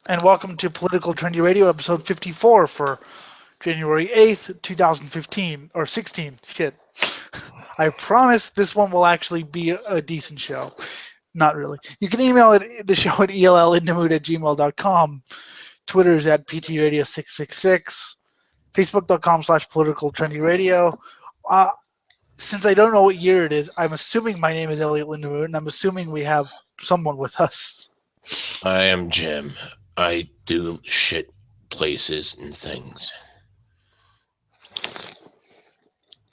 and welcome to Political Trendy Radio, episode 54 for January 8th, 2015, or 16. Shit. I promise this one will actually be a decent show. Not really. You can email the show at ellindemood@gmail.com. Twitter is at ptradio666. Facebook.com/political trendy radio. Uh, since I don't know what year it is, I'm assuming my name is Elliot Lindemood, and I'm assuming we have someone with us. I am Jim. I do shit places and things.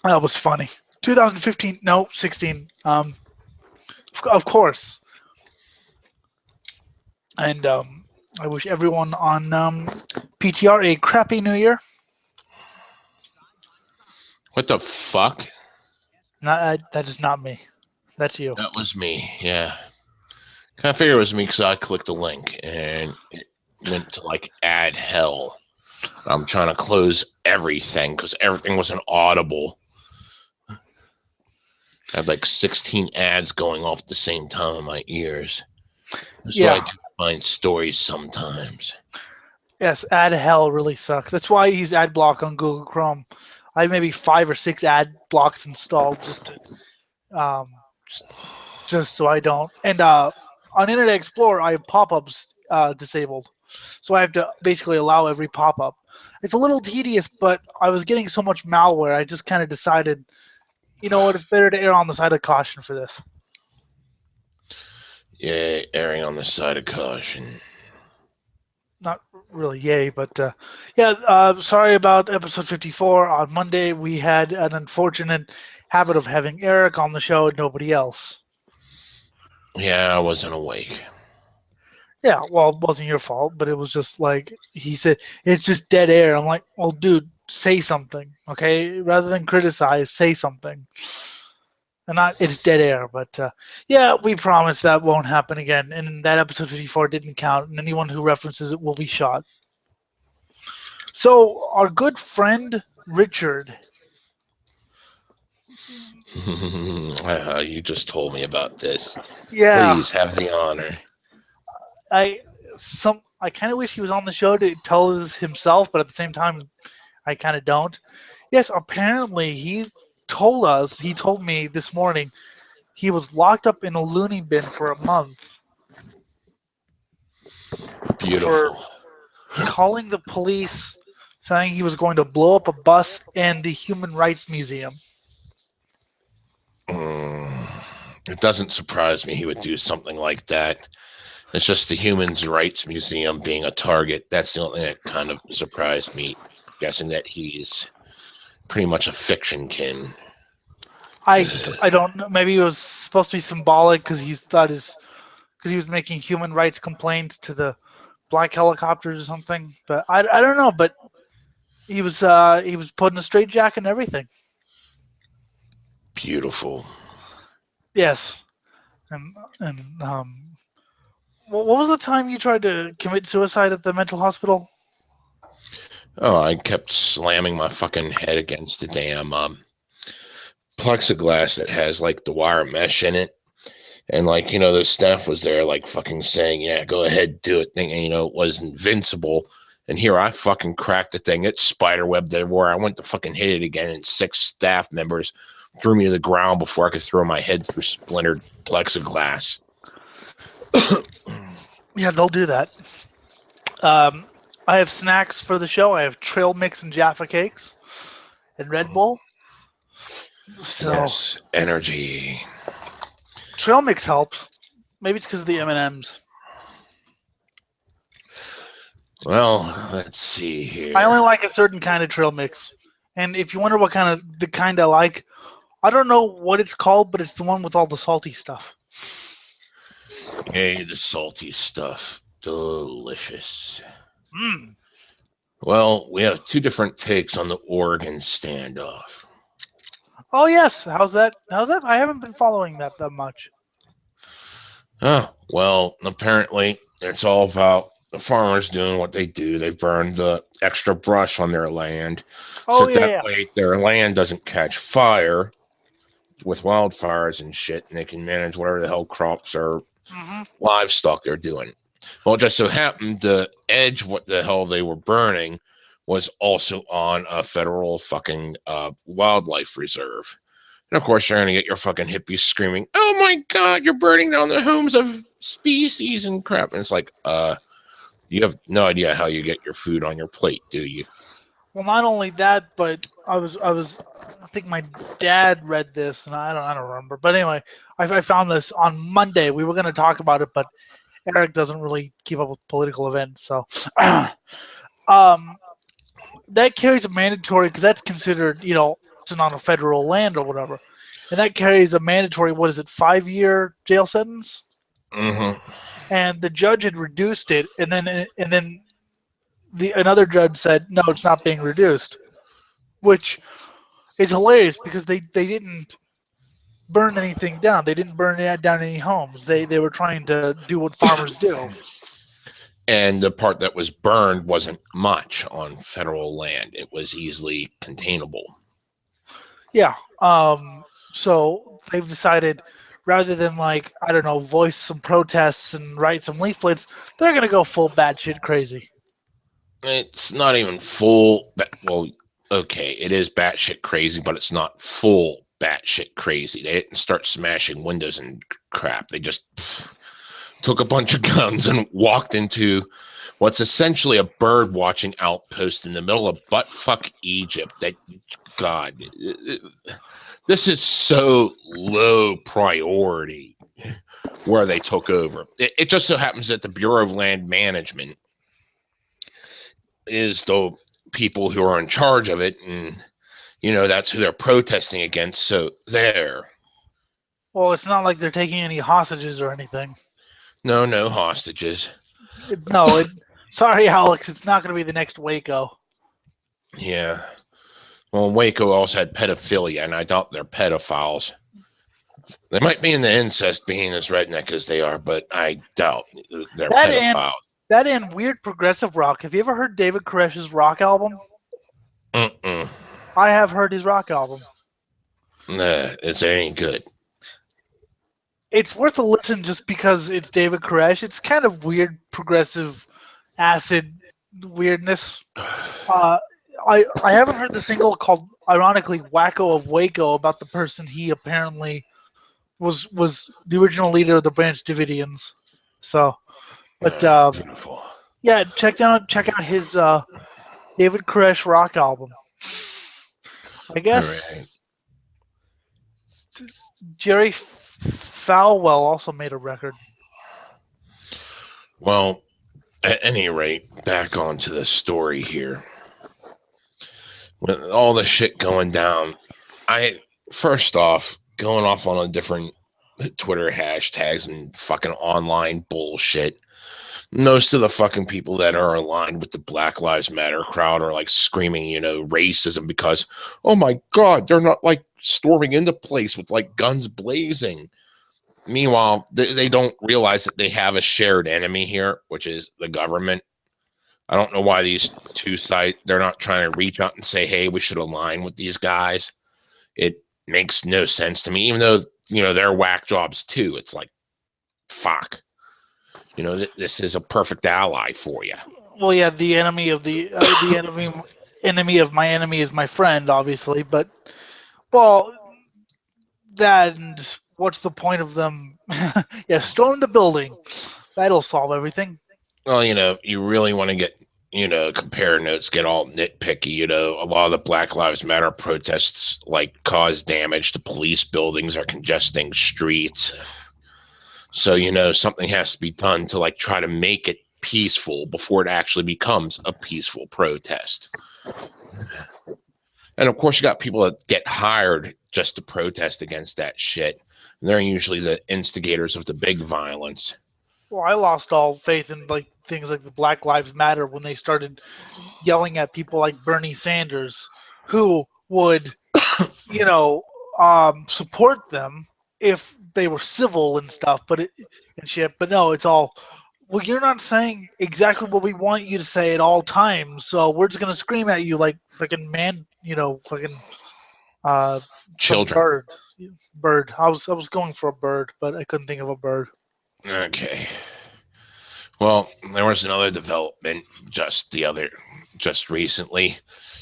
That was funny. 2015, no, 16. Of course. And I wish everyone on PTR a crappy New Year. What the fuck? That is not me. That's you. That was me, yeah. I figured it was me because I clicked the link and it went to like add hell. I'm trying to close everything because everything wasn't audible. I had like 16 ads going off at the same time in my ears. That's why I do find stories sometimes. Yes, ad hell really sucks. That's why I use ad block on Google Chrome. I have maybe 5 or 6 ad blocks installed just so I don't. And on Internet Explorer, I have pop-ups disabled, so I have to basically allow every pop-up. It's a little tedious, but I was getting so much malware, I just kind of decided, you know what, it's better to err on the side of caution for this. Yeah, erring on the side of caution. Not really yay, but sorry about episode 54. On Monday, we had an unfortunate habit of having Eric on the show and nobody else. Yeah, I wasn't awake. Yeah, well, it wasn't your fault, but it was just like he said, it's just dead air. I'm like, well, dude, say something, okay? Rather than criticize, say something. And not it's dead air, but yeah, we promise that won't happen again. And that episode 54 didn't count, and anyone who references it will be shot. So our good friend Richard. You just told me about this. Yeah, Please have the honor. I kind of wish he was on the show to tell us himself, but at the same time, I kind of don't. Yes, apparently he told me this morning he was locked up in a loony bin for a month for Beautiful. calling the police saying he was going to blow up a bus and the Human Rights Museum. It doesn't surprise me he would do something like that. It's just the Human Rights Museum being a target. That's the only thing that kind of surprised me, guessing that he's pretty much a fiction kin. I don't know. Maybe it was supposed to be symbolic because he was making human rights complaints to the black helicopters or something. But I don't know. But he was put in a straitjacket and everything. Beautiful. Yes, and what was the time you tried to commit suicide at the mental hospital? Oh, I kept slamming my fucking head against the damn plexiglass that has like the wire mesh in it. And like, the staff was there like fucking saying, yeah, go ahead, do it. Thinking, it was invincible. And here I fucking cracked the thing. It spiderwebbed everywhere. I went to fucking hit it again, and 6 staff members threw me to the ground before I could throw my head through splintered plexiglass. Yeah, they'll do that. I have snacks for the show. I have trail mix and Jaffa cakes and Red Bull. So yes, energy. Trail mix helps. Maybe it's because of the M&Ms. Well, let's see here. I only like a certain kind of trail mix. And if you wonder what the kind I like, I don't know what it's called, but it's the one with all the salty stuff. Hey, the salty stuff. Delicious. Mm. Well, we have 2 different takes on the Oregon standoff. Oh yes, how's that? I haven't been following that much. Oh, well, apparently it's all about the farmers doing what they do. They burn the extra brush on their land. Oh so yeah, that way their land doesn't catch fire with wildfires and shit, and they can manage whatever the hell crops or livestock they're doing. Well, it just so happened the edge, what the hell they were burning, was also on a federal fucking wildlife reserve. And of course, you're going to get your fucking hippies screaming, "Oh my God, you're burning down the homes of species and crap." And it's like, you have no idea how you get your food on your plate, do you? Well, not only that, but I think my dad read this, and I don't remember. But anyway, I found this on Monday. We were going to talk about it, but Eric doesn't really keep up with political events, so um, that carries a mandatory because that's considered, on a federal land or whatever, and that carries a mandatory. What is it? 5-year jail sentence. Mm-hmm. And the judge had reduced it, and then the another judge said no, it's not being reduced, which is hilarious because they didn't burn anything down. They didn't burn down any homes. They were trying to do what farmers do. And the part that was burned wasn't much on federal land. It was easily containable. Yeah. So they've decided rather than like I don't know voice some protests and write some leaflets, they're gonna go full batshit crazy. It's not even full. Well, okay, it is batshit crazy, but it's not full batshit crazy. They didn't start smashing windows and crap. They just took a bunch of guns and walked into what's essentially a bird watching outpost in the middle of buttfuck Egypt. That, God, this is so low priority where they took over. It just so happens that the Bureau of Land Management is the people who are in charge of it, and that's who they're protesting against. So there. Well, it's not like they're taking any hostages or anything. No hostages. No, sorry, Alex, it's not going to be the next Waco. Yeah. Well, Waco also had pedophilia, and I doubt they're pedophiles. They might be in the incest being as redneck as they are, but I doubt they're pedophiles. That and weird progressive rock. Have you ever heard David Koresh's rock album? Mm-mm. I have heard his rock album. Nah, it ain't good. It's worth a listen just because it's David Koresh. It's kind of weird, progressive, acid weirdness. I haven't heard the single called, ironically, "Wacko of Waco" about the person he apparently was the original leader of the Branch Davidians. So, but Beautiful. yeah, check out his David Koresh rock album. I guess Jerry Falwell also made a record. Well, at any rate, back onto the story here. With all the shit going down, first off, going off on a different Twitter hashtags and fucking online bullshit. Most of the fucking people that are aligned with the Black Lives Matter crowd are like screaming, racism because, oh my God, they're not like storming into place with like guns blazing. Meanwhile, they don't realize that they have a shared enemy here, which is the government. I don't know why these two sides, they're not trying to reach out and say, hey, we should align with these guys. It makes no sense to me, even though, they're whack jobs too. It's like, fuck. This is a perfect ally for you. Well, yeah, the enemy of the enemy of my enemy is my friend, obviously. But well, that and what's the point of them? Yeah, storm the building. That'll solve everything. Well, you really want to get, compare notes, get all nitpicky. A lot of the Black Lives Matter protests like cause damage to police buildings or congesting streets. So, something has to be done to like try to make it peaceful before it actually becomes a peaceful protest. And of course, you got people that get hired just to protest against that shit. And they're usually the instigators of the big violence. Well, I lost all faith in like things like the Black Lives Matter when they started yelling at people like Bernie Sanders, who would, support them if they were civil and stuff. And shit. But no, it's all. Well, you're not saying exactly what we want you to say at all times, so we're just gonna scream at you like fucking man, fucking Children. Bird. I was going for a bird, but I couldn't think of a bird. Okay. Well, there was another development just recently,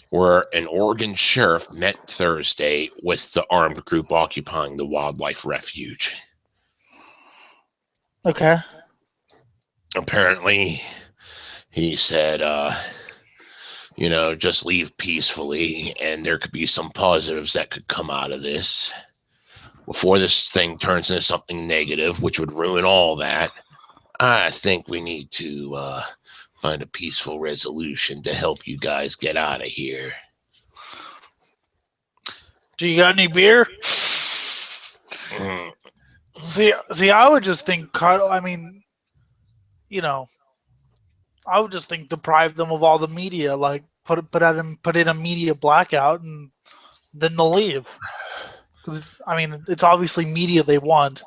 where an Oregon sheriff met Thursday with the armed group occupying the wildlife refuge. Okay. Apparently, he said, just leave peacefully, and there could be some positives that could come out of this before this thing turns into something negative, which would ruin all that. I think we need to find a peaceful resolution to help you guys get out of here. Do you got any beer? Mm. See, I would just think, I mean, you know, I would just think deprive them of all the media, like put in a media blackout, and then they'll leave. Because I mean, it's obviously media they want.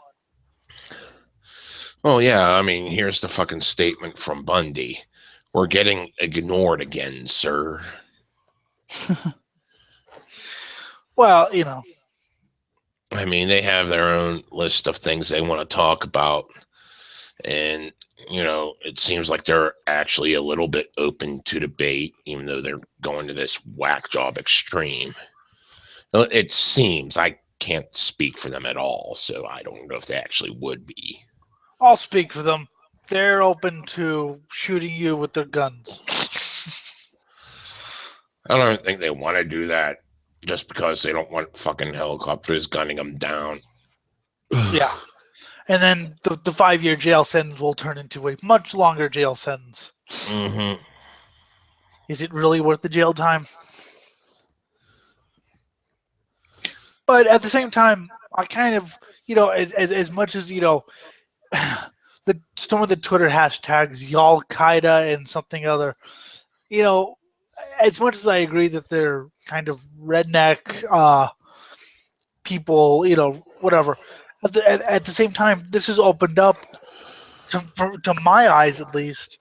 Well, yeah, I mean, here's the fucking statement from Bundy. We're getting ignored again, sir. Well, I mean, they have their own list of things they want to talk about. And, it seems like they're actually a little bit open to debate, even though they're going to this whack job extreme. It seems. I can't speak for them at all, so I don't know if they actually would be. I'll speak for them. They're open to shooting you with their guns. I don't think they want to do that just because they don't want fucking helicopters gunning them down. Yeah. And then the 5-year jail sentence will turn into a much longer jail sentence. Mm-hmm. Is it really worth the jail time? But at the same time, I kind of, as much as, some of the Twitter hashtags, Y'all Qaeda and something other, as much as I agree that they're kind of redneck people, whatever. At the same time, this has opened up, to my eyes at least,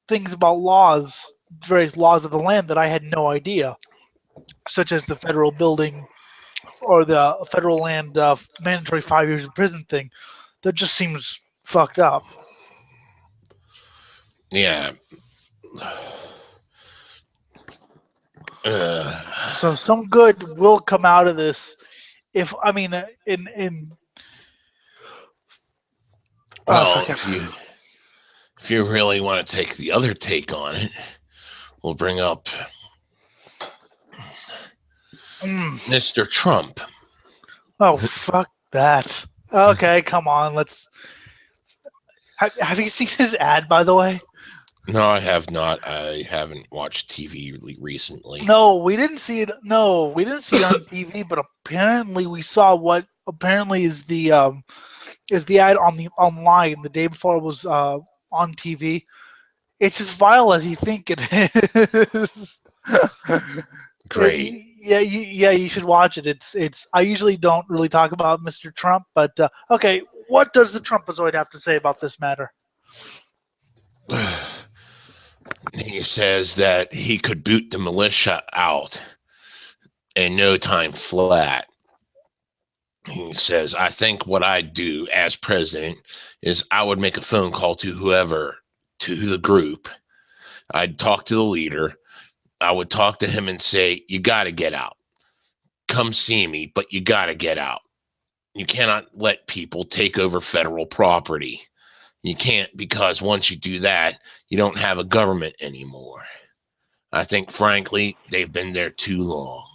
things about various laws of the land that I had no idea, such as the federal building or the federal land mandatory 5 years in prison thing. That just seems fucked up. Yeah. So some good will come out of this. If I mean, in well, if you really want to take the other take on it, we'll bring up Mr. Trump. Oh, fuck that. Okay, come on. Let's. Have you seen his ad, by the way? No, I have not. I haven't watched TV recently. No, we didn't see it. No, we didn't see it on TV. But apparently, we saw what apparently is the ad online the day before it was on TV. It's as vile as you think it is. Great. Yeah, you should watch it. It's. I usually don't really talk about Mr. Trump, but okay. What does the Trumpazoid have to say about this matter? He says that he could boot the militia out in no time flat. He says, I think what I'd do as president is I would make a phone call to whoever, to the group. I'd talk to the leader. I would talk to him and say, you got to get out. Come see me, but you got to get out. You cannot let people take over federal property. You can't, because once you do that, you don't have a government anymore. I think, frankly, they've been there too long.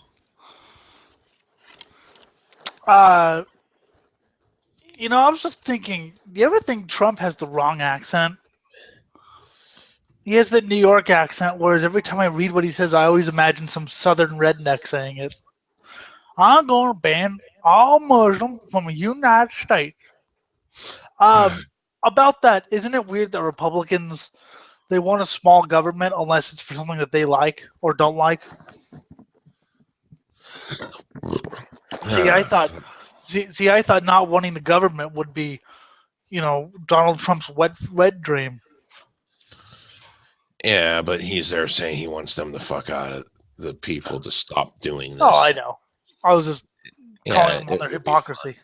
I was just thinking, do you ever think Trump has the wrong accent? He has that New York accent, whereas every time I read what he says, I always imagine some southern redneck saying it. I'm going to ban all Muslims from the United States. About that, isn't it weird that Republicans, they want a small government unless it's for something that they like or don't like? I thought not wanting the government would be, Donald Trump's wet dream. Yeah, but he's there saying he wants them to fuck out of the people to stop doing this. Oh, I know. I was just calling them on their hypocrisy.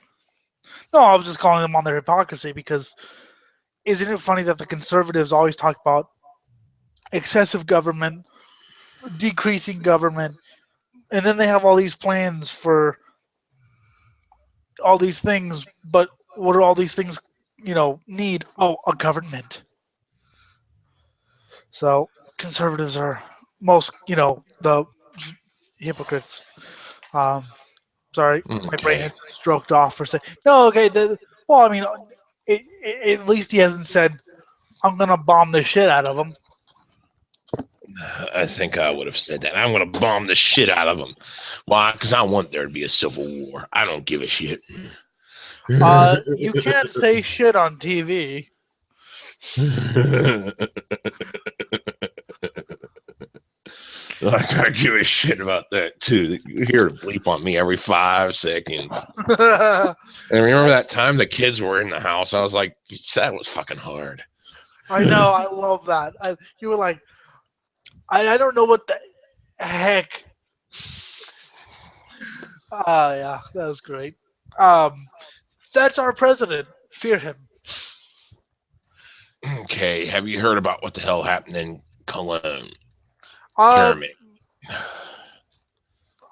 No, I was just calling them on their hypocrisy because, isn't it funny that the conservatives always talk about excessive government, decreasing government, and then they have all these plans for all these things, but what do all these things, need? Oh, a government. So conservatives are most, the hypocrites. Um, sorry, my brain Okay. has stroked off for a second. No, okay. Well, I mean, at least he hasn't said, I'm going to bomb the shit out of them. I think I would have said that. I'm going to bomb the shit out of them. Why? Because I want there to be a civil war. I don't give a shit. You can't say shit on TV. Like, I give a shit about that too. You're here to bleep on me every 5 seconds. And remember that time the kids were in the house? I was like, that was fucking hard. I know. I love that. You were like, I don't know what the heck. Yeah, that was great. That's our president. Fear him. Okay, have you heard about what the hell happened in Cologne, Um, Germany?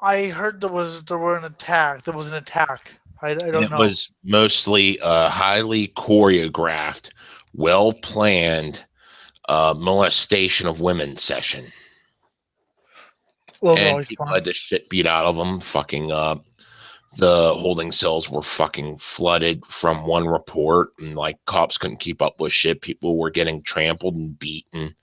I heard there was an attack. There was an attack. I don't It know. was mostly a highly choreographed, well-planned molestation of women session. Those are And always people fun. had the shit beat out of them. Fucking the holding cells were fucking flooded from one report, and like cops couldn't keep up with shit. People were getting trampled and beaten.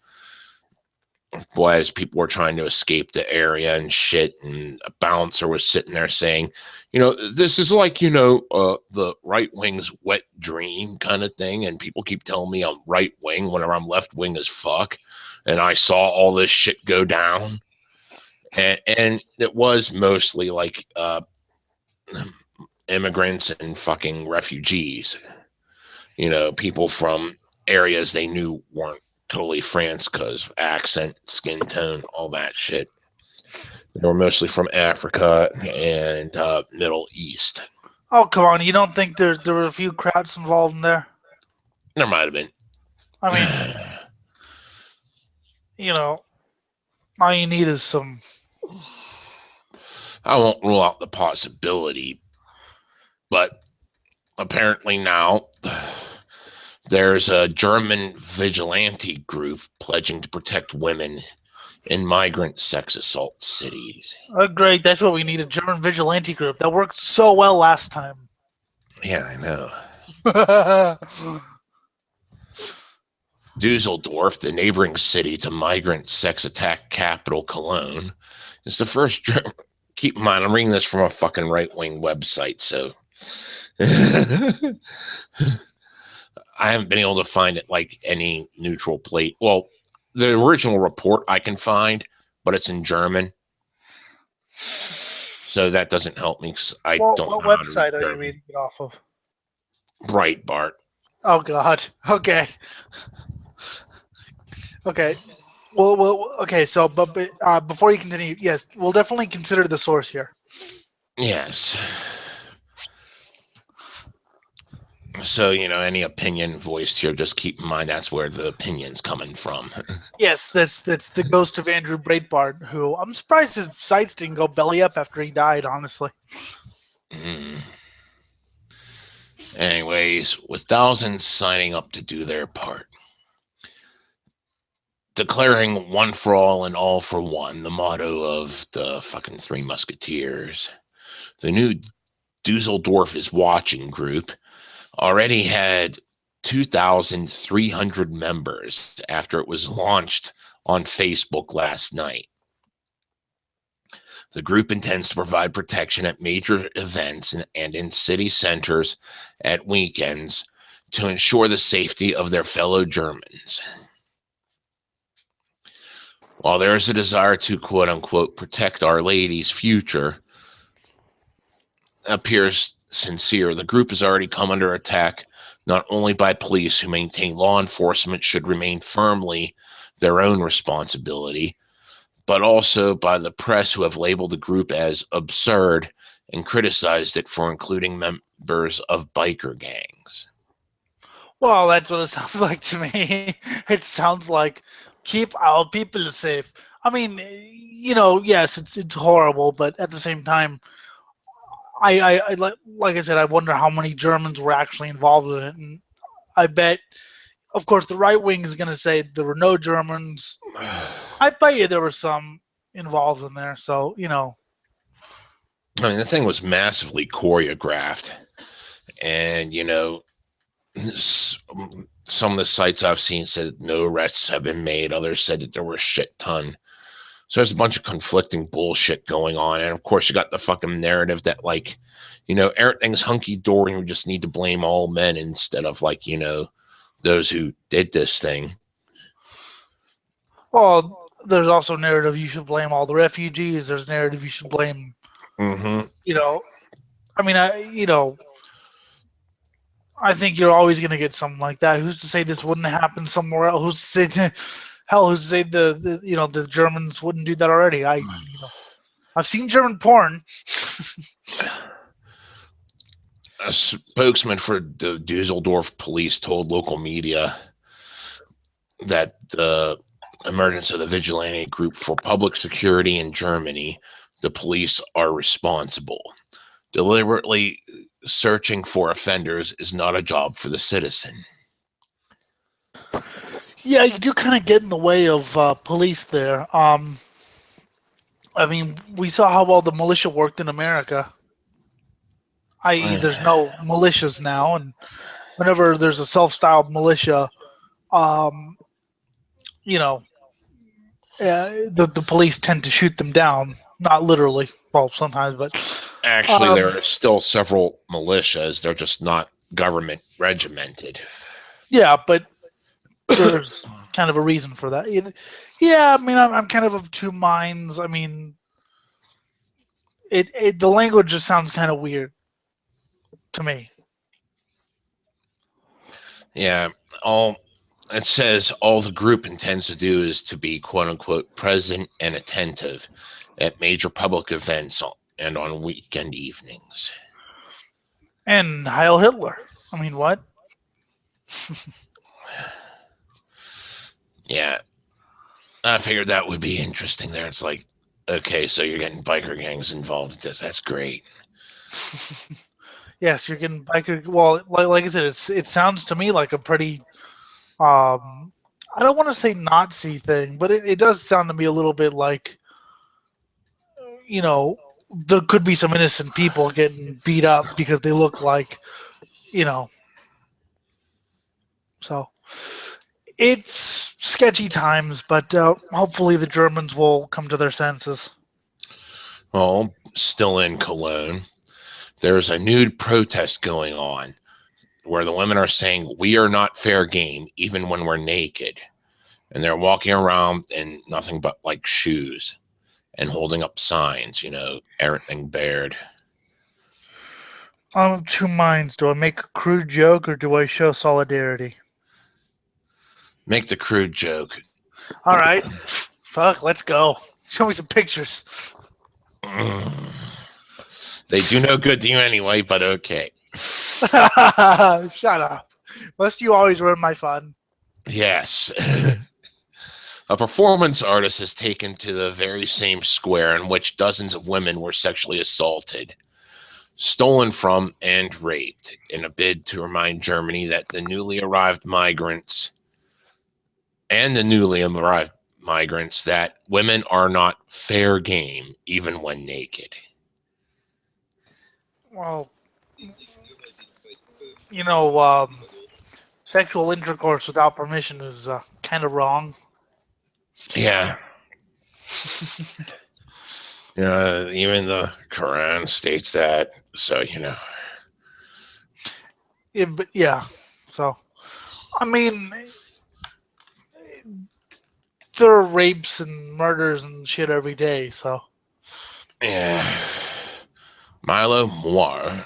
Boy, as people were trying to escape the area and shit, and a bouncer was sitting there saying, this is like, the right wing's wet dream kind of thing. And people keep telling me I'm right wing whenever I'm left wing as fuck. And I saw all this shit go down. And it was mostly like immigrants and fucking refugees, people from areas they knew weren't totally France because accent, skin tone, all that shit. They were mostly from Africa and Middle East. Oh, come on. You don't think there were a few crowds involved in there? There might have been. I mean, all you need is some. I won't rule out the possibility, but apparently now there's a German vigilante group pledging to protect women in migrant sex assault cities. Oh, great. That's what we need, a German vigilante group. That worked so well last time. Yeah, I know. Dusseldorf, the neighboring city to migrant sex attack capital Cologne, is the first. Keep in mind, I'm reading this from a fucking right-wing website, so I haven't been able to find it like any neutral plate. Well, the original report I can find, but it's in German, so that doesn't help me. Cause I don't know what how to website read are you German. reading it off of? Breitbart. Oh, God. Okay. Okay. Well, okay. So, but before you continue, yes, we'll definitely consider the source here. Yes. So, any opinion voiced here, just keep in mind that's where the opinion's coming from. Yes, that's the ghost of Andrew Breitbart, who I'm surprised his sites didn't go belly up after he died, honestly. Anyways, with thousands signing up to do their part, declaring one for all and all for one, the motto of the fucking Three Musketeers, the new Dusseldorf is Watching group already had 2,300 members after it was launched on Facebook last night. The group intends to provide protection at major events and in city centers at weekends to ensure the safety of their fellow Germans. While there is a desire to, quote unquote, protect Our Lady's future, appears sincere, the group has already come under attack not only by police who maintain law enforcement should remain firmly their own responsibility, but also by the press who have labeled the group as absurd and criticized it for including members of biker gangs. Well, that's what it sounds like to me. It sounds like keep our people safe. I mean, yes, it's horrible, but at the same time, like I said, I wonder how many Germans were actually involved in it, and I bet, of course, the right wing is going to say there were no Germans. I bet you there were some involved in there. So I mean, the thing was massively choreographed, and some of the sites I've seen said no arrests have been made. Others said that there were a shit ton. So there's a bunch of conflicting bullshit going on. And of course, you got the fucking narrative that, like, everything's hunky dory and we just need to blame all men instead of, like, those who did this thing. well, there's also narrative you should blame all the refugees. There's narrative you should blame. Mm-hmm. I mean, I think you're always going to get something like that. Who's to say this wouldn't happen somewhere else? Who's to say, hell, who's to say the Germans wouldn't do that already? I've seen German porn. A spokesman for the Dusseldorf police told local media that the emergence of the vigilante group for public security in Germany, the police are responsible. Deliberately searching for offenders is not a job for the citizen. Yeah, you do kind of get in the way of police there. I mean, we saw how well the militia worked in America. I.e., there's no militias now, and whenever there's a self-styled militia, um, the police tend to shoot them down. Not literally, well, sometimes, but actually, there are still several militias. They're just not government regimented. Yeah, but there's kind of a reason for that. Yeah, I mean, I'm kind of two minds. I mean, the language just sounds kind of weird to me. Yeah, it says all the group intends to do is to be quote unquote present and attentive at major public events and on weekend evenings. And Heil Hitler. I mean, what? Yeah, I figured that would be interesting there. It's like, okay, so you're getting biker gangs involved with this. That's great. Yes, you're getting biker. Well, like I said, it sounds to me like a pretty, I don't want to say Nazi thing, but it does sound to me a little bit like, there could be some innocent people getting beat up because they look like, so it's sketchy times, but hopefully the Germans will come to their senses. Well, still in Cologne, there's a nude protest going on where the women are saying, we are not fair game, even when we're naked. And they're walking around in nothing but like shoes and holding up signs, everything bared. I'm of two minds. Do I make a crude joke or do I show solidarity? Make the crude joke. All right. Fuck, let's go. Show me some pictures. They do no good to you anyway, but okay. Shut up. Must you always ruin my fun? Yes. A performance artist is taken to the very same square in which dozens of women were sexually assaulted, stolen from, and raped in a bid to remind Germany that the newly arrived migrants that women are not fair game even when naked. Well, sexual intercourse without permission is kind of wrong. Yeah. Even the Quran states that. So, Yeah. So, I mean, there are rapes and murders and shit every day. So. Yeah. Milo Moir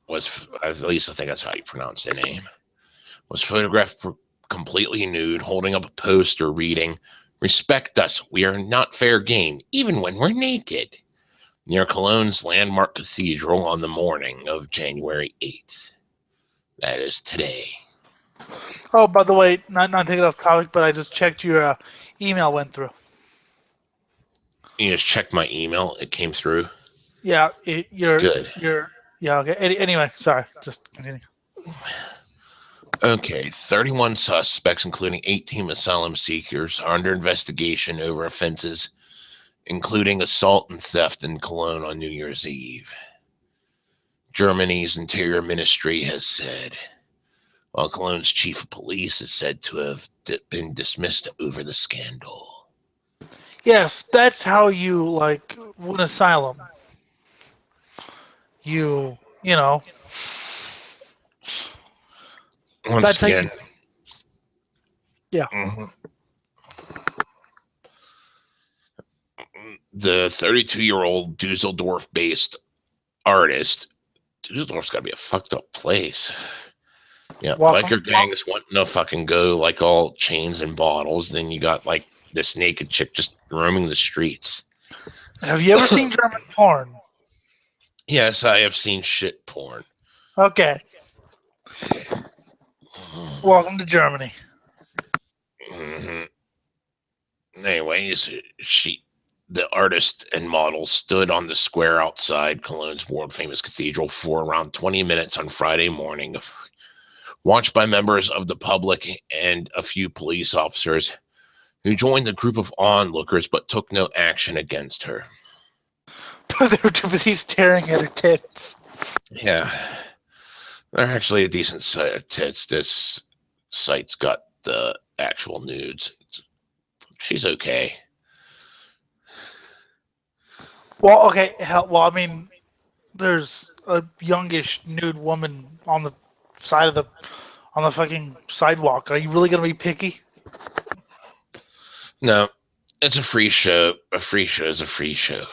was, at least I think that's how you pronounce the name, was photographed completely nude, holding up a poster reading, "Respect us, we are not fair game, even when we're naked," near Cologne's landmark cathedral on the morning of January 8th. That is today. Oh, by the way, not taking off topic, but I just checked your email went through. You just checked my email. It came through. Yeah, Good. yeah. Okay. Anyway, sorry. Just continue. Okay, 31 suspects, including 18 asylum seekers, are under investigation over offenses including assault and theft in Cologne on New Year's Eve. Germany's Interior Ministry has said, while Cologne's chief of police is said to have been dismissed over the scandal. Yes, that's how you win asylum. You know, Once that's how you. again, Yeah. The 32-year-old Dusseldorf-based artist, Dusseldorf's got to be a fucked up place. Yeah, biker gangs wanting to fucking go like all chains and bottles. Then you got like this naked chick just roaming the streets. Have you ever seen German porn? Yes, I have seen shit porn. Okay. Welcome to Germany. Anyways, the artist and model stood on the square outside Cologne's world-famous cathedral for around 20 minutes on Friday morning, watched by members of the public and a few police officers who joined the group of onlookers but took no action against her. They were too busy staring at her tits. Yeah. They're actually a decent set of tits. This site's got the actual nudes. She's okay. Well, okay. Well, I mean, there's a youngish nude woman on the side of on the fucking sidewalk. Are you really gonna be picky? No, it's a free show. A free show is a free show.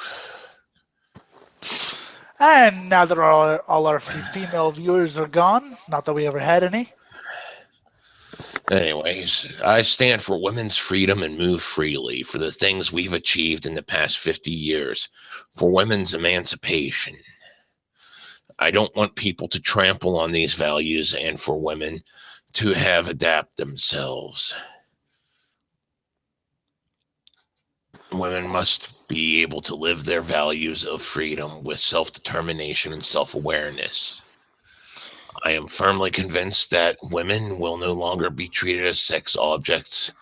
And now that all our female viewers are gone, not that we ever had any. Anyways, I stand for women's freedom and move freely, for the things we've achieved in the past 50 years, for women's emancipation. I don't want people to trample on these values and for women to have adapt themselves. Women must be able to live their values of freedom with self-determination and self-awareness. I am firmly convinced that women will no longer be treated as sex objects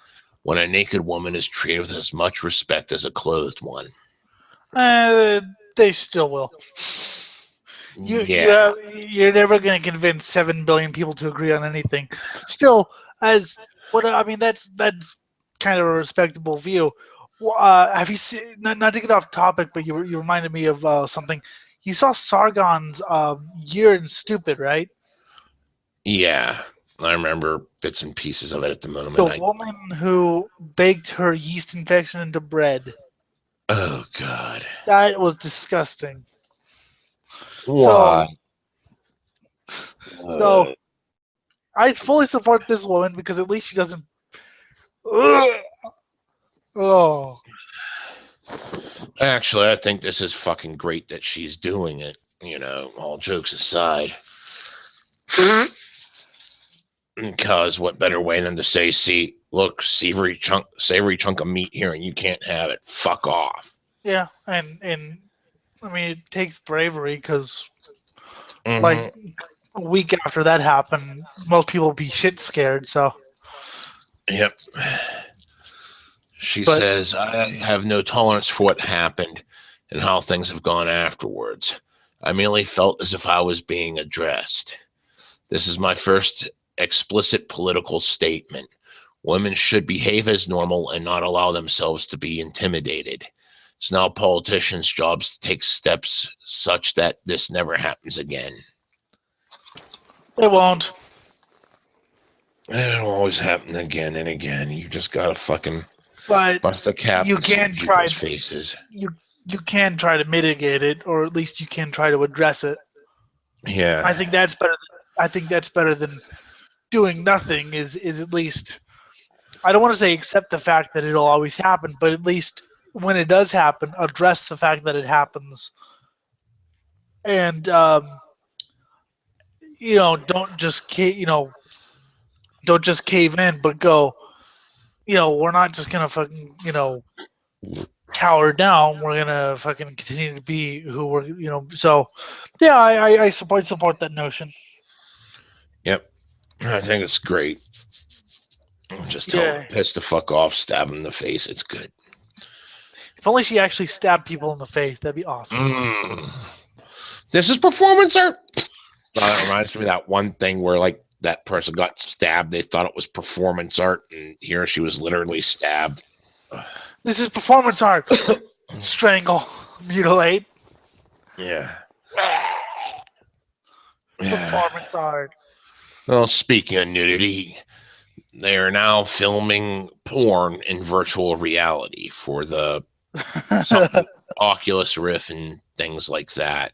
when a naked woman is treated with as much respect as a clothed one. They still will. You're never going to convince 7 billion people to agree on anything. Still, that's kind of a respectable view. Have you seen? Not to get off topic, but you reminded me of something. You saw Sargon's Year in Stupid, right? Yeah, I remember bits and pieces of it at the moment. The woman who baked her yeast infection into bread. Oh, God. That was disgusting. Why? So I fully support this woman because at least she doesn't. Oh. Actually, I think this is fucking great that she's doing it. You know, all jokes aside. Because what better way than to say, see, look, savory chunk of meat here, and you can't have it. Fuck off. Yeah, and I mean, it takes bravery because, like, a week after that happened, most people would be shit scared. So. Yep. She says, I have no tolerance for what happened and how things have gone afterwards. I merely felt as if I was being addressed. This is my first explicit political statement. Women should behave as normal and not allow themselves to be intimidated. It's now politicians' jobs to take steps such that this never happens again. It won't. It'll always happen again and again. You just gotta fucking bust a cap. You can try faces. You can try to mitigate it, or at least you can try to address it. Yeah. I think that's better than doing nothing. Is at least, I don't want to say accept the fact that it'll always happen, but at least when it does happen, address the fact that it happens. And don't just Don't just cave in, but go. We're not just gonna fucking cower down. We're gonna fucking continue to be who we're. So yeah, I support that notion. Yep. I think it's great. Just tell him Yeah. to piss the fuck off, stab him in the face. It's good. If only she actually stabbed people in the face, that'd be awesome. This is performance art. That reminds me of that one thing where like that person got stabbed. They thought it was performance art, and here she was literally stabbed. This is performance art. Strangle, mutilate. Yeah. Performance art. Well, speaking of nudity, they are now filming porn in virtual reality for the Oculus Rift and things like that.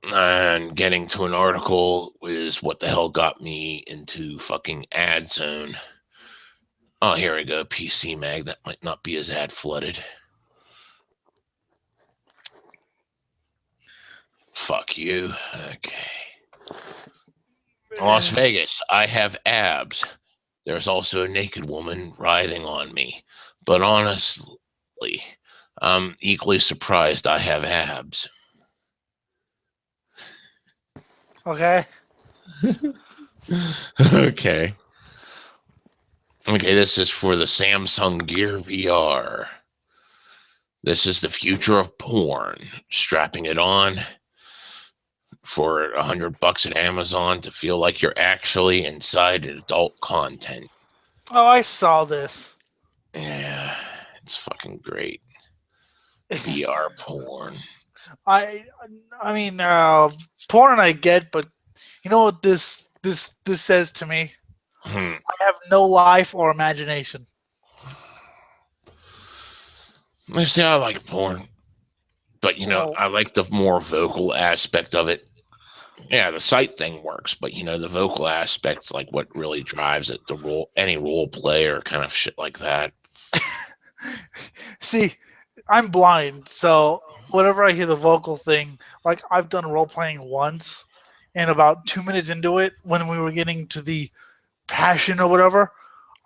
And getting to an article is what the hell got me into fucking ad zone. Oh, here we go. PC Mag. That might not be as ad flooded. Fuck you. Okay. Las Vegas. I have abs. There's also a naked woman writhing on me. But honestly, I'm equally surprised I have abs. Okay. Okay. Okay, this is for the Samsung Gear VR. This is the future of porn. Strapping it on for $100 at Amazon to feel like you're actually inside adult content. Oh, I saw this. Yeah, it's fucking great. VR porn. I mean, porn I get, but you know what this says to me? I have no life or imagination. I say I like porn, but I like the more vocal aspect of it. Yeah, the sight thing works, but the vocal aspect's like what really drives it. Any role play or kind of shit like that. See, I'm blind, so whenever I hear the vocal thing, like I've done role playing once, and about 2 minutes into it, when we were getting to the passion or whatever,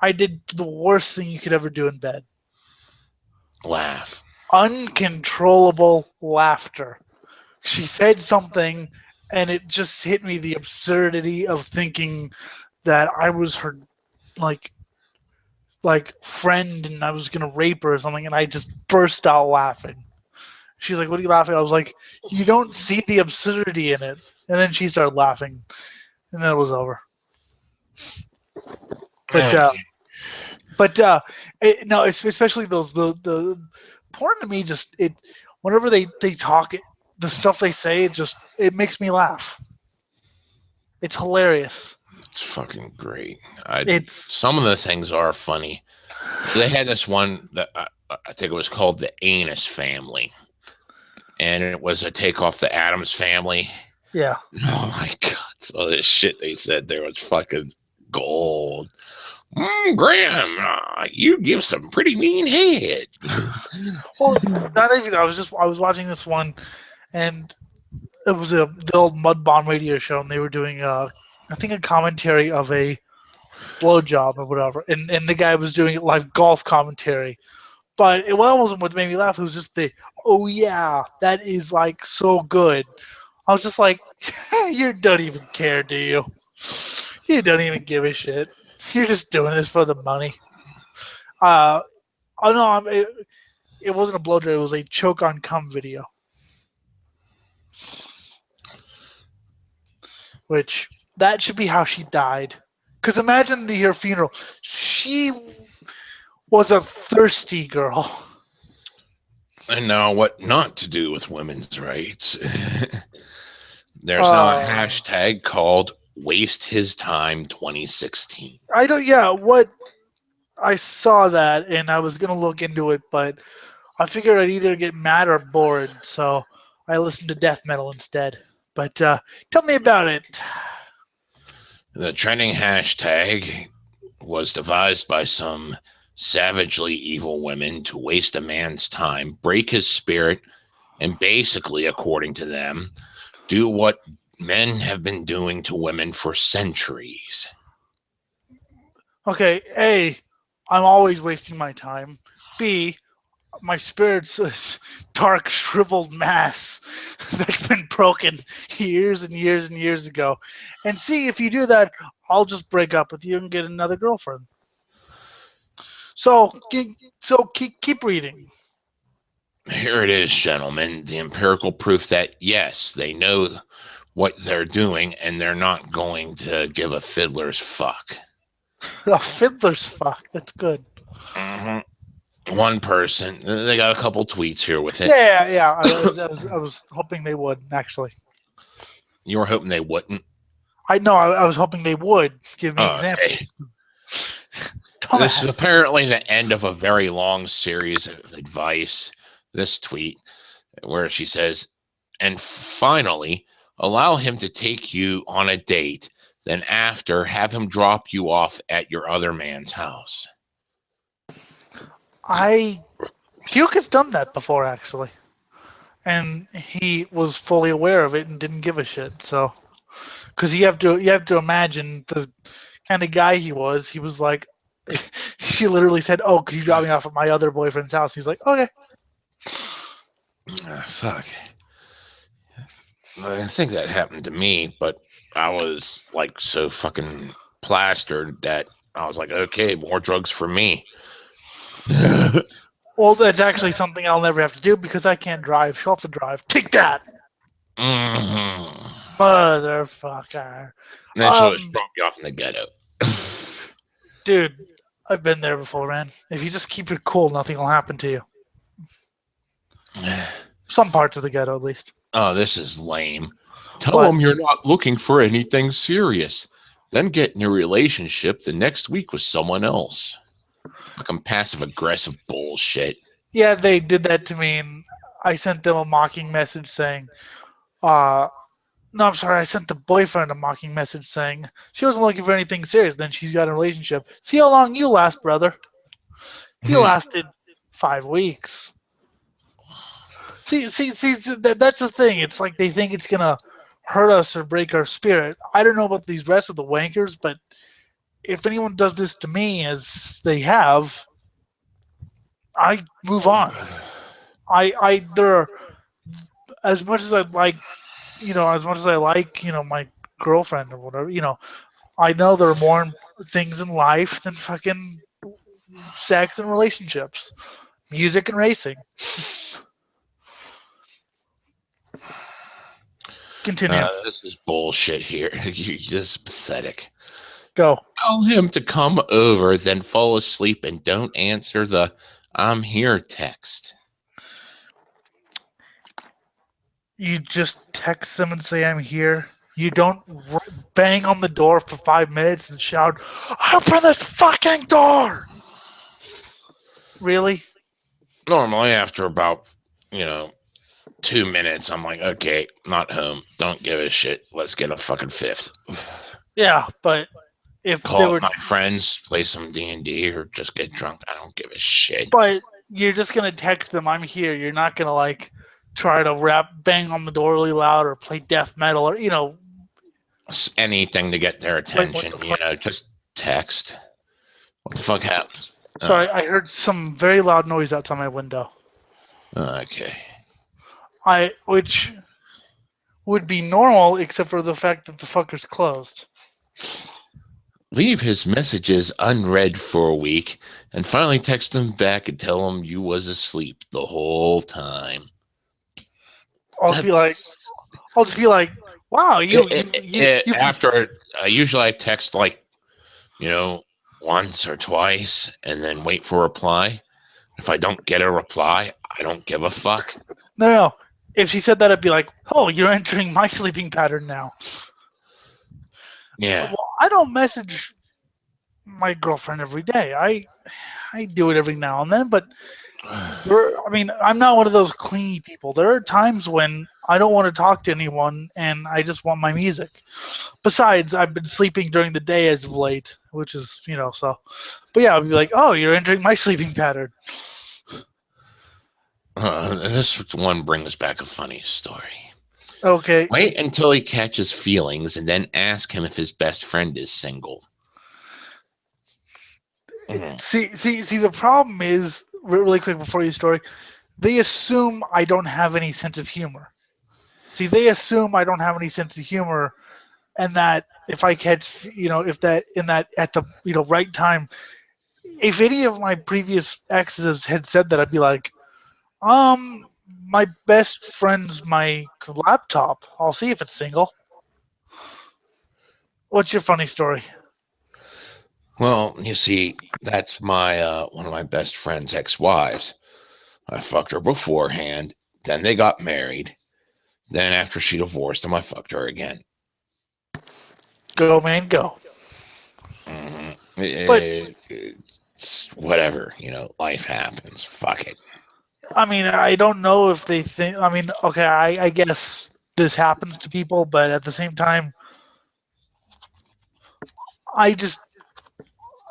I did the worst thing you could ever do in bed. Laugh. Uncontrollable laughter. She said something, and it just hit me the absurdity of thinking that I was her, like friend, and I was gonna rape her or something, and I just burst out laughing. She's like, "What are you laughing at?" I was like, "You don't see the absurdity in it." And then she started laughing, and then it was over. But no, especially those the porn to me just it. Whenever they talk, the stuff they say it makes me laugh. It's hilarious. It's fucking great. It's some of the things are funny. They had this one that I think it was called The Anus Family, and it was a takeoff the Addams Family. Yeah. Oh my god! So the shit they said there was fucking gold. Graham, you give some pretty mean head. Well, not even. I was watching this one, and it was the old Mudbond radio show, and they were doing I think a commentary of a blowjob or whatever, and the guy was doing it live golf commentary. But it wasn't what made me laugh. It was just oh yeah, that is like so good. I was just like, you don't even care, do you? You don't even give a shit. You're just doing this for the money. Oh no, it wasn't a blowjob. It was a choke on cum video. Which that should be how she died. Because imagine her funeral. She was a thirsty girl. And now what not to do with women's rights. There's now a hashtag called Waste His Time 2016. I saw that and I was going to look into it, but I figured I'd either get mad or bored, so I listened to death metal instead. But tell me about it. The trending hashtag was devised by some savagely evil women to waste a man's time, break his spirit, and basically, according to them, do what men have been doing to women for centuries. Okay, A, I'm always wasting my time. B, my spirit's a dark, shriveled mass that's been broken years and years and years ago. And C, if you do that, I'll just break up with you and get another girlfriend. So, keep reading. Here it is, gentlemen, the empirical proof that, yes, they know what they're doing and they're not going to give a fiddler's fuck. A fiddler's fuck. That's good. Mm-hmm. One person, they got a couple tweets here with it. Yeah. I was hoping they would, actually. You were hoping they wouldn't? I was hoping they would give me examples. Okay. This is apparently the end of a very long series of advice. This tweet where she says, and finally, allow him to take you on a date. Then after, have him drop you off at your other man's house. Hugh has done that before, actually. And he was fully aware of it and didn't give a shit. So, because you have to imagine the kind of guy he was. He was like, she literally said, "Oh, could you drop me off at my other boyfriend's house?" He's like, "Okay." Fuck. I think that happened to me, but I was like so fucking plastered that I was like, okay, more drugs for me. Well, that's actually something I'll never have to do because I can't drive. She'll have to drive. Take that, motherfucker. And then she'll just drop you off in the ghetto. Dude, I've been there before, man. If you just keep it cool, nothing will happen to you. Some parts of the ghetto, at least. Oh, this is lame. Tell them you're not looking for anything serious. Then get in a relationship the next week with someone else. Fucking passive-aggressive bullshit. Yeah, they did that to me, and I sent them a mocking message saying, no, I'm sorry, I sent the boyfriend a mocking message saying, she wasn't looking for anything serious, then she's got a relationship. See how long you last, brother. You lasted 5 weeks. See, that's the thing. It's like they think it's going to hurt us or break our spirit. I don't know about these rest of the wankers, but if anyone does this to me as they have, I move on. There, as much as I like, my girlfriend or whatever, I know there are more things in life than fucking sex and relationships, music and racing. Continue. This is bullshit here. This is pathetic. Go. Tell him to come over, then fall asleep and don't answer the "I'm here" text. You just text them and say, "I'm here." You don't bang on the door for 5 minutes and shout, "Open this fucking door!" Really? Normally, after about, 2 minutes, I'm like, okay, not home. Don't give a shit. Let's get a fucking fifth. Yeah, but if call my friends, play some D&D, or just get drunk, I don't give a shit. But you're just gonna text them, "I'm here." You're not gonna try to bang on the door really loud or play death metal or anything to get their attention. Just text. What the fuck happened? Sorry, I heard some very loud noise outside my window. Okay. Which would be normal except for the fact that the fucker's closed. Leave his messages unread for a week and finally text him back and tell him you was asleep the whole time. I'll just be like, wow, after usually I text once or twice and then wait for a reply. If I don't get a reply, I don't give a fuck. No. If she said that, I'd be like, "Oh, you're entering my sleeping pattern now." Yeah. Well, I don't message my girlfriend every day. I do it every now and then, but I'm not one of those clingy people. There are times when I don't want to talk to anyone and I just want my music. Besides, I've been sleeping during the day as of late, which is, so. But yeah, I'd be like, "Oh, you're entering my sleeping pattern." This one brings back a funny story. Okay. Wait until he catches feelings and then ask him if his best friend is single. See. The problem is, really quick before your story, they assume I don't have any sense of humor. See, they assume I don't have any sense of humor, and that if I catch, if that in that at the right time, if any of my previous exes had said that, I'd be like, my best friend's my laptop. I'll see if it's single. What's your funny story? Well, you see, that's my one of my best friend's ex-wives. I fucked her beforehand. Then they got married. Then after she divorced him, I fucked her again. Go, man, go. Mm-hmm. But It's whatever, life happens. Fuck it. I mean, I don't know if they think. I mean, okay, I guess this happens to people, but at the same time, I just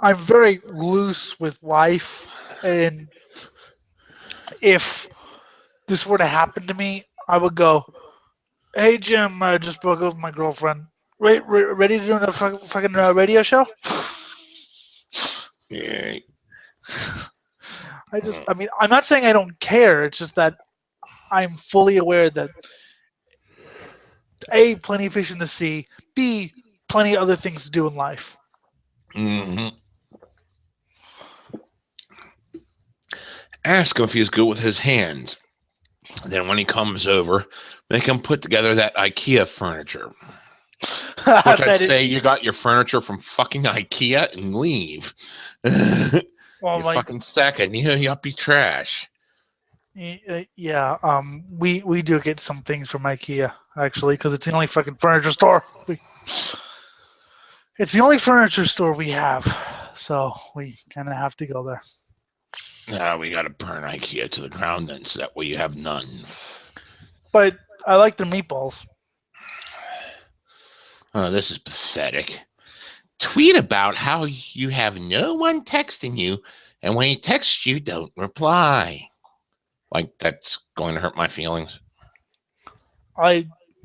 I'm very loose with life, and if this were to happen to me, I would go, "Hey Jim, I just broke up with my girlfriend. Ready to do a fucking radio show?" Yeah. I mean, I'm not saying I don't care. It's just that I'm fully aware that A, plenty of fish in the sea, B, plenty of other things to do in life. Mm-hmm. Ask him if he's good with his hands. Then when he comes over, make him put together that IKEA furniture. Which I'd say you got your furniture from fucking IKEA and leave. Well, you fucking second. You yuppie trash. Yeah, we do get some things from IKEA, actually, because it's the only fucking furniture store. It's the only furniture store we have, so we kind of have to go there. Now we got to burn IKEA to the ground then, so that way you have none. But I like their meatballs. Oh, this is pathetic. Tweet about how you have no one texting you, and when he texts you, don't reply. Like, that's going to hurt my feelings.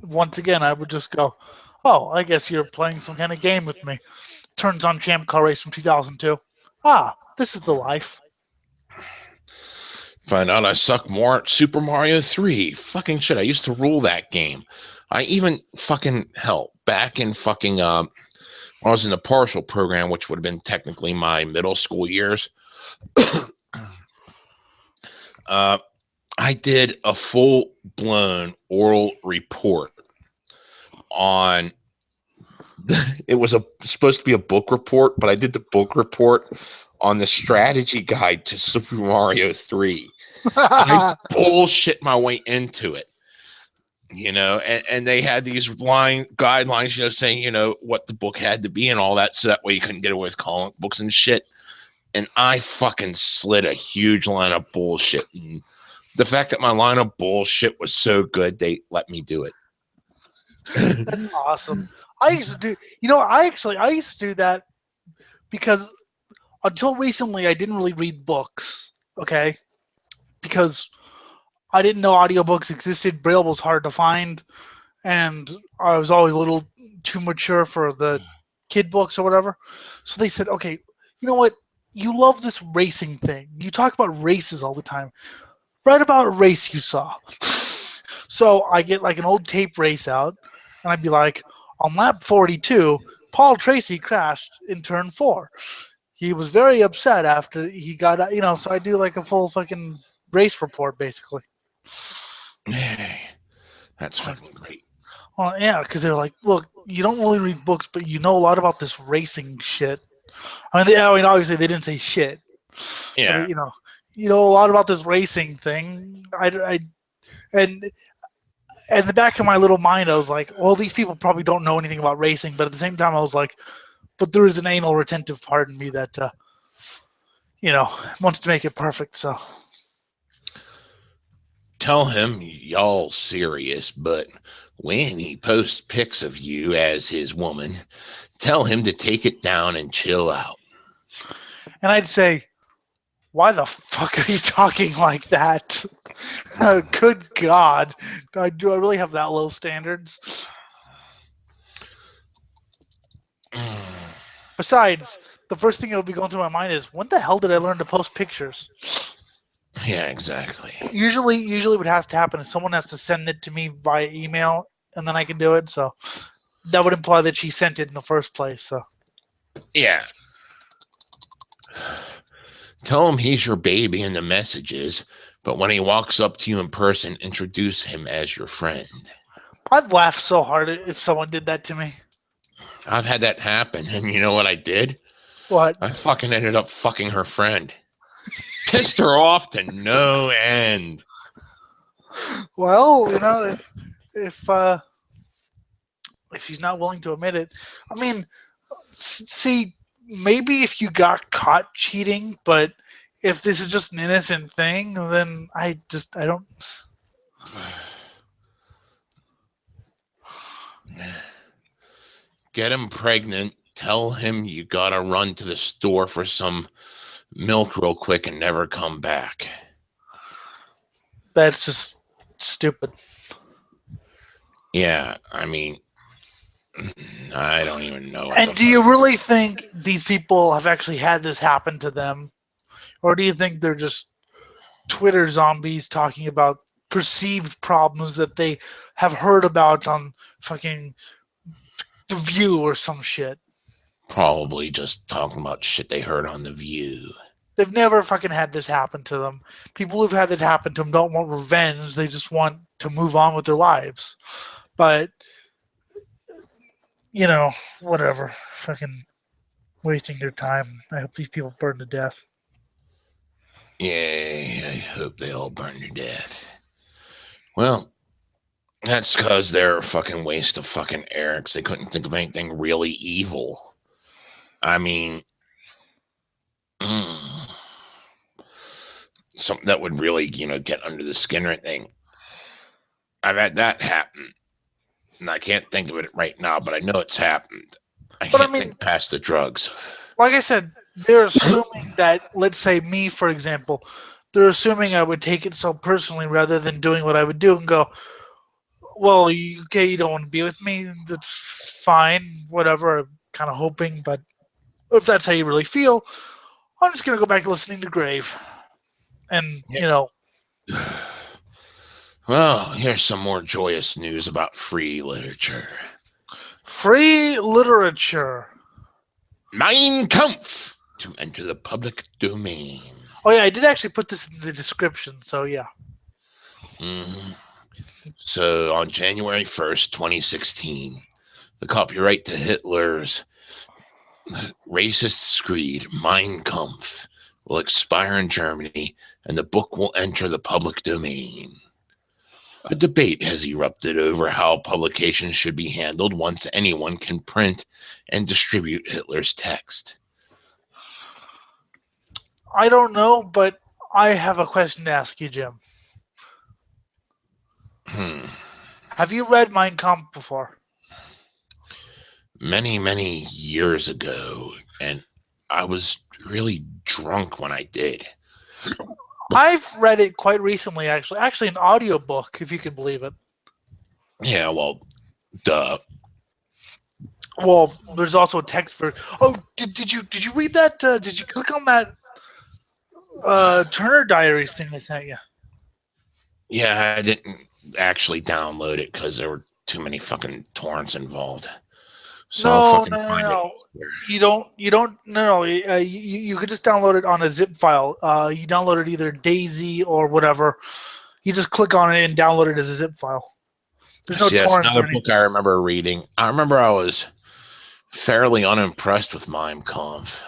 Once again, I would just go, oh, I guess you're playing some kind of game with me. Turns on Champ Car Race from 2002. Ah, this is the life. Find out I suck more at Super Mario 3. Fucking shit, I used to rule that game. I even back in fucking, when I was in the partial program, which would have been technically my middle school years, I did a full-blown oral report on, it was supposed to be a book report, but I did the book report on the strategy guide to Super Mario 3. I bullshit my way into it, and they had these guidelines, saying, what the book had to be and all that, so that way you couldn't get away with comic books and shit. And I fucking slid a huge line of bullshit. And the fact that my line of bullshit was so good, they let me do it. That's awesome. I used to do, I used to do that because until recently, I didn't really read books, okay? Because I didn't know audiobooks existed. Braille was hard to find, and I was always a little too mature for the kid books or whatever. So they said, okay, you know what? You love this racing thing. You talk about races all the time. Write about a race you saw. So I get like an old tape race out, and I'd be like, on lap 42, Paul Tracy crashed in turn 4. He was very upset after he got, so I do like a full fucking race report, basically. Hey, that's fucking great. Well, yeah, because they're like, look, you don't really read books, but you know a lot about this racing shit. I mean, obviously they didn't say shit. Yeah. But, you know a lot about this racing thing. And in the back of my little mind, I was like, well, these people probably don't know anything about racing. But at the same time, I was like, but there is an anal retentive part in me that, wants to make it perfect. So tell him y'all serious, but when he posts pics of you as his woman, tell him to take it down and chill out. And I'd say, Why the fuck are you talking like that? Good God. Do I really have that low standards? Besides, the first thing that would be going through my mind is, when the hell did I learn to post pictures? Yeah, exactly. Usually what has to happen is someone has to send it to me via email, and then I can do it. So that would imply that she sent it in the first place. So Yeah. Tell him he's your baby in the messages, but when he walks up to you in person, introduce him as your friend. I'd laugh so hard if someone did that to me. I've had that happen, and you know what I did? What? I fucking ended up fucking her friend. Pissed her off to no end. Well, if she's not willing to admit it, I mean, see, maybe if you got caught cheating, but if this is just an innocent thing, then I don't. Get him pregnant. Tell him you gotta run to the store for some milk real quick and never come back. That's just stupid. Yeah, I mean, I don't even know. And do you really think these people have actually had this happen to them? Or do you think they're just Twitter zombies talking about perceived problems that they have heard about on fucking The View or some shit? Probably just talking about shit they heard on The View. They've never fucking had this happen to them. People who've had it happen to them don't want revenge. They just want to move on with their lives. But, whatever. Fucking wasting their time. I hope these people burn to death. Yeah, I hope they all burn to death. Well, that's because they're a fucking waste of fucking Erics. They couldn't think of anything really evil. I mean, something that would really, get under the skin or anything. I've had that happen. And I can't think of it right now, but I know it's happened. I can't think past the drugs. Like I said, they're assuming that, let's say me, for example, they're assuming I would take it so personally rather than doing what I would do and go, well, you don't want to be with me? That's fine, whatever. I'm kind of hoping, but if that's how you really feel, I'm just going to go back to listening to Grave. And, Well, here's some more joyous news about free literature. Free literature. Mein Kampf to enter the public domain. Oh, yeah, I did actually put this in the description, so yeah. Mm-hmm. So on January 1st, 2016, the copyright to Hitler's racist screed, Mein Kampf, will expire in Germany, and the book will enter the public domain. A debate has erupted over how publications should be handled once anyone can print and distribute Hitler's text. I don't know, but I have a question to ask you, Jim. Have you read Mein Kampf before? Many, many years ago, and I was really drunk when I did. I've read it quite recently, actually an audiobook, if you can believe it. Yeah, well, duh. Well, there's also a text for. Oh, did you read that? Did you click on that Turner Diaries thing I sent you? Yeah, I didn't actually download it because there were too many fucking torrents involved. So no. You don't. No. You could just download it on a zip file. You download it either Daisy or whatever. You just click on it and download it as a zip file. There's no torrents. Another book I remember reading. I remember I was fairly unimpressed with Mein Kampf.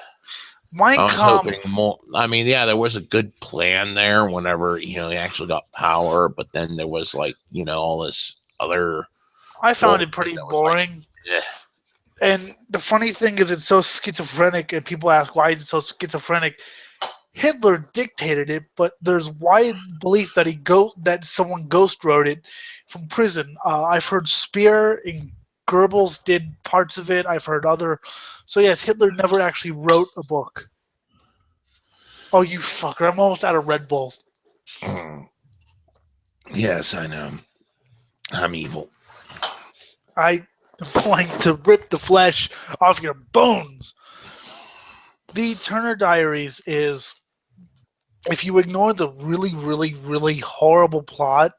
I was hoping more. I mean, yeah, there was a good plan there whenever, he actually got power, but then there was all this other. I found it pretty boring. Yeah. And the funny thing is, it's so schizophrenic, and people ask why is it so schizophrenic. Hitler dictated it, but there's wide belief that someone ghost wrote it from prison. I've heard Speer and Goebbels did parts of it. I've heard other. So yes, Hitler never actually wrote a book. Oh, you fucker! I'm almost out of Red Bulls. Yes, I know. I'm evil. I am going to rip the flesh off your bones. The Turner Diaries is, if you ignore the really, really, really horrible plot,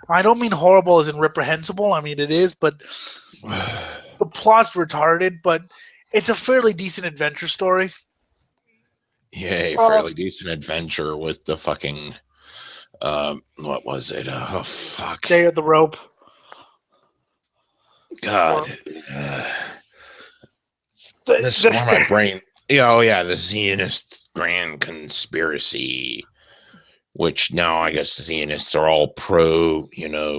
I don't mean horrible as in reprehensible. I mean it is, but the plot's retarded. But it's a fairly decent adventure story. Yay, Uh, fairly decent adventure with the fucking what was it? Oh fuck. Day of the Rope. God. This is where my The, brain. Yeah, oh yeah, the Zionist grand conspiracy, which now I guess the Zionists are all pro,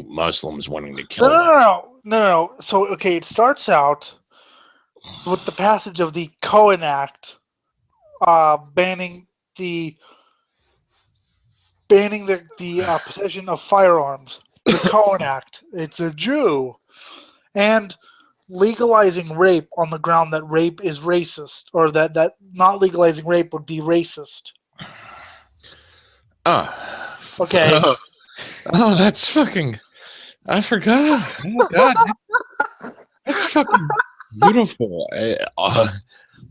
Muslims wanting to kill them. no. So okay, it starts out with the passage of the Cohen Act, banning the possession of firearms. The Cohen Act. It's a Jew, and legalizing rape on the ground that rape is racist, or that not legalizing rape would be racist. Oh, Okay. oh, that's fucking. I forgot. Oh God, that's fucking beautiful.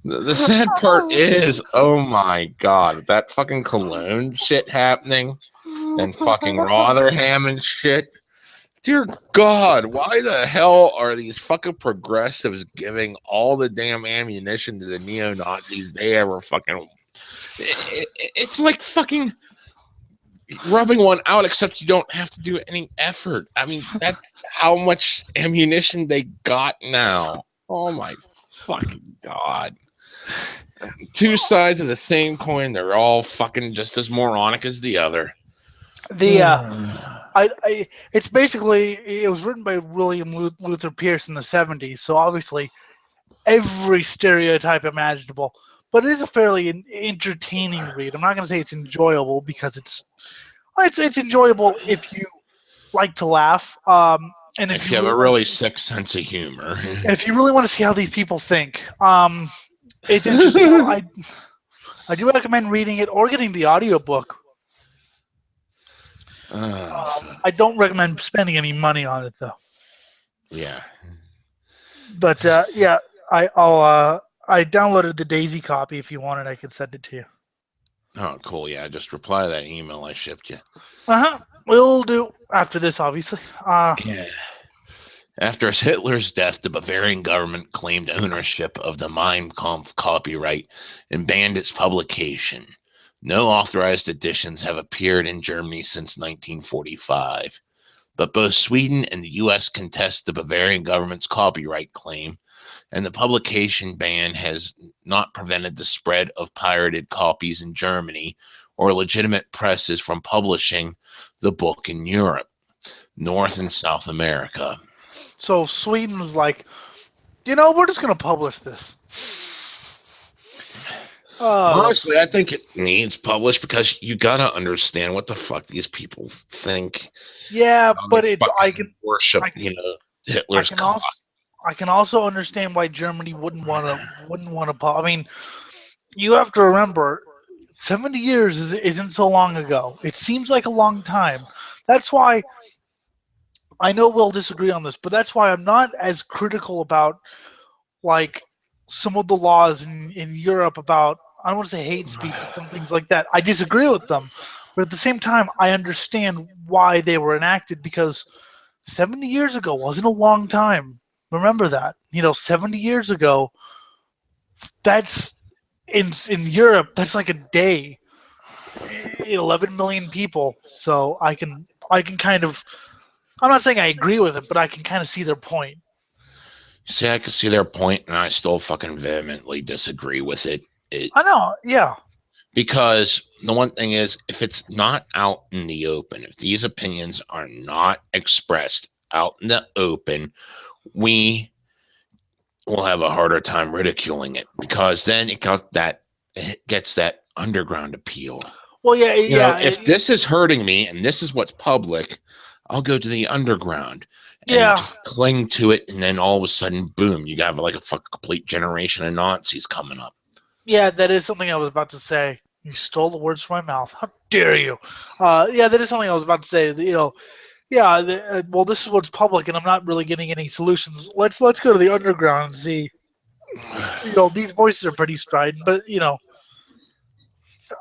The sad part is, oh my God, that fucking cologne shit happening and fucking Rotherham and shit. Dear God, why the hell are these fucking progressives giving all the damn ammunition to the neo-Nazis they ever fucking... It's like fucking rubbing one out, except you don't have to do any effort. I mean, that's how much ammunition they got now. Oh my fucking God. Two sides of the same coin, they're all fucking just as moronic as the other. It's basically, it was written by William Luther Pierce in the 70s, so obviously every stereotype imaginable, but it is a fairly entertaining read. I'm not going to say it's enjoyable because it's enjoyable if you like to laugh, and if you have a really sick sense of humor, and if you really want to see how these people think, it's interesting. I do recommend reading it or getting the audiobook. I don't recommend spending any money on it though. Yeah. But yeah, I downloaded the Daisy copy. If you want it, I could send it to you. Oh, cool. Yeah, just reply to that email I shipped you. We'll do after this, obviously. Yeah. After Hitler's death, the Bavarian government claimed ownership of the Mein Kampf copyright and banned its publication. No authorized editions have appeared in Germany since 1945. But both Sweden and the U.S. contest the Bavarian government's copyright claim, and the publication ban has not prevented the spread of pirated copies in Germany or legitimate presses from publishing the book in Europe, North and South America. So Sweden's like, we're just going to publish this. Honestly, I think it needs published because you gotta understand what the fuck these people think. Yeah, but I can worship, Hitler's cause. I can also understand why Germany wouldn't want to. I mean, you have to remember, 70 years isn't so long ago. It seems like a long time. That's why I know we'll disagree on this, but that's why I'm not as critical about like some of the laws in Europe about, I don't want to say hate speech and some things like that. I disagree with them, but at the same time, I understand why they were enacted because 70 years ago wasn't a long time. Remember that. 70 years ago, that's in Europe, that's like a day. 11 million people. So I can kind of, I'm not saying I agree with it, but I can kind of see their point. See, I can see their point, and I still fucking vehemently disagree with it. I know, yeah. Because the one thing is, if it's not out in the open, if these opinions are not expressed out in the open, we will have a harder time ridiculing it because then it gets that underground appeal. Well, yeah. If this is hurting me and this is what's public, I'll go to the underground and just cling to it, and then all of a sudden, boom, you got like a complete generation of Nazis coming up. Yeah, that is something I was about to say. You stole the words from my mouth. How dare you? Yeah, that is something I was about to say. Yeah. Well, this is what's public, and I'm not really getting any solutions. Let's go to the underground and see. These voices are pretty strident, but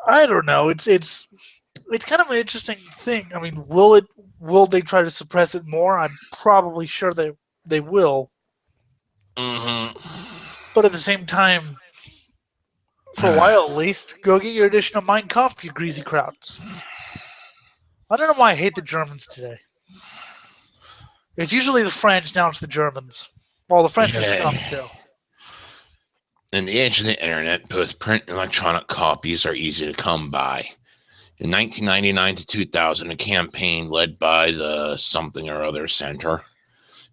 I don't know. It's kind of an interesting thing. I mean, will they try to suppress it more? I'm probably sure they will. Mm-hmm. But at the same time, for a while at least, go get your edition of Mein Kampf, you greasy krauts. I don't know why I hate the Germans today. It's usually the French, now it's the Germans. Well, the French are scum Yeah. too. In the age of the internet, both print and electronic copies are easy to come by. In 1999 to 2000, a campaign led by the Something or Other Center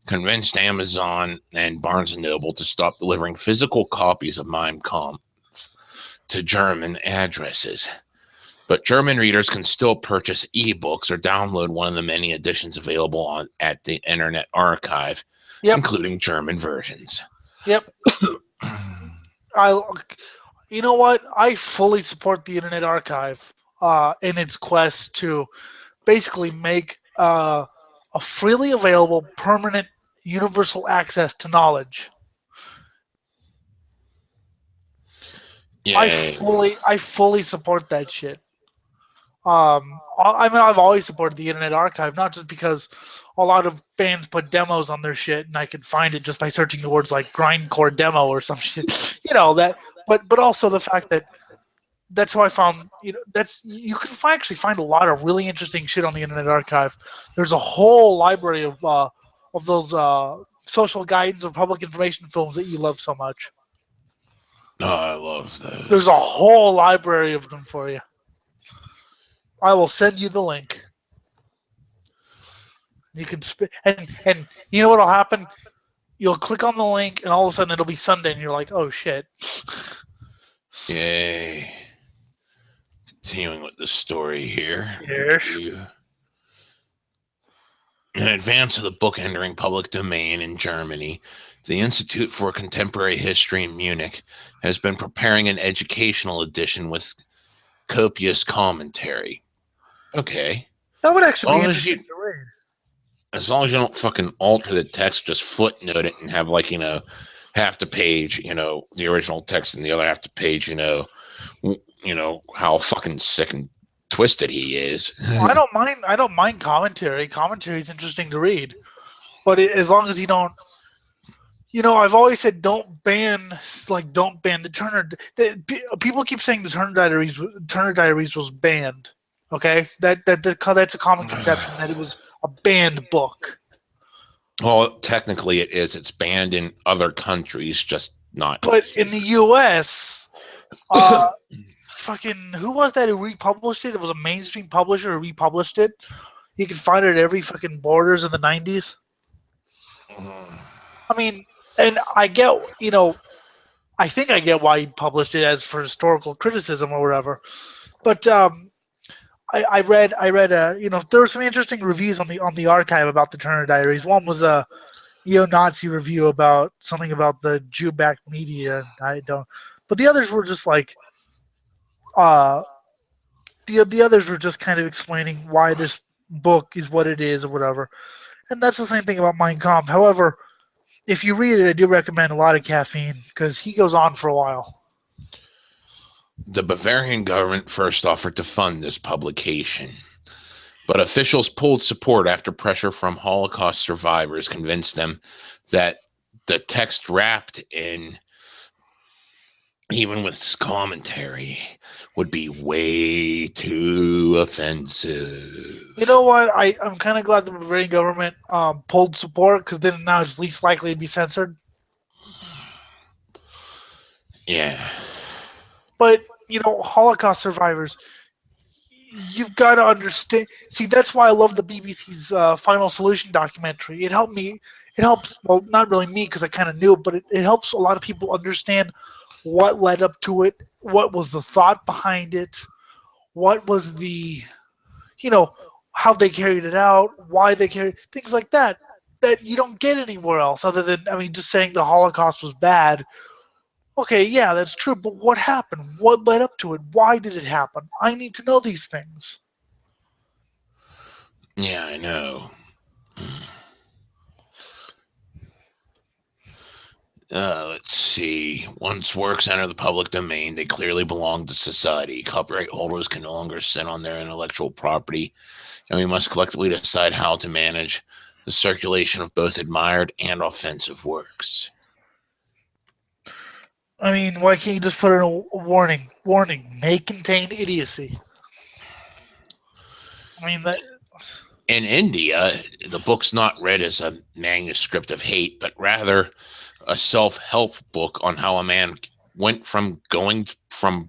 convinced Amazon and Barnes & Noble to stop delivering physical copies of Mein Kampf to German addresses. But German readers can still purchase ebooks or download one of the many editions available at the Internet Archive, including German versions. Yep. You know what? I fully support the Internet Archive in its quest to basically make a freely available, permanent, universal access to knowledge. Yeah. I fully support that shit. I mean, I've always supported the Internet Archive, not just because a lot of bands put demos on their shit, and I could find it just by searching the words like grindcore demo or some shit, that. But also the fact that that's how I found, you can actually find a lot of really interesting shit on the Internet Archive. There's a whole library of those social guidance of public information films that you love so much. Oh, I love those. There's a whole library of them for you. I will send you the link. You can and you know what'll happen? You'll click on the link, and all of a sudden it'll be Sunday, and you're like, "Oh shit!" Yay! Continuing with the story here. Yes. In advance of the book entering public domain in Germany, the Institute for Contemporary History in Munich has been preparing an educational edition with copious commentary. Okay. That would actually be interesting to read. As long as you don't fucking alter the text, just footnote it and have half the page, the original text and the other half the page, how fucking sick and twisted he is. Well, I don't mind commentary. Commentary is interesting to read, but as long as you don't, I've always said don't ban the Turner. People keep saying the Turner Diaries was banned. Okay, that's a common conception that it was a banned book. Well, technically it is. It's banned in other countries, just not. But in the U.S., fucking who was that who republished it? It was a mainstream publisher who republished it. You can find it at every fucking Borders in the 90s. I mean, and I get, I think I get why he published it as for historical criticism or whatever. But I read, there were some interesting reviews on the archive about the Turner Diaries. One was a neo-Nazi review about something about the Jew-backed media. But the others were just like, the others were just kind of explaining why this book is what it is or whatever. And that's the same thing about Mein Kampf. However, if you read it, I do recommend a lot of caffeine because he goes on for a while. The Bavarian government first offered to fund this publication, but officials pulled support after pressure from Holocaust survivors convinced them that the text wrapped in, even with commentary, would be way too offensive. You know what? I'm kind of glad the Bavarian government pulled support because then now it's least likely to be censored. Yeah. But, Holocaust survivors, you've got to understand. See, that's why I love the BBC's Final Solution documentary. It helped me. It helped, well, not really me because I kind of knew it, but it helps a lot of people understand what led up to it, what was the thought behind it, what was the, how they carried it out, why they carried things like that you don't get anywhere else other than, just saying the Holocaust was bad. Okay, yeah, that's true, but what happened? What led up to it? Why did it happen? I need to know these things. Yeah, I know. Let's see. Once works enter the public domain, they clearly belong to society. Copyright holders can no longer sit on their intellectual property, and we must collectively decide how to manage the circulation of both admired and offensive works. I mean, why can't you just put in a warning? Warning, may contain idiocy. I mean, that. In India, the book's not read as a manuscript of hate, but rather a self-help book on how a man went from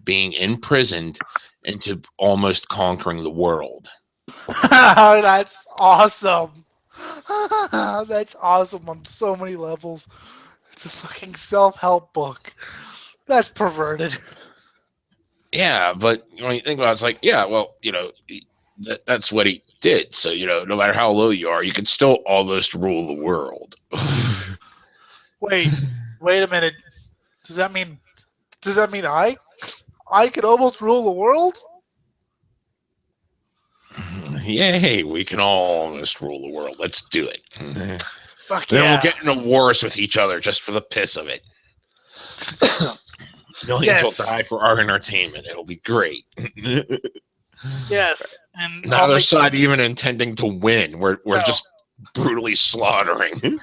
being imprisoned into almost conquering the world. That's awesome. That's awesome on so many levels. It's a fucking self-help book. That's perverted. Yeah, but when you think about it, it's like, yeah, well, that's what he did. So, no matter how low you are, you can still almost rule the world. Wait a minute. Does that mean I could almost rule the world? Yay, we can almost rule the world. Let's do it. Fuck Then yeah. we'll get into wars with each other just for the piss of it. Millions will die for our entertainment. It'll be great. Yes, and Neither side even intending to win. We're No. just brutally slaughtering.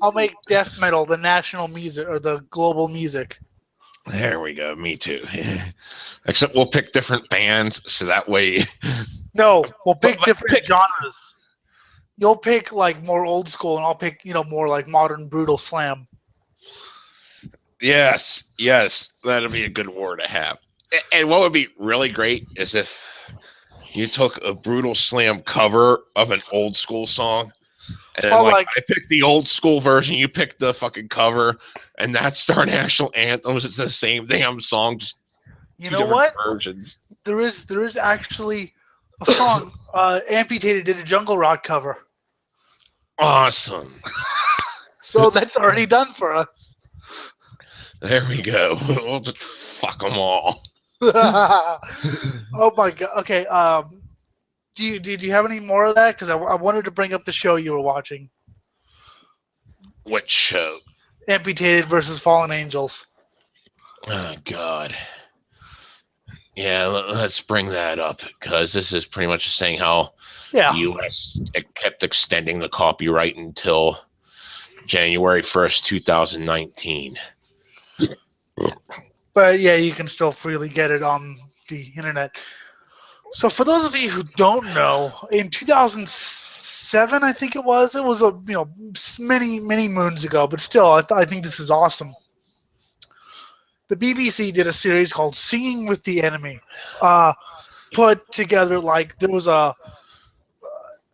I'll make death metal the national music or the global music. There we go. Me too. Except we'll pick different bands, so that way. No, we'll pick different genres. You'll pick like more old school, and I'll pick more like modern brutal slam. Yes, that'd be a good war to have. And what would be really great is if you took a brutal slam cover of an old school song, and then, I picked the old school version, you picked the fucking cover, and that's our national anthem. It's the same damn song, just you know what? Versions. There is actually a song. Amputated did a Jungle Rock cover. Awesome. So that's already done for us. There we go. We'll just fuck them all. Oh my god. Okay. Do you have any more of that? Because I wanted to bring up the show you were watching. What show? Amputated versus Fallen Angels. Oh God. Yeah, let's bring that up, because this is pretty much saying how the U.S. kept extending the copyright until January 1st, 2019. But yeah, you can still freely get it on the internet. So for those of you who don't know, in 2007, I think it was many moons ago, but still, I think this is awesome. The BBC did a series called "Singing with the Enemy." Put together there was a.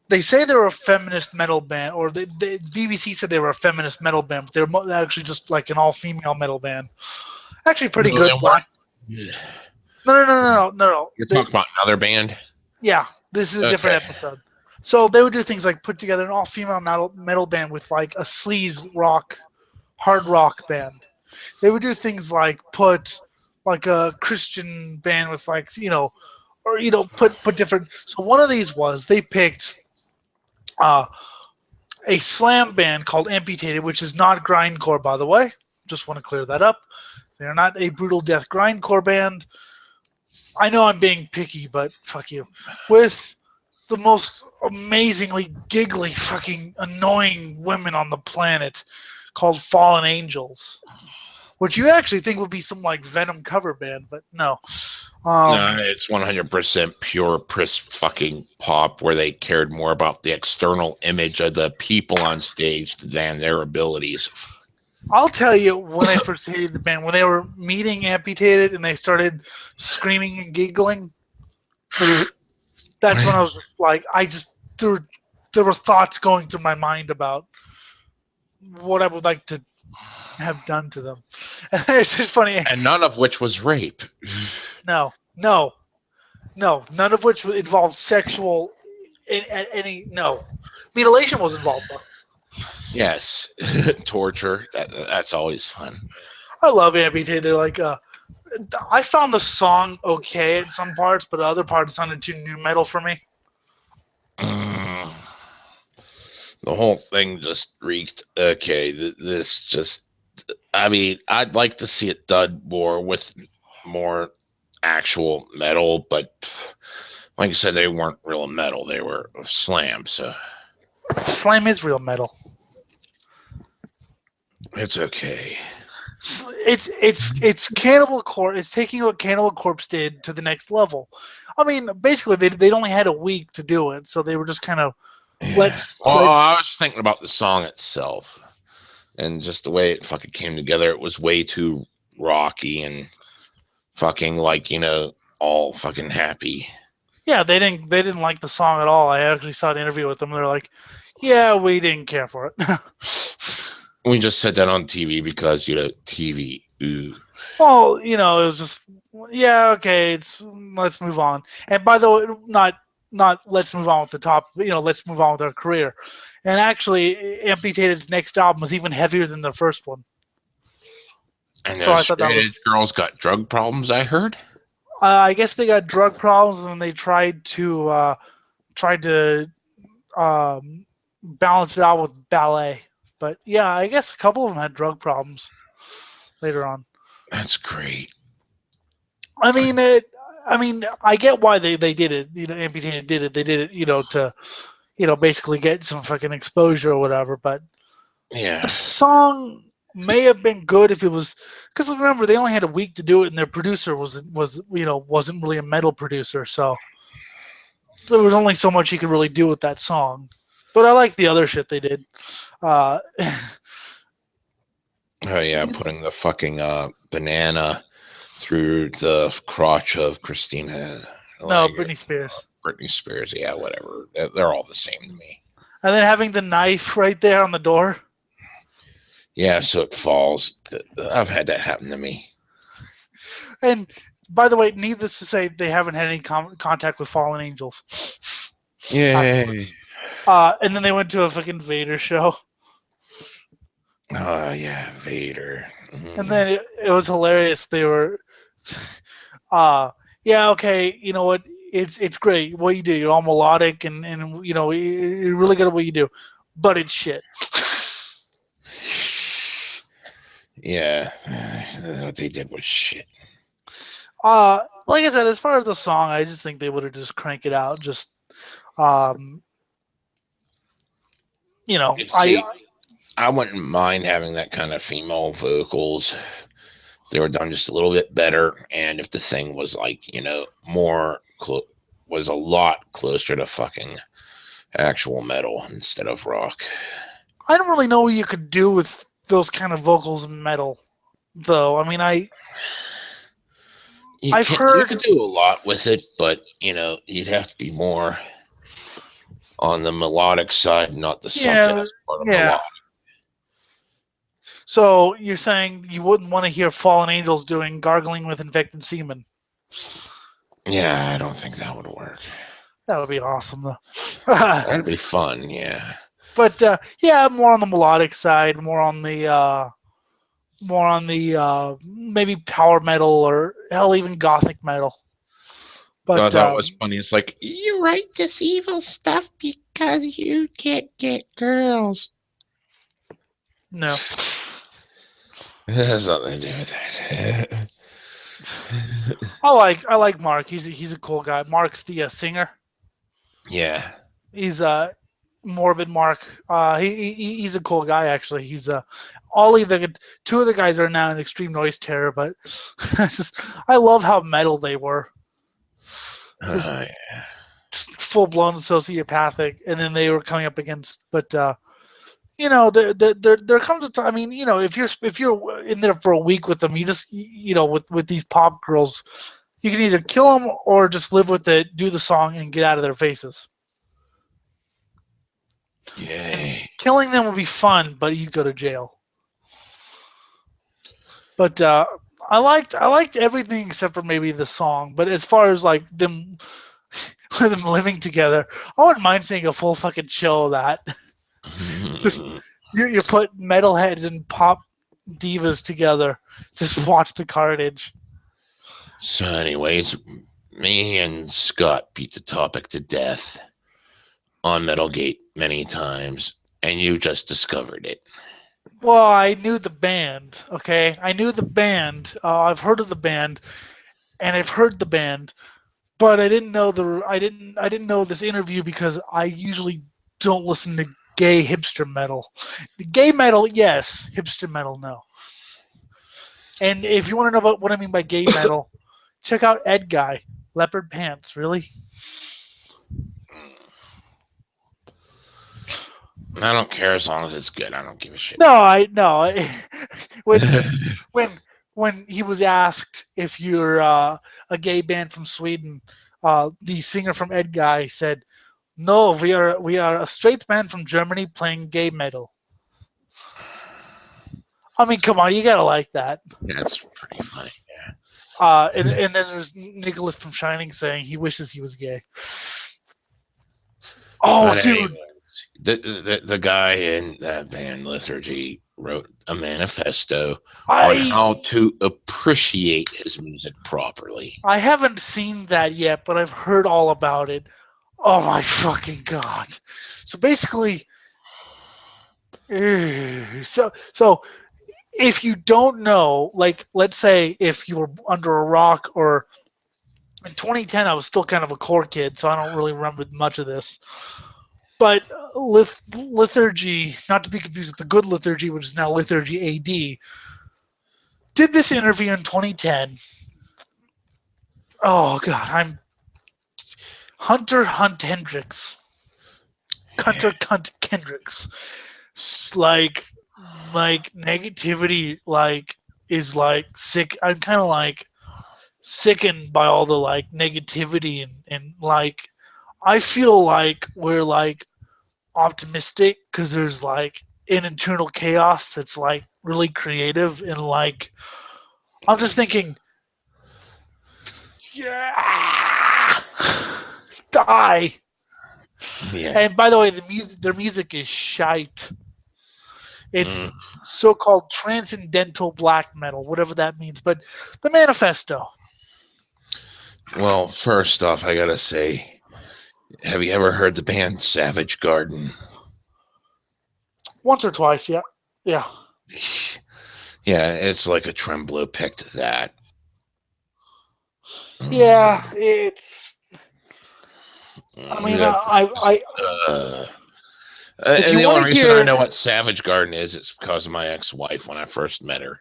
They say they were a feminist metal band, or the BBC said they were a feminist metal band, but they're actually just like an all-female metal band. Actually, pretty good. No. You're talking about another band? Yeah, this is a different episode. So they would do things like put together an all-female metal band with like a sleaze rock, hard rock band. They would do things like put like a Christian band with like put different. So one of these was they picked a slam band called Amputated, which is not grindcore, by the way. Just want to clear that up. They're not a brutal death grindcore band. I know I'm being picky, but fuck you. With the most amazingly giggly, fucking annoying women on the planet called Fallen Angels, which you actually think would be some like Venom cover band, but no. No, it's 100% pure fucking pop, where they cared more about the external image of the people on stage than their abilities. I'll tell you, when I first hated the band, when they were meeting Amputated and they started screaming and giggling, that's when I was just like, there were thoughts going through my mind about what I would like to have done to them. It's just funny. And none of which was rape. No. None of which involved sexual no. Mutilation was involved though. Yes. Torture. That's always fun. I love Amputated. They're like, I found the song okay at some parts, but other parts sounded too new metal for me. Mm. The whole thing just reeked. Okay, this just. I mean, I'd like to see it done more with more actual metal, but like I said, they weren't real metal. They were slam, so Slam is real metal. it's okay. It's Cannibal Corpse. It's taking what Cannibal Corpse did to the next level. I mean, basically, they only had a week to do it, so they were just kind of Yeah. Well, I was thinking about the song itself and just the way it fucking came together. It was way too rocky and fucking like, all fucking happy. Yeah, they didn't like the song at all. I actually saw an interview with them. They're like, yeah, we didn't care for it. We just said that on TV because, TV. Ooh. Well, it was just, yeah, okay, let's move on. And by the way, not let's move on with the top, let's move on with our career. And actually, Amputed's next album was even heavier than the first one. And So those I thought that straight was. edge girls got drug problems, I heard. I guess they got drug problems, and they tried to balance it out with ballet. But yeah, I guess a couple of them had drug problems later on. That's great. I mean, I get why they did it. Amputated did it. They did it, to, basically get some fucking exposure or whatever. But Yeah. the song may have been good if it was, because remember they only had a week to do it, and their producer wasn't really a metal producer, so there was only so much he could really do with that song. But I like the other shit they did. Uh, Oh yeah, putting the fucking banana through the crotch of Christina. no, Britney Spears. Britney Spears, yeah, whatever. They're all the same to me. And then having the knife right there on the door. Yeah, so it falls. I've had that happen to me. And by the way, needless to say, they haven't had any contact with fallen angels. Yay. And then they went to a fucking Vader show. Oh yeah, Vader. And then it was hilarious. They were, yeah, okay, you know what? It's great what you do. You're all melodic and you're really good at what you do, but it's shit. Yeah, what they did was shit. Like I said, as far as the song, I just think they would have just cranked it out. Just, I wouldn't mind having that kind of female vocals. If they were done just a little bit better, and if the thing was like, more was a lot closer to fucking actual metal instead of rock. I don't really know what you could do with those kind of vocals in metal, though. I mean, I've heard you could do a lot with it, but you'd have to be more on the melodic side, not the sucking part of melodic. So you're saying you wouldn't want to hear fallen angels doing gargling with infected semen? Yeah, I don't think that would work. That would be awesome, though. That'd be fun, yeah. But yeah, more on the melodic side, more on the maybe power metal or hell, even gothic metal. But I thought it was funny. It's like, you write this evil stuff because you can't get girls. No. It has nothing to do with that. I like Mark. He's a cool guy. Mark's the singer. Yeah. He's Morbid Mark. He's a cool guy actually. He's Ollie. The two of the guys are now in Extreme Noise Terror, but I love how metal they were. Yeah. Full blown sociopathic, and then they were coming up against, but there comes a time. I mean, if you're in there for a week with them, you just with these pop girls, you can either kill them or just live with it, do the song, and get out of their faces. Yay. Killing them would be fun, but you'd go to jail. But I liked everything except for maybe the song. But as far as like them living together, I wouldn't mind seeing a full fucking show of that. Just you put metalheads and pop divas together. Just watch the carnage. So, anyways, me and Scott beat the topic to death on Metalgate many times, and you just discovered it. Well, I knew the band. Okay, I knew the band. I've heard of the band, and I've heard the band, but I didn't know this interview because I usually don't listen to gay hipster metal. Gay metal, yes. Hipster metal, no. And if you want to know about what I mean by gay metal, check out Ed Guy, Leopard Pants. Really? I don't care as long as it's good. I don't give a shit. No, I no. when when when he was asked if you're a gay band from Sweden, the singer from Ed Guy said, "No, we are a straight band from Germany playing gay metal." I mean, come on, you gotta like that. That's pretty funny. And then there's Nicholas from Shining saying he wishes he was gay. Oh, But dude, anyways, the guy in that band Liturgy wrote a manifesto on I how to appreciate his music properly. I haven't seen that yet, but I've heard all about it. Oh my fucking god! So basically, so if you don't know, like let's say if you were under a rock, or in 2010 I was still kind of a core kid, so I don't really remember much of this. But Liturgy, not to be confused with the good Liturgy, which is now Liturgy AD, did this interview in 2010. Oh god, I'm Hunter Hunt Hendricks. Hunter Cunt Kendricks. Like negativity is sick. I'm kind of sickened by all the negativity, and I feel like we're optimistic because there's an internal chaos that's really creative, and I'm just thinking, yeah, die. Yeah. And by the way, their music is shite. It's Mm. so-called transcendental black metal, whatever that means. But the manifesto. Well, first off, I gotta say, have you ever heard the band Savage Garden? Once or twice, yeah. Yeah. Yeah, it's like a Tremblow picked that. Yeah, it's. I mean, if And you the want only to reason I hear, know what Savage Garden is because of my ex-wife when I first met her.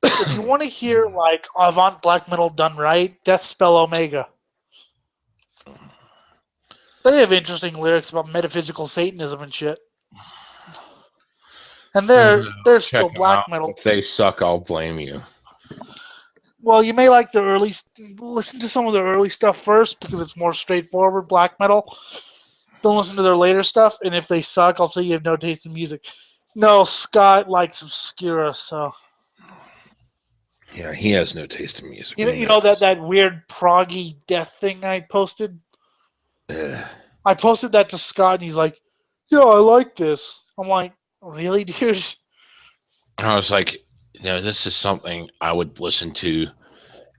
if you want to hear avant black metal done right, Death Spell Omega. They have interesting lyrics about metaphysical Satanism and shit. And they're Check still them black out. metal. If they suck, I'll blame you. Well, you may like the early. Listen to some of their early stuff first because it's more straightforward black metal. Don't listen to their later stuff, and if they suck, I'll say you have no taste in music. No, Scott likes Obscura, so Yeah, he has no taste in music. you know that weird proggy death thing I posted. Ugh. I posted that to Scott, and he's like, "Yeah, I like this." I'm like, "Really, dude?" I was like, this is something I would listen to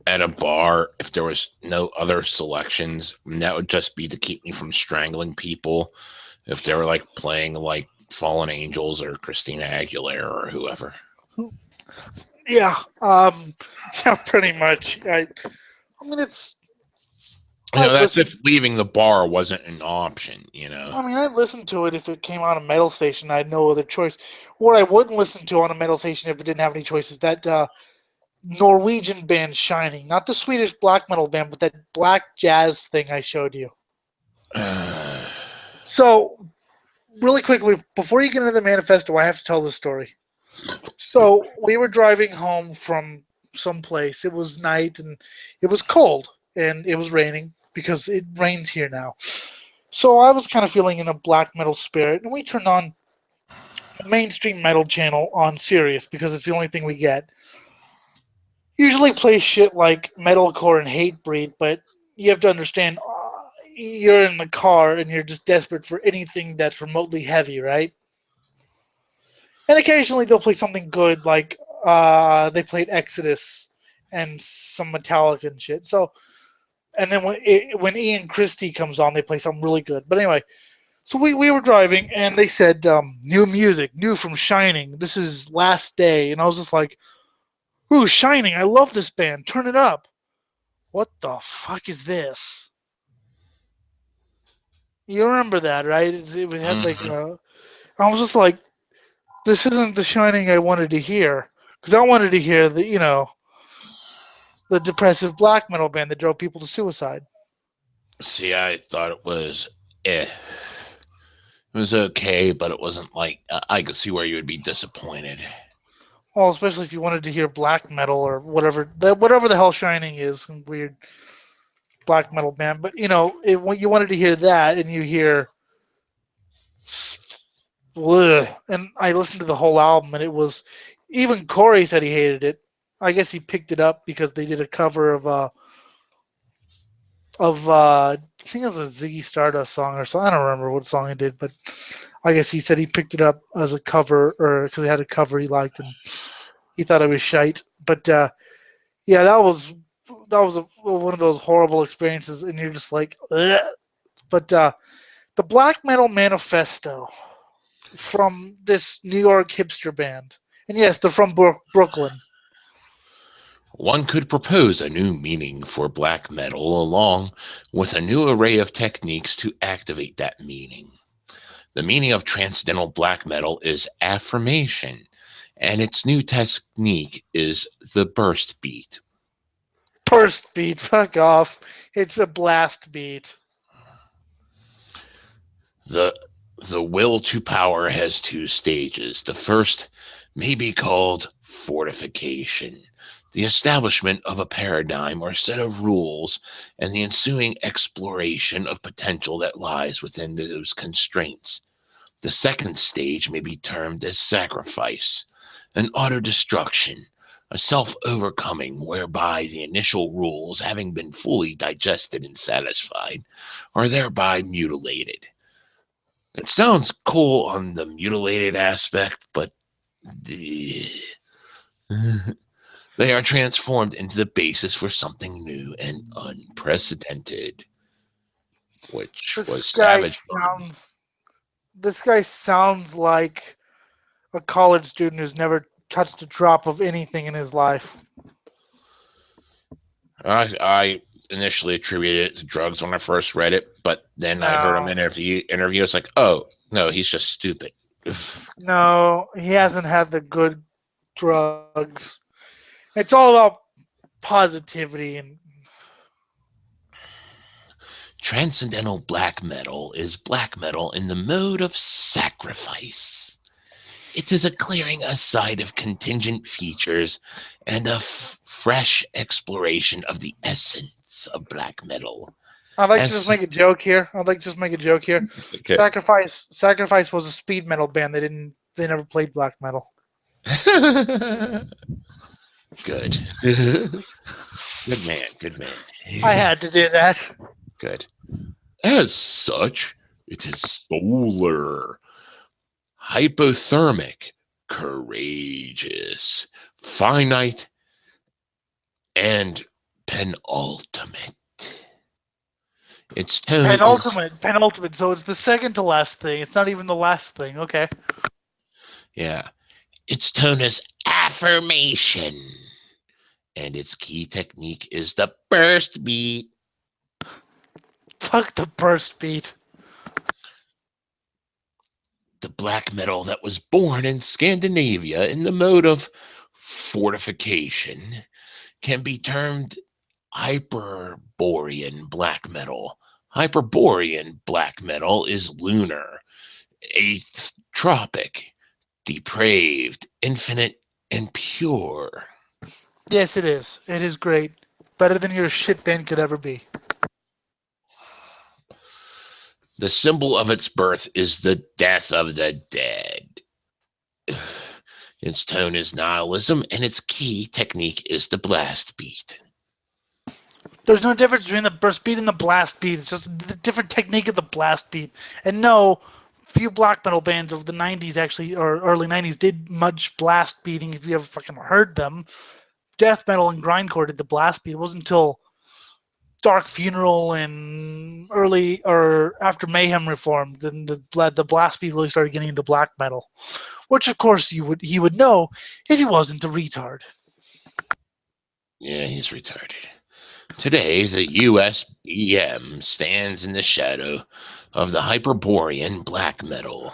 at a bar if there was no other selections. And that would just be to keep me from strangling people if they were playing Fallen Angels or Christina Aguilera or whoever. Yeah, yeah, pretty much. I mean, it's. I That's listen. if leaving the bar wasn't an option, I mean, I'd listen to it if it came on a metal station. I had no other choice. What I wouldn't listen to on a metal station if it didn't have any choices, that Norwegian band Shining, not the Swedish black metal band, but that black jazz thing I showed you. So, really quickly, before you get into the manifesto, I have to tell this story. So, we were driving home from someplace. It was night, and it was cold, and it was raining because it rains here now. So, I was kind of feeling in a black metal spirit, and we turned on a mainstream metal channel on Sirius because it's the only thing we get. Usually play shit like metalcore and Hatebreed, but you have to understand, you're in the car and you're just desperate for anything that's remotely heavy, right? And occasionally they'll play something good, like they played Exodus and some Metallica and shit. So, and then when Ian Christie comes on, they play something really good. But anyway, so we were driving and they said new music, new from Shining. This is Last Day, and I was just like, "Ooh, Shining! I love this band. Turn it up." What the fuck is this? You remember that, right? It had like Hmm. I was just like, this isn't the Shining I wanted to hear, because I wanted to hear the depressive black metal band that drove people to suicide. See, I thought it was eh. It was okay, but it wasn't like I could see where you would be disappointed. Well, especially if you wanted to hear black metal or whatever the hell Shining is, some weird black metal band. But when you wanted to hear that, and you hear, and I listened to the whole album, and it was, even Corey said he hated it. I guess he picked it up because they did a cover of I think it was a Ziggy Stardust song or something. I don't remember what song he did, but I guess he said he picked it up as a cover, or because it had a cover he liked, and he thought it was shite. But yeah, one of those horrible experiences, and you're just like, ugh. But the Black Metal Manifesto from this New York hipster band, and yes, they're from Brooklyn. One could propose a new meaning for black metal along with a new array of techniques to activate that meaning. The meaning of transcendental black metal is affirmation, and its new technique is the burst beat. Burst beat, fuck off. It's a blast beat. The the will to power has two stages. The first may be called fortification, the establishment of a paradigm or set of rules, and the ensuing exploration of potential that lies within those constraints. The second stage may be termed as sacrifice, an auto destruction, a self overcoming whereby the initial rules, having been fully digested and satisfied, are thereby mutilated. It sounds cool on the mutilated aspect, but they are transformed into the basis for something new and unprecedented, which This was guy Savage Garden. sounds. This guy sounds like a college student who's never touched a drop of anything in his life. I initially attributed it to drugs when I first read it, but then I heard him No, interview. It's like, oh no, he's just stupid. no, he hasn't had the good drugs. It's all about positivity and Transcendental black metal is black metal in the mode of sacrifice. It is a clearing aside of contingent features and a fresh exploration of the essence of black metal. I'd like to just As make a joke here. I'd like to just make a joke here. okay. Sacrifice was a speed metal band. They never played black metal. Good. Good man. Good man. I had to do that. Good. As such, it is solar, hypothermic, courageous, finite, and penultimate. Its tone is, Penultimate. So it's the second to last thing. It's not even the last thing. Okay. yeah, its tone is affirmation, and its key technique is the burst beat. Fuck the burst beat. The black metal that was born in Scandinavia in the mode of fortification can be termed Hyperborean black metal. Hyperborean black metal is lunar, eighth tropic, depraved, infinite, and pure. Yes, it is. It is great. Better than your shit band could ever be. The symbol of its birth is the death of the dead. Its tone is nihilism, and its key technique is the blast beat. There's no difference between the burst beat and the blast beat. It's just a different technique of the blast beat. And no, few black metal bands of the 90s actually, or early 90s, did much blast beating if you ever fucking heard them. Death metal and grindcore did the blast beat. It wasn't until Dark Funeral and early or after Mayhem reformed, then the blast beat really started getting into black metal, which of course he would know if he wasn't a retard. Yeah, he's retarded. Today, the USBM stands in the shadow of the Hyperborean black metal.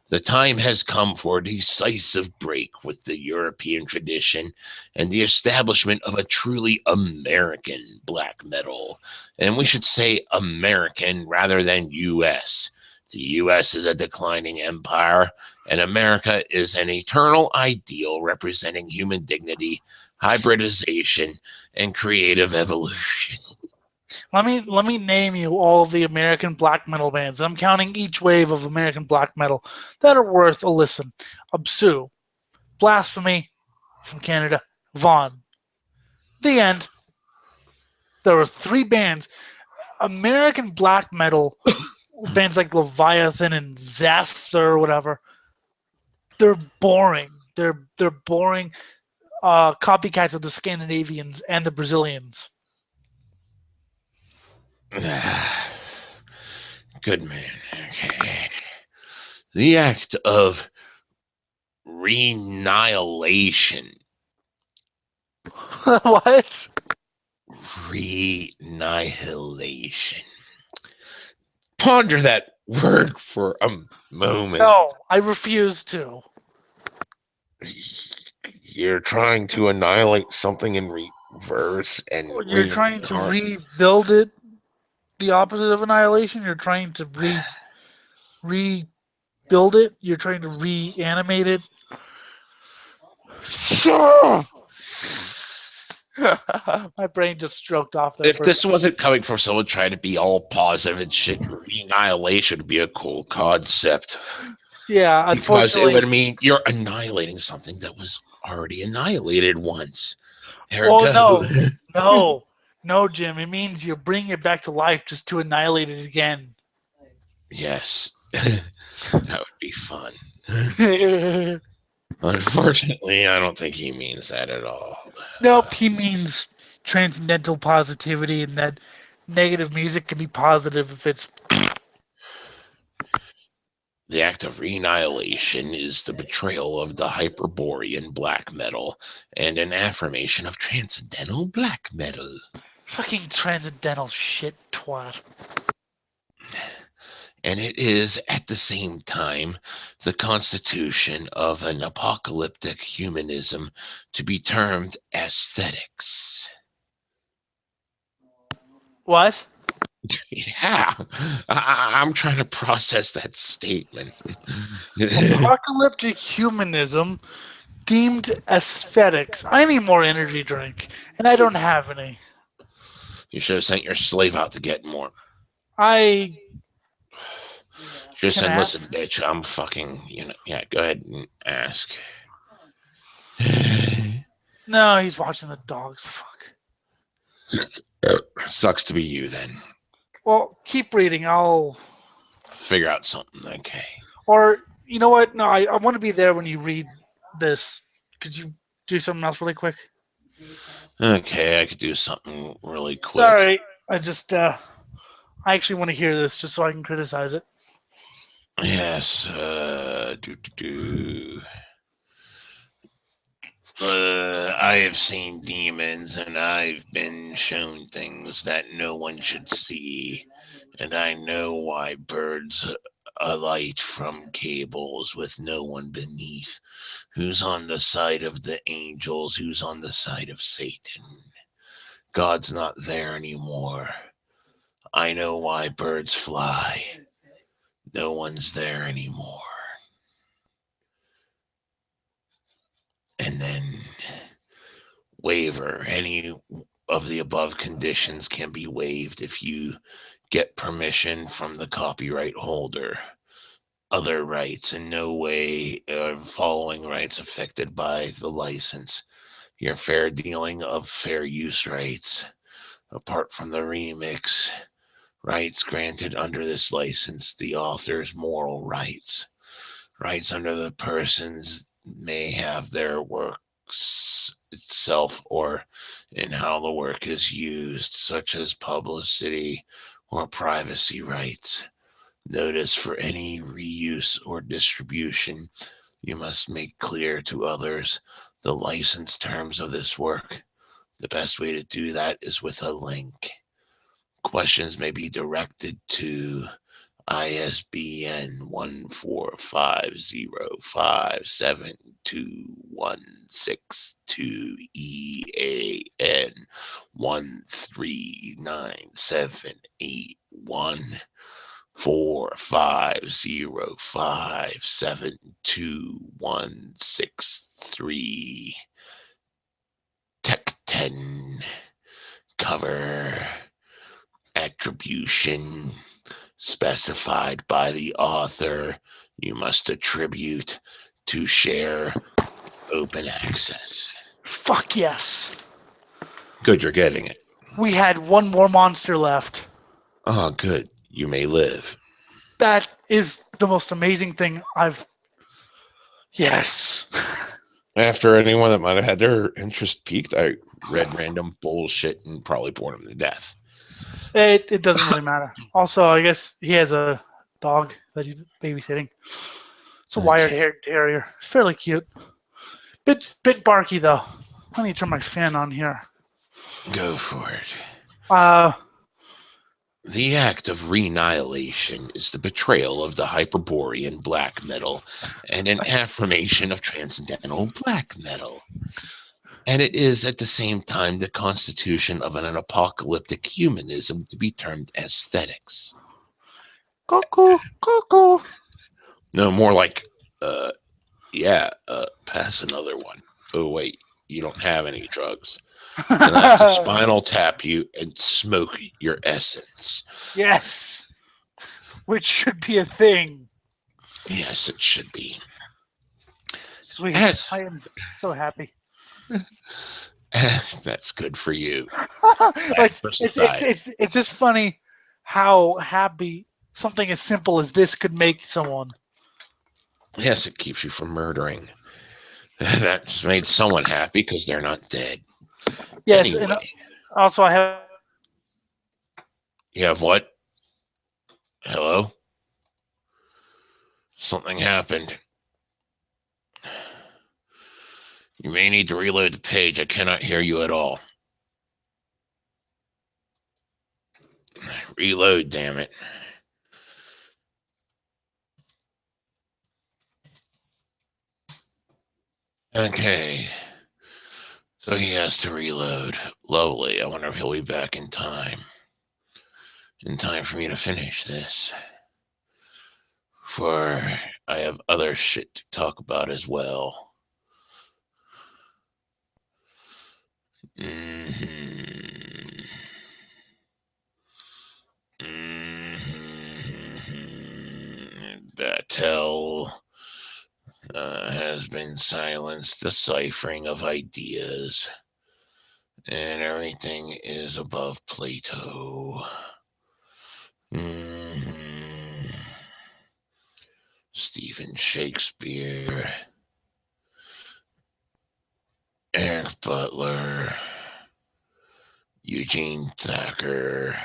The time has come for a decisive break with the European tradition and the establishment of a truly American black metal. And we should say American rather than US. The US is a declining empire, and America is an eternal ideal representing human dignity, hybridization, and creative evolution. Let me name you all of the American black metal bands. I'm counting each wave of American black metal that are worth a listen. Absu, Blasphemy from Canada, Vaughn. The end. There were 3 bands. American black metal bands like Leviathan and Zasther or whatever. They're boring. They're boring copycats of the Scandinavians and the Brazilians. Good man. Okay. The act of renihilation. What? Renihilation. Ponder that word for a moment. No, I refuse to. You're trying to annihilate something in reverse, and You're trying to rebuild it. The opposite of annihilation. You're trying to rebuild it. You're trying to reanimate it. My brain just stroked off there. If this wasn't coming from someone trying to be all positive and shit, annihilation would be a cool concept. Yeah, unfortunately, because it would mean you're annihilating something that was already annihilated once. No, Jim. It means you're bringing it back to life just to annihilate it again. Yes, that would be fun. Unfortunately, I don't think he means that at all. Nope, he means transcendental positivity and that negative music can be positive if it's. The act of renihilation is the betrayal of the Hyperborean black metal and an affirmation of transcendental black metal. Fucking transcendental shit twat. And it is, at the same time, the constitution of an apocalyptic humanism to be termed aesthetics. What? Yeah, I'm trying to process that statement. Apocalyptic humanism deemed aesthetics. I need more energy drink, and I don't have any. You should have sent your slave out to get more. I should have said, listen, bitch, I'm fucking, yeah, go ahead and ask. No, he's watching the dogs. Fuck. Sucks to be you, then. Well, keep reading. I'll figure out something. Okay. Or, you know what? No, I want to be there when you read this. Could you do something else really quick? Okay, I could do something really quick. Sorry. I actually want to hear this just so I can criticize it. Yes. I have seen demons, and I've been shown things that no one should see, and I know why birds alight from cables with no one beneath. Who's on the side of the angels? Who's on the side of Satan? God's not there anymore. I know why birds fly. No one's there anymore. And then waiver. Any of the above conditions can be waived if you get permission from the copyright holder. Other rights in no way following rights affected by the license. Your fair dealing of fair use rights, apart from the remix, Rights granted under this license, the author's moral rights. Rights under the persons may have their works itself or in how the work is used, such as publicity or privacy rights. Notice for any reuse or distribution, you must make clear to others the license terms of this work. The best way to do that is with a link. Questions may be directed to ISBN 14505721622EAN 139784145057216 Tech 10 cover attribution specified by the author. You must attribute to share open access. Fuck yes. Good, you're getting it. We had one more monster left. Oh, good. You may live. That is the most amazing thing I've... Yes. After anyone that might have had their interest piqued, I read random bullshit and probably bored him to death. It doesn't really matter. Also, I guess he has a dog that he's babysitting. It's a wire-haired terrier. It's fairly cute. Bit barky though. I need to turn my fan on here. Go for it. Uh, The act of renihilation is the betrayal of the Hyperborean black metal and an affirmation of transcendental black metal. And it is at the same time the constitution of an apocalyptic humanism to be termed aesthetics. cuckoo, cuckoo. No, more like, pass another one. Oh, wait, you don't have any drugs. And I have to spinal tap you and smoke your essence. Yes. Which should be a thing. Yes, it should be. Sweet. Yes. I am so happy. That's good for you. It's just funny how happy something as simple as this could make someone. Yes, it keeps you from murdering. That's made someone happy because they're not dead. Yes, anyway. And also I have... You have what? Hello? Something happened. You may need to reload the page. I cannot hear you at all. Reload, damn it. Okay. So he has to reload. Lovely. I wonder if he'll be back in time. In time for me to finish this. For I have other shit to talk about as well. Battelle has been silenced. The ciphering of ideas. And everything is above Plato. Stephen Shakespeare. Eric Butler. Eugene Thacker.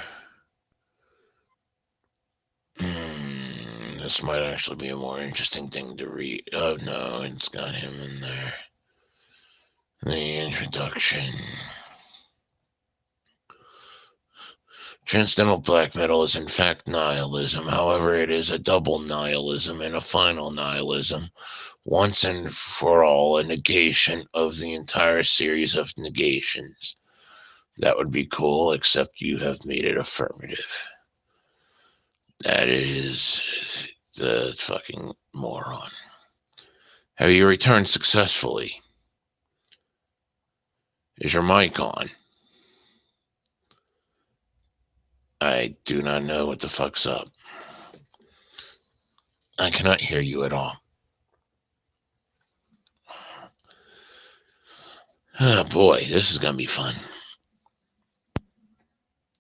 This might actually be a more interesting thing to read. Oh no, it's got him in there. The introduction. Transcendental black metal is in fact nihilism. However, it is a double nihilism and a final nihilism. Once and for all, a negation of the entire series of negations. That would be cool, except you have made it affirmative. That is the fucking moron. Have you returned successfully? Is your mic on? I do not know what the fuck's up. I cannot hear you at all. Oh boy, this is gonna be fun.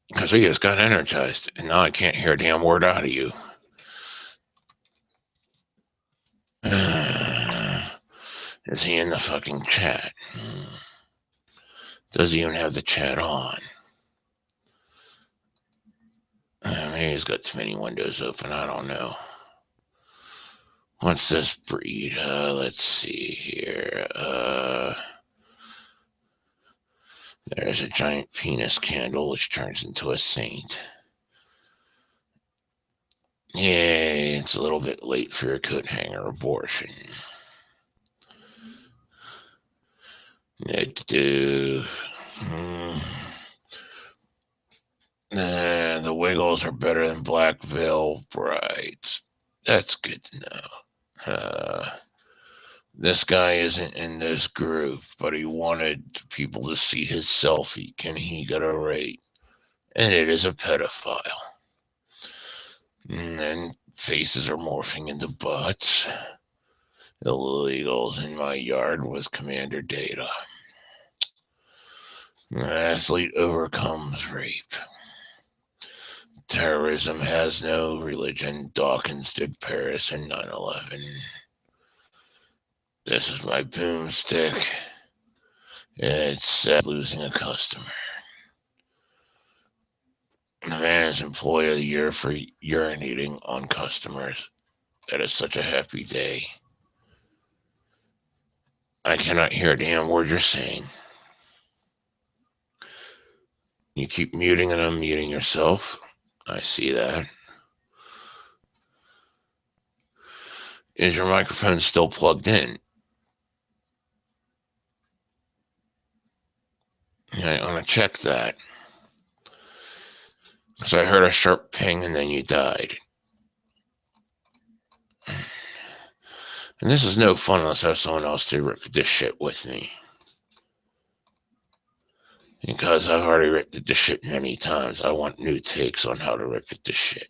Because we just got energized, and now I can't hear a damn word out of you. Is he in the fucking chat? Does he even have the chat on? Maybe he's got too many windows open. I don't know. What's this breed? Let's see here. There's a giant penis candle which turns into a saint. Yay, it's a little bit late for your coat hanger abortion. The Wiggles are better than Black Veil Brides. That's good to know. This guy isn't in this group, but he wanted people to see his selfie. Can he get a rate? And it is a pedophile. And then faces are morphing into butts. Illegals in my yard with Commander Data. Athlete overcomes rape. Terrorism has no religion. Dawkins did Paris in 9/11. This is my boomstick. It's sad losing a customer. The man is Employee of the Year for urinating on customers. That is such a happy day. I cannot hear a damn word you're saying. You keep muting and unmuting yourself. I see that. Is your microphone still plugged in? I want to check that. Because I heard a sharp ping and then you died. And this is no fun unless I have someone else to rip this shit with me. Because I've already ripped this shit many times. I want new takes on how to rip this shit.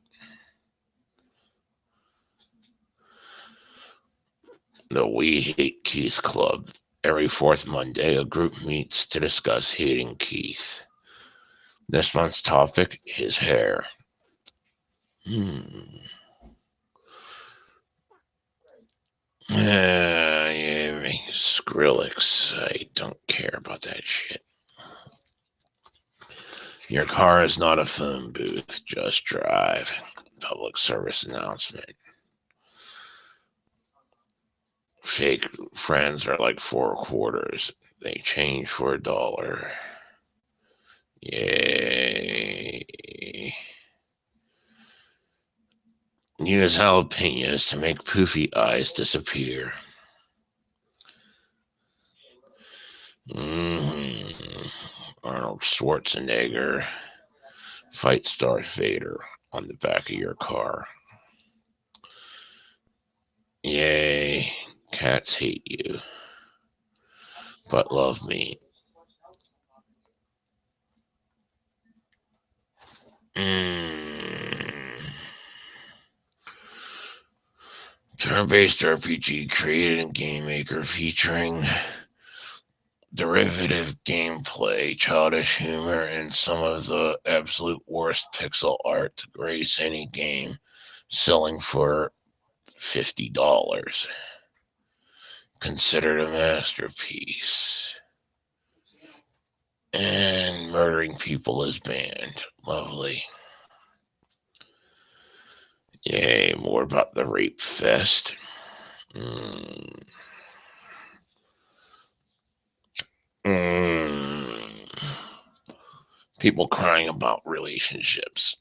The We Hate Keith Club. Every fourth Monday, a group meets to discuss hating Keith. This month's topic, his hair. Yeah, Skrillex. I don't care about that shit. Your car is not a phone booth. Just drive. Public service announcement. Fake friends are like 4 quarters. They change for $1. Yay. Use jalapenos to make poofy eyes disappear. Arnold Schwarzenegger fights Darth Vader on the back of your car. Yay. Cats hate you, but love me. Turn-based RPG created in Game Maker featuring derivative gameplay, childish humor, and some of the absolute worst pixel art to grace any game, selling for $50. Considered a masterpiece. And murdering people is banned. Lovely. Yay, more about the rape fest. People crying about relationships.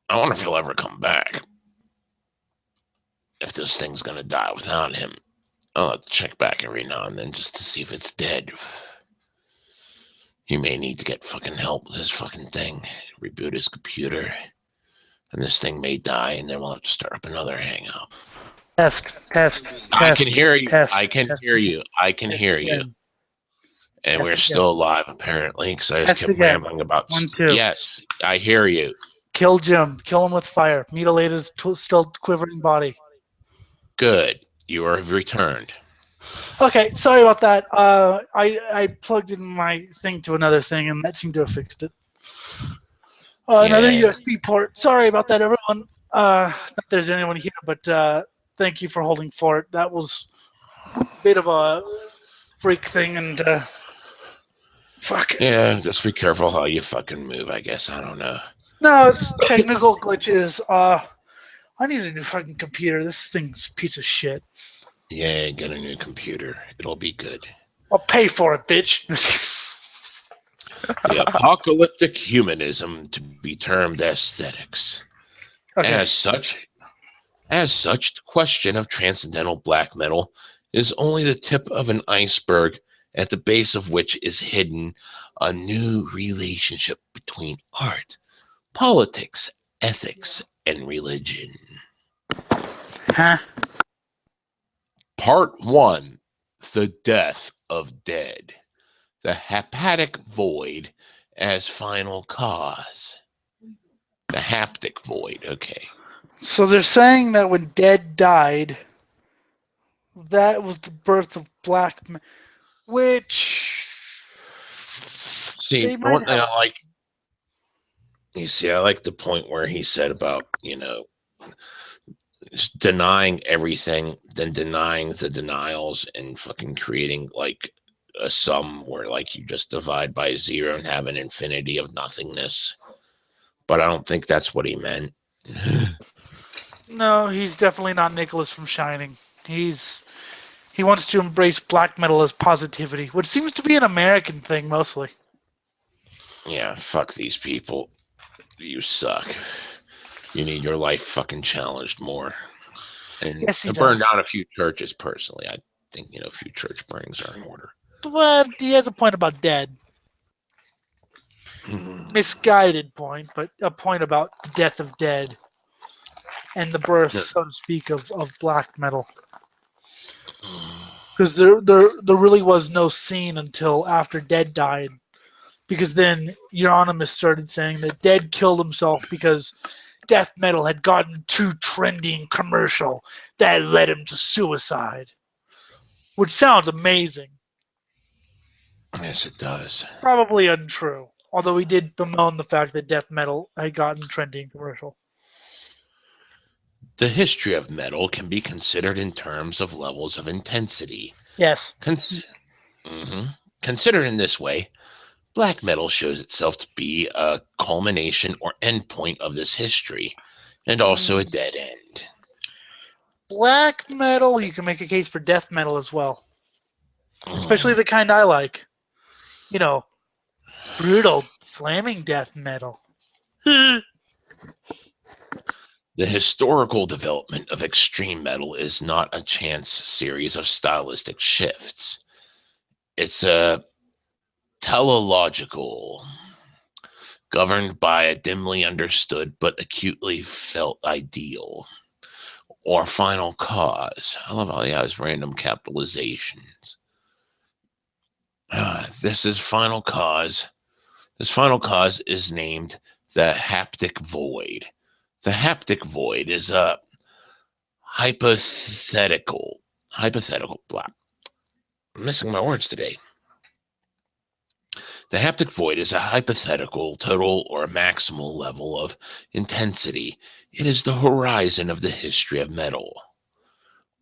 I wonder if he'll ever come back. If this thing's gonna die without him. I'll have to check back every now and then just to see if it's dead. He may need to get fucking help with his fucking thing. Reboot his computer. And this thing may die, and then we'll have to start up another hangout. Test. I can hear you. I can hear you. And we're still alive, apparently, because I just kept rambling about... 1, 2. Yes, I hear you. Kill Jim. Kill him with fire. Mutilate his still quivering body. Good. You are returned. Okay, sorry about that. I plugged in my thing to another thing, and that seemed to have fixed it. Another Yeah, USB port. Sorry about that, everyone. Not that there's anyone here, but thank you for holding fort. That was a bit of a freak thing, and fuck. yeah. Just be careful how you fucking move. I guess I don't know. No, it's technical glitches. I need a new fucking computer. This thing's a piece of shit. Yeah, get a new computer. It'll be good. I'll pay for it, bitch. The apocalyptic humanism to be termed aesthetics. Okay. As such, the question of transcendental black metal is only the tip of an iceberg at the base of which is hidden a new relationship between art, politics, ethics, and religion. Huh? Part 1: The Death of Dead. The Hepatic Void as Final Cause. The Haptic Void, okay. So they're saying that when Dead died, that was the birth of black metal, which See, they the might one thing have. I like, I like the point where he said about, denying everything, then denying the denials and fucking creating like a sum where like you just divide by zero and have an infinity of nothingness. But I don't think that's what he meant. No, he's definitely not Nicholas from Shining. He wants to embrace black metal as positivity, which seems to be an American thing mostly. Yeah, fuck these people. You suck. You need your life fucking challenged more. And Yes, he to burn does. down a few churches, personally, I think, a few church burnings are in order. But he has a point about Dead. Misguided point, but a point about the death of Dead and the birth, so to speak, of black metal. Because there really was no scene until after Dead died. Because then Euronymous started saying that Dead killed himself because death metal had gotten too trendy and commercial. That led him to suicide. Which sounds amazing. Yes, it does. Probably untrue. Although he did bemoan the fact that death metal had gotten trendy and commercial. The history of metal can be considered in terms of levels of intensity. Yes. Considered in this way, black metal shows itself to be a culmination or endpoint of this history, and also a dead end. Black metal, you can make a case for death metal as well. Especially the kind I like. Brutal, slamming death metal. The historical development of extreme metal is not a chance series of stylistic shifts. It's a teleological, governed by a dimly understood but acutely felt ideal, or final cause. I love how he has random capitalizations. This is final cause. This final cause is named the haptic void. The haptic void is a hypothetical block. I'm missing my words today. The haptic void is a hypothetical total or maximal level of intensity. It is the horizon of the history of metal.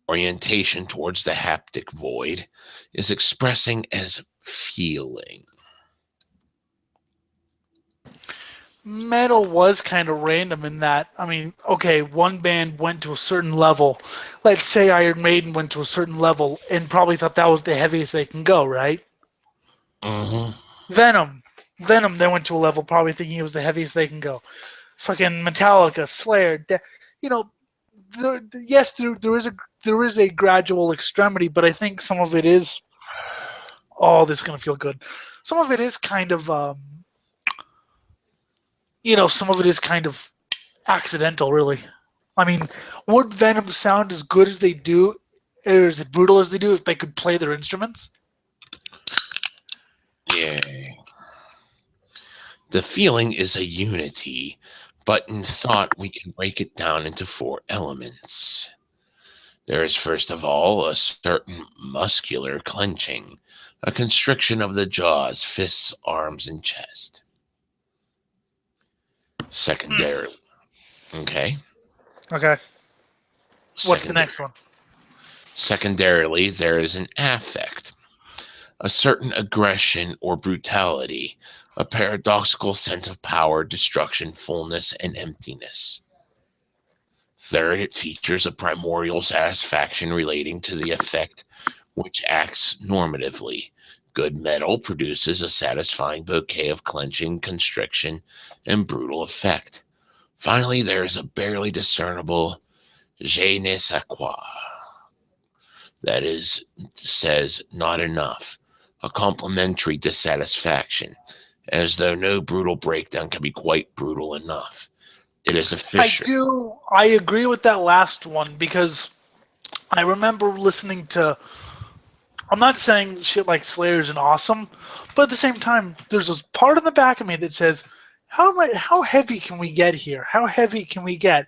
Orientation towards the haptic void is expressing as feeling. Metal was kind of random in that, okay, one band went to a certain level. Let's say Iron Maiden went to a certain level and probably thought that was the heaviest they can go, right? Venom, they went to a level probably thinking it was the heaviest they can go. Fucking Metallica, Slayer, yes, there is a gradual extremity, but I think some of it is. Oh, this is gonna feel good. Some of it is kind of, some of it is kind of accidental, really. Would Venom sound as good as they do, or as brutal as they do, if they could play their instruments? Yeah. The feeling is a unity, but in thought we can break it down into 4 elements. There is first of all a certain muscular clenching, a constriction of the jaws, fists, arms, and chest. Secondarily, okay. Okay. What's the Secondary. next one? Secondarily, there is an affect, a certain aggression or brutality, a paradoxical sense of power, destruction, fullness, and emptiness. Third, it features a primordial satisfaction relating to the effect which acts normatively. Good metal produces a satisfying bouquet of clenching, constriction, and brutal effect. Finally, there is a barely discernible je ne sais quoi. That is, says not enough, a complimentary dissatisfaction, as though no brutal breakdown can be quite brutal enough. It is a fissure. I agree with that last one because I remember listening to. I'm not saying shit like Slayer isn't awesome, but at the same time, there's this part in the back of me that says, how heavy can we get here? How heavy can we get?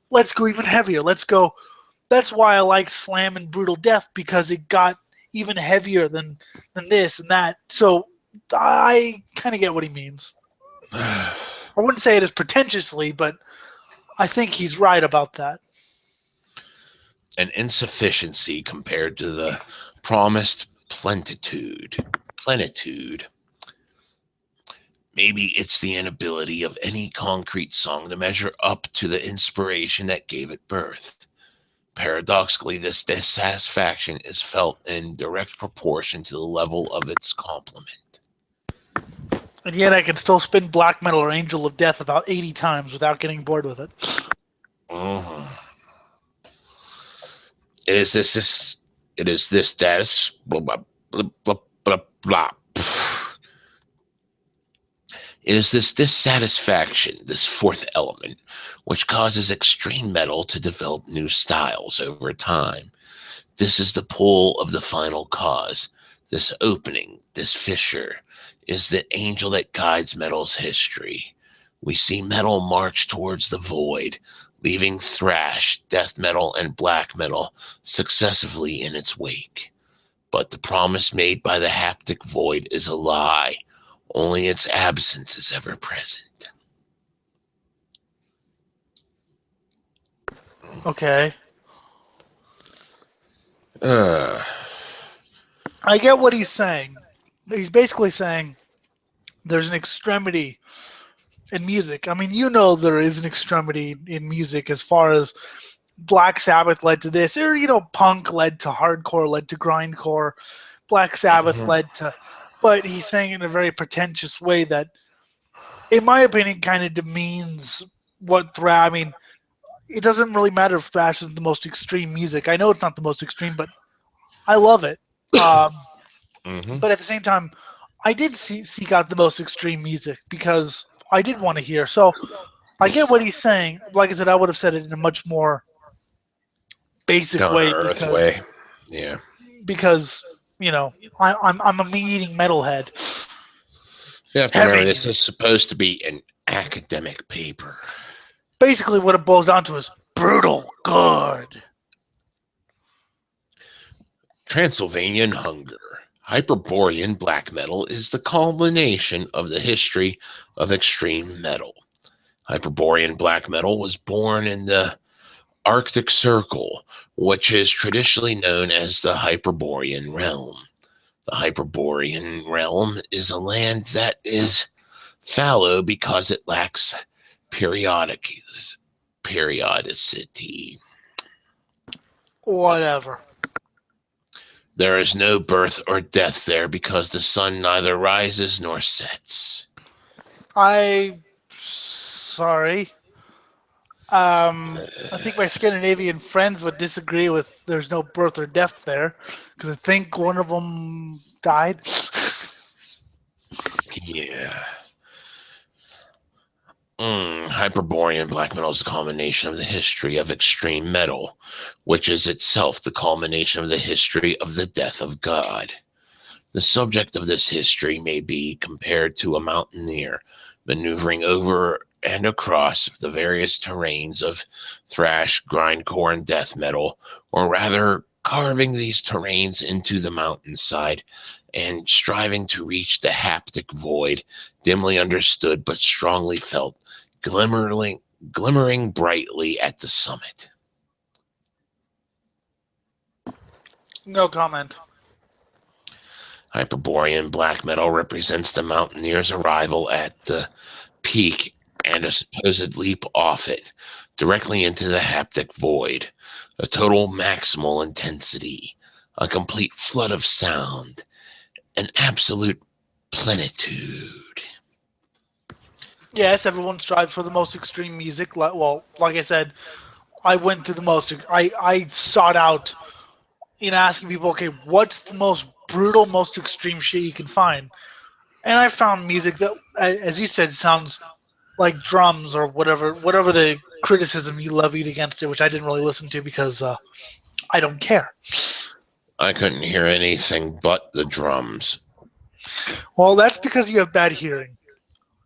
Let's go even heavier. Let's go. That's why I like Slam and Brutal Death, because it got even heavier than this and that. So I kind of get what he means. I wouldn't say it as pretentiously, but I think he's right about that. An insufficiency compared to the promised plenitude. Maybe it's the inability of any concrete song to measure up to the inspiration that gave it birth. Paradoxically, this dissatisfaction is felt in direct proportion to the level of its complement. And yet I can still spin black metal or Angel of Death about 80 times without getting bored with it. Mm-hmm. It is this status, blah, blah, blah, blah, blah, blah. It is this dissatisfaction, this fourth element, which causes extreme metal to develop new styles over time. This is the pull of the final cause. This opening, this fissure, is the angel that guides metal's history. We see metal march towards the void, leaving thrash, death metal, and black metal successively in its wake. But the promise made by the haptic void is a lie. Only its absence is ever present. Okay. Uh, I get what he's saying. He's basically saying there's an extremity in music. I mean, there is an extremity in music as far as Black Sabbath led to this, or punk led to hardcore, led to grindcore. Black Sabbath led to, but he's saying in a very pretentious way that, in my opinion, kind of demeans what thrash. I mean, it doesn't really matter if thrash is the most extreme music. I know it's not the most extreme, but I love it. But at the same time, I did seek out the most extreme music because I did want to hear. So I get what he's saying. Like I said, I would have said it in a much more basic way way. Yeah. Because I'm a meat-eating metalhead. You have to remember, this is supposed to be an academic paper. Basically, what it boils down to is brutal good. Transylvanian Hunger. Hyperborean black metal is the culmination of the history of extreme metal. Hyperborean black metal was born in the Arctic Circle, which is traditionally known as the Hyperborean realm. The Hyperborean realm is a land that is fallow because it lacks periodicity. Whatever. There is no birth or death there because the sun neither rises nor sets. Sorry. I think my Scandinavian friends would disagree with there's no birth or death there, because I think one of them died. Yeah. Hyperborean black metal is a culmination of the history of extreme metal, which is itself the culmination of the history of the death of God. The subject of this history may be compared to a mountaineer maneuvering over and across the various terrains of thrash, grindcore, and death metal, or rather carving these terrains into the mountainside and striving to reach the haptic void, dimly understood but strongly felt, glimmering brightly at the summit. No comment. Hyperborean black metal represents the mountaineer's arrival at the peak and a supposed leap off it, directly into the haptic void, a total maximal intensity, a complete flood of sound, an absolute plenitude. Yes, everyone strives for the most extreme music. Well, like I said, I went through the most. I sought out in asking people, okay, what's the most brutal, most extreme shit you can find? And I found music that, as you said, sounds like drums or whatever the criticism you levied against it, which I didn't really listen to because I don't care. I couldn't hear anything but the drums. Well, that's because you have bad hearing.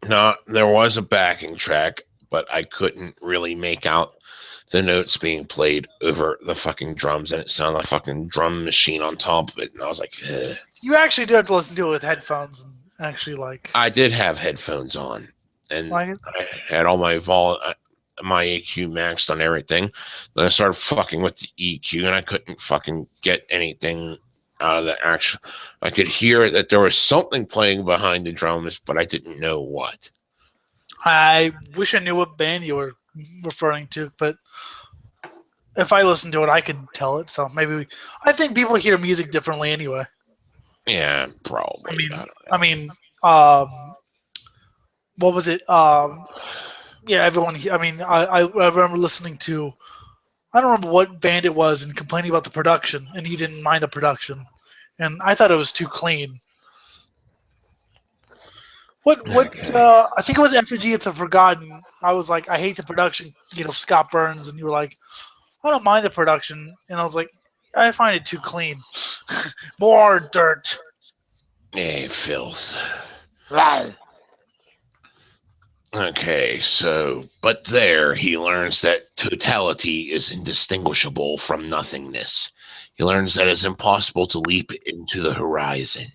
No, there was a backing track, but I couldn't really make out the notes being played over the fucking drums, and it sounded like a fucking drum machine on top of it. And I was like, ugh. You actually do have to listen to it with headphones and actually I did have headphones on, and like it. I had all my my EQ maxed on everything. Then I started fucking with the EQ, and I couldn't fucking get anything out of the actual. I could hear that there was something playing behind the drums, but I didn't know what. I wish I knew what band you were referring to, but if I listened to it, I could tell it. So maybe I think people hear music differently anyway. Yeah, probably. I mean, what was it? Yeah, everyone. I mean, I remember listening to. I don't remember what band it was and complaining about the production, and he didn't mind the production, and I thought it was too clean. What? Okay. I think it was Effigy. It's a Forgotten. I was like, I hate the production. Scott Burns, and you were like, I don't mind the production, and I was like, I find it too clean. More dirt. Hey, filth. Right. Okay, so, but there he learns that totality is indistinguishable from nothingness. He learns that it's impossible to leap into the horizon.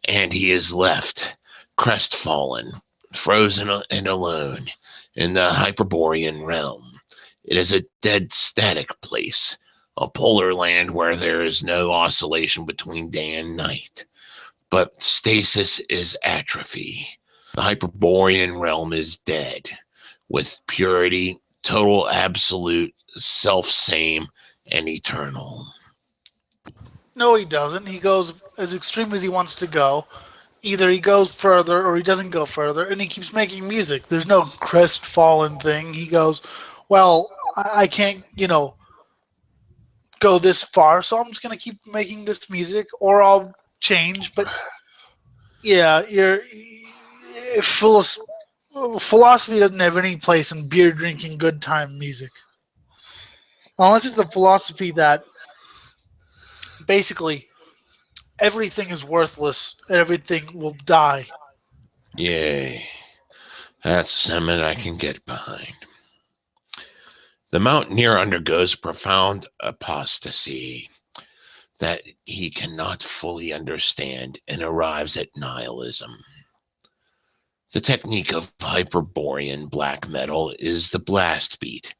And he is left crestfallen, frozen and alone in the Hyperborean realm. It is a dead, static place, a polar land where there is no oscillation between day and night. But stasis is atrophy. The Hyperborean realm is dead, with purity, total, absolute, self-same, and eternal. No, he doesn't. He goes as extreme as he wants to go. Either he goes further or he doesn't go further, and he keeps making music. There's no crestfallen thing. He goes, well, I can't, go this far, so I'm just gonna keep making this music, or I'll change. But yeah, philosophy doesn't have any place in beer drinking, good time music, unless it's a philosophy that basically everything is worthless, everything will die. Yay. That's a sentiment I can get behind. The mountaineer undergoes profound apostasy that he cannot fully understand and arrives at nihilism. The technique of Hyperborean black metal is the blast beat.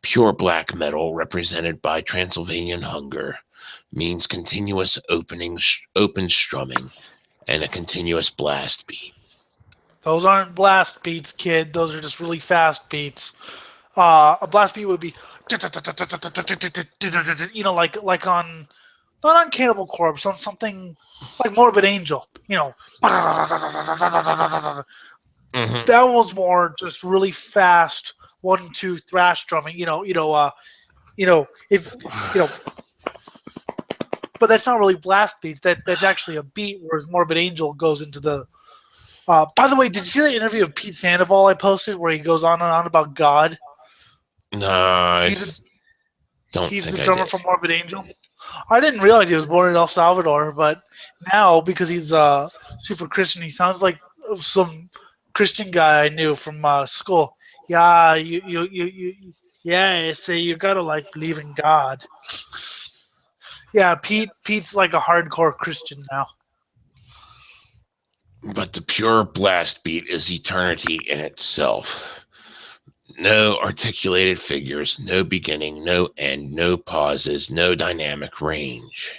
Pure black metal, represented by Transylvanian hunger, means continuous open strumming and a continuous blast beat. Those aren't blast beats, kid. Those are just really fast beats. A blast beat would be, like on not on Cannibal Corpse, on something like Morbid Angel. Mm-hmm. That was more just really fast 1-2 thrash drumming. If but that's not really blast beats. That's actually a beat, whereas Morbid Angel goes into the. By the way, did you see that interview of Pete Sandoval I posted where he goes on and on about God? No, I don't He's think the I drummer did. from Morbid Angel. I didn't realize he was born in El Salvador, but now because he's super Christian, he sounds like some Christian guy I knew from school. Yeah, yeah. Say you gotta like believe in God. Yeah, Pete's like a hardcore Christian now. But the pure blast beat is eternity in itself. No articulated figures, no beginning, no end, no pauses, no dynamic range.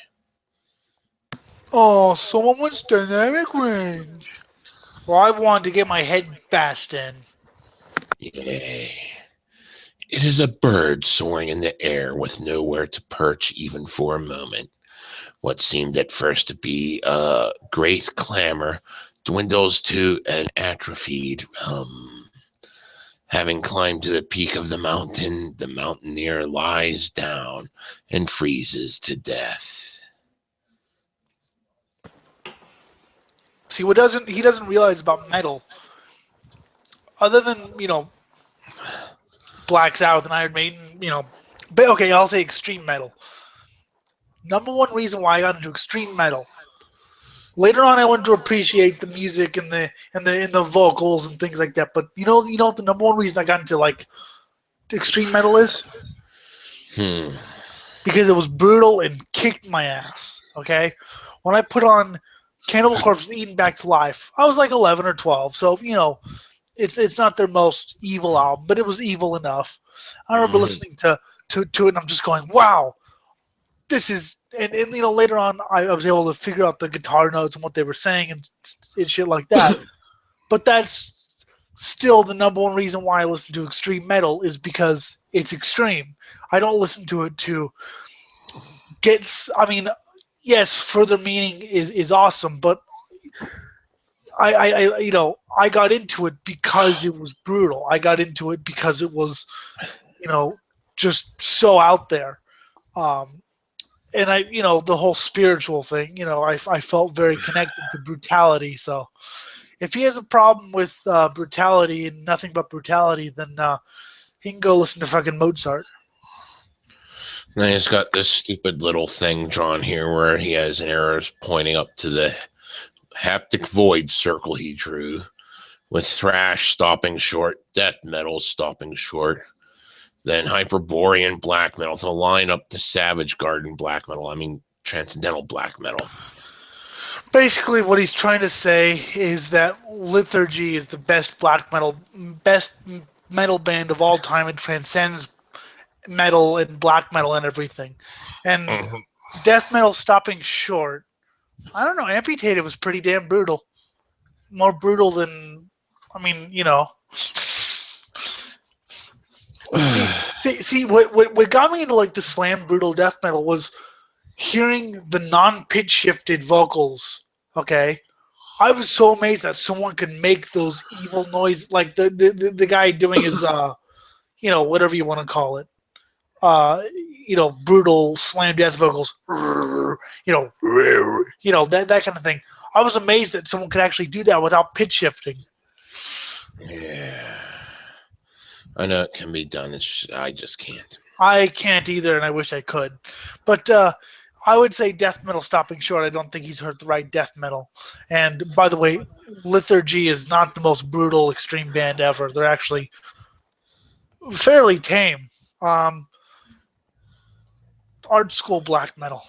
Oh, so much dynamic range. Well, I wanted to get my head bashed in. Yay. It is a bird soaring in the air with nowhere to perch even for a moment. What seemed at first to be a great clamor dwindles to an atrophied hum. Having climbed to the peak of the mountaineer lies down and freezes to death. See, what he doesn't realize about metal, other than Black Sabbath and Iron Maiden, but okay, I'll say extreme metal. Number one reason why I got into extreme metal. Later on, I went to appreciate the music and the vocals and things like that. But what the number one reason I got into like extreme metal is because it was brutal and kicked my ass. Okay, when I put on Cannibal Corpse Eaten Back to Life, I was like 11 or 12, so it's not their most evil album, but it was evil enough. I remember listening to it, and I'm just going, wow, this is, and later on I was able to figure out the guitar notes and what they were saying and shit like that. But that's still the number one reason why I listen to extreme metal is because it's extreme. I don't listen to it to get. I mean, yes, further meaning is awesome, but I got into it because it was brutal. I got into it because it was just so out there. And the whole spiritual thing, I felt very connected to brutality. So if he has a problem with brutality and nothing but brutality, then he can go listen to fucking Mozart. And then he's got this stupid little thing drawn here where he has arrows pointing up to the haptic void circle he drew, with thrash stopping short, death metal stopping short, then Hyperborean black metal to line up to Savage Garden black metal. I mean, Transcendental black metal. Basically, what he's trying to say is that Liturgy is the best metal band of all time. It transcends metal and black metal and everything. And death metal stopping short. I don't know. Amputated was pretty damn brutal. More brutal than, I mean, See, what got me into like the slam brutal death metal was hearing the non-pitch shifted vocals. Okay, I was so amazed that someone could make those evil noise, like the guy doing his whatever you want to call it, brutal slam death vocals, that kind of thing. I was amazed that someone could actually do that without pitch shifting. Yeah. I know it can be done. I just can't. I can't either, and I wish I could. But I would say death metal stopping short. I don't think he's heard the right death metal. And by the way, Liturgy is not the most brutal extreme band ever. They're actually fairly tame. Art school black metal.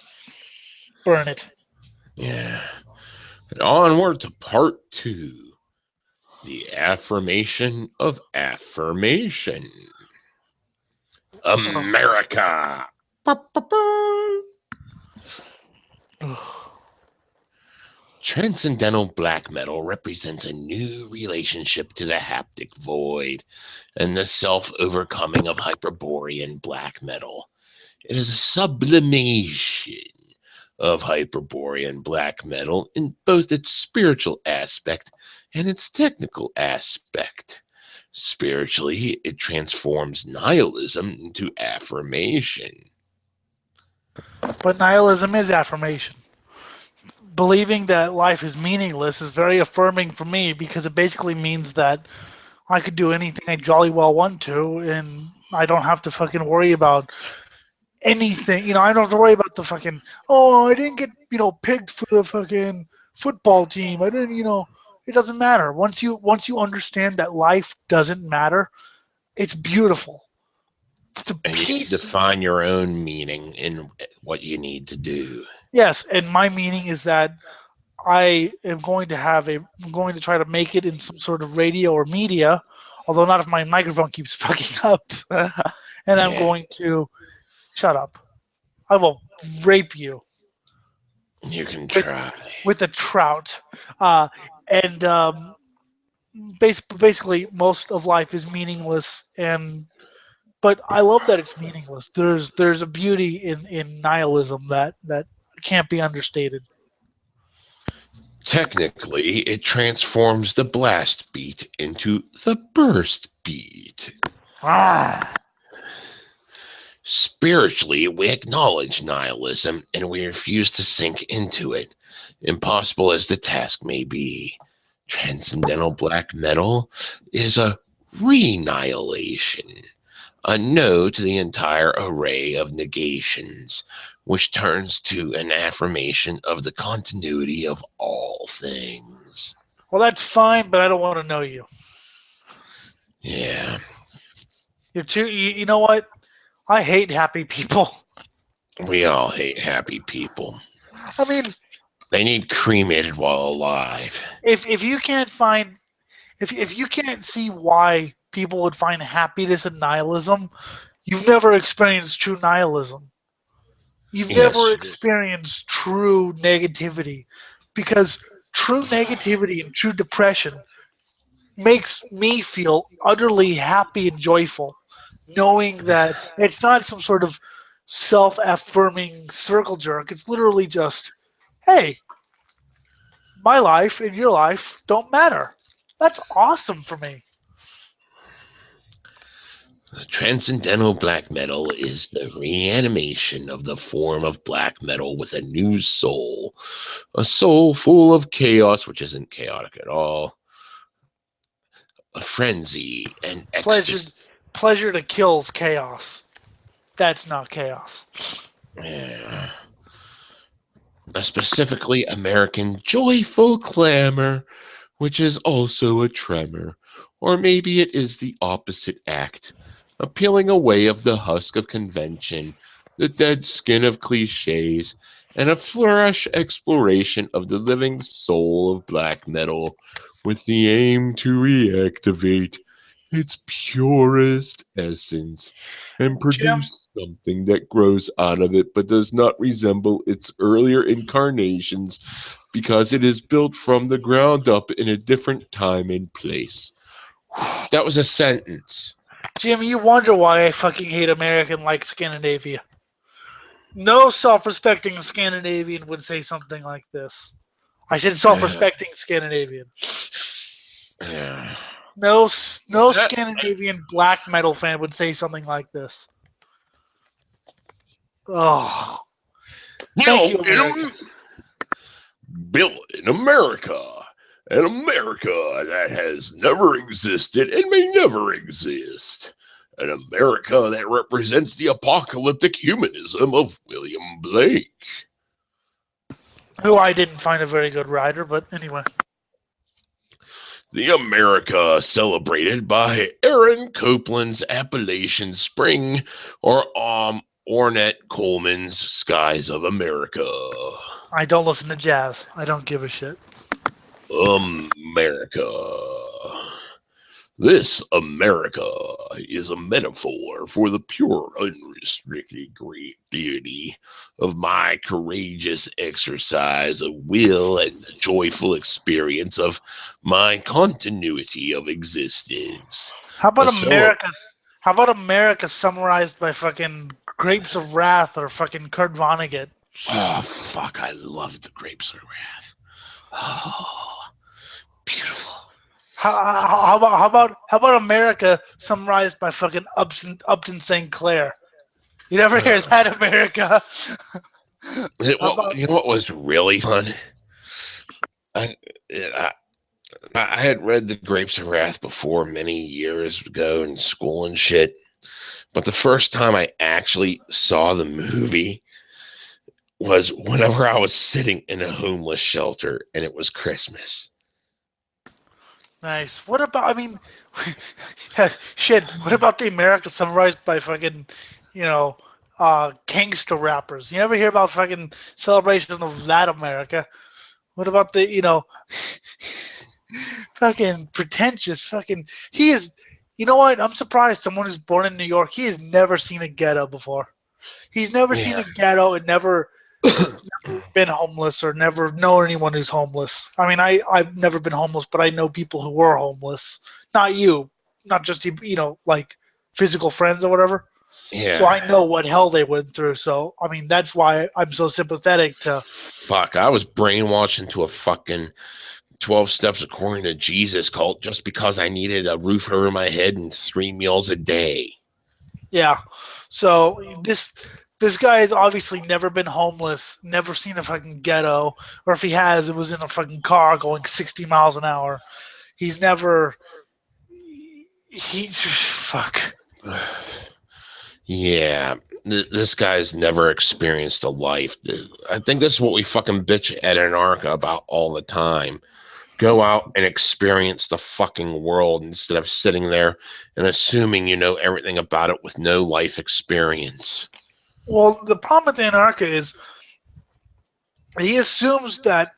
Burn it. Yeah. And onward to part 2. The affirmation of affirmation. America. Transcendental black metal represents a new relationship to the haptic void and the self-overcoming of Hyperborean black metal. It is a sublimation of Hyperborean black metal in both its spiritual aspect and its technical aspect. Spiritually, it transforms nihilism into affirmation. But nihilism is affirmation. Believing that life is meaningless is very affirming for me because it basically means that I could do anything I jolly well want to, and I don't have to fucking worry about anything. I don't have to worry about the fucking, I didn't get, picked for the fucking football team. I didn't, it doesn't matter. Once you understand that life doesn't matter, it's beautiful. And you define your own meaning in what you need to do. Yes, and my meaning is that I'm going to try to make it in some sort of radio or media, Although not if my microphone keeps fucking up. And I'm Yeah, going to shut up. I will rape you you can with try. with a trout. And basically, most of life is meaningless, and but I love that it's meaningless. There's a beauty in nihilism that can't be understated. Technically, it transforms the blast beat into the burst beat. Ah, Spiritually, we acknowledge nihilism and we refuse to sink into it, impossible as the task may be. Transcendental black metal is a renihilation, a no to the entire array of negations, which turns to an affirmation of the continuity of all things. well, that's fine, but I don't want to know you. Yeah, You're too. You know what? I hate happy people. we all hate happy people. I mean, They need cremated while alive. if you can't find if you can't see why people would find happiness in nihilism, you've never experienced true nihilism. You've never Yes, experienced true negativity, because true negativity and true depression makes me feel utterly happy and joyful, knowing that it's not some sort of self-affirming circle jerk. It's literally just, hey, my life and your life don't matter. That's awesome for me. the transcendental black metal is the reanimation of the form of black metal with a new soul. A soul full of chaos, which isn't chaotic at all. A frenzy and Pleasure, ecstasy. pleasure to kills chaos. That's not chaos. Yeah. A specifically American joyful clamor, which is also a tremor. Or maybe it is the opposite act, a peeling away of the husk of convention, the dead skin of cliches, and a fresh exploration of the living soul of black metal with the aim to reactivate its purest essence and Jim, produce something that grows out of it but does not resemble its earlier incarnations because it is built from the ground up in a different time and place. That was a sentence. Jim, you wonder why I fucking hate American like Scandinavia. No self-respecting Scandinavian would say something like this. I said Yeah. self-respecting Scandinavian. Yeah. No Scandinavian black metal fan would say something like this. Oh, thank you, Built America. in, built in America. An America that has never existed and may never exist. An America that represents the apocalyptic humanism of William Blake. Who I didn't find a very good writer, but anyway. The America celebrated by Aaron Copland's Appalachian Spring or Ornette Coleman's Skies of America. I don't listen to jazz. I don't give a shit. America. This America is a metaphor for the pure, unrestricted great beauty of my courageous exercise of will and the joyful experience of my continuity of existence. How about A cele- America summarized by fucking Grapes of Wrath or fucking Kurt Vonnegut? Oh, fuck, I love the Grapes of Wrath. Oh, beautiful. How about America summarized by fucking Upton St. Clair? You never hear that, America? How about You know what was really fun? I, I I had read The Grapes of Wrath before many years ago in school and shit. But the first time I actually saw the movie was whenever I was sitting in a homeless shelter and it was Christmas. nice? What about? I mean, shit. What about the America summarized by fucking, you know, gangster rappers? You never hear about fucking celebration of that America? What about the, fucking pretentious fucking? He is. You know what? I'm surprised someone who's born in New York, he has never seen a ghetto before. He's never seen Yeah. a ghetto and never been homeless or never know anyone who's homeless. I mean, I've never been homeless, but I know people who were homeless. Not you, not just like physical friends or whatever. So Yeah. I know what hell they went through. So I mean, that's why I'm so sympathetic to. Fuck, I was brainwashed into a fucking 12 steps according to Jesus cult just because I needed a roof over my head and 3 meals a day. Yeah. So this guy has obviously never been homeless, never seen a fucking ghetto, or if he has, it was in a fucking car going 60 miles an hour. He's never. He's fuck. Yeah, this guy's never experienced a life. I think this is what we fucking bitch at Anarcha about all the time. Go out and experience the fucking world instead of sitting there and assuming you know everything about it with no life experience. Well, the problem with Anarcha is he assumes that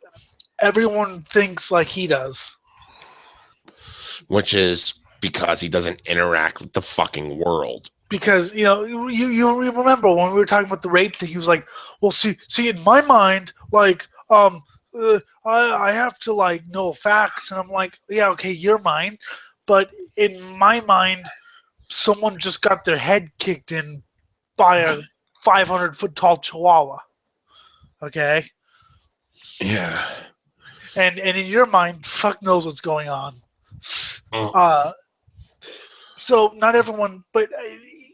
everyone thinks like he does. Which is because he doesn't interact with the fucking world. Because you remember when we were talking about the rape thing, he was like, "Well, see, in my mind, like, I have to like know facts," and I'm like, "Yeah, okay, your mind, but in my mind, someone just got their head kicked in by a 500-foot tall chihuahua." Okay. Yeah. And in your mind, fuck knows what's going on. Mm. So not everyone, but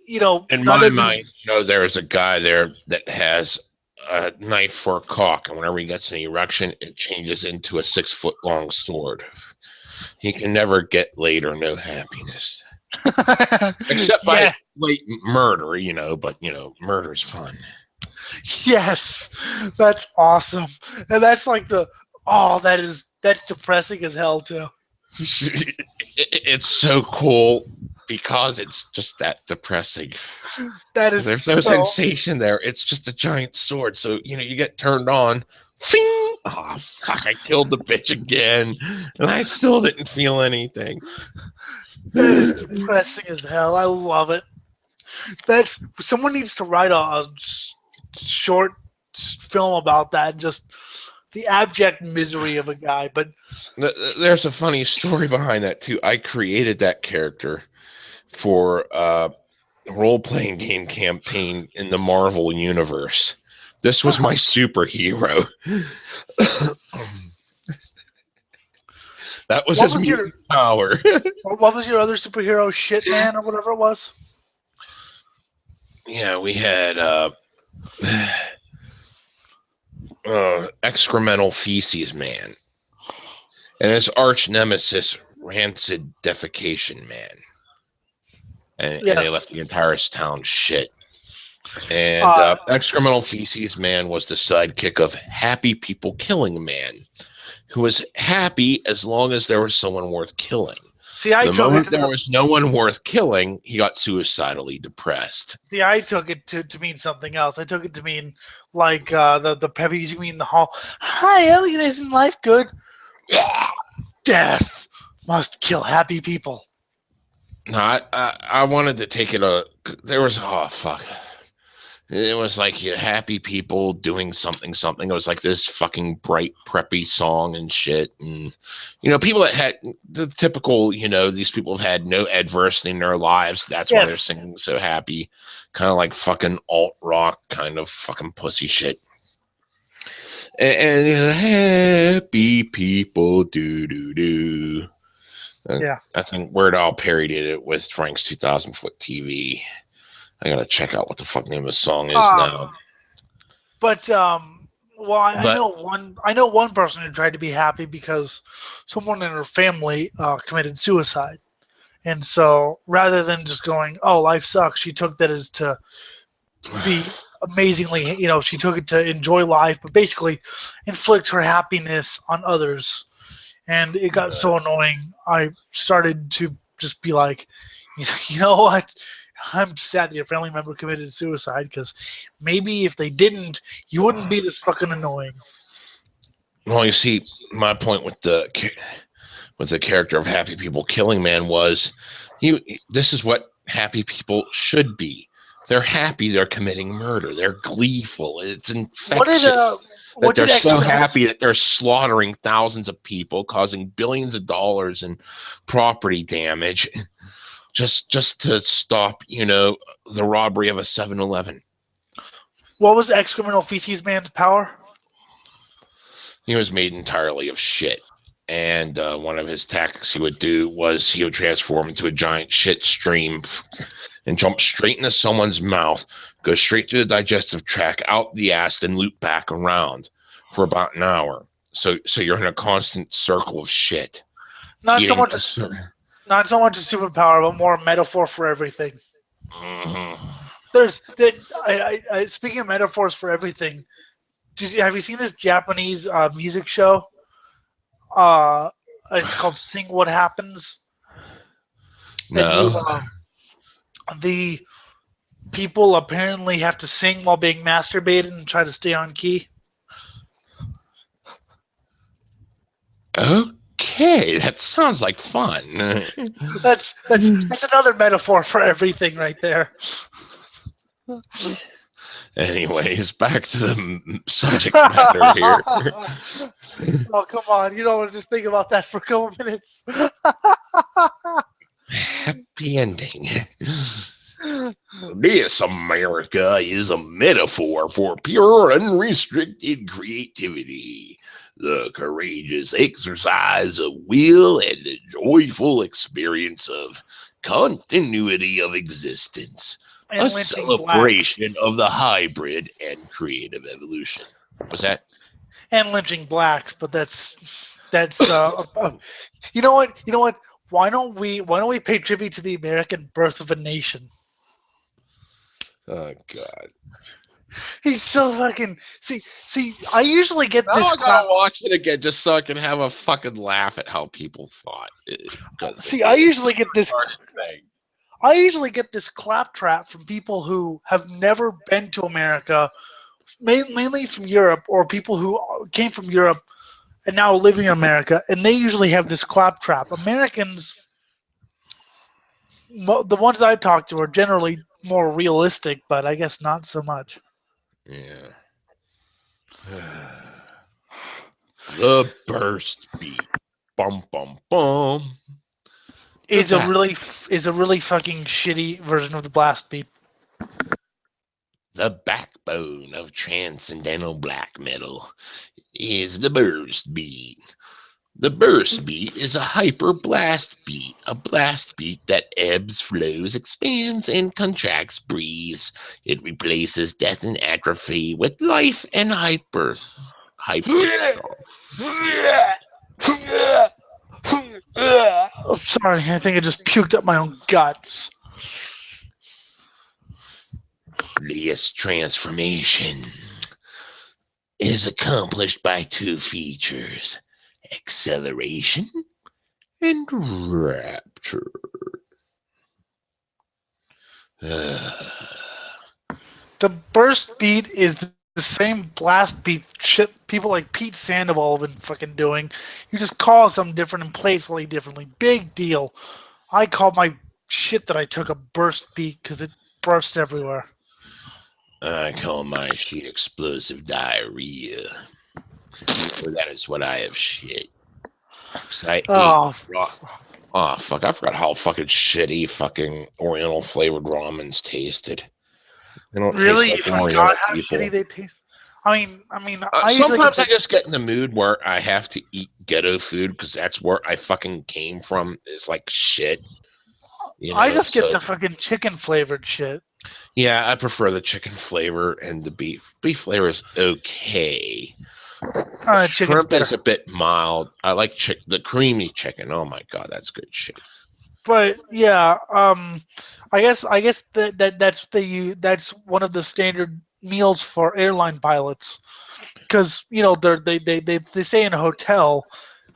In not my everyone. mind, there's a guy there that has a knife for a cock, and whenever he gets an erection, it changes into a 6-foot long sword. He can never get laid or no happiness. Except by Yes, blatant murder, but murder's fun. yes, that's awesome, and that's like that's depressing as hell too. It's so cool because it's just that depressing. That is There's no so. sensation there. It's just a giant sword. So, you get turned on. Fing! Oh, fuck, I killed the bitch again. And I still didn't feel anything. That is depressing as hell. I love it. That's someone needs to write a short film about that and just the abject misery of a guy. But There's a funny story behind that, too. I created that character for a role-playing game campaign in the Marvel universe. This was my superhero. That was his mutant power. What was your other superhero? Shit Man or whatever it was? Yeah, we had excremental feces man. And his arch nemesis, rancid defecation man. And they left the entire town shit. And excremental feces man was the sidekick of happy people killing man, who was happy as long as there was someone worth killing. See, the moment there was no one worth killing, he got suicidally depressed. See, I took it to mean something else. I took it to mean like the peppies. You mean the hall? Hi, Elliot, isn't life good? Death must kill happy people. No, I wanted to take it there was fuck. It was like happy people doing something. It was like this fucking bright, preppy song and shit. And, people that had the typical, these people have had no adversity in their lives. That's why they're singing so happy. Kind of like fucking alt rock kind of fucking pussy shit. And happy people do. Yeah. I think Weird Al parodied it with Frank's 2,000-foot TV. I gotta check out what the fuck name of the song is now. But I know one person who tried to be happy because someone in her family committed suicide, and so rather than just going, "Oh, life sucks," she took that as to be amazingly, she took it to enjoy life, but basically inflict her happiness on others, and it got so annoying. I started to just be like, you know what? I'm sad that your family member committed suicide because maybe if they didn't, you wouldn't be this fucking annoying. Well, you see, my point with the with the character of Happy People Killing Man was, this is what happy people should be. They're happy. They're committing murder. They're gleeful. It's infectious. That they're so happy that they're slaughtering thousands of people, causing billions of dollars in property damage, just to stop, the robbery of a 7-Eleven. What was Excremental Feces Man's power? He was made entirely of shit. And one of his tactics he would do was he would transform into a giant shit stream and jump straight into someone's mouth, go straight through the digestive tract, out the ass, then loop back around for about an hour. So you're in a constant circle of shit. Not so much a superpower, but more a metaphor for everything. Mm-hmm. Speaking of metaphors for everything, have you seen this Japanese music show? It's called Sing What Happens. No. The people apparently have to sing while being masturbated and try to stay on key. Okay, that sounds like fun. That's another metaphor for everything right there. Anyways, back to the subject matter here. Oh, come on. You don't want to just think about that for a couple minutes. Happy ending. This America is a metaphor for pure, unrestricted creativity, the courageous exercise of will, and the joyful experience of continuity of existence. And a celebration of the hybrid and creative evolution. What's that? And lynching blacks, but that's you know what? Why don't we pay tribute to the American birth of a nation? Oh God. He's so fucking see. I usually get this. I gotta watch it again just so I can have a fucking laugh at how people thought. I usually get this. I usually get this claptrap from people who have never been to America, mainly from Europe, or people who came from Europe and now living in America, and they usually have this claptrap. Americans, the ones I talk to, are generally more realistic, but I guess not so much. Yeah. The burst beat. Bum bum bum. Is a really fucking shitty version of the blast beat. The backbone of transcendental black metal is the burst beat. The burst beat is a hyper blast beat, a blast beat that ebbs, flows, expands, and contracts, breathes. It replaces death and atrophy with life and hyper. I'm sorry, I think I just puked up my own guts. This transformation is accomplished by two features: acceleration and rapture. The burst beat is the same blast beat shit people like Pete Sandoval have been fucking doing. You just call it something different and play it slightly differently. Big deal. I call my shit that I took a burst beat because it burst everywhere. I call my shit explosive diarrhea. For that is what I have shit. Oh, fuck. I forgot how fucking shitty fucking Oriental flavored ramens tasted. They don't really? Taste like you forgot how shitty they taste? I mean, sometimes I just get in the mood where I have to eat ghetto food because that's where I fucking came from. It's like shit. I just get the fucking chicken flavored shit. Yeah, I prefer the chicken flavor and the beef. Beef flavor is okay. Shrimp is a bit mild. I like the creamy chicken. Oh my god, that's good shit. But yeah, I guess that's one of the standard meals for airline pilots, because they stay in a hotel.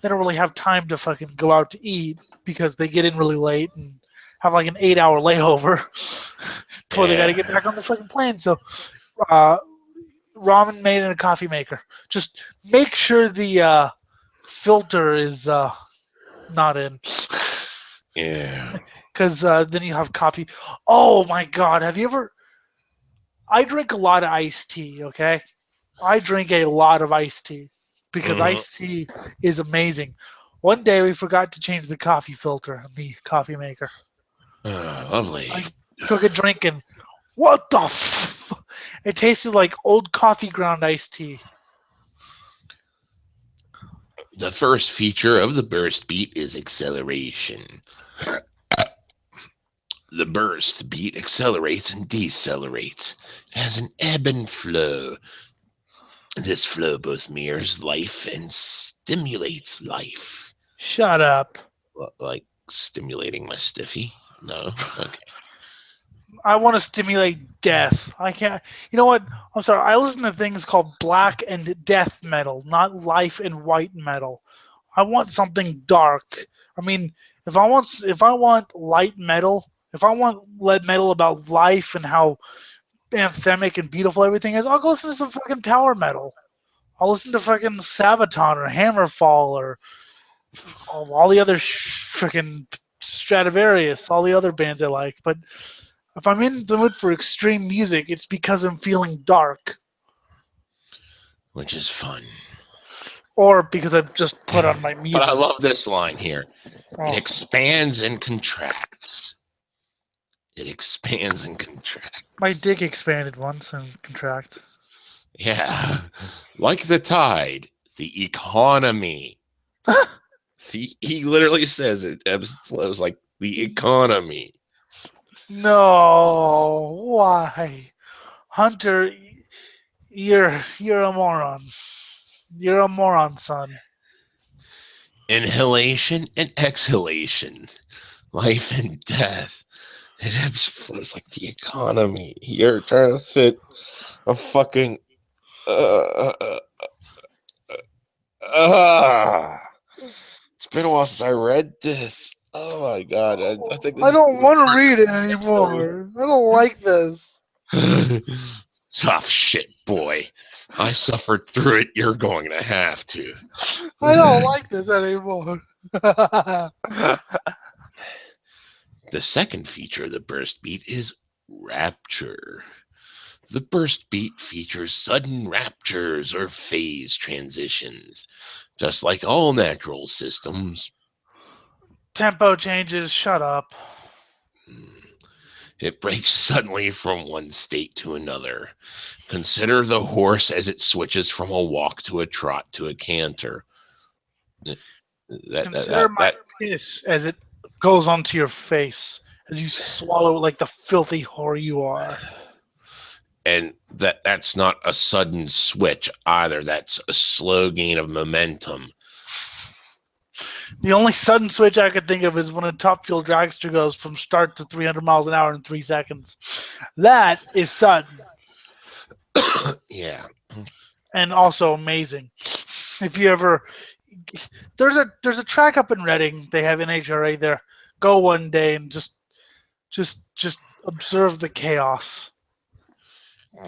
They don't really have time to fucking go out to eat because they get in really late and have like an 8-hour layover before they got to get back on the fucking plane. So, ramen made in a coffee maker. Just make sure the filter is not in. Yeah. Because then you have coffee. Oh my God! Have you ever? I drink a lot of iced tea. Okay, I drink a lot of iced tea because Mhm. iced tea is amazing. One day we forgot to change the coffee filter in the coffee maker. Lovely. I took a drink and what the? It tasted like old coffee ground iced tea. The first feature of the burst beat is acceleration. The burst beat accelerates and decelerates. It has an ebb and flow. This flow both mirrors life and stimulates life. Shut up. Like stimulating my stiffy? No? Okay. I want to stimulate death. I can't. You know what? I'm sorry. I listen to things called black and death metal, not life and white metal. I want something dark. I mean, if I want light metal, if I want lead metal about life and how anthemic and beautiful everything is, I'll go listen to some fucking power metal. I'll listen to fucking Sabaton or Hammerfall or all the other fucking Stradivarius, all the other bands I like. But if I'm in the mood for extreme music, it's because I'm feeling dark Which is fun. or because I've just put on my But I music. love this line here. It Oh, expands and contracts. It expands and my contracts. dick expanded once and contract. Yeah. Like the tide, the economy. He literally says it ebbs and flows like the economy. No, why, Hunter? You're a moron. You're a moron, son. Inhalation and exhalation. Life and death. It ebbs and flows like the economy. You're trying to fit a fucking it's been a while since I read this. Oh my god, I think I this don't want to read it is so anymore. I don't like this. tough shit, boy. I suffered through it. You're going to have to. I don't like this anymore. The second feature of the burst beat is rapture. The burst beat features sudden raptures or phase transitions. Just like all natural systems, Tempo changes. Shut up. it breaks suddenly from one state to another. Consider the horse as it switches from a walk to a trot to a canter. That, that, Consider that, my that piss as it goes onto your face as you swallow it like the filthy whore you are. and that's not a sudden switch either. That's a slow gain of momentum. The only sudden switch I could think of is when a top fuel dragster goes from start to 300 miles an hour in 3 seconds. That is sudden Yeah. and also amazing. If you ever, there's a track up in Reading. They have NHRA there. Go one day and just observe the chaos.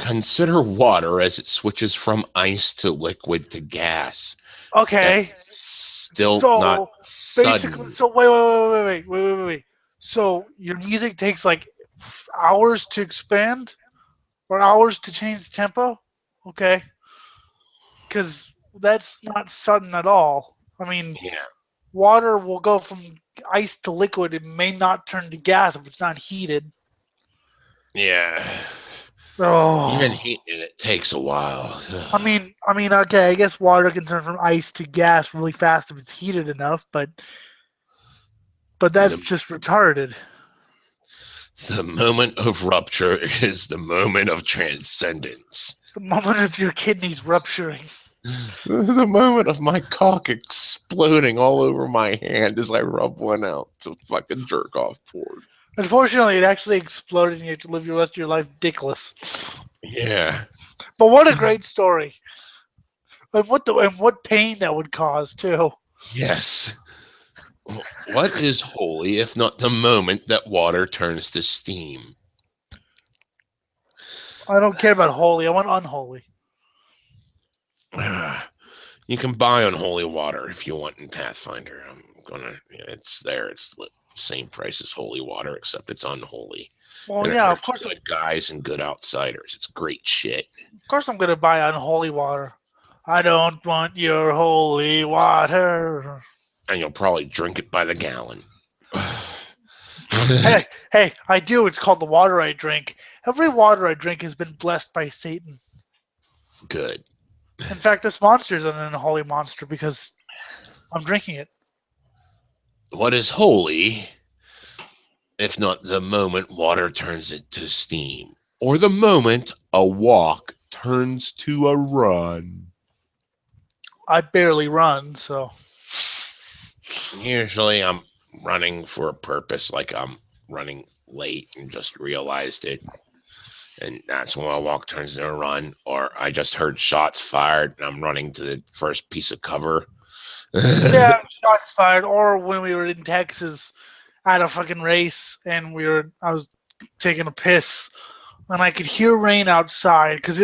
Consider water as it switches from ice to liquid to gas. Okay, That's still not so basically, sudden. so wait. So your music takes like hours to expand or hours to change the tempo? Okay, because that's not sudden at all. I mean, Yeah. water will go from ice to liquid. It may not turn to gas if it's not heated. Yeah. Even Oh, heating it takes a while. okay. I guess water can turn from ice to gas really fast if it's heated enough, but that's The, just retarded. the moment of rupture is the moment of transcendence. The moment of your kidneys rupturing. The moment of my cock exploding all over my hand as I rub one out to fucking jerk off porn. Unfortunately, it actually exploded, and you have to live your rest of your life dickless. Yeah. But what a great story, and what pain that would cause too. Yes. What is holy if not the moment that water turns to steam? I don't care about holy. I want unholy. You can buy unholy water if you want in Pathfinder. It's there. It's the same price as holy water, except it's unholy. Well, And it yeah, of hurts course. good guys and good outsiders. It's great shit. Of course, I'm gonna buy unholy water. I don't want your holy water. And you'll probably drink it by the gallon. Hey, I do. It's called the water I drink. Every water I drink has been blessed by Satan. Good. In fact, this monster is an unholy monster because I'm drinking it. What is holy, if not the moment water turns into steam, or the moment a walk turns to a run? I barely run, so. Usually I'm running for a purpose, like I'm running late and just realized it. And that's when my walk turns into a run, or I just heard shots fired and I'm running to the first piece of cover. Yeah, shots fired. Or when we were in Texas at a fucking race and I was taking a piss and I could hear rain outside because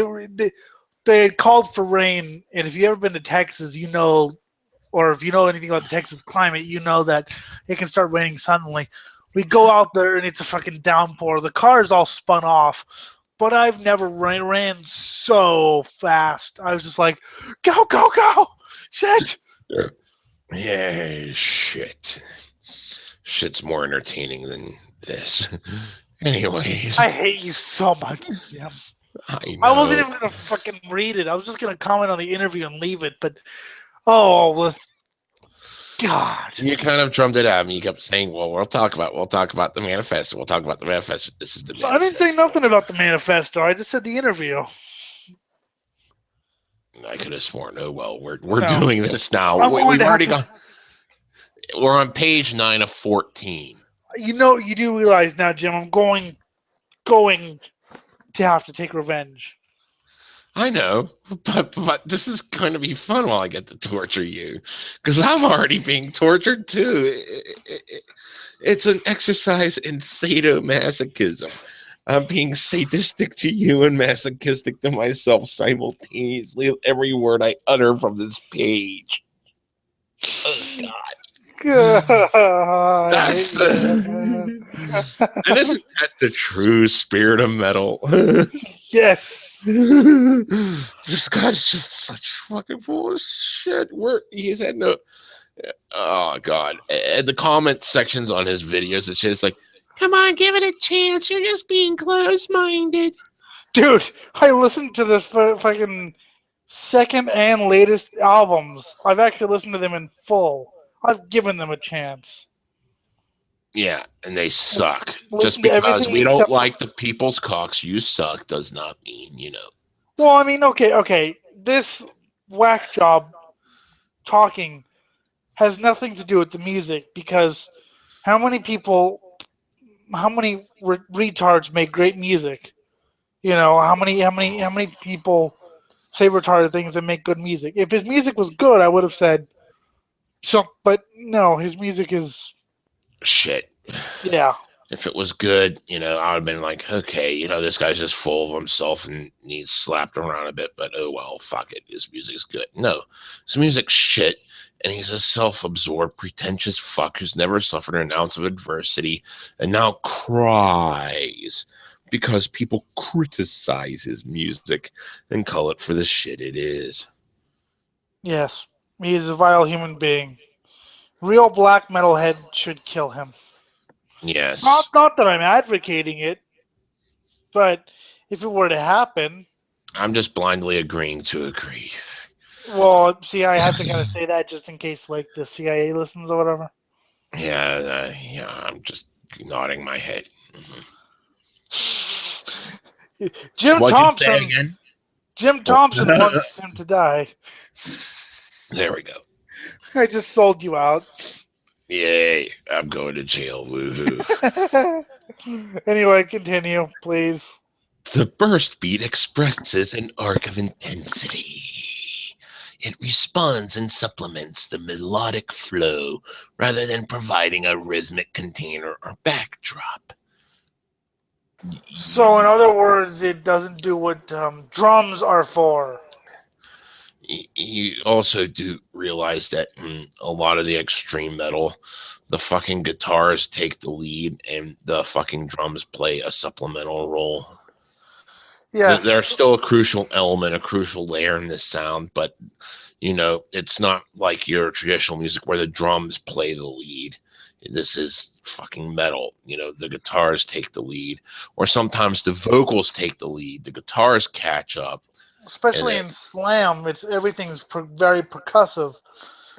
they had called for rain. And if you've ever been to Texas, you know, or if you know anything about the Texas climate, you know that it can start raining suddenly. We go out there and it's a fucking downpour. The car is all spun off, but I've never ran so fast. I was just like, go, go, go! Shit! Yeah, shit. Shit's more entertaining than this. Anyways. I hate you so much, Jim. I wasn't even gonna fucking read it. I was just gonna comment on the interview and leave it, but God. You kind of drummed it out. You kept saying, "Well, we'll talk about the manifesto. We'll talk about the manifesto. This is the manifesto." I didn't say nothing about the manifesto. I just said the interview. I could have sworn. Oh well, we're doing this now. We've already gone. We're on page 9 of 14. You know, you do realize now, Jim. I'm going to have to take revenge. I know, but this is going to be fun while I get to torture you, because I'm already being tortured too. It's an exercise in sadomasochism. I'm being sadistic to you and masochistic to myself simultaneously with every word I utter from this page. Oh God. That's and isn't that the true spirit of metal? Yes. This guy's just such fucking full of shit. He's had no. Oh God! And the comment sections on his videos and shit, it's like, come on, give it a chance. You're just being close-minded. Dude, I listened to this fucking second and latest albums. I've actually listened to them in full. I've given them a chance. Yeah, and they suck. Listen Just because we don't like the people's cocks you suck does not mean, you know. Well, I mean, okay. This whack job talking has nothing to do with the music because how many retards make great music? You know, how many people say retarded things and make good music? If his music was good, I would have said so, but no, his music is shit. Yeah. If it was good, you know, I would have been like, okay, you know, this guy's just full of himself and needs slapped around a bit, but oh well, fuck it. His music's good. No, his music's shit, and he's a self-absorbed, pretentious fuck who's never suffered an ounce of adversity and now cries because people criticize his music and call it for the shit it is. Yes, he is a vile human being. Real black metalhead should kill him. Yes. Not that I'm advocating it, but if it were to happen, I'm just blindly agreeing to agree. Well, see, I have to kind of say that just in case, like, the CIA listens or whatever. Yeah, I'm just nodding my head. Mm-hmm. Jim Thompson wants him to die. There we go. I just sold you out. Yay, I'm going to jail. Woohoo. Anyway, continue, please. The burst beat expresses an arc of intensity. It responds and supplements the melodic flow rather than providing a rhythmic container or backdrop. So, in other words, it doesn't do what drums are for. you also do realize that in a lot of the extreme metal, the fucking guitars take the lead and the fucking drums play a supplemental role. They're Yes. still a crucial element, a crucial layer in this sound, but it's not like your traditional music where the drums play the lead. This is fucking metal. The guitars take the lead, or sometimes the vocals take the lead. The guitars catch up, and Especially then in slam, everything's very percussive,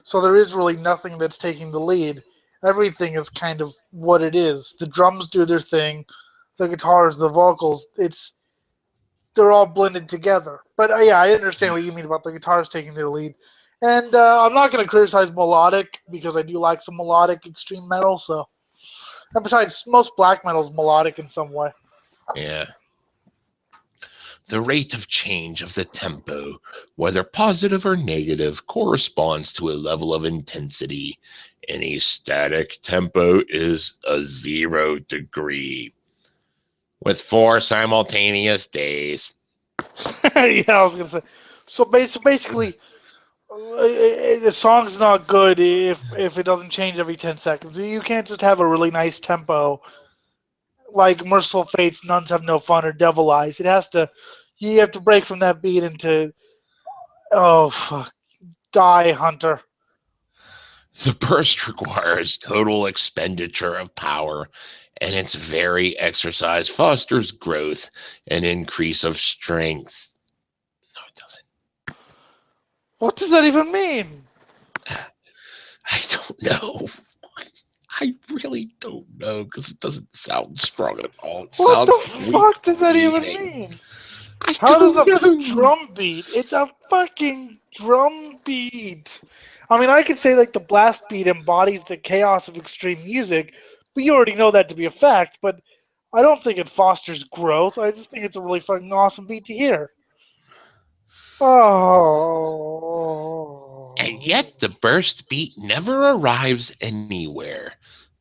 so there is really nothing that's taking the lead. Everything is kind of what it is. The drums do their thing, the guitars, the vocals. They're all blended together. But yeah, I understand what you mean about the guitars taking their lead. And I'm not going to criticize melodic because I do like some melodic extreme metal. So, and besides, most black metal is melodic in some way. yeah. The rate of change of the tempo, whether positive or negative, corresponds to a level of intensity. Any static tempo is a 0 degree, with 4 simultaneous days. Yeah, I was going to say. So basically, the song's not good if it doesn't change every 10 seconds. You can't just have a really nice tempo like Merciful Fate's Nuns Have No Fun or Devil Eyes. You have to break from that beat into, oh, fuck, Die Hunter. The burst requires total expenditure of power, and its very exercise fosters growth and increase of strength. No, it doesn't. What does that even mean? I don't know. I really don't know because it doesn't sound strong at all. It What sounds the weak fuck does that even bleeding. mean? I How does don't a know. drum beat? It's a fucking drum beat. I mean, I could say like the blast beat embodies the chaos of extreme music, but you already know that to be a fact. But I don't think it fosters growth. I just think it's a really fucking awesome beat to hear. And Oh. yet the burst beat never arrives anywhere.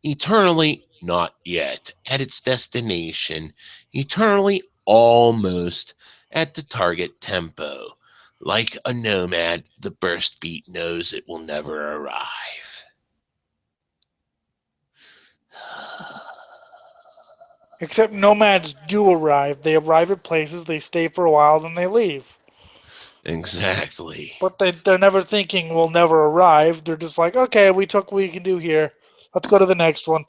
Eternally not yet at its destination. Eternally almost at the target tempo. Like a nomad, the burst beat knows it will never arrive. Except nomads do arrive. They arrive at places, they stay for a while, then they leave. Exactly. But they're never thinking we'll never arrive. They're just like, okay, we took what we can do here. Let's go to the next one.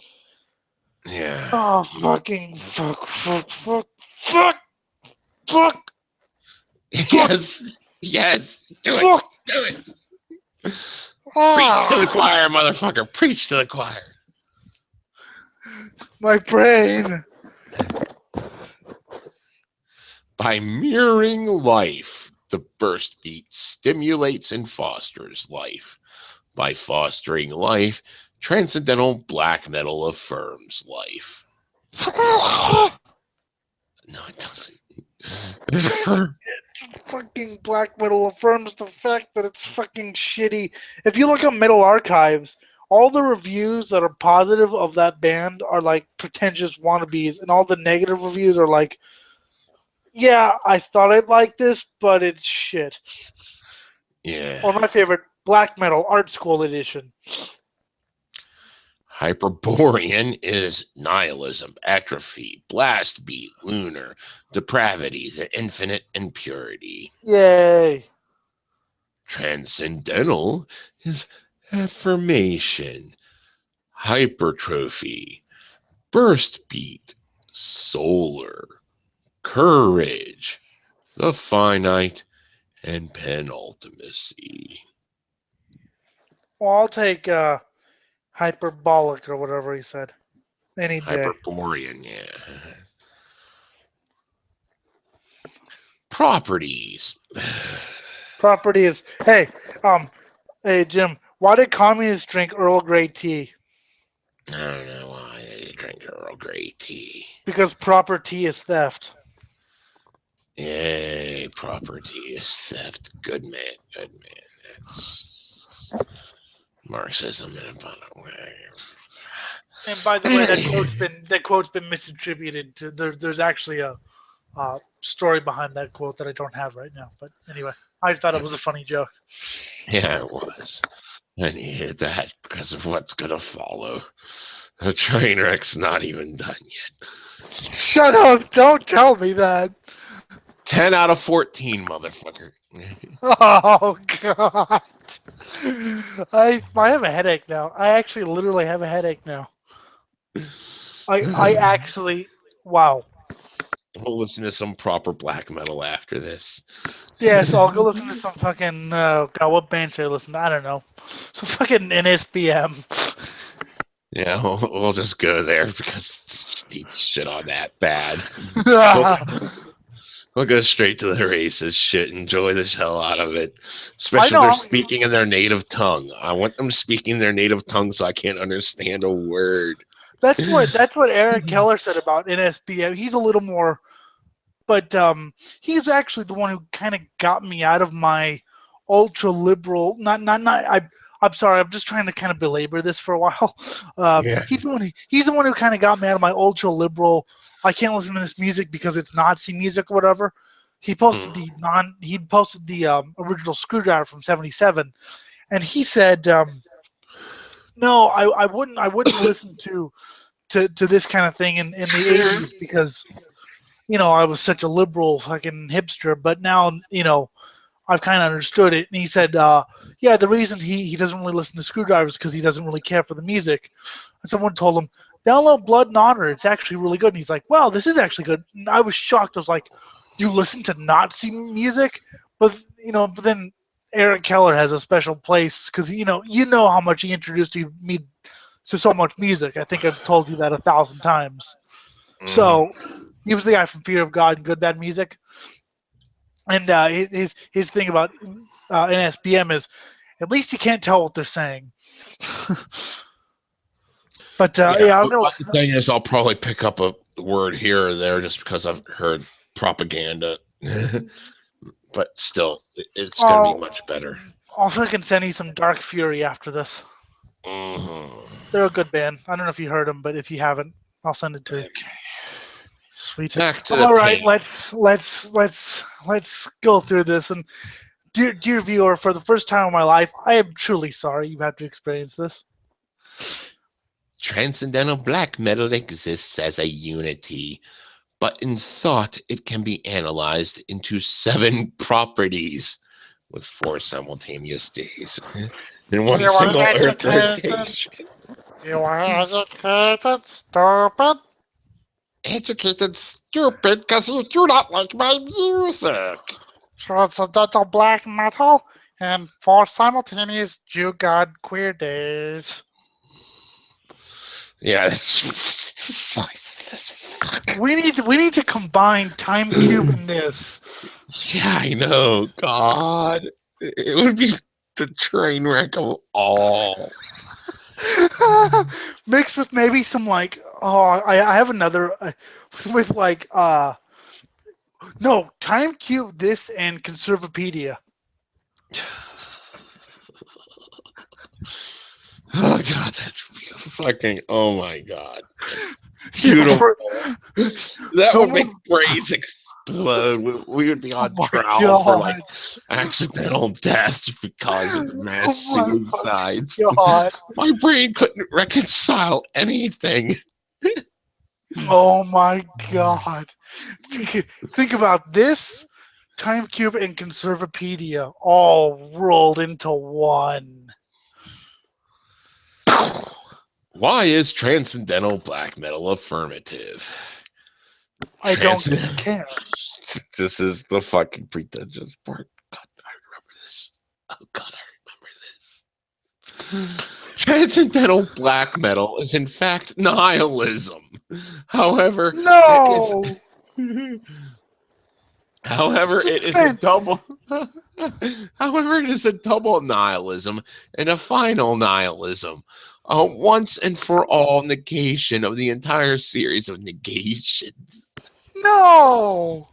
Yeah. Oh, fucking fuck, fuck, fuck, fuck, fuck, fuck, Yes. Yes. Do it. fuck. Do it. Preach to the Ah, choir, motherfucker. Preach to the choir. my brain. By mirroring life, the burst beat stimulates and fosters life. By fostering life, transcendental black metal affirms life. No, it doesn't. Fucking black metal affirms the fact that it's fucking shitty. If you look at Metal Archives, all the reviews that are positive of that band are like pretentious wannabes, and all the negative reviews are like, yeah, I thought I'd like this, but it's shit. Yeah. Or my favorite, Black Metal Art School Edition. Hyperborean is nihilism, atrophy, blast beat, lunar, depravity, the infinite impurity. Yay. Transcendental is affirmation, hypertrophy, burst beat, solar, courage, the finite, and penultimacy. Well, I'll take hyperbolic or whatever he said any day. Hyperborean, yeah. Properties. Property is, hey Jim, why did communists drink Earl Grey tea? I don't know why they drink Earl Grey tea. Because proper tea is theft. Yay, property is theft. Good man, good man. That's Marxism in a fun way. And by the way, that quote's been misattributed to there's actually a story behind that quote that I don't have right now. But anyway. I thought it was a funny joke. Yeah, it was. I needed that because of what's gonna follow. The train wreck's not even done yet. Shut up! Don't tell me that. 10 out of 14, motherfucker. Oh God! I have a headache now. I actually literally have a headache now. I actually wow. We'll listen to some proper black metal after this. Yeah, so I'll go listen to some fucking God, what band should I listen to? I don't know. Some fucking NSBM. Yeah, we'll just go there because need shit on that bad. We'll go straight to the racist shit. Enjoy the hell out of it. Especially if they're speaking in their native tongue. I want them speaking their native tongue so I can't understand a word. That's what Eric Keller said about NSBM. He's a little more, but he's actually the one who kind of got me out of my ultra liberal. I'm sorry. I'm just trying to kind of belabor this for a while. Yeah. He's the one who kind of got me out of my ultra liberal. I can't listen to this music because it's Nazi music or whatever. He posted the original Screwdriver from '77, and he said, no, I wouldn't listen to this kind of thing in the '80s because I was such a liberal fucking hipster, but now I've kind of understood it. And he said, yeah, the reason he doesn't really listen to Screwdrivers is because he doesn't really care for the music. And someone told him, download Blood and Honor. It's actually really good. And he's like, wow, this is actually good. And I was shocked. I was like, you listen to Nazi music? But then Eric Keller has a special place because you know how much he introduced me to so much music. I think I've told you that 1,000 times. So he was the guy from Fear of God and Good Bad Music. And his thing about NSBM is at least you can't tell what they're saying. But I'm gonna listen. The thing is, I'll probably pick up a word here or there just because I've heard propaganda. But still, it's gonna be much better. I'll fucking send you some Dark Fury after this. Mm-hmm. They're a good band. I don't know if you heard them, but if you haven't, I'll send it to you. Okay. Sweet. All right, let's go through this. And dear viewer, for the first time in my life, I am truly sorry you have to experience this. Transcendental black metal exists as a unity, but in thought it can be analyzed into 7 properties with 4 simultaneous days in one single earth rotation. You are educated, stupid. Educated, stupid, because you do not like my music. Transcendental black metal and 4 simultaneous Jew God queer days. Yeah, that's we need to combine Time Cube and this. Yeah, I know. God, it would be the train wreck of all. Mixed with maybe some I have another with no, Time Cube this and Conservapedia. Oh God, that's fucking. Oh my God, beautiful. That would make brains explode. We would be on trial for accidental deaths because of mass suicides. My brain couldn't reconcile anything. Oh my God! Think about this. Time Cube and Conservapedia all rolled into one. Why is transcendental black metal affirmative? I don't care. This is the fucking pretentious part. God, I remember this. Oh God, I remember this. Transcendental black metal is in fact nihilism. However, no. However, it is a double. However, it is a double nihilism and a final nihilism. A once and for all negation of the entire series of negations. No.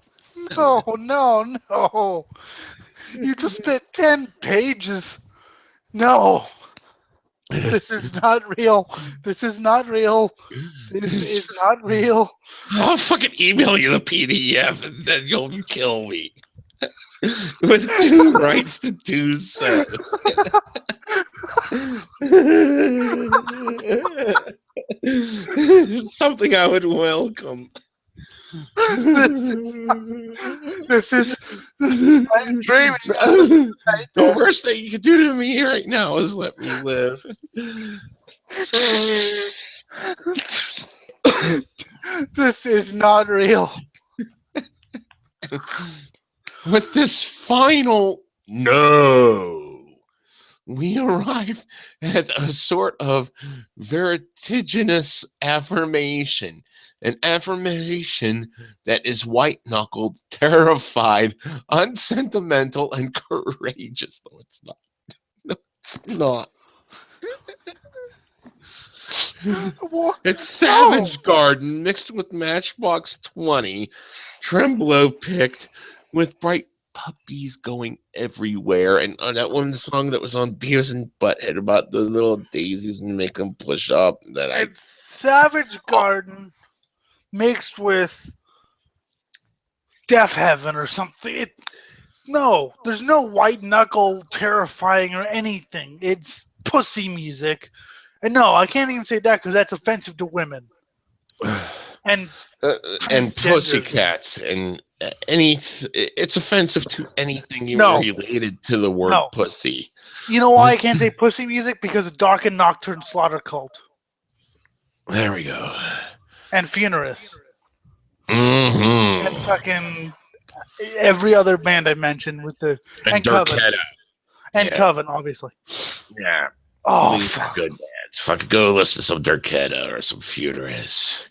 You just spent 10 pages. No. This is not real. This is not real. This is not real. I'll fucking email you the PDF and then you'll kill me. with two rights to do so. Something I would welcome. This is I'm dreaming. The worst thing you could do to me right now is let me live. This is not real. With this final no, we arrive at a sort of vertiginous affirmation. An affirmation that is white-knuckled, terrified, unsentimental, and courageous. No, it's not. No, it's not. It's Savage Garden mixed with Matchbox 20, Tremblow picked with bright puppies going everywhere, and that one song that was on Beavis and Butthead about the little daisies and make them push up. It's Savage Garden mixed with Death Heaven or something. No, there's no white knuckle terrifying or anything. It's pussy music. And no, I can't even say that because that's offensive to women. And pussycats and it's offensive to anything related to the word pussy. You know why I can't say pussy music? Because of Dark and Nocturne Slaughter Cult. There we go. And Funerus. Mm-hmm. And fucking every other band I mentioned with the and Coven. And Coven, obviously. Yeah. Oh, these are good bands. Fucking go listen to some Darketta or some Futurist.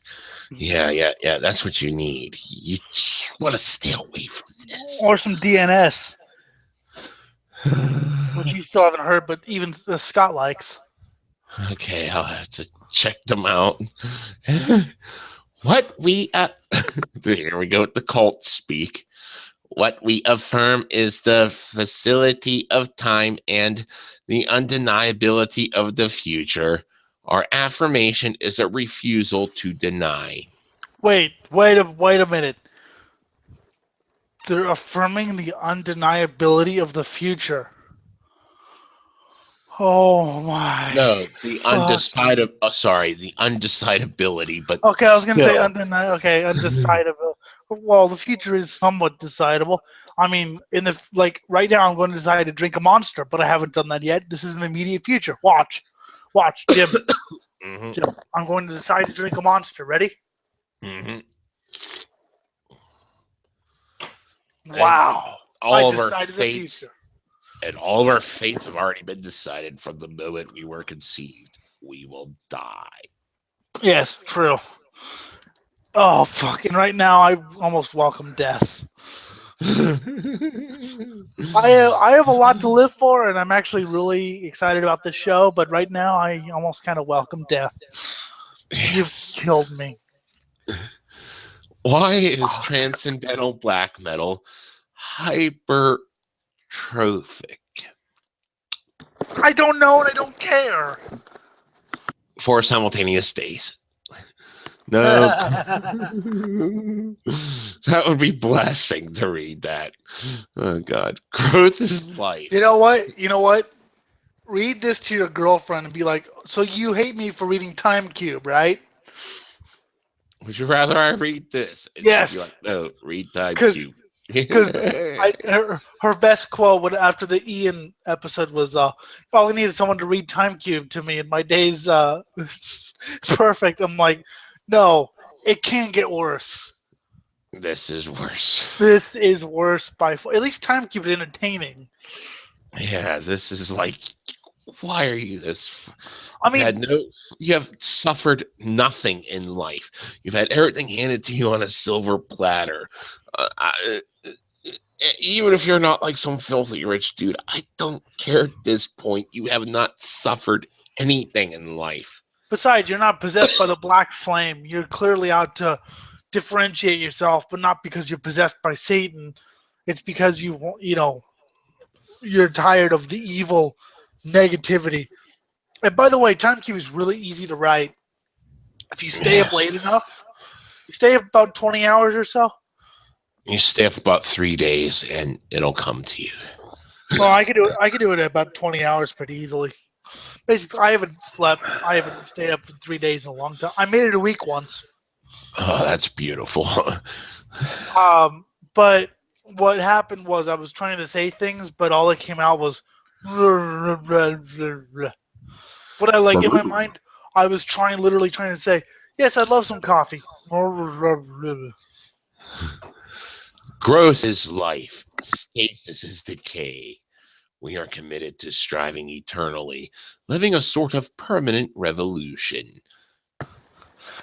Yeah. That's what you need. You want to stay away from this. Or some DNS. Which you still haven't heard, but even Scott likes. Okay, I'll have to check them out. What we here we go with the cult speak. What we affirm is the facility of time and the undeniability of the future. Our affirmation is a refusal to deny. Wait a minute. They're affirming the undeniability of the future. Oh my! No, the undecided. the undecidability. But okay, I was gonna say undecidable. Well, the future is somewhat decidable. I mean, right now, I'm going to decide to drink a Monster, but I haven't done that yet. This is in the immediate future. Watch, Jim. Mm-hmm. Jim, I'm going to decide to drink a Monster. Ready? Mm-hmm. Wow! All of our fates. And all of our fates have already been decided from the moment we were conceived. We will die. Yes, true. Oh, fucking right now, I almost welcome death. I have a lot to live for, and I'm actually really excited about this show, but right now, I almost kind of welcome death. Yes. You've killed me. Why is transcendental black metal hypertrophic? I don't know, and I don't care. 4 simultaneous days. No. That would be blessing to read that. Oh, God. Growth is life. You know what? Read this to your girlfriend and be like, so you hate me for reading Time Cube, right? Would you rather I read this? And yes. She'd be like, no, read Time Cube. Because her best quote after the Ian episode was, all I needed someone to read Time Cube to me, and my day's perfect. I'm like, no, it can get worse. This is worse. This is worse by far. At least Time Cube is entertaining. Yeah, this is like, why are you this? I mean, you have suffered nothing in life. You've had everything handed to you on a silver platter. Even if you're not like some filthy rich dude, I don't care at this point. You have not suffered anything in life. Besides, you're not possessed by the black flame. You're clearly out to differentiate yourself, but not because you're possessed by Satan. It's because you're tired of the evil negativity. And by the way, Time Cube is really easy to write. If you stay up late enough, you stay up about 20 hours or so. You stay up about 3 days, and it'll come to you. Well, I could do it. I could do it at about 20 hours pretty easily. Basically, I haven't slept. I haven't stayed up for 3 days in a long time. I made it a week once. Oh, that's beautiful. But what happened was I was trying to say things, but all that came out was. But I like in my mind, I was literally trying to say, yes, I'd love some coffee. Growth is life. Stasis is decay. We are committed to striving eternally, living a sort of permanent revolution.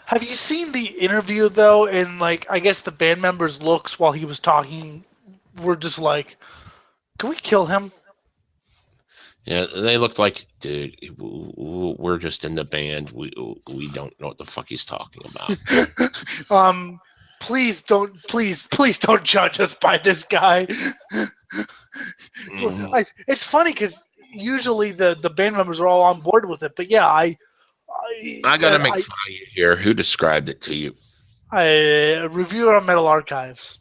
Have you seen the interview though? And like, I guess the band members' looks while he was talking were just like, "Can we kill him?" Yeah, they looked like, dude, we're just in the band. We don't know what the fuck he's talking about. Please don't judge us by this guy. It's funny because usually the band members are all on board with it, but yeah, I gotta make fun of you here. Who described it to you? A reviewer on Metal Archives.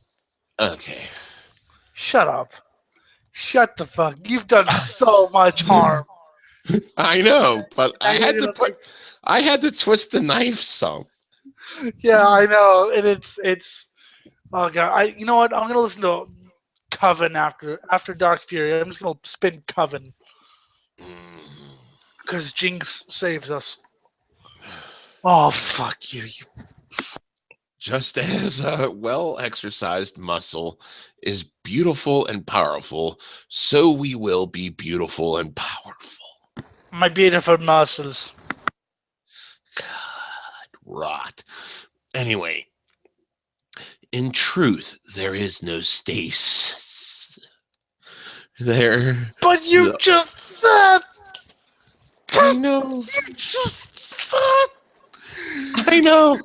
Okay. Shut up. Shut the fuck. You've done so much harm. I know, but I had to twist the knife some. Yeah, I know, and it's. Oh god, you know what? I'm gonna listen to Coven after Dark Fury. I'm just gonna spin Coven because Jinx saves us. Oh fuck you! Just as a well-exercised muscle is beautiful and powerful, so we will be beautiful and powerful. My beautiful muscles. God, rot. Anyway, in truth, there is no stasis. But you just said. I know. You just said. I know.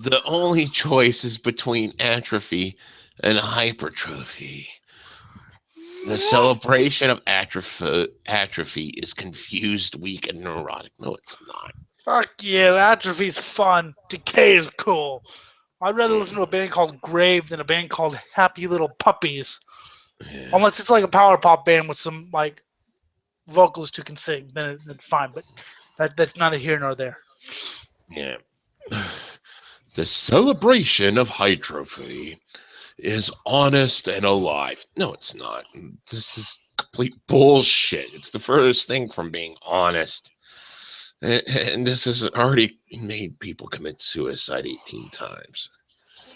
The only choice is between atrophy and hypertrophy. The celebration of atrophy is confused, weak, and neurotic. No, it's not. Fuck you. Atrophy's fun. Decay is cool. I'd rather listen to a band called Grave than a band called Happy Little Puppies. Yeah. Unless it's like a power pop band with some like vocalist who can sing, then it's fine. But that's neither here nor there. Yeah. The celebration of hypertrophy is honest and alive. No, it's not. This is complete bullshit. It's the furthest thing from being honest. And this has already made people commit suicide 18 times.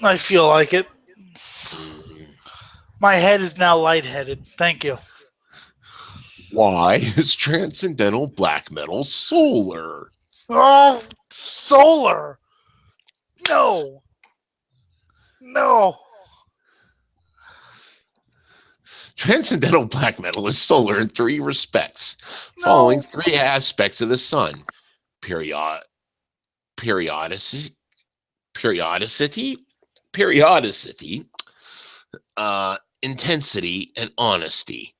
I feel like it. My head is now lightheaded. Thank you. Why is transcendental black metal solar? Oh, solar. No. Transcendental black metal is solar in 3 respects, following 3 aspects of the sun: periodicity, intensity, and honesty.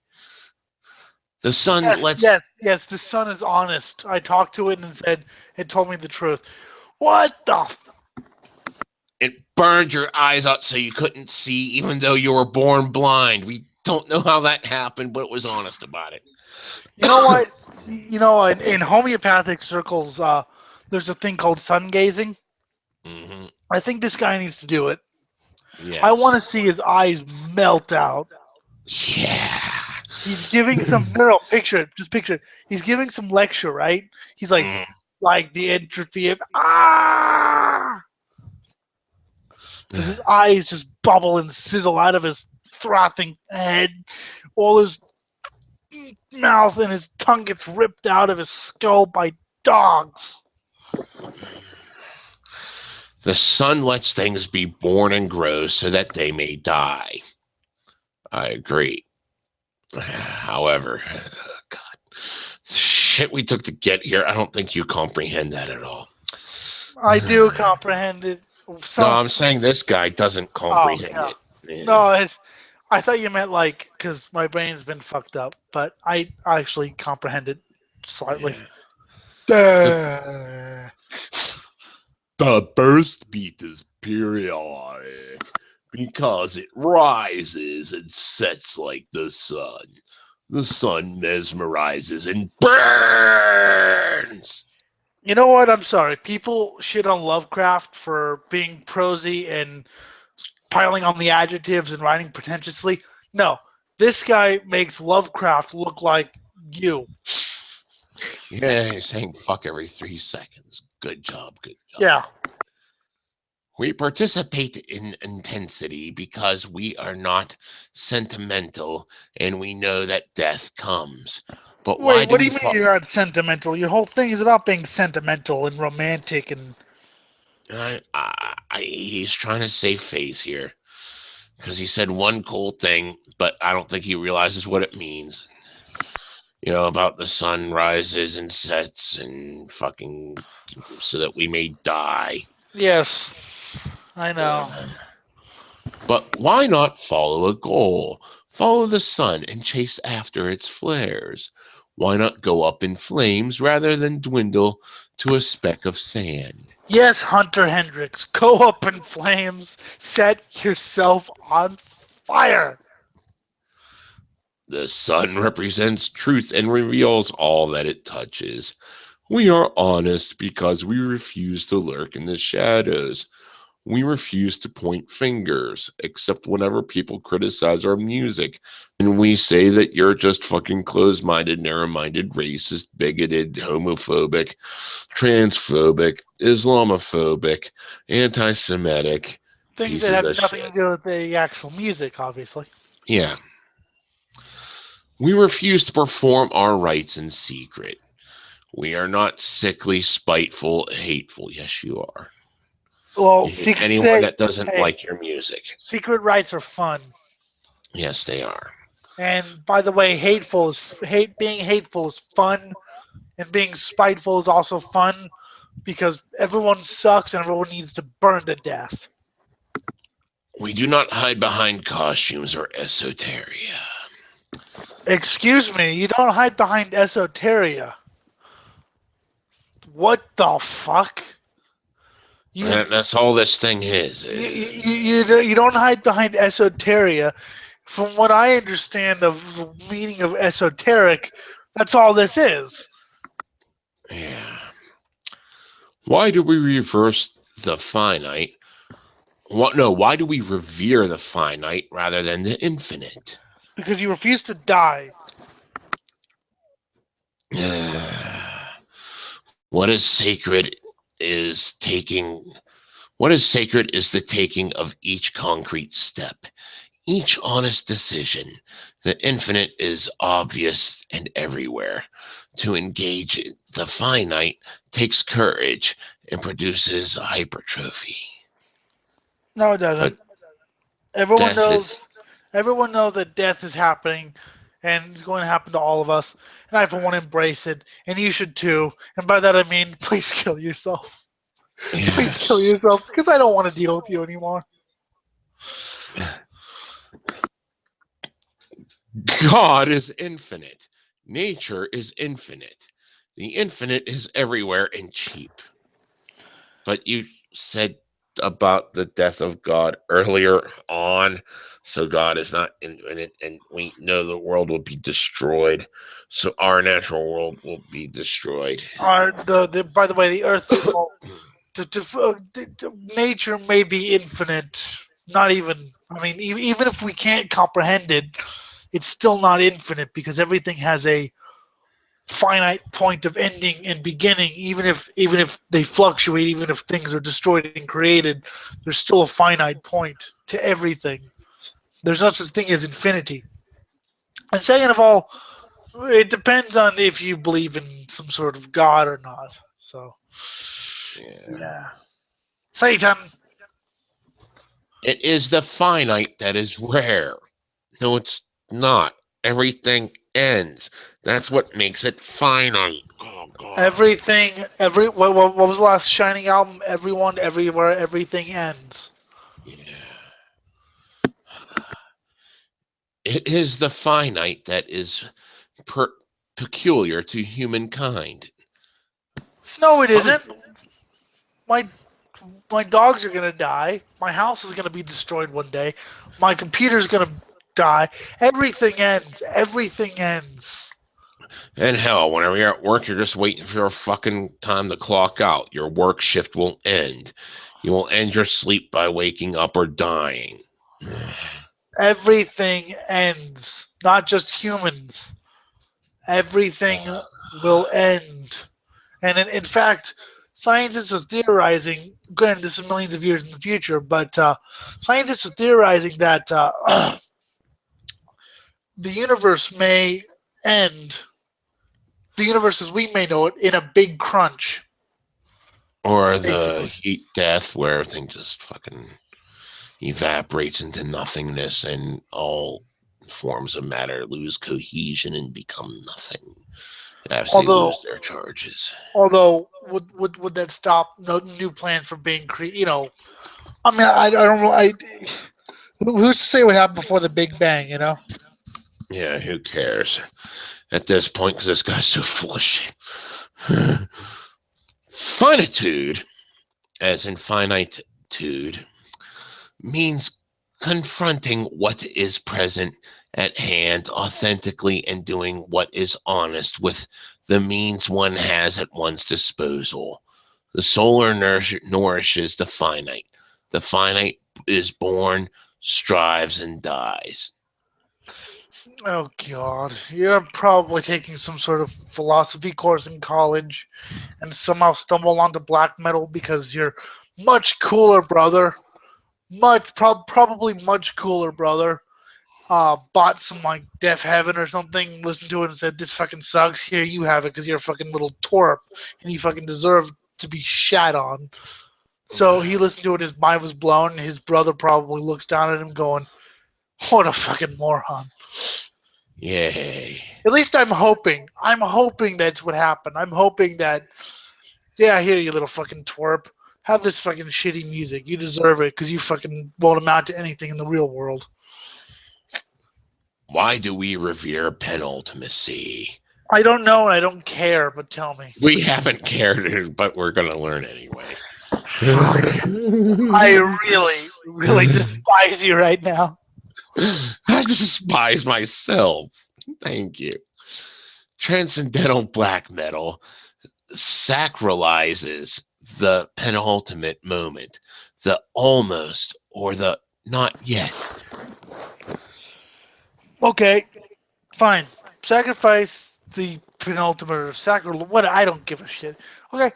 The sun Yes, the sun is honest. I talked to it and it told me the truth. What the? It burned your eyes out so you couldn't see, even though you were born blind. We don't know how that happened, but it was honest about it. You know what? In homeopathic circles, there's a thing called sun gazing. Mm-hmm. I think this guy needs to do it. Yes. I want to see his eyes melt out. Yeah. He's giving some picture it. He's giving some lecture, right? He's like the entropy of because his eyes just bubble and sizzle out of his frothing head. All his mouth and his tongue gets ripped out of his skull by dogs. The sun lets things be born and grow so that they may die. I agree. However, God, shit we took to get here, I don't think you comprehend that at all. I do comprehend it. No, I'm saying this guy doesn't comprehend it. Yeah. No, I thought you meant like because my brain's been fucked up, but I actually comprehend it slightly. Duh. The burst beat is periodic because it rises and sets like the sun. The sun mesmerizes and burns. You know what? I'm sorry. People shit on Lovecraft for being prosy and piling on the adjectives and writing pretentiously. No, this guy makes Lovecraft look like you. Yeah, you're saying fuck every 3 seconds. Good job, good job. Yeah. We participate in intensity because we are not sentimental and we know that death comes. But why Wait, do what do we you mean you're not sentimental? Your whole thing is about being sentimental and romantic and. he's trying to save face here because he said one cool thing, but I don't think he realizes what it means. You know, about the sun rises and sets and fucking so that we may die. Yes, I know. But why not follow a goal? Follow the sun and chase after its flares. Why not go up in flames rather than dwindle to a speck of sand? Yes, Hunter Hendricks, go up in flames, set yourself on fire. The sun represents truth and reveals all that it touches. We are honest because we refuse to lurk in the shadows. We refuse to point fingers, except whenever people criticize our music. And we say that you're just fucking closed-minded, narrow-minded, racist, bigoted, homophobic, transphobic, Islamophobic, anti-Semitic. Things that Pieces have of nothing to shit. do with the actual music, obviously. Yeah. We refuse to perform our rights in secret. We are not sickly, spiteful, hateful. Yes, you are. Well, You hate anyone that doesn't hey, like your music. secret rights are fun. Yes, they are. And by the way, being hateful is fun, and being spiteful is also fun because everyone sucks and everyone needs to burn to death. We do not hide behind costumes or esoteria. Excuse me, you don't hide behind esoteria. What the fuck? That's all this thing is. You don't hide behind esoteria. From what I understand of the meaning of esoteric, that's all this is. Yeah. Why do we reverse the finite? Why do we revere the finite rather than the infinite? Because you refuse to die. What is sacred is taking What is sacred is the taking of each concrete step, each honest decision. The infinite is obvious and everywhere. To engage the finite takes courage and produces hypertrophy. No, it doesn't. But Everyone death knows. is, Everyone knows that death is happening, and it's going to happen to all of us. And I, for one, embrace it, and you should too. And by that I mean, please kill yourself. Please kill yes. yourself because I don't want to deal with you anymore. God is infinite. Nature is infinite. The infinite is everywhere and cheap. But you said about the death of God earlier on. So God is not infinite, and we know the world will be destroyed. So our natural world will be destroyed. By the way, the Earth. Well, nature may be infinite. Not even. I mean, even if we can't comprehend it, it's still not infinite because everything has a finite point of ending and beginning. Even if they fluctuate, even if things are destroyed and created, there's still a finite point to everything. There's no such thing as infinity. And second of all, it depends on if you believe in some sort of God or not. So, yeah. Satan. It is the finite that is rare. No, it's not. Everything ends. That's what makes it finite. Oh God. What was the last Shining album? Everyone, everywhere, everything ends. Yeah. It is the finite that is peculiar to humankind. No, it isn't. My my dogs are gonna die. My house is gonna be destroyed one day. My computer's gonna die. Everything ends. Everything ends. And hell, whenever you're at work, you're just waiting for your fucking time to clock out. Your work shift will end. You will end your sleep by waking up or dying. Everything ends. Not just humans. Everything will end. And in fact, scientists are theorizing. Granted, this is millions of years in the future, but scientists are theorizing that the universe may end. The universe as we may know it in a big crunch. Or the Basically. heat death where everything just fucking evaporates into nothingness and all forms of matter lose cohesion and become nothing as they lose their charges. Although, would that stop no new plan from being created? You know, I mean, I don't know. Who's to say what happened before the Big Bang? You know. Yeah, who cares at this point? Because this guy's so full of shit. Finitude, as in finitude, means confronting what is present at hand authentically and doing what is honest with the means one has at one's disposal. The soul nourishes the finite. The finite is born, strives, and dies. Oh God, you're probably taking some sort of philosophy course in college, and somehow stumble onto black metal because you're much cooler, brother. Probably much cooler, brother. Bought some like Deaf Heaven or something, listened to it and said, "This fucking sucks." Here you have it because you're a fucking little twerp and you fucking deserve to be shat on. So he listened to it, his mind was blown, and his brother probably looks down at him going, "What a fucking moron." Yay. At least I'm hoping. I'm hoping that's what happened. I'm hoping that, yeah, here you little fucking twerp. Have this fucking shitty music. You deserve it because you fucking won't amount to anything in the real world. Why do we revere penultimacy? I don't know and I don't care, but tell me. We haven't cared, but we're going to learn anyway. I really, really despise you right now. I despise myself. Thank you. Transcendental black metal sacralizes the penultimate moment, the almost or the not yet. Okay, fine. Sacrifice the penultimate or sacral. What? I don't give a shit. Okay.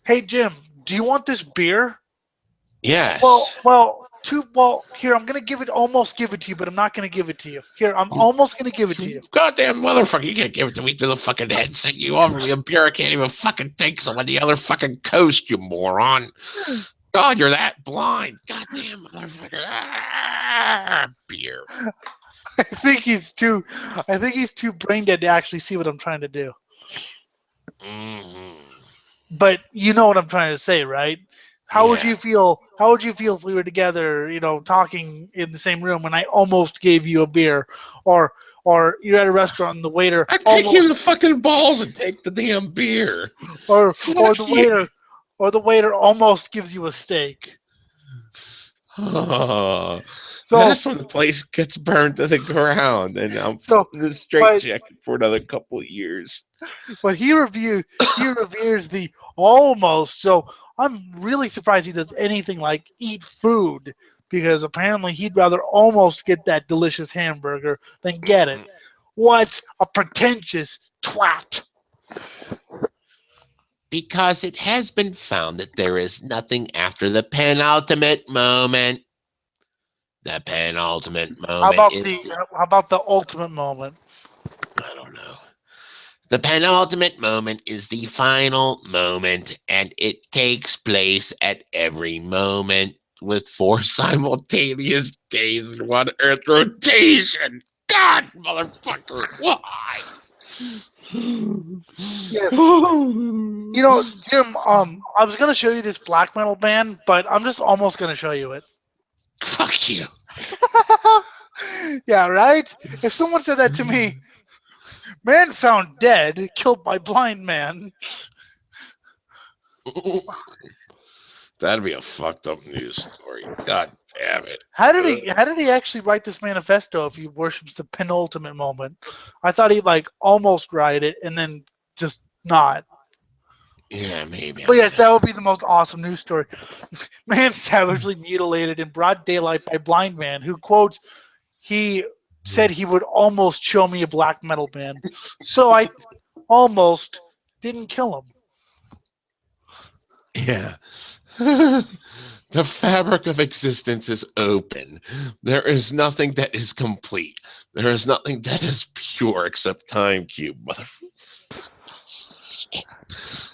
Hey Jim, do you want this beer? Yes. Well, here, I'm gonna almost give it to you, but I'm not gonna give it to you. Here, I'm almost gonna give it to you. Goddamn motherfucker, you can't give it to me through the fucking headset. You offer me a beer, I can't even fucking take some on the other fucking coast, you moron. God, you're that blind. Goddamn motherfucker. Beer. I think he's too brain dead to actually see what I'm trying to do. Mm-hmm. But you know what I'm trying to say, right? How would you feel? How would you feel if we were together, talking in the same room, and I almost gave you a beer, or you're at a restaurant and the waiter I'd kick you in the fucking balls and take the damn beer, or the waiter almost gives you a steak. So that's when the place gets burned to the ground, and I'm in the straitjacket for another couple of years. But he reveres the almost. So I'm really surprised he does anything like eat food, because apparently he'd rather almost get that delicious hamburger than get it. What a pretentious twat. Because it has been found that there is nothing after the penultimate moment. The penultimate moment. How about the ultimate moment? I don't know. The penultimate moment is the final moment, and it takes place at every moment with 4 simultaneous days in one Earth rotation. God, motherfucker, why? Yes. Jim, I was gonna show you this black metal band, but I'm just almost gonna show you it. Fuck you. Yeah, right? If someone said that to me, man found dead, killed by blind man. That'd be a fucked up news story. God damn it. How did he actually write this manifesto if he worships the penultimate moment? I thought he'd like almost write it and then just not. Yeah, maybe. But I yes, don't know. that would be the most awesome news story. Man savagely mutilated in broad daylight by blind man who quote he said he would almost show me a black metal band. So I almost didn't kill him. Yeah. The fabric of existence is open. There is nothing that is complete. There is nothing that is pure except Time Cube, motherfucker.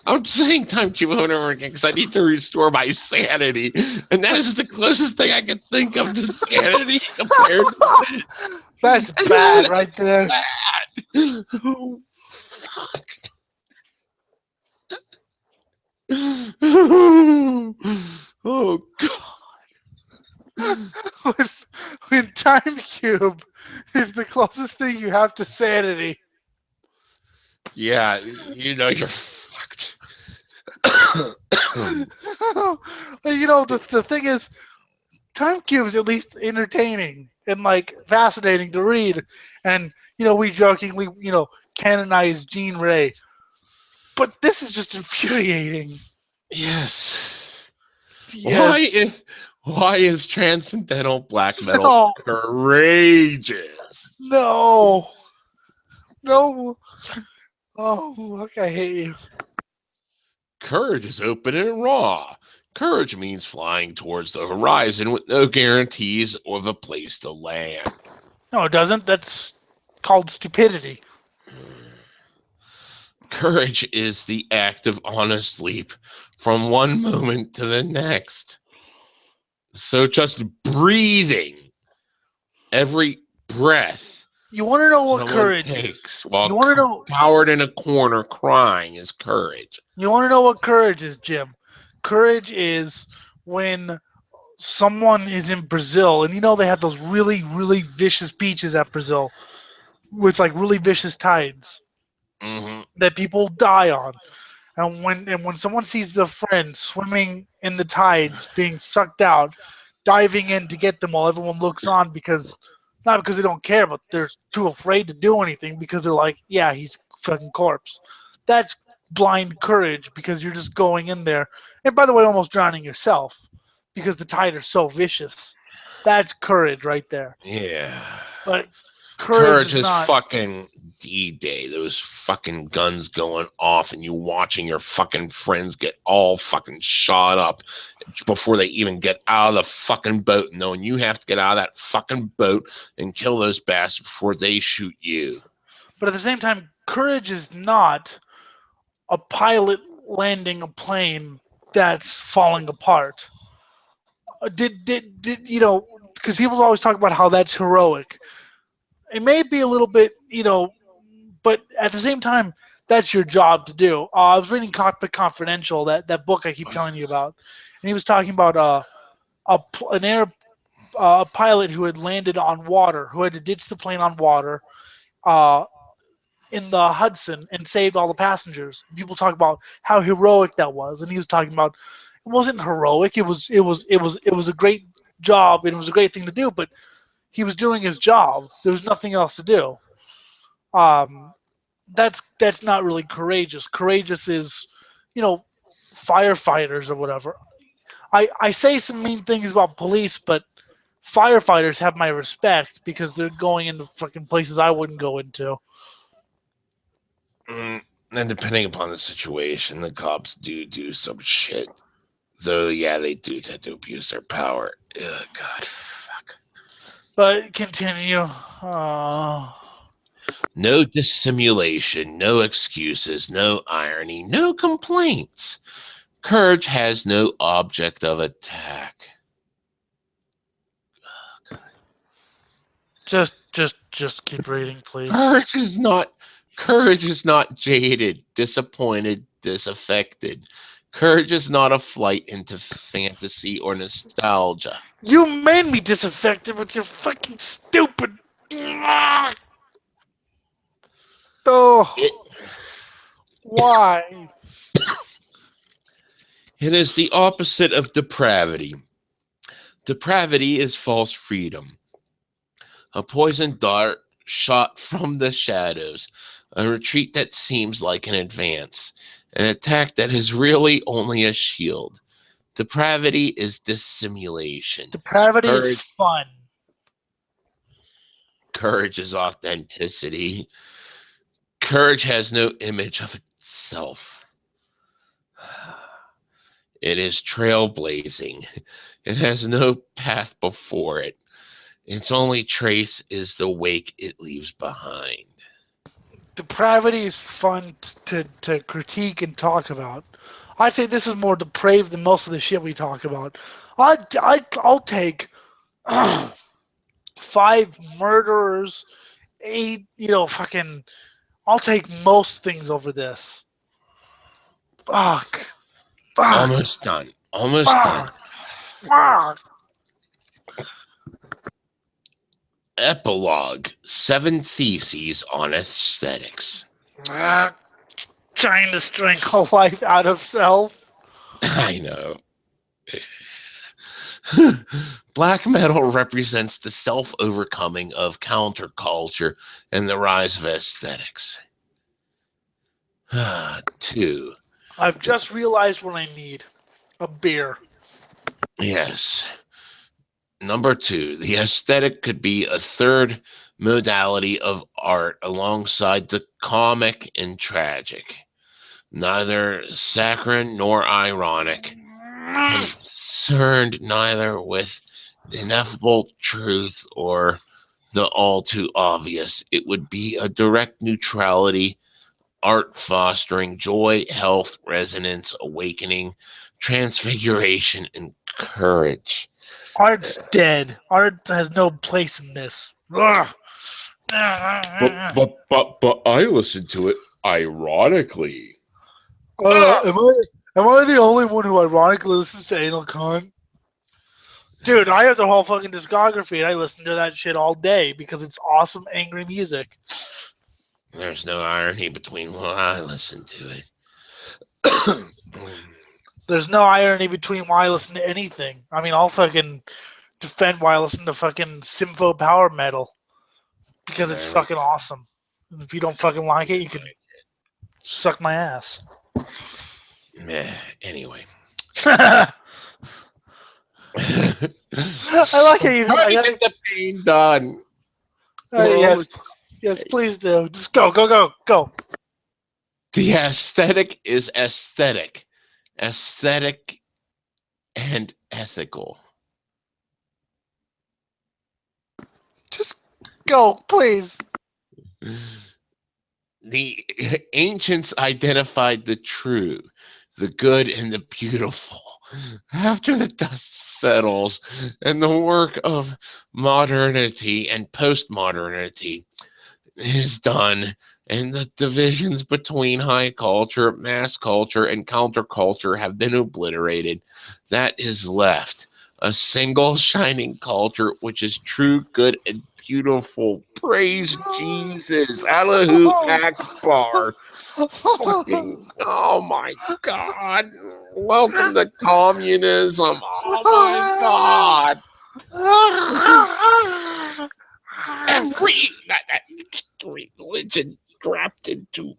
I'm saying Time Cube over and over again because I need to restore my sanity. And that is the closest thing I can think of to sanity compared to That's this. bad right there. Oh, fuck. Oh, when, when Time Cube is the closest thing you have to sanity. yeah, you're fucked. The thing is, Time Cube is at least entertaining and like fascinating to read, and we jokingly canonize Jean Ray, but this is just infuriating. Yes. Why Yes, is, why is transcendental black metal no, courageous? no, no. Oh, look, I hate you. Courage is open and raw. Courage means flying towards the horizon with no guarantees of a place to land. No, it doesn't. That's called stupidity. Courage is the act of honest leap from one moment to the next. So just breathing every breath You want to know what someone courage takes is? while You want to know? cowered in a corner crying is courage. You want to know what courage is, Jim? Courage is when someone is in Brazil, and they have those really, really vicious beaches at Brazil with like really vicious tides Mm-hmm. that people die on. And when someone sees their friend swimming in the tides, being sucked out, diving in to get them while everyone looks on because not because they don't care, but they're too afraid to do anything because they're like, yeah, he's fucking corpse. That's blind courage because you're just going in there, and by the way, almost drowning yourself because the tide are so vicious. That's courage right there. Yeah. But courage Courage is is not. fucking D-Day. Those fucking guns going off and you watching your fucking friends get all fucking shot up before they even get out of the fucking boat, knowing you have to get out of that fucking boat and kill those bastards before they shoot you. But at the same time, courage is not a pilot landing a plane that's falling apart. Did because people always talk about how that's heroic. It may be a little bit, but at the same time, that's your job to do. I was reading Cockpit Confidential, that book I keep telling you about, and he was talking about an air pilot who had landed on water, who had to ditch the plane on water, uh, in the Hudson and saved all the passengers. People talk about how heroic that was, and he was talking about it wasn't heroic. It was a great job and it was a great thing to do, but he was doing his job. There was nothing else to do. Um, that's not really courageous. Courageous is, you know, firefighters or whatever. I say some mean things about police, but firefighters have my respect because they're going into fucking places I wouldn't go into. And depending upon the situation, the cops do some shit. Though, yeah, they do tend to abuse their power. Ugh, God, fuck. But continue. No dissimulation, no excuses, no irony, no complaints. Courage has no object of attack. Just keep reading, please. Courage is not jaded, disappointed, disaffected. Courage is not a flight into fantasy or nostalgia. You made me disaffected with your fucking stupid. Oh, It why? It is the opposite of depravity. Depravity is false freedom. A poisoned dart shot from the shadows, a retreat that seems like an advance, an attack that is really only a shield. Depravity is dissimulation. Depravity is Courage, fun. courage is authenticity. Courage has no image of itself. It is trailblazing. It has no path before it. Its only trace is the wake it leaves behind. Depravity is fun to critique and talk about. I'd say this is more depraved than most of the shit we talk about. I'll take 5 murderers, 8, fucking. I'll take most things over this. Fuck. Fuck. Almost done. Almost done. Fuck. Epilogue: 7 Theses on Aesthetics. Trying to strangle life out of self. I know. Black metal represents the self-overcoming of counterculture and the rise of aesthetics. 2. I've just realized what I need. A beer. Yes. Number 2, the aesthetic could be a third modality of art alongside the comic and tragic. Neither saccharine nor ironic, concerned neither with ineffable truth or the all too obvious. It would be a direct neutrality, art fostering joy, health, resonance, awakening, transfiguration, and courage. Art's dead. Art has no place in this. Ugh. But I listened to it ironically. Am I the only one who ironically listens to Anal Cunt? Dude, I have the whole fucking discography and I listen to that shit all day because it's awesome, angry music. There's no irony between when I listen to it. There's no irony between why I listen to anything. I mean, I'll fucking defend why I listen to fucking Sympho Power Metal because it's fucking awesome. And if you don't fucking like it, you can suck my ass. Anyway. I like how you get the pain done. Yes, please do. Just go. The aesthetic is aesthetic and ethical. Just go, please. The ancients identified the true, the good, and the beautiful. After the dust settles and the work of modernity and postmodernity is done, and the divisions between high culture, mass culture, and counterculture have been obliterated, that is left a single shining culture which is true, good, and beautiful. Praise Jesus. Allahu Akbar. Fucking, oh my God. Welcome to communism. Oh my God. Every religion dropped into.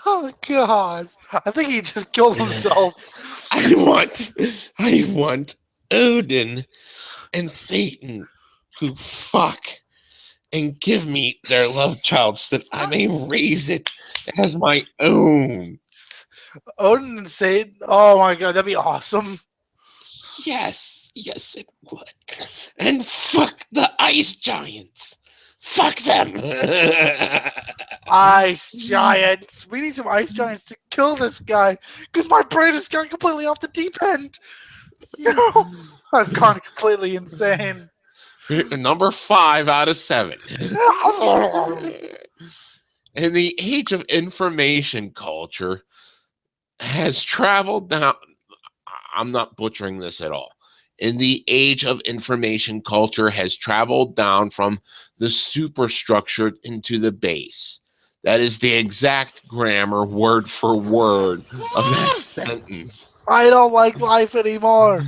Oh God. I think he just killed himself. I want Odin and Satan who fuck and give me their love child so that I may raise it as my own. Odin and Satan. Oh my God, that'd be awesome. Yes, it would. And fuck the ice giants. Fuck them. Ice giants. We need some ice giants to kill this guy because my brain has gone completely off the deep end. No, I've gone completely insane. Number 5 out of 7. In the age of information culture has traveled down. I'm not butchering this at all. In the age of information culture has traveled down from the superstructure into the base. That is the exact grammar, word for word, of that sentence. I don't like life anymore.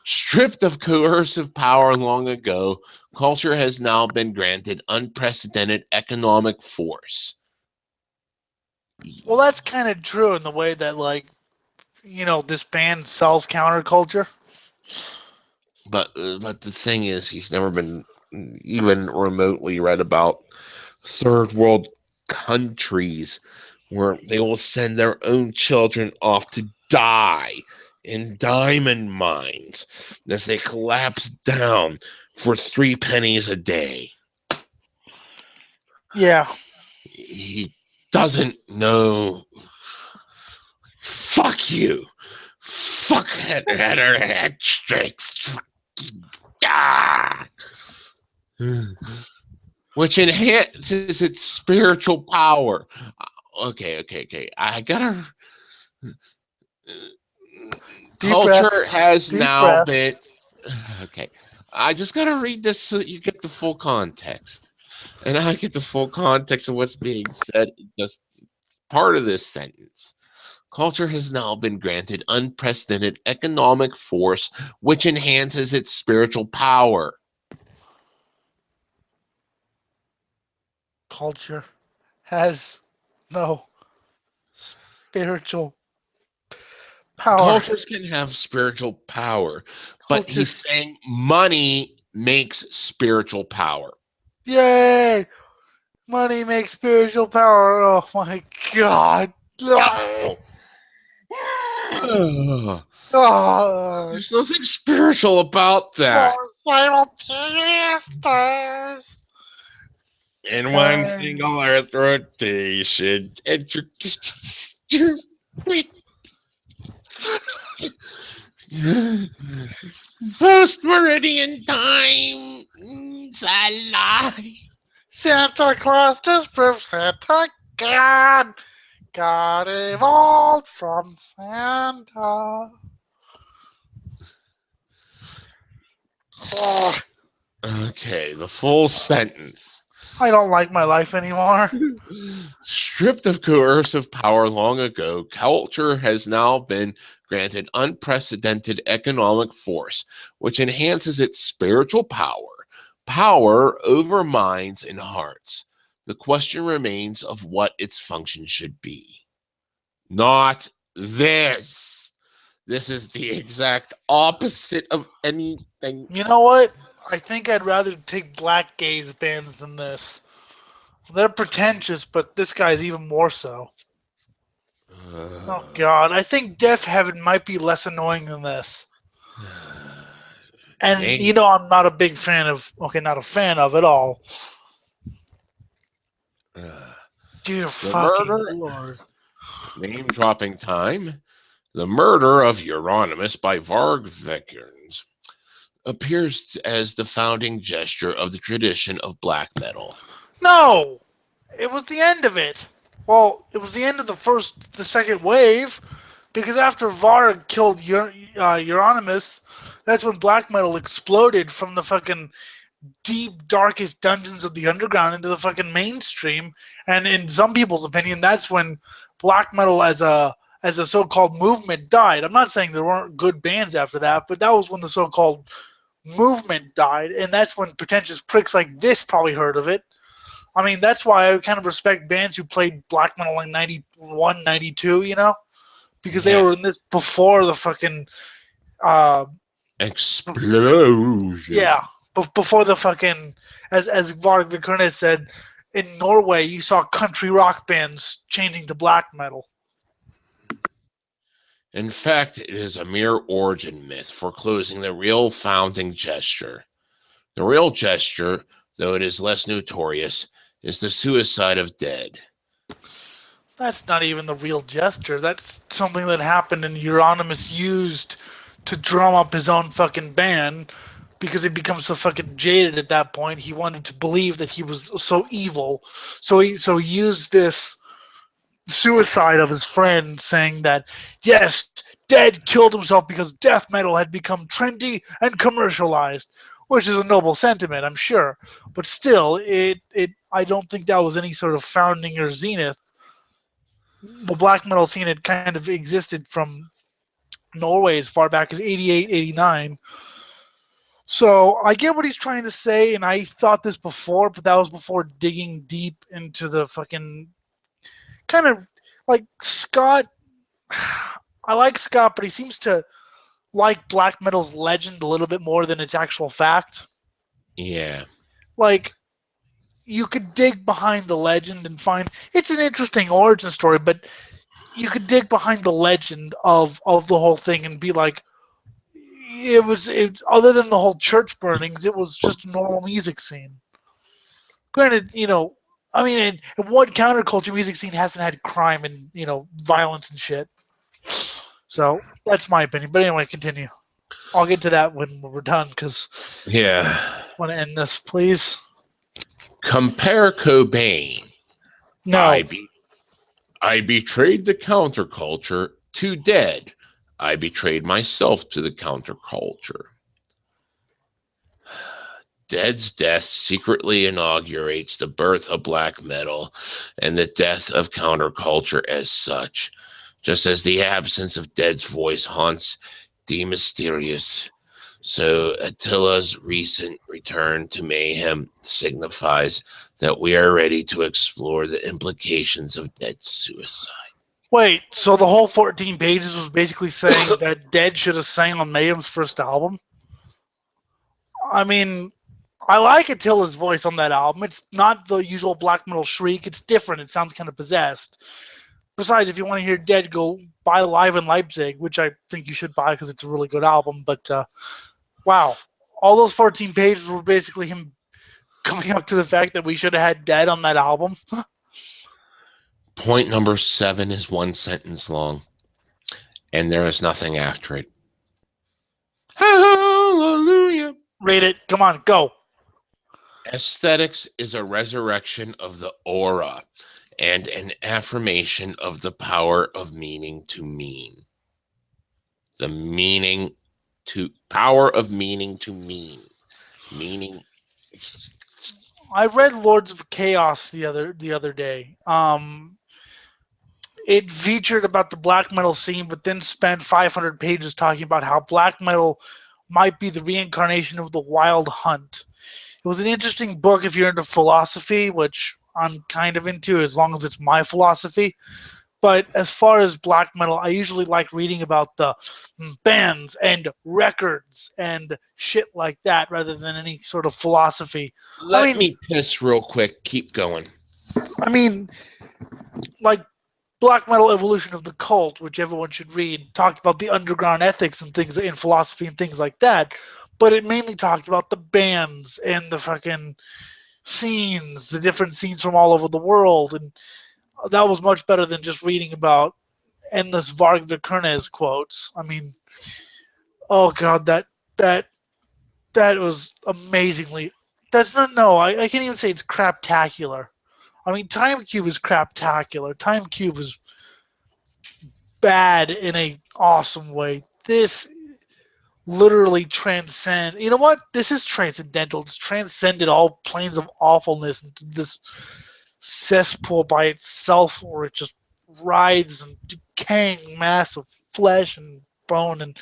Stripped of coercive power long ago, culture has now been granted unprecedented economic force. Well, that's kind of true in the way that, like, this band sells counterculture. But the thing is, he's never been even remotely read about third world countries where they will send their own children off to die in diamond mines as they collapse down for 3 pennies a day. Yeah. He doesn't know. Fuck you. Fuckhead head straight. Which enhances its spiritual power. Okay. I gotta. Deep Culture breath. has Deep now breath. been. Okay. I just gotta read this so that you get the full context. And I get the full context of what's being said. Just part of this sentence. Culture has now been granted unprecedented economic force, which enhances its spiritual power. Culture has no spiritual power. Cultures can have spiritual power, but Culture. he's saying money makes spiritual power. Yay! Money makes spiritual power. Oh my god. Oh, There's nothing spiritual about that. simultaneous. In one single earth rotation, post meridian time, a lie. Santa Claus disproves Santa God. God evolved from Santa. Oh, Okay, the full sentence. I don't like my life anymore. Stripped of coercive power long ago, culture has now been granted unprecedented economic force, which enhances its spiritual power over minds and hearts. The question remains of what its function should be. Not this. This is the exact opposite of anything. You know what? I think I'd rather take black gaze bands than this. They're pretentious, but this guy's even more so. Oh god, I think Deaf Heaven might be less annoying than this. And Name, I'm not a big fan of. Okay, not a fan of at all. Dear the fucking murder, lord. name dropping time. The murder of Euronymous by Varg Vikernes appears as the founding gesture of the tradition of black metal. No, it was the end of it. Well, it was the end of the second wave, because after Varg killed Euronymous, that's when black metal exploded from the fucking deep, darkest dungeons of the underground into the fucking mainstream. And in some people's opinion, that's when black metal as a so-called movement died. I'm not saying there weren't good bands after that, but that was when the so-called movement died, and that's when pretentious pricks like this probably heard of it. I mean, that's why I kind of respect bands who played black metal in 91, 92, because they were in this before the fucking Explosion. yeah, before the fucking, as Varg Vikernes said, in Norway you saw country rock bands changing to black metal. In fact, it is a mere origin myth foreclosing the real founding gesture. The real gesture, though it is less notorious, is the suicide of dead. That's not even the real gesture. That's something that happened and Euronymous used to drum up his own fucking band, because he becomes so fucking jaded at that point. He wanted to believe that he was so evil. So he used this suicide of his friend, saying that, yes, Dead killed himself because death metal had become trendy and commercialized. which is a noble sentiment, I'm sure. But still, I don't think that was any sort of founding or zenith. The black metal scene had kind of existed from Norway as far back as 88, 89. So I get what he's trying to say, and I thought this before, but that was before digging deep into the fucking kind of like Scott. I like Scott, but he seems to like black metal's legend a little bit more than its actual fact. Yeah. Like, you could dig behind the legend and find it's an interesting origin story, but you could dig behind the legend of the whole thing and be like, other than the whole church burnings, it was just a normal music scene. Granted, I mean, and what counterculture music scene hasn't had crime and violence and shit? So that's my opinion. But anyway, continue. I'll get to that when we're done because Yeah. I just want to end this, please. Compare Cobain. No. I betrayed the counterculture to Dead. I betrayed myself to the counterculture. Dead's death secretly inaugurates the birth of black metal and the death of counterculture as such, just as the absence of Dead's voice haunts the mysterious. So Attila's recent return to mayhem signifies that we are ready to explore the implications of Dead's suicide. Wait, so the whole 14 pages was basically saying that Dead should have sang on Mayhem's first album? I mean, I like Attila's voice on that album. It's not the usual black metal shriek. It's different. It sounds kind of possessed. Besides, if you want to hear Dead, go buy Live in Leipzig, which I think you should buy because it's a really good album. But, wow. All those 14 pages were basically him coming up to the fact that we should have had Dead on that album. Point number 7 is one sentence long, and there is nothing after it. Hallelujah. Read it. Come on, go. Aesthetics is a resurrection of the aura and an affirmation of the power of meaning to mean. The meaning to power of meaning to mean. Meaning. I read Lords of Chaos the other day. It featured about the black metal scene, but then spent 500 pages talking about how black metal might be the reincarnation of the wild hunt. It was an interesting book if you're into philosophy, which I'm kind of into as long as it's my philosophy. But as far as black metal, I usually like reading about the bands and records and shit like that rather than any sort of philosophy. Let me piss real quick. Keep going. I mean, like Black Metal Evolution of the Cult, which everyone should read, talked about the underground ethics and things in philosophy and things like that. But it mainly talked about the bands and the fucking scenes, the different scenes from all over the world. And that was much better than just reading about endless Varg Vikernes quotes. I mean, oh god, that was amazingly. That's not no. I can't even say it's craptacular. I mean, Time Cube is craptacular. Time Cube is bad in a awesome way. This literally transcends. You know what? This is transcendental. It's transcended all planes of awfulness into this cesspool by itself, where it just writhes and decaying mass of flesh and bone and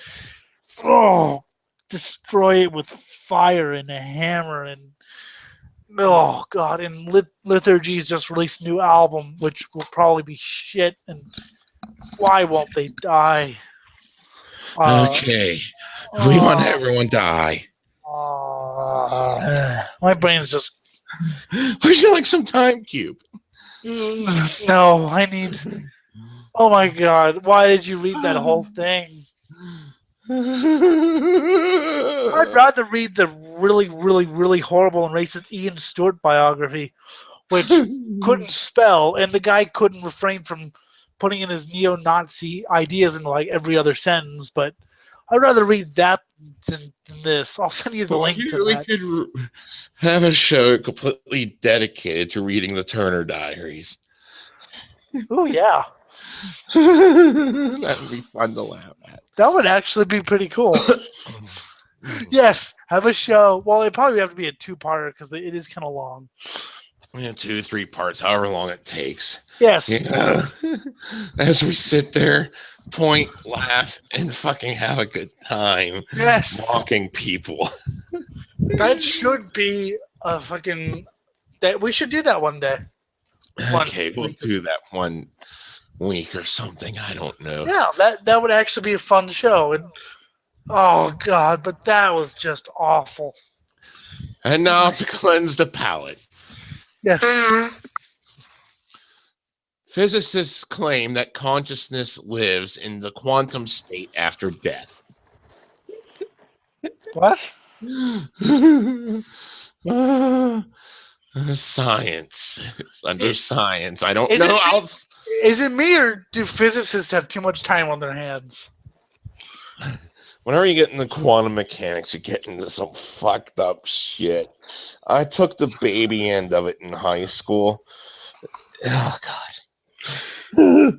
destroy it with fire and a hammer and oh god. And Liturgy's just released a new album which will probably be shit, and why won't they die? Okay. We want everyone die. My brain's just Would you like some Time Cube? no, I need. Oh my god, why did you read that whole thing? I'd rather read the really, really, really horrible and racist Ian Stewart biography, which couldn't spell, and the guy couldn't refrain from putting in his neo-Nazi ideas in like every other sentence. But I'd rather read that than this. I'll send you the link to that. We could have a show completely dedicated to reading the Turner Diaries. Oh yeah. That would be fun to laugh at. That would actually be pretty cool. Yes, have a show. Well, it probably have to be a two-parter because it is kind of long. Yeah, 2 3 parts, however long it takes. Yes. Yeah. As we sit there, point, laugh, and fucking have a good time Yes. mocking people. That should be a fucking. That we should do that one day. Okay, we'll do that one week or something. I don't know. Yeah, that would actually be a fun show. And oh god, but that was just awful. And now to cleanse the palate. Yes. Physicists claim that consciousness lives in the quantum state after death. What? Science. It's under science. I don't Is know it how. Is it me or do physicists have too much time on their hands? Whenever you get into quantum mechanics, you get into some fucked up shit. I took the baby end of it in high school. Oh god. It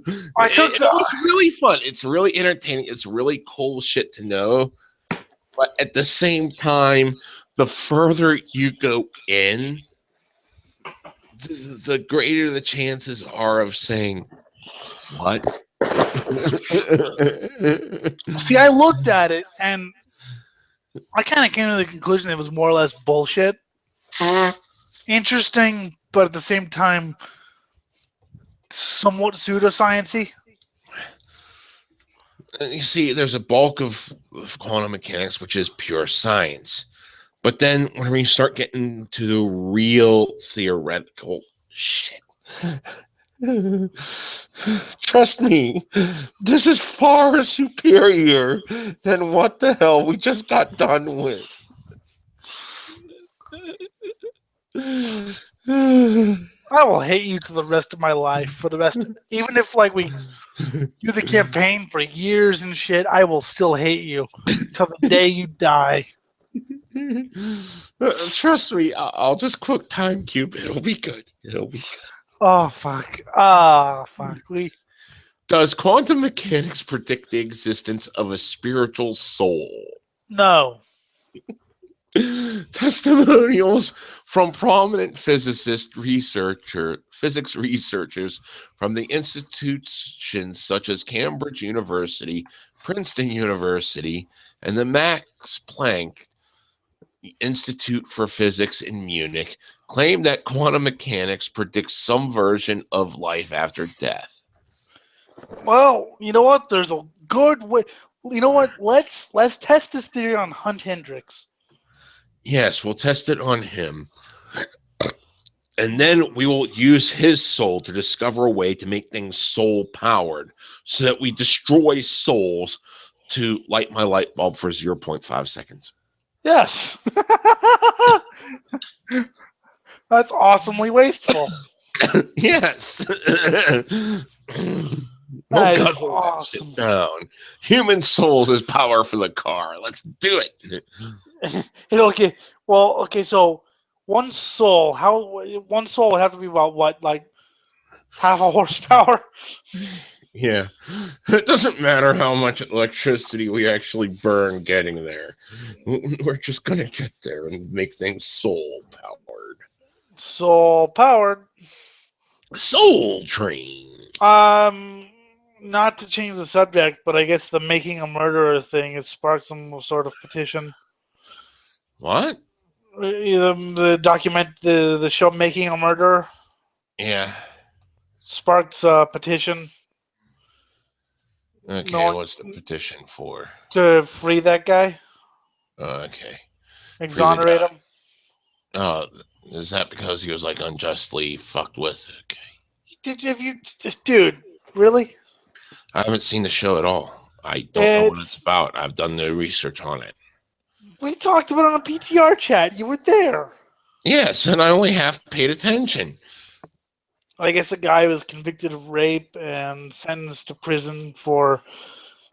was really fun. It's really entertaining. It's really cool shit to know. But at the same time, the further you go in, the greater the chances are of saying, what? See, I looked at it and I kind of came to the conclusion it was more or less bullshit. Interesting, but at the same time, somewhat pseudoscience-y. You see, there's a bulk of quantum mechanics, which is pure science. But then when we start getting to the real theoretical shit, trust me, this is far superior than what the hell we just got done with. I will hate you to the rest of my life. For the rest, even if like we do the campaign for years and shit, I will still hate you till the day you die. Trust me, I'll just quote Time Cube. It'll be good. It'll be good. Oh fuck! Ah fuck! Does quantum mechanics predict the existence of a spiritual soul? No. Testimonials from prominent physics researchers from the institutions such as Cambridge University, Princeton University, and the Max Planck Institute for Physics in Munich claim that quantum mechanics predicts some version of life after death. Well, you know what? There's a good way. You know what? Let's test this theory on Hunt Hendricks. Yes, we'll test it on him. And then we will use his soul to discover a way to make things soul-powered so that we destroy souls to light my light bulb for 0.5 seconds. Yes. That's awesomely wasteful. Yes. That is gut awesome. Down. Human souls is power for the car. Let's do it. Okay. Well, okay. So one soul would have to be about what, like half a horsepower? Yeah. It doesn't matter how much electricity we actually burn getting there. We're just going to get there and make things soul-powered. Soul-powered. Soul Train. Not to change the subject, but I guess the making a murderer thing has sparked some sort of petition. What? The show Making a Murderer. Yeah. Sparked a petition. Okay, what's the petition for? To free that guy. Okay. Exonerate him. Oh, is that because he was like unjustly fucked with? Okay. Dude, really? I haven't seen the show at all. I don't know what it's about. I've done no research on it. We talked about it on a PTR chat. You were there. Yes, and I only half paid attention. I guess a guy was convicted of rape and sentenced to prison for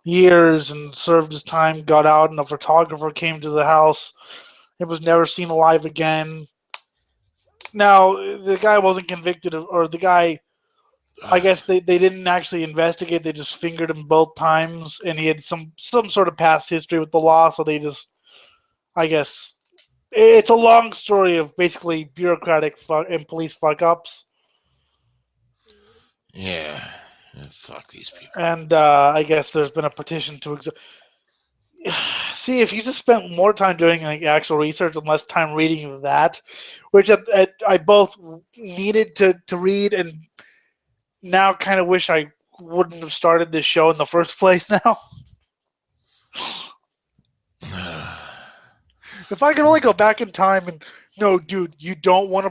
years and served his time, got out, and a photographer came to the house. It was never seen alive again. Now, the guy wasn't convicted of, or the guy, I guess they didn't actually investigate. They just fingered him both times, and he had some sort of past history with the law, so they just I guess it's a long story of basically bureaucratic and police fuck ups. Yeah. Fuck these people. And I guess there's been a petition to see if you just spent more time doing like actual research and less time reading that, which I both needed to read and now kind of wish I wouldn't have started this show in the first place. Now, if I could only go back in time and no, dude, you don't want to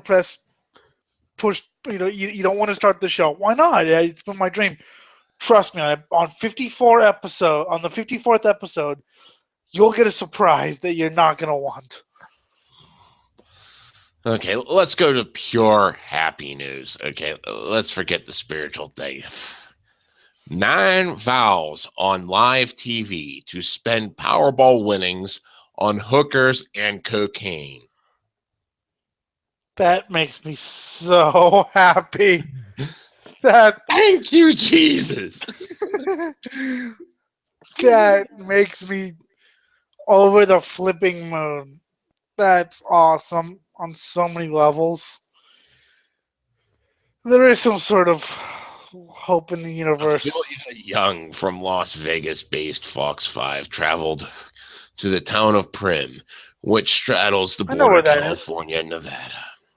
push. You don't want to start the show. Why not? It's been my dream. Trust me, on 54 episode on the 54th episode, you'll get a surprise that you're not gonna want. Okay, let's go to pure happy news. Okay, let's forget the spiritual thing. 9 vows on live TV to spend Powerball winnings on hookers and cocaine. That makes me so happy. Thank you, Jesus. That makes me over the flipping moon. That's awesome on so many levels. There is some sort of hope in the universe. Ophelia Young from Las Vegas-based Fox 5 traveled to the town of Prim, which straddles the border of California and Nevada.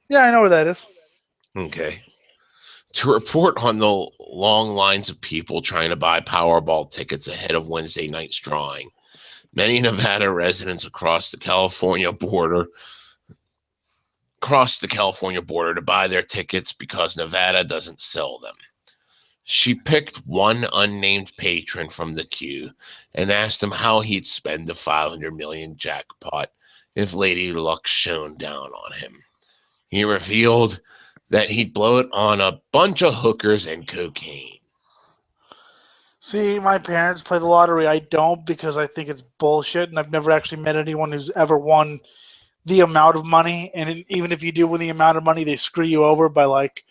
Yeah, I know where that is. Okay. To report on the long lines of people trying to buy Powerball tickets ahead of Wednesday night's drawing. Many Nevada residents across the California border to buy their tickets because Nevada doesn't sell them. She picked one unnamed patron from the queue and asked him how he'd spend the $500 million jackpot if Lady Luck shone down on him. He revealed that he'd blow it on a bunch of hookers and cocaine. See, my parents play the lottery. I don't because I think it's bullshit, and I've never actually met anyone who's ever won the amount of money. And even if you do win the amount of money, they screw you over by like,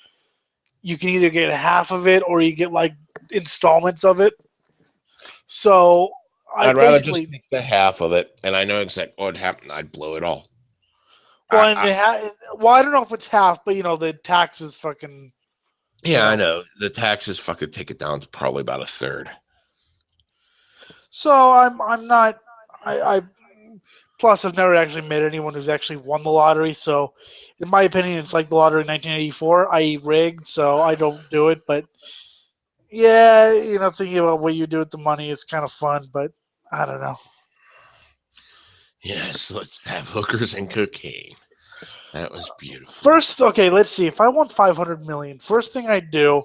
you can either get half of it or you get like installments of it. So I'd rather just take the half of it, and I know exactly what would happen. I'd blow it all. Well, I don't know if it's half, but the taxes fucking. Yeah, I know. The taxes fucking take it down to probably about a third. So I'm not. Plus, I've never actually met anyone who's actually won the lottery. So, in my opinion, it's like the lottery in 1984, i.e., rigged. So I don't do it. But yeah, thinking about what you do with the money is kind of fun. But I don't know. Yes, let's have hookers and cocaine. That was beautiful. First, okay, let's see. If I want 500 million, first thing I do,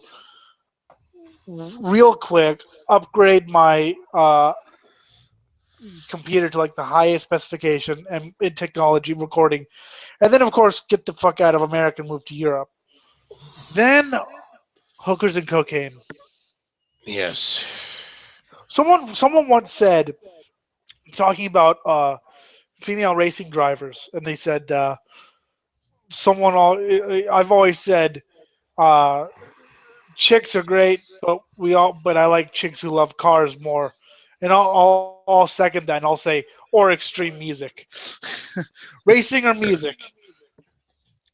real quick, upgrade my computer to like the highest specification and in technology recording, and then of course get the fuck out of America and move to Europe. Then hookers and cocaine. Yes. Someone once said, talking about female racing drivers, and they said I've always said chicks are great, but I like chicks who love cars more. And I'll second that, and I'll say, or extreme music. Racing or music.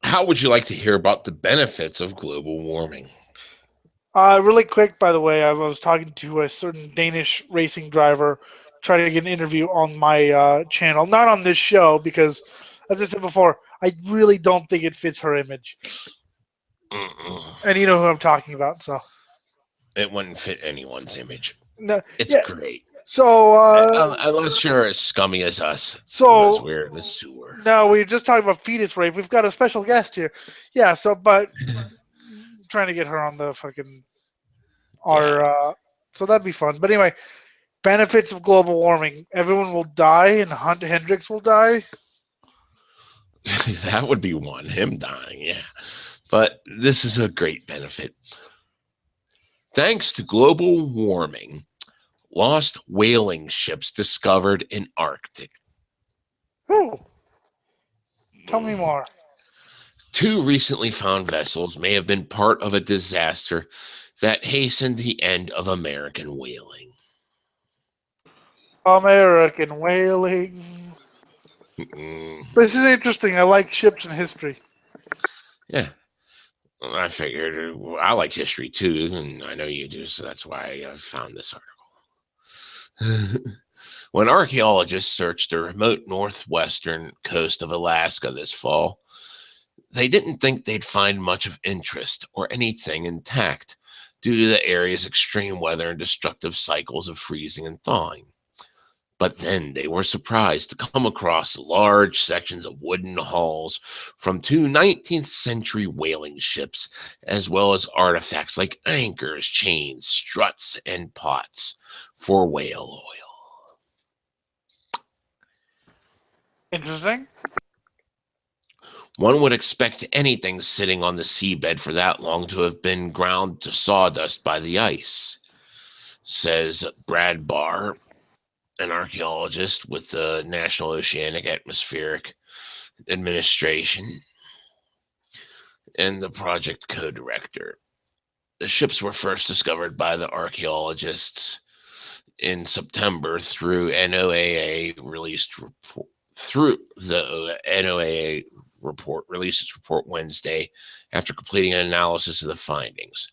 How would you like to hear about the benefits of global warming? Really quick, by the way, I was talking to a certain Danish racing driver, trying to get an interview on my channel. Not on this show, because, as I said before, I really don't think it fits her image. And you know who I'm talking about, so. It wouldn't fit anyone's image. No, it's great. So, unless you're as scummy as us. So, we're in the sewer. No, we were just talking about fetus rape. We've got a special guest here. Yeah, but trying to get her on the fucking so that'd be fun. But anyway, benefits of global warming. Everyone will die and Hunt Hendricks will die. That would be one, him dying, yeah. But this is a great benefit. Thanks to global warming, lost whaling ships discovered in Arctic. Oh, tell me more. 2 recently found vessels may have been part of a disaster that hastened the end of American whaling. American whaling. This is interesting. I like ships and history. Yeah. Well, I figured I like history too, and I know you do, so that's why I found this article. When archaeologists searched the remote northwestern coast of Alaska this fall, they didn't think they'd find much of interest or anything intact due to the area's extreme weather and destructive cycles of freezing and thawing. But then they were surprised to come across large sections of wooden hulls from two 19th century whaling ships, as well as artifacts like anchors, chains, struts, and pots for whale oil. Interesting. One would expect anything sitting on the seabed for that long to have been ground to sawdust by the ice, says Brad Barr, an archaeologist with the National Oceanic Atmospheric Administration and the project co-director. The ships were first discovered by the archaeologists in September through NOAA released report. Through the NOAA report released its report Wednesday after completing an analysis of the findings.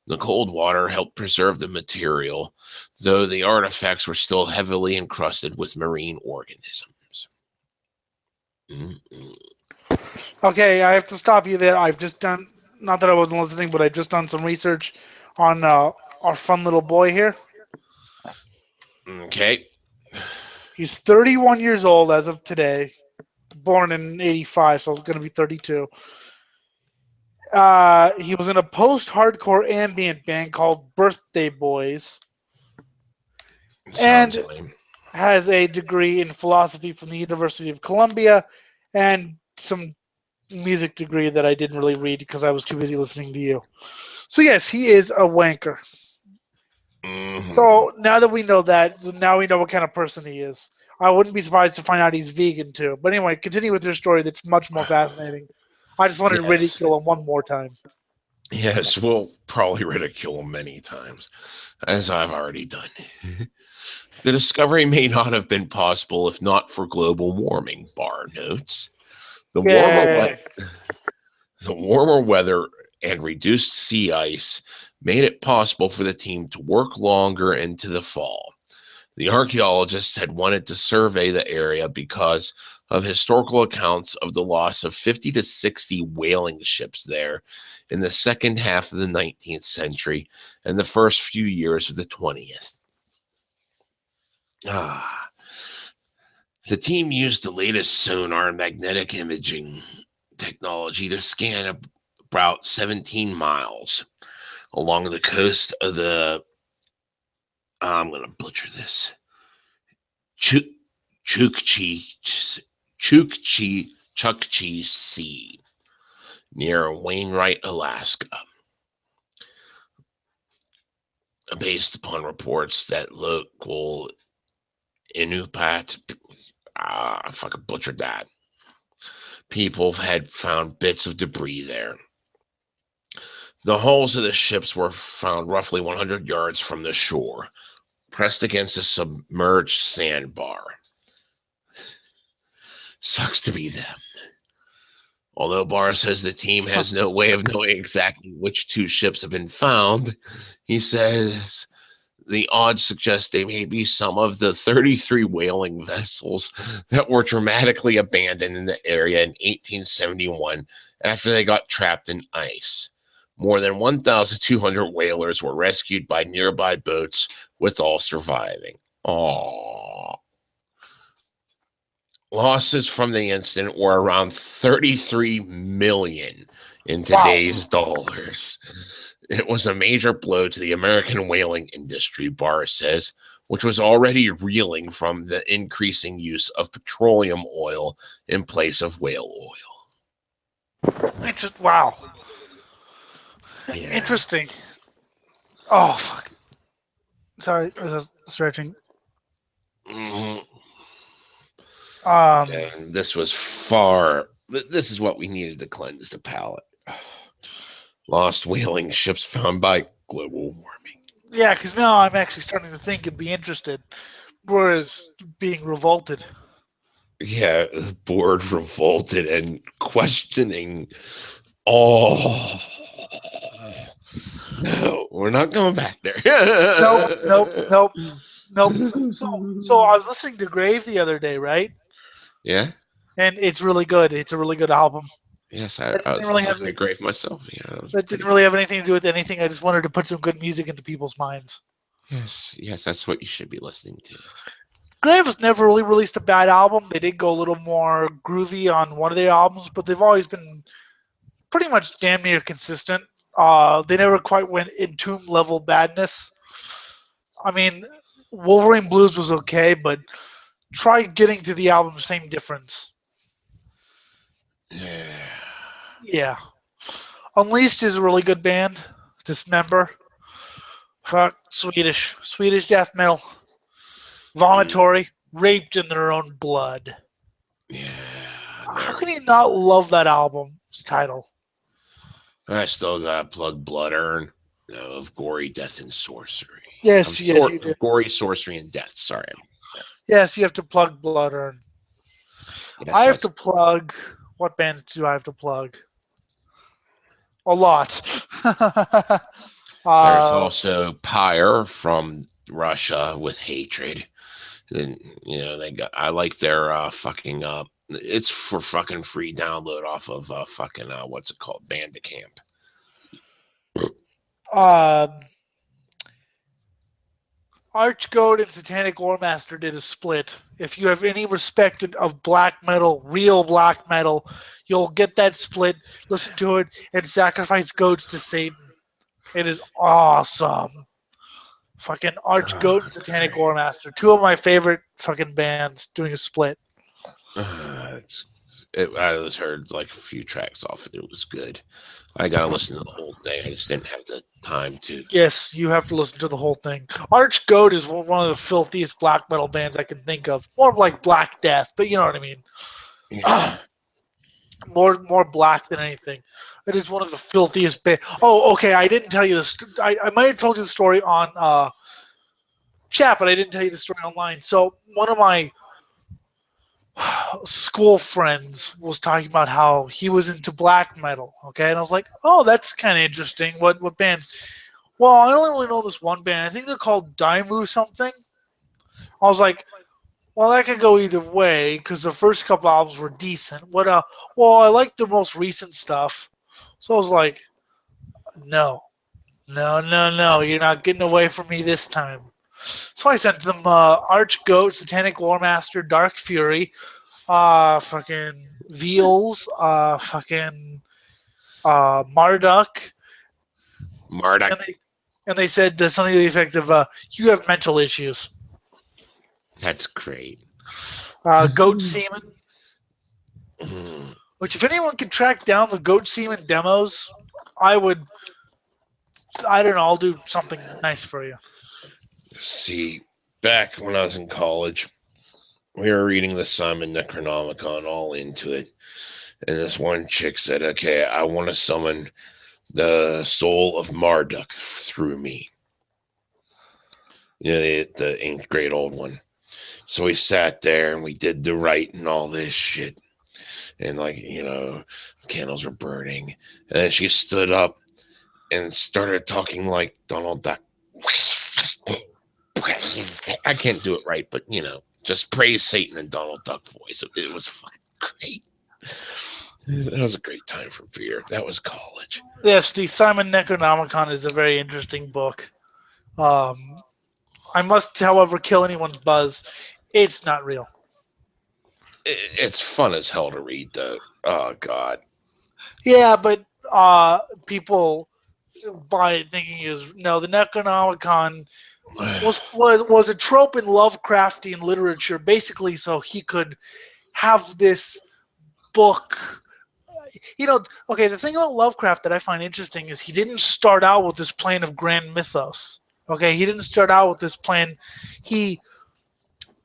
The cold water helped preserve the material, though the artifacts were still heavily encrusted with marine organisms. Okay, I have to stop you there. I've just done, not that I wasn't listening, but I've just done some research on our fun little boy here. Okay. He's 31 years old as of today, born in 85, so he's going to be 32. He was in a post-hardcore ambient band called Birthday Boys. Sounds And lame. has a degree in philosophy from the University of Columbia and some music degree that I didn't really read because I was too busy listening to you. So yes, he is a wanker. Mm-hmm. So now that we know that, now we know what kind of person he is. I wouldn't be surprised to find out he's vegan too. But anyway, continue with your story. That's much more fascinating. I just wanted to Yes. ridicule him one more time. Yes, we'll probably ridicule him many times, as I've already done. The discovery may not have been possible if not for global warming, Barr notes. The Yay. warmer weather and reduced sea ice made it possible for the team to work longer into the fall. The archaeologists had wanted to survey the area because of historical accounts of the loss of 50 to 60 whaling ships there in the second half of the 19th century and the first few years of the 20th. The team used the latest sonar and magnetic imaging technology to scan about 17 miles along the coast of the, I'm going to butcher this, Chukchi Sea near Wainwright, Alaska. Based upon reports that local Inupiat, I fucking butchered that, people had found bits of debris there. The hulls of the ships were found roughly 100 yards from the shore, pressed against a submerged sandbar. Sucks to be them. Although Barr says the team has no way of knowing exactly which two ships have been found, he says the odds suggest they may be some of the 33 whaling vessels that were dramatically abandoned in the area in 1871 after they got trapped in ice. More than 1,200 whalers were rescued by nearby boats, with all surviving. Aww. Losses from the incident were around 33 million in today's dollars. It was a major blow to the American whaling industry, Barr says, which was already reeling from the increasing use of petroleum oil in place of whale oil. Wow. Yeah. Interesting. Oh, fuck. Sorry, I was stretching. Mm-hmm. Um, And this was far. This is what we needed to cleanse the palate. Lost whaling ships found by global warming. yeah, because now I'm actually starting to think and be interested, whereas being revolted. Yeah, bored, revolted, and questioning. Oh, no, we're not going back there. Nope, nope, nope, nope. So I was listening to Grave the other day, right? Yeah. And it's really good. It's a really good album. Yes, That I didn't was really have listening to Grave myself. Yeah, it was that didn't pretty really good. have anything to do with anything. I just wanted to put some good music into people's minds. Yes, yes, that's what you should be listening to. Grave has never really released a bad album. They did go a little more groovy on one of their albums, but they've always been pretty much damn near consistent. They never quite went Entomb level badness. I mean, Wolverine Blues was okay, but try getting to the album, same difference. Yeah. Yeah. Unleashed is a really good band. Dismember. Fuck, Swedish death metal. Mm, Vomitory, raped in their own blood. yeah, How no. can you not love that album's title? I still got plug Blood Urn of Gory Death and Sorcery. Yes, yes, you do. Of Gory Sorcery and Death. Sorry. Yes, you have to plug Blood Urn. I Yes, have to that's. plug. What bands do I have to plug? A lot. There's uh, also Pyre from Russia with Hatred. And they got. I like their fucking. It's for fucking free download off of fucking what's it called, Bandicamp. uh, Archgoat and Satanic Warmaster did a split. If you have any respect of black metal, real black metal, you'll get that split, listen to it, and sacrifice goats to Satan. It is awesome. Fucking Archgoat and Satanic Great. Warmaster. Two of my favorite fucking bands doing a split. It's, I just heard like a few tracks off it. It was good. I gotta listen to the whole thing. I just didn't have the time to. Yes, you have to listen to the whole thing. Archgoat is one of the filthiest black metal bands I can think of. More like Black Death, but you know what I mean. Yeah. More black than anything. It is one of the filthiest bands. Oh, okay. I didn't tell you this. I might have told you the story on chat, but I didn't tell you the story online. So one of my school friends was talking about how he was into black metal. Okay, and I was like, oh, that's kind of interesting. What bands? Well, I only really know this one band. I think they're called Daimu something. I was like, well, that could go either way because the first couple albums were decent. What? Well, I like the most recent stuff. So I was like, no, no, no, no. You're not getting away from me this time. So I sent them Archgoat, Satanic Warmaster, Dark Fury, fucking Veals, fucking Marduk, Marduk. and they said something to the effect of, "You have mental issues." That's great. Goat Semen, Mm. which if anyone could track down the Goat Semen demos, I would. I don't know. I'll do something nice for you. See, back when I was in college, we were reading the Simon Necronomicon all into it. And this one chick said, okay, I want to summon the soul of Marduk through me. The ancient great old one. So we sat there and we did the rite and all this shit. And candles were burning. And then she stood up and started talking like Donald Duck. I can't do it right, but just praise Satan in Donald Duck voice. It was fucking great. That was a great time for beer. That was college. Yes, the Simon Necronomicon is a very interesting book. Um, I must, however, kill anyone's buzz. It's not real. It's fun as hell to read, though. Oh God. Yeah, but people buy it thinking is no. The Necronomicon was a trope in Lovecraftian literature, basically, so he could have this book. Okay, the thing about Lovecraft that I find interesting is he didn't start out with this plane of grand mythos. Okay, he didn't start out with this plan. He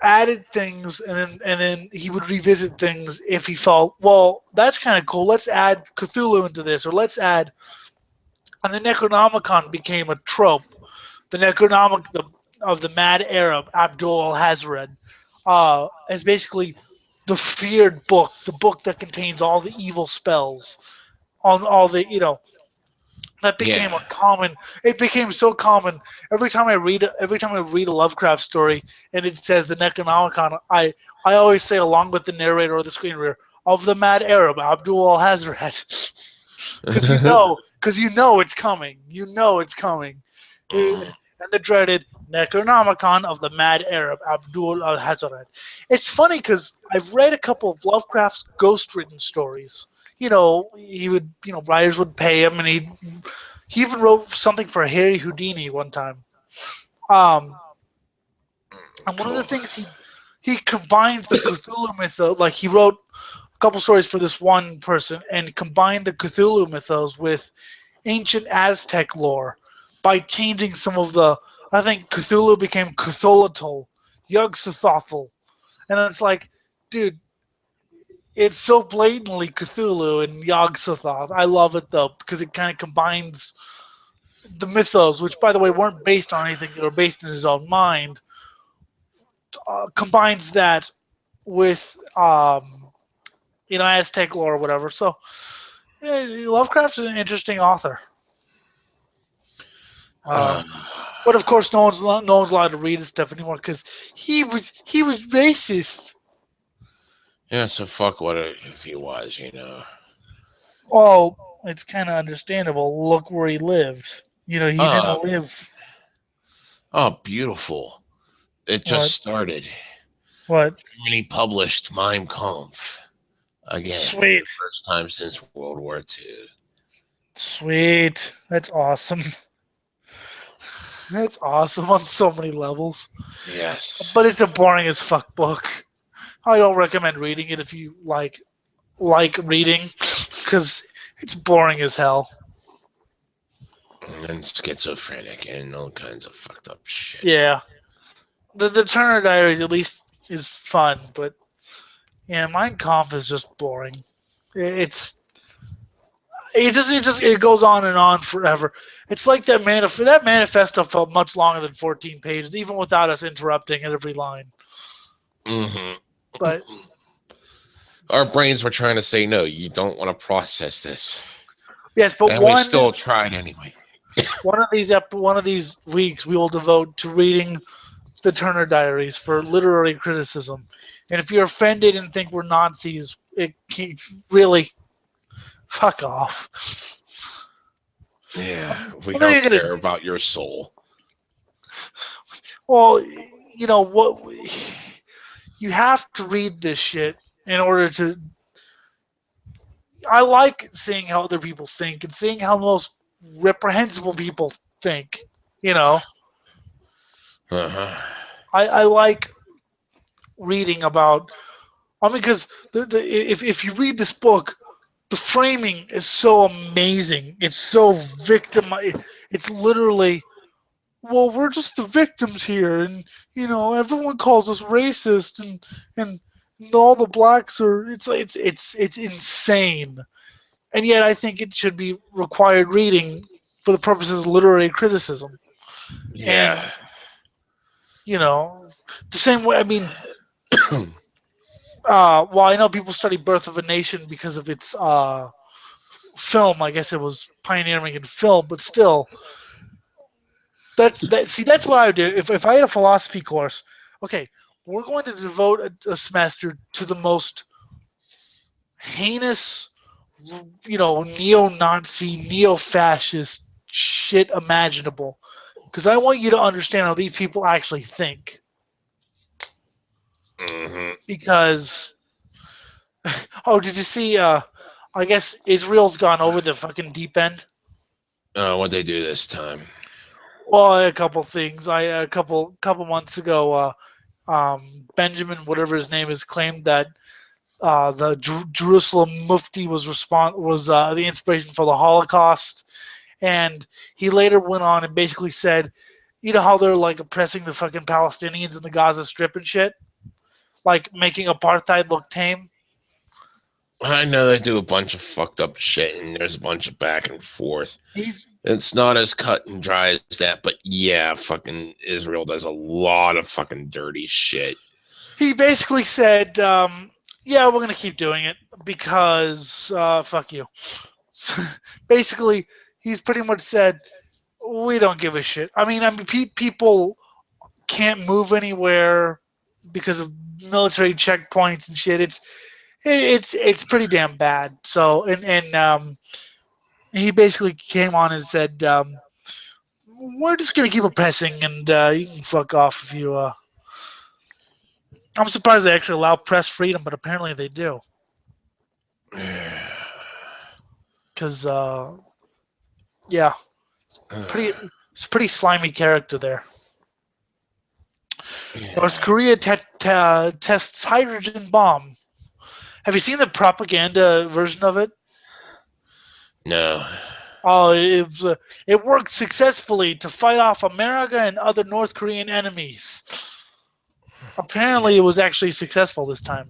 added things and then he would revisit things if he felt, well, that's kind of cool, let's add Cthulhu into this, or let's add, and the Necronomicon became a trope. The of the mad Arab Abdul al-Hazred is basically the feared book, the book that contains all the evil spells, on all the that became a Yeah. common. It became so common. Every time I read a Lovecraft story and it says the Necronomicon, I always say along with the narrator or the screen reader of the Mad Arab Abdul Al Hazrat, because you know it's coming. You know it's coming. Mhm. And the dreaded Necronomicon of the Mad Arab Abdul Al Hazrat. It's funny because I've read a couple of Lovecraft's ghost-written stories. Writers would pay him, and he even wrote something for Harry Houdini one time. Um, and one of the Cool. things he combines the Cthulhu mythos, like he wrote a couple stories for this one person, and combined the Cthulhu mythos with ancient Aztec lore by changing some of the. I think Cthulhu became Cthulhu, Yog-Sothothel, and it's like, dude, it's so blatantly Cthulhu and Yog-Sothoth. I love it though because it kind of combines the mythos, which by the way weren't based on anything; they were based in his own mind. Combines that with Aztec lore or whatever. So yeah, Lovecraft's an interesting author. Uh, But of course, no one's allowed to read his stuff anymore because he was racist. yeah, so fuck what if he was, you know. Oh, it's kind of understandable. Look where he lived. He Uh, didn't live. oh, beautiful. It just What? started. What? Germany published Mein Kampf again for Sweet, the first time since World War II. sweet. That's awesome. That's awesome on so many levels. Yes. But it's a boring as fuck book. I don't recommend reading it if you like reading because it's boring as hell. And schizophrenic and all kinds of fucked up shit. Yeah, the Turner Diaries at least is fun, but yeah, Mein Kampf is just boring. It's it goes on forever. It's like that manifesto felt much longer than 14 pages, even without us interrupting at every line. Hmm. But Our brains were trying to say, no, you don't want to process this. yes, but And we still tried anyway. one of these weeks we will devote to reading the Turner Diaries for literary criticism. And if you're offended and think we're Nazis, really fuck off. Yeah, we What are you don't gonna? care about your soul. Well, what? You have to read this shit in order to. I like seeing how other people think and seeing how most reprehensible people think. You know, Uh-huh. I like reading about. I mean, because if you read this book, the framing is so amazing. It's so victim. It's literally, well, we're just the victims here, and everyone calls us racist, and all the blacks are. It's insane, and yet I think it should be required reading for the purposes of literary criticism. And Yeah. you know, the same way. I mean, well, I know people study Birth of a Nation because of its film. I guess it was pioneering in film, but still, that's what I would do if I had a philosophy course. Okay, we're going to devote a semester to the most heinous, neo-Nazi, neo-fascist shit imaginable, because I want you to understand how these people actually think. Hmm. Because, oh, did you see? I guess Israel's gone over the fucking deep end. What'd they do this time? Well, a couple things. A couple months ago, Benjamin, whatever his name is, claimed that the Jerusalem Mufti was the inspiration for the Holocaust, and he later went on and basically said, how they're like oppressing the fucking Palestinians in the Gaza Strip and shit, like making apartheid look tame. I know they do a bunch of fucked up shit, and there's a bunch of back and forth. He's It's not as cut and dry as that, but yeah, fucking Israel does a lot of fucking dirty shit. he basically said, yeah, we're gonna keep doing it because fuck you. Basically, he's pretty much said we don't give a shit. I mean, people can't move anywhere because of military checkpoints and shit. It's pretty damn bad. So and he basically came on and said, "We're just gonna keep oppressing, and you can fuck off if you." I'm surprised they actually allow press freedom, but apparently they do. Because yeah, pretty it's a pretty slimy character there. North Yeah. Korea tests hydrogen bomb. Have you seen the propaganda version of it? No. Oh, it worked successfully to fight off America and other North Korean enemies. Apparently, it was actually successful this time.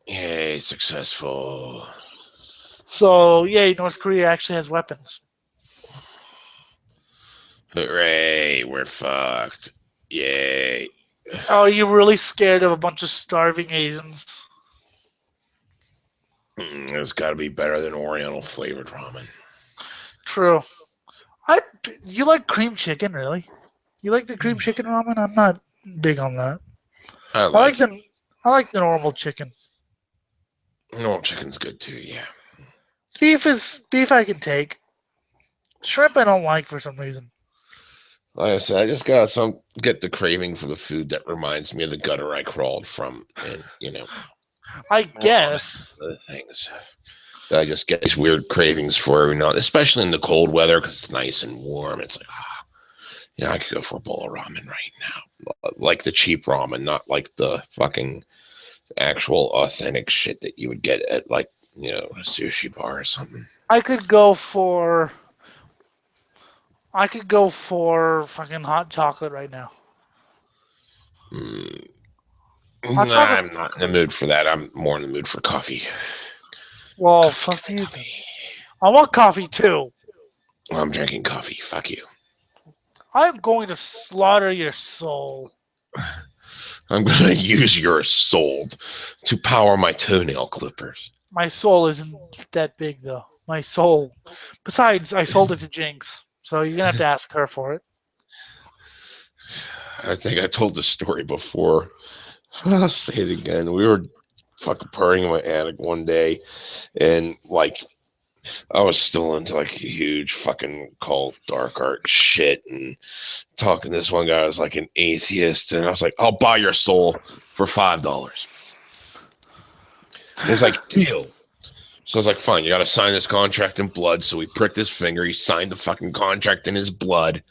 Yay, successful. So, yay, North Korea actually has weapons. Hooray, we're fucked. Yay. Oh, are you really scared of a bunch of starving Asians? It's got to be better than Oriental flavored ramen. True. I You like cream chicken, really? You like the cream chicken ramen? I'm not big on that. I I like like it. the I like the normal chicken. Normal chicken's good too, yeah. Beef I can take. Shrimp I don't like for some reason. Like I said, I just got get the craving for the food that reminds me of the gutter I crawled from, and I ramen, guess. other things. I just get these weird cravings for every now, especially in the cold weather because it's nice and warm. It's like, I could go for a bowl of ramen right now, like the cheap ramen, not like the fucking actual authentic shit that you would get at like a sushi bar or something. I could go for fucking hot chocolate right now. Mm. Hot Nah, chocolate. I'm not in the mood for that. I'm more in the mood for coffee. Well, Coffee, fuck you then. coffee. I want coffee too. I'm drinking coffee. Fuck you. I'm going to slaughter your soul. I'm going to use your soul to power my toenail clippers. My soul isn't that big though. My soul. Besides, I sold it to Jinx, so you're gonna have to ask her for it. I think I told this story before. I'll say it again. We were fucking purring in my attic one day, and like I was still into like huge fucking cult dark art shit, and talking to this one guy was like an atheist, and I was like, "I'll buy your soul for $5." And he's like, "Deal." So I was like, "Fine, you got to sign this contract in blood." So we pricked his finger. He signed the fucking contract in his blood,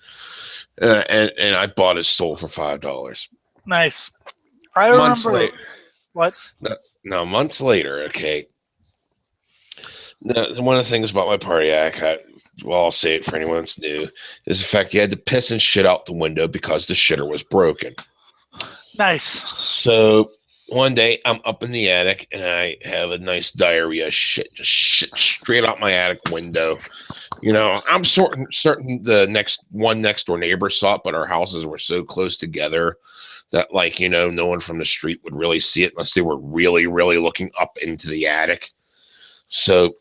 and I bought his soul for $5. Nice. I Months remember later, what? no, months later, okay. Now, one of the things about my party act, I'll say it for anyone that's new, is the fact you had to piss and shit out the window because the shitter was broken. Nice. So one day I'm up in the attic and I have a nice diarrhea just shit straight out my attic window. I'm certain the next door neighbor saw it, but our houses were so close together that no one from the street would really see it unless they were really, really looking up into the attic. So,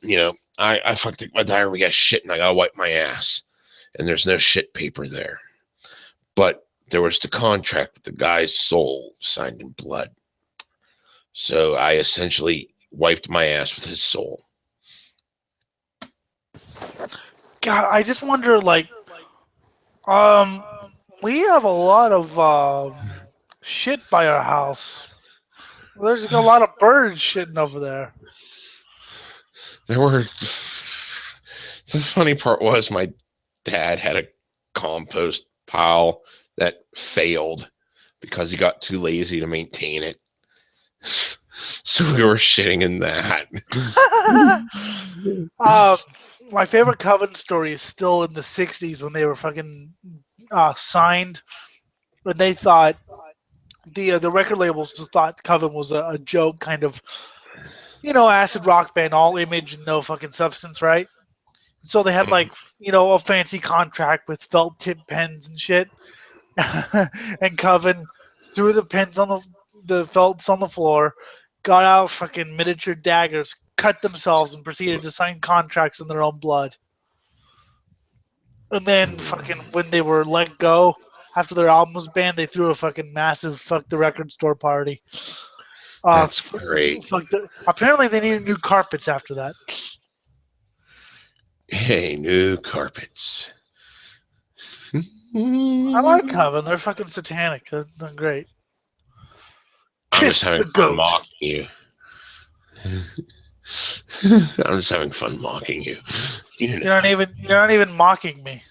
I fucked my diarrhea shit and I gotta wipe my ass. And there's no shit paper there. But there was the contract with the guy's soul signed in blood. So I essentially wiped my ass with his soul. God, I just wonder, we have a lot of shit by our house. There's a lot of birds shitting over there. There were. The funny part was my dad had a compost pile that failed because he got too lazy to maintain it. So we were shitting in that. My favorite Coven story is still in the '60s when they were fucking signed, and they thought the record labels just thought Coven was a joke, kind of, acid rock band, all image and no fucking substance, right? So they had a fancy contract with felt tip pens and shit, and Coven threw the pens on the felts on the floor, got out fucking miniature daggers, cut themselves, and proceeded to sign contracts in their own blood. And then fucking when they were let go after their album was banned, they threw a fucking massive fuck the record store party. That's great. Apparently they needed new carpets after that. Hey, new carpets. I like Coven. They're fucking satanic. They're great. I'm Kiss just having the fun goat. mocking you. I'm just having fun mocking you. You know. You're not even mocking me.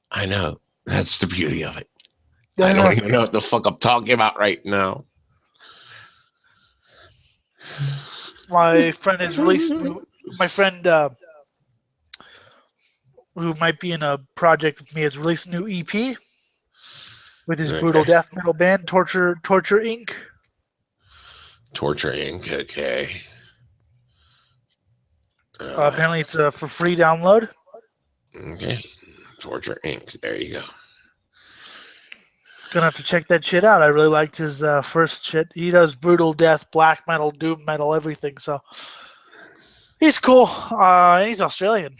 I know. That's the beauty of it. I I don't even know what the fuck I'm talking about right now. My friend has released. My friend who might be in a project with me has released a new EP with his brutal death metal band Torture Inc. Torture Inc. Okay. Apparently, it's for free download. Okay. Torture Inc. There you go. Gonna have to check that shit out. I really liked his first shit. He does brutal death, black metal, doom metal, everything. So he's cool. He's Australian.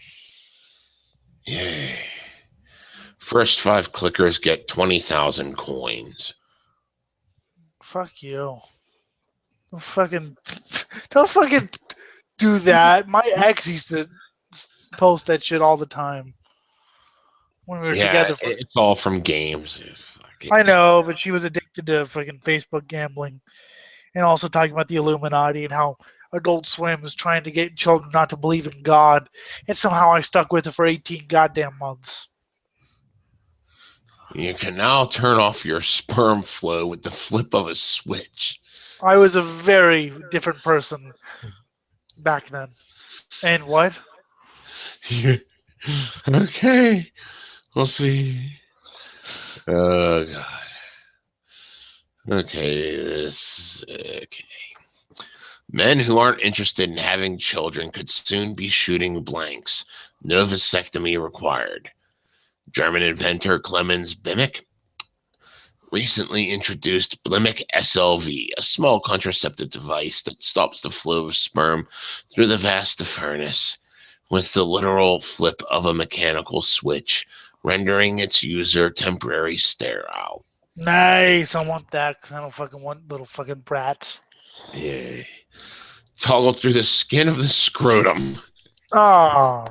Yay. First 5 clickers get 20,000 coins. Fuck you. Don't fucking do that. My ex used to post that shit all the time when we were together. It's all from games. I know, but she was addicted to fucking Facebook gambling and also talking about the Illuminati and how Adult Swim is trying to get children not to believe in God. And somehow I stuck with it for 18 goddamn months. You can now turn off your sperm flow with the flip of a switch. I was a very different person back then. And what? Okay. We'll see. Oh, God. Okay. Okay. Men who aren't interested in having children could soon be shooting blanks. No vasectomy required. German inventor Clemens Bimmick recently introduced Blimmick SLV, a small contraceptive device that stops the flow of sperm through the vas deferens with the literal flip of a mechanical switch, rendering its user temporarily sterile. Nice. I want that because I don't fucking want little fucking brats. Yeah. Toggle through the skin of the scrotum. Oh.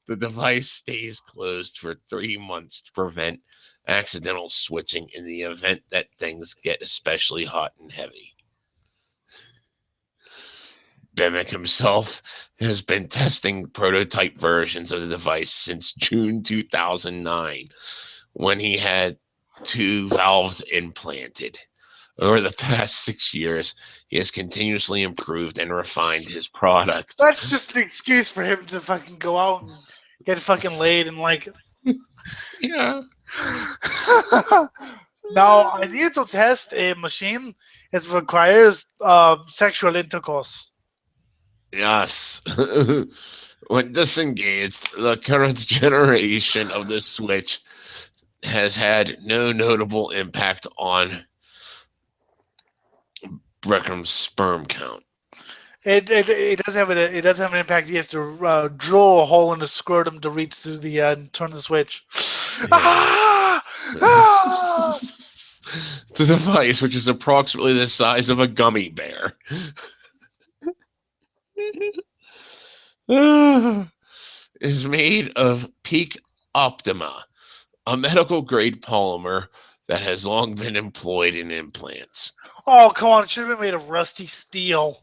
The device stays closed for 3 months to prevent accidental switching in the event that things get especially hot and heavy. Bemick himself has been testing prototype versions of the device since June 2009, when he had 2 valves implanted. Over the past 6 years, he has continuously improved and refined his product. That's just an excuse for him to fucking go out and get fucking laid and like. Yeah. Now, I need to test a machine that requires sexual intercourse. Yes. When disengaged, the current generation of the Switch has had no notable impact on Breckham's sperm count. It does have an impact. He has to drill a hole in the scrotum to reach through the and turn the switch. Yeah. Ah! Ah! The device, which is approximately the size of a gummy bear, is made of Peak Optima, a medical grade polymer that has long been employed in implants. Oh, come on. It should have been made of rusty steel.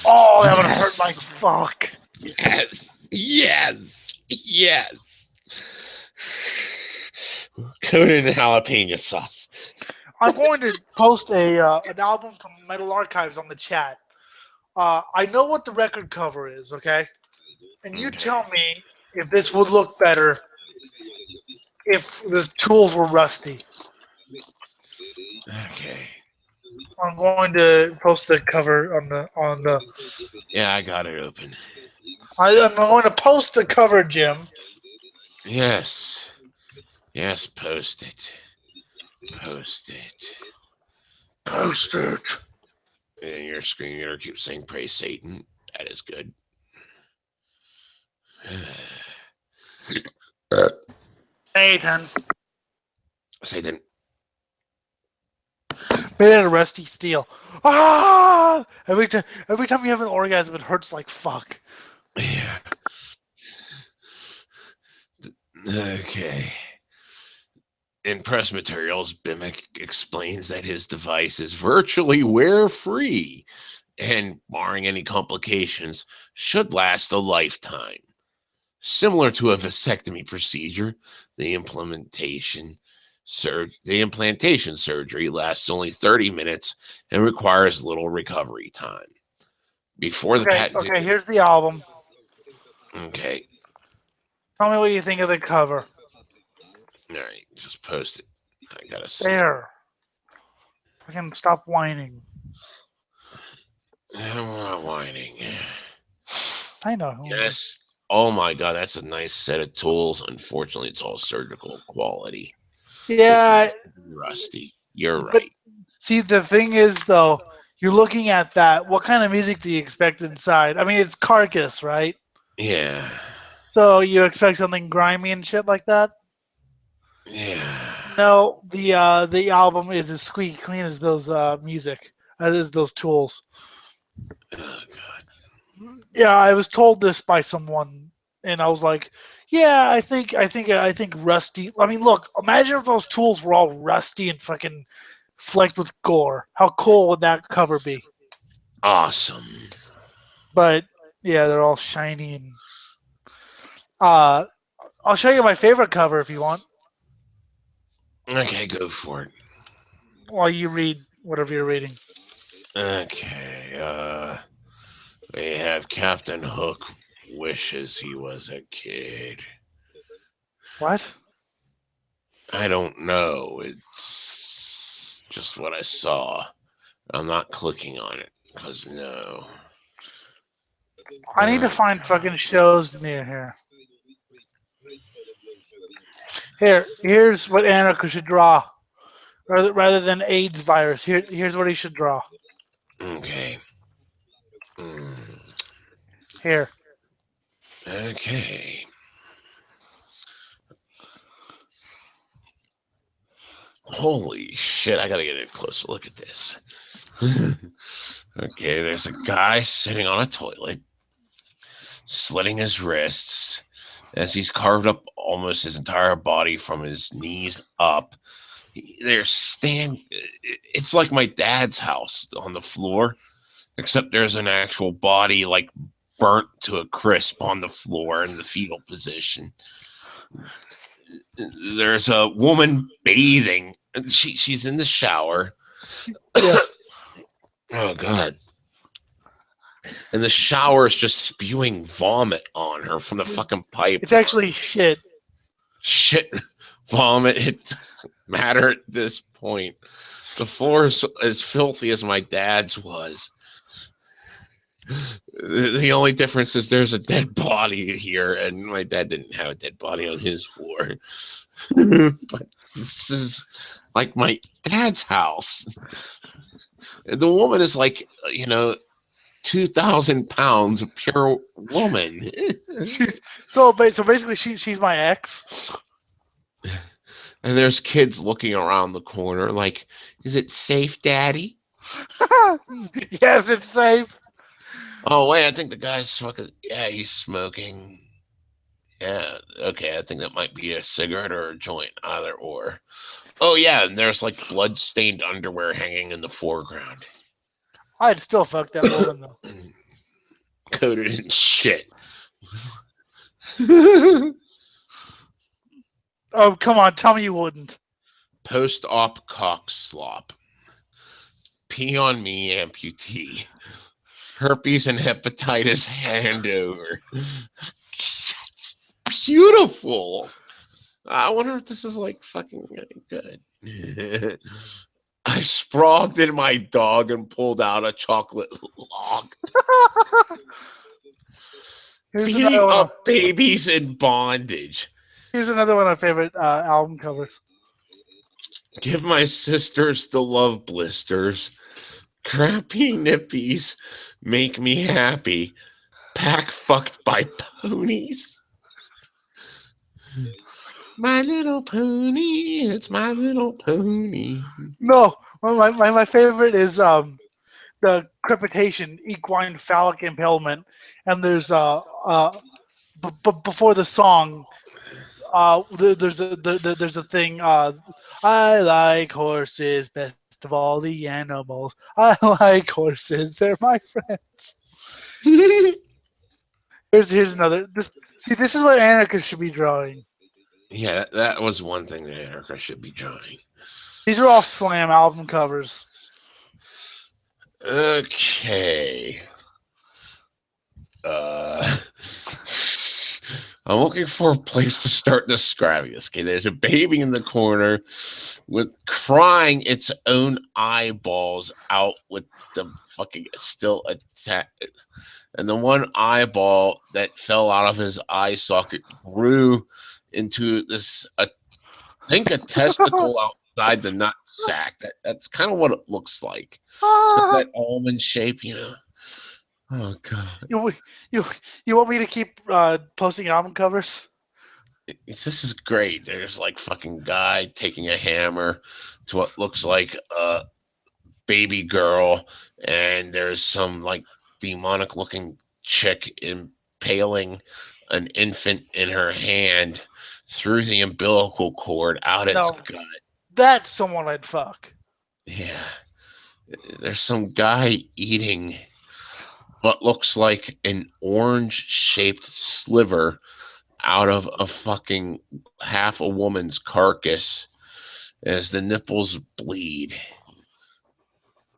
Oh, that would have hurt like fuck. Yes. Coated in jalapeno sauce. I'm going to post an album from Metal Archives on the chat. I know what the record cover is, okay? And you tell me if this would look better if the tools were rusty. Okay. I'm going to post the cover on the. Yeah, I got it open. I'm going to post the cover, Jim. Yes. Yes, post it. Post it. Post it. And your screen reader keeps saying praise Satan. That is good. Satan. Satan. Made out of rusty steel. Ah! Every time you have an orgasm, it hurts like fuck. Yeah. Okay. In press materials, Bimick explains that his device is virtually wear-free and, barring any complications, should last a lifetime. Similar to a vasectomy procedure, the implantation surgery lasts only 30 minutes and requires little recovery time. Before the patented... Okay, here's the album. Okay. Tell me what you think of the cover. All right, just post it. I gotta see. There. I can stop whining. I'm not whining. I know. Yes. Oh my god, that's a nice set of tools. Unfortunately, it's all surgical quality. Yeah. Rusty. You're But right. see, the thing is, though, you're looking at that. What kind of music do you expect inside? I mean, it's Carcass, right? Yeah. So you expect something grimy and shit like that? Yeah. No, the album is as squeaky clean as those music, as those tools. Oh god. Yeah, I was told this by someone, and I was like, "Yeah, I think rusty." I mean, look, imagine if those tools were all rusty and fucking flecked with gore. How cool would that cover be? Awesome. But yeah, they're all shiny and. I'll show you my favorite cover if you want, Okay, go for it. while you read whatever you're reading. Okay, we have Captain Hook wishes he was a kid. What? I don't know. It's just what I saw. I'm not clicking on it because no. I need to find fucking shows near here. Here's what Anarcho should draw, rather than AIDS virus. Here's what he should draw. Okay. Mm. Here. Okay. Holy shit, I gotta get a closer look at this. Okay, there's a guy sitting on a toilet, slitting his wrists as he's carved up almost his entire body from his knees up. It's like my dad's house on the floor, except there's an actual body like burnt to a crisp on the floor in the fetal position. There's a woman bathing. She's in the shower. Yeah. Oh god. And the shower is just spewing vomit on her from the fucking pipe. It's actually shit. Shit, vomit. It doesn't matter at this point. The floor is as filthy as my dad's was. The only difference is there's a dead body here, and my dad didn't have a dead body on his floor. But this is like my dad's house. The woman is like, 2,000 pounds of pure woman. So basically, she's my ex. And there's kids looking around the corner like, is it safe, Daddy? Yes, it's safe. Oh, wait, I think the guy's fucking, yeah, he's smoking. Yeah, okay, I think that might be a cigarette or a joint, either or. Oh, yeah, and there's like blood-stained underwear hanging in the foreground. I'd still fuck that woman, though. Coated in shit. Oh, come on, tell me you wouldn't. Post-op cock slop. Pee on me amputee. Herpes and hepatitis handover. That's beautiful. I wonder if this is like fucking good. I sprogged in my dog and pulled out a chocolate log. Beating up babies in bondage. Here's another one of my favorite album covers. Give my sisters the love blisters. Crappy nippies make me happy. Pack fucked by ponies. My little pony, it's my little pony. No, my favorite is the crepitation, equine phallic impalement, and there's before the song, there's a thing. I like horses best of all the animals. I like horses; they're my friends. Here's another. This is what Anarchist should be drawing. Yeah, that was one thing that Erica should be drawing. These are all Slam album covers. Okay. I'm looking for a place to start describing this. Okay, there's a baby in the corner with crying its own eyeballs out with the fucking still attached. And the one eyeball that fell out of his eye socket grew into this, I think, a testicle outside the nut sack. That's kind of what it looks like. It's got that almond shape, you know. Oh god! You want me to keep posting album covers? This is great. There's like fucking guy taking a hammer to what looks like a baby girl, and there's some like demonic looking chick impaling an infant in her hand through the umbilical cord out its gut. That's someone I'd fuck. Yeah. There's some guy eating what looks like an orange shaped sliver out of a fucking half a woman's carcass as the nipples bleed.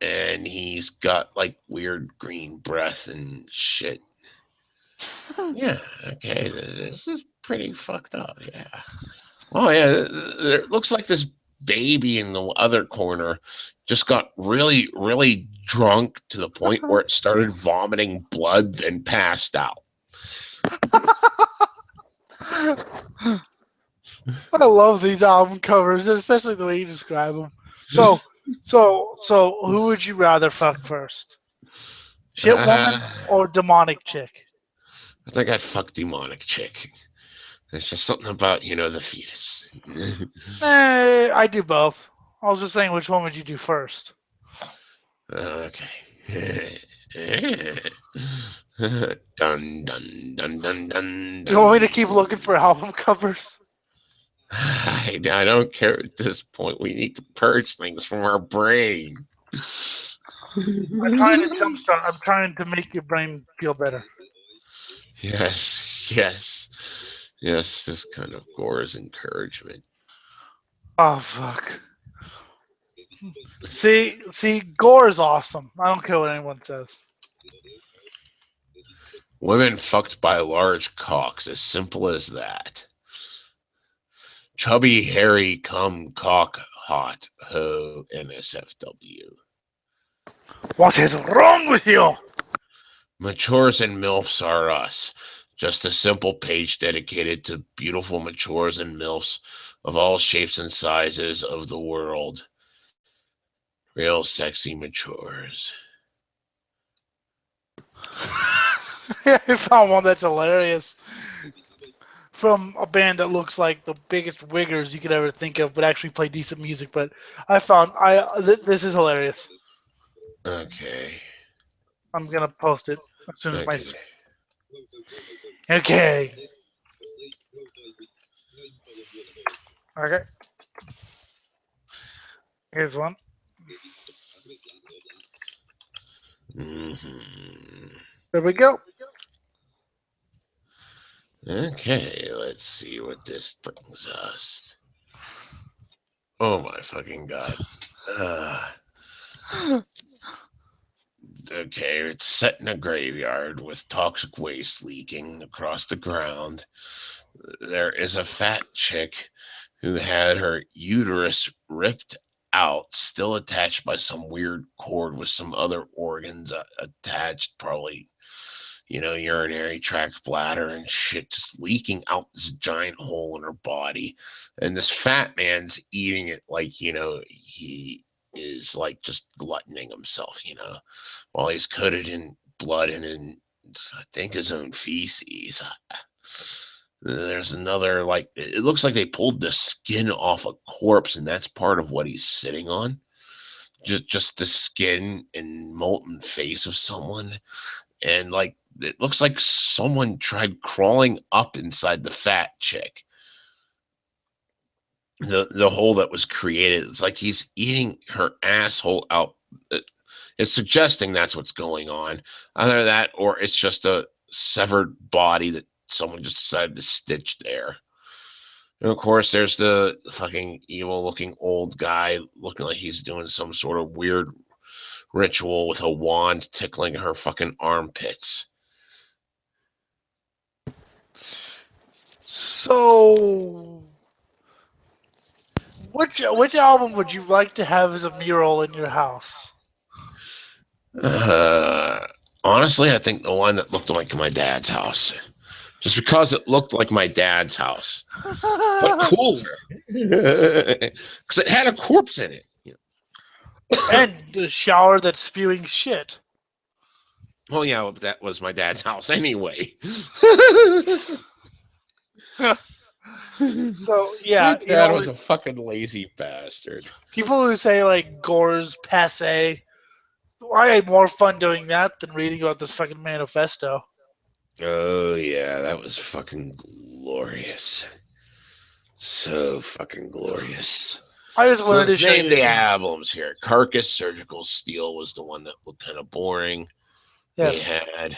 And he's got like weird green breath and shit. Yeah, okay. This is pretty fucked up. Yeah. Oh, yeah. It looks like this baby in the other corner just got really, really drunk to the point where it started vomiting blood and passed out. I love these album covers, especially the way you describe them. So who would you rather fuck first? Shit woman or demonic chick? I think I'd fuck demonic chick. There's just something about, the fetus. I do both. I was just saying, which one would you do first? Okay. Dun, dun, dun, dun, dun. You want me to keep looking for album covers? I don't care at this point. We need to purge things from our brain. I'm trying to jumpstart. I'm trying to make your brain feel better. Yes. This kind of Gore's encouragement. Oh fuck. See, Gore is awesome. I don't care what anyone says. Women fucked by large cocks, as simple as that. Chubby, hairy, cum, cock, hot, ho, NSFW. What is wrong with you? Matures and MILFs are us. Just a simple page dedicated to beautiful matures and MILFs of all shapes and sizes of the world. Real sexy matures. I found one that's hilarious. From a band that looks like the biggest wiggers you could ever think of, but actually play decent music. But I found this is hilarious. Okay. I'm gonna post it as soon as my. Okay. Okay. Here's one. Mm-hmm. There we go. Okay, let's see what this brings us. Oh my fucking god. Okay, it's set in a graveyard with toxic waste leaking across the ground. There is a fat chick who had her uterus ripped out, still attached by some weird cord with some other organs attached, probably, urinary tract bladder and shit just leaking out this giant hole in her body. And this fat man's eating it like, he is like just gluttoning himself, while he's coated in blood and in, I think, his own feces. There's another, like, it looks like they pulled the skin off a corpse, and that's part of what he's sitting on. Just the skin and molten face of someone. And, like, it looks like someone tried crawling up inside the fat chick. The hole that was created, it's like he's eating her asshole out. It's suggesting that's what's going on. Either that, or it's just a severed body that someone just decided to stitch there. And of course, there's the fucking evil-looking old guy looking like he's doing some sort of weird ritual with a wand tickling her fucking armpits. So, which album would you like to have as a mural in your house? Honestly, I think the one that looked like my dad's house. Just because it looked like my dad's house. But cooler. Because it had a corpse in it. And a shower that's spewing shit. Well, yeah, that was my dad's house anyway. So, yeah. My dad was a fucking lazy bastard. People who say, like, gore's passe, I had more fun doing that than reading about this fucking manifesto. Oh, yeah, that was fucking glorious. So fucking glorious. I just wanted to show name you the albums here. Carcass, Surgical Steel was the one that looked kind of boring. Yes. We had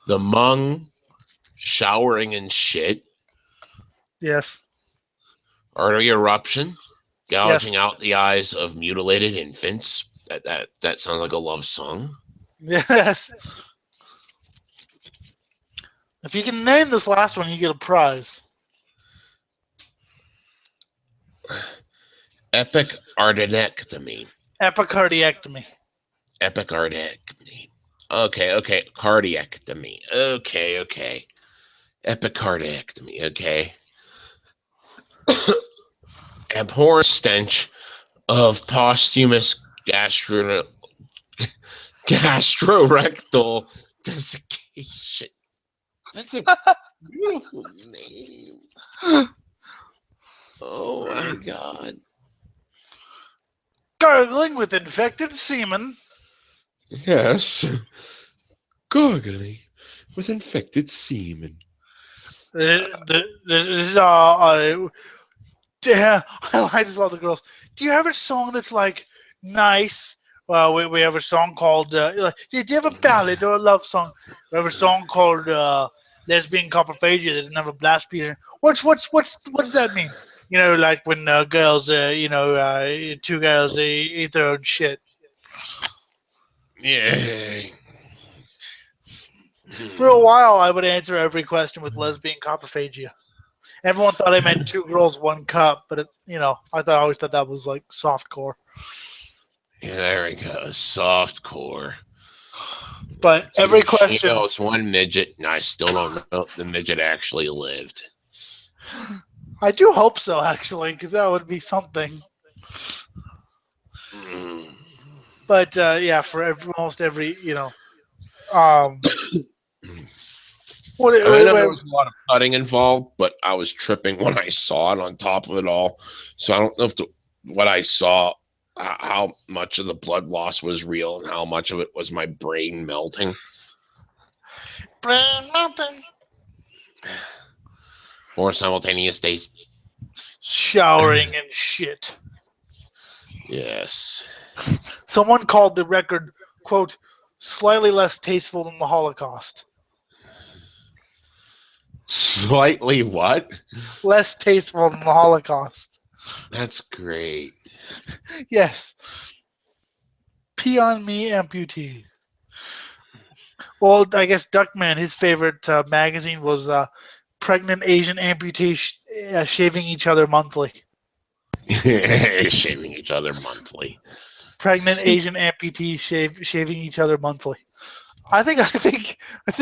The Mung, Showering in Shit. Yes. Artery Eruption, Gouging Out the Eyes of Mutilated Infants. That sounds like a love song. Yes. If you can name this last one, you get a prize. Epic Ardenectomy. Epicardiectomy. Epic Ardenectomy. Okay. Cardiectomy. Okay. Epicardiectomy. Okay. Abhorrent stench of posthumous gastrorectal desiccation. That's a beautiful name. Oh my god. Gargling with infected semen. Yes. Gargling with infected semen. Yeah, I just love the girls. Do you have a song that's like nice? Well, we have a song called. Do you have a ballad or a love song? We have a song called "Lesbian Coprophagia." There's another blast Peter. What does that mean? Like when girls, two girls they eat their own shit. Yeah. For a while, I would answer every question with lesbian coprophagia. Everyone thought I meant two girls, one cup, but I always thought that was like softcore. Yeah, there we go, softcore. But every question, it's one midget, and I still don't know if the midget actually lived. I do hope so, actually, because that would be something. But yeah, for almost every, I know there was a lot of cutting involved, but I was tripping when I saw it on top of it all. So I don't know if what I saw, how much of the blood loss was real and how much of it was my brain melting. Brain melting. Or simultaneous days. Showering and shit. Yes. Someone called the record, quote, slightly less tasteful than the Holocaust. Slightly what? Less tasteful than the Holocaust. That's great. Yes. Pee on me, amputee. Well, I guess Duckman, his favorite magazine was Pregnant Asian Amputees Shaving Each Other Monthly. Shaving each other monthly. Pregnant Asian Amputees Shaving Each Other Monthly. I think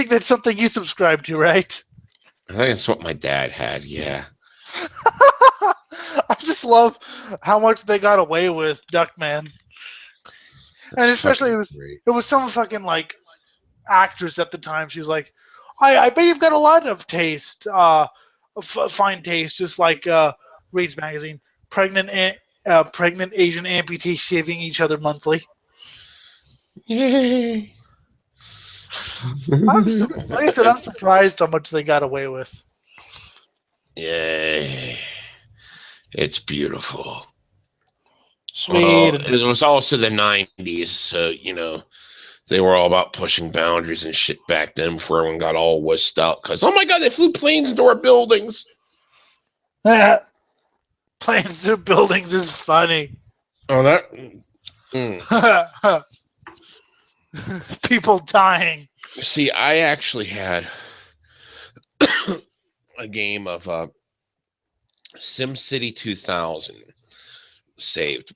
that's something you subscribe to, right? I think that's what my dad had. Yeah. I just love how much they got away with Duckman, and That's especially fucking great. it was some fucking like actress at the time. She was like, I bet you've got a lot of taste, fine taste, just like Reads magazine. Pregnant Asian amputees shaving each other monthly. Yay. Like I said, I'm surprised how much they got away with. Yay. It's beautiful. Sweet. Well, And it was also the 90s, so, they were all about pushing boundaries and shit back then before everyone got all wussed out because, oh my God, they flew planes into our buildings. planes through buildings is funny. Oh, that. People dying. See, I actually had a game of SimCity 2000 saved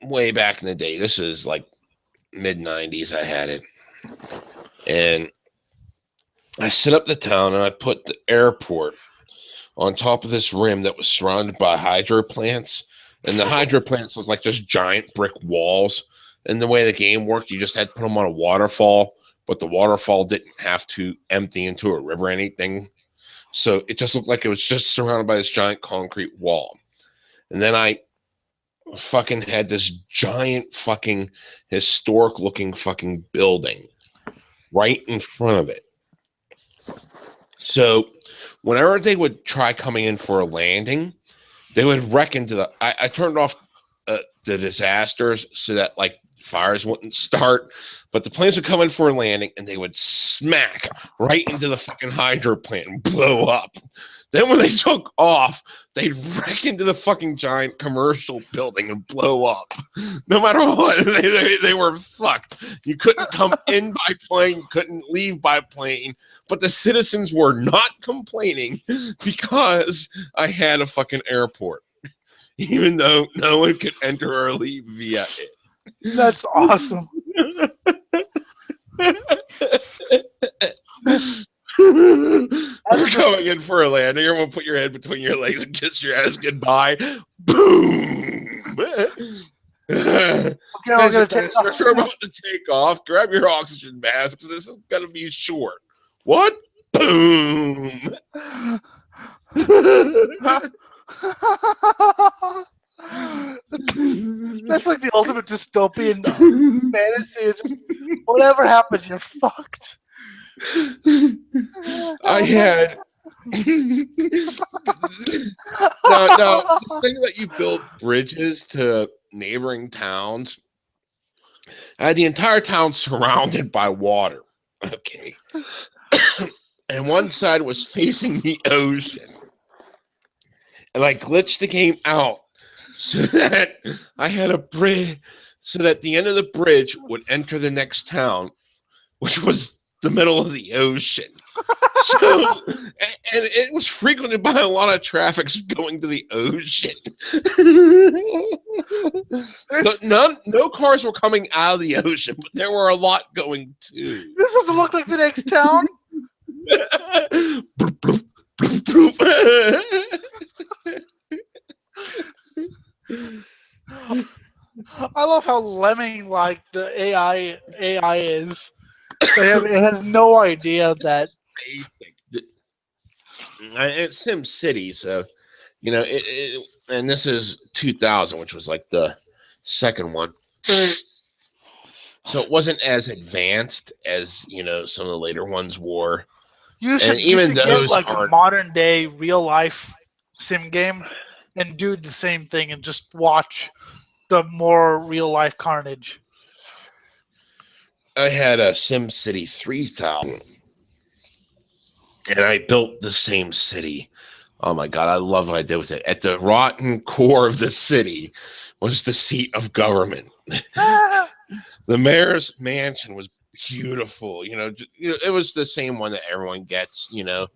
way back in the day. This is like mid-90s. I had it. And I set up the town and I put the airport on top of this rim that was surrounded by hydro plants. And the hydro plants looked like just giant brick walls. And the way the game worked, you just had to put them on a waterfall, but the waterfall didn't have to empty into a river or anything. So it just looked like it was just surrounded by this giant concrete wall. And then I fucking had this giant fucking historic looking fucking building right in front of it. So whenever they would try coming in for a landing, they would wreck into the. I turned off the disasters so that like fires wouldn't start, but the planes would come in for a landing and they would smack right into the fucking hydro plant and blow up. Then when they took off, they'd wreck into the fucking giant commercial building and blow up. No matter what, they were fucked. You couldn't come in by plane, you couldn't leave by plane, but the citizens were not complaining because I had a fucking airport, even though no one could enter or leave via it. That's awesome. We're coming in for a landing. You're gonna put your head between your legs and kiss your ass goodbye. Boom. Okay, we're gonna take off. We're about to take off. Grab your oxygen masks. This is gonna be short. What? Boom. That's like the ultimate dystopian fantasy. Just, whatever happens, you're fucked. I had no, the thing that you build bridges to neighboring towns. I had the entire town surrounded by water. Okay. And one side was facing the ocean. And I glitched the game out so that I had a bridge, so that the end of the bridge would enter the next town, which was the middle of the ocean. So, and it was frequented by a lot of traffic going to the ocean. No cars were coming out of the ocean, but there were a lot going to. This doesn't look like the next town. I love how lemming-like the AI is. It has no idea that. It's Sim City, so and this is 2000, which was like the second one. So it wasn't as advanced as some of the later ones were. You should get like a modern day real life sim game and do the same thing and just watch the more real life carnage. I had a SimCity 3000, and I built the same city. Oh my God, I love what I did with it. At the rotten core of the city was the seat of government. The mayor's mansion was beautiful. It was the same one that everyone gets, Yeah.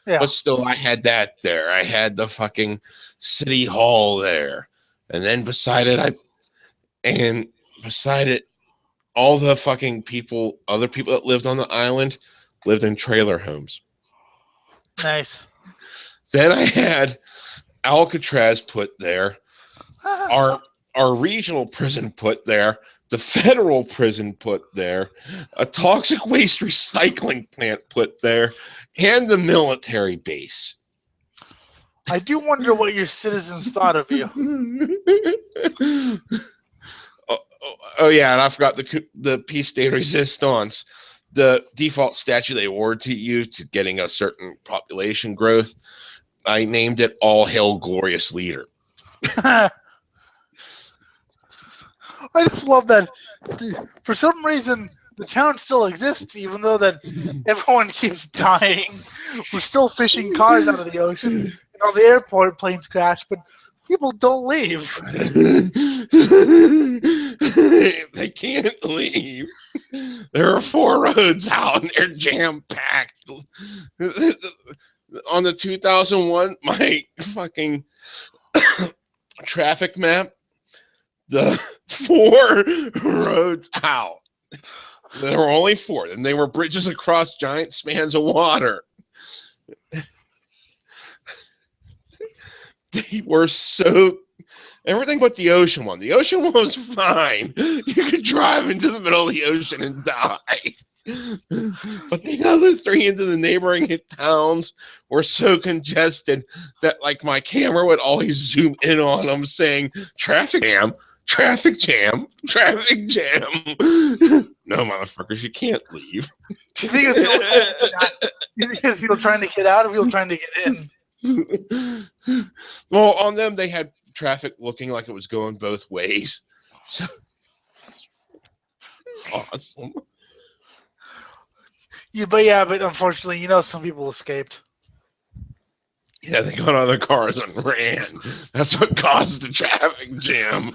But still, I had that there. I had the fucking city hall there. And then beside it, all the fucking people, other people that lived on the island, lived in trailer homes. Nice. Then I had Alcatraz put there, our regional prison put there, the federal prison put there, a toxic waste recycling plant put there, and the military base. I do wonder what your citizens thought of you. Oh yeah, and I forgot the piece de resistance, the default statue they award to you to getting a certain population growth. I named it All Hail Glorious Leader. I just love that. For some reason, the town still exists, even though that everyone keeps dying. We're still fishing cars out of the ocean. And on the airport, planes crash, but people don't leave. They can't leave. There are 4 roads out, and they're jam-packed. On the 2001, my fucking traffic map, the 4 roads out. There were only 4, and they were bridges across giant spans of water. They were so everything but the ocean one. The ocean one was fine. You could drive into the middle of the ocean and die. But the other 3 into the neighboring towns were so congested that like my camera would always zoom in on them saying traffic jam, traffic jam, traffic jam. No, motherfuckers, you can't leave. Do you think it's people trying to get out or people trying to get in? Well, on them they had traffic looking like it was going both ways. So awesome. Yeah, but unfortunately, some people escaped. Yeah, they got on their cars and ran. That's what caused the traffic jam.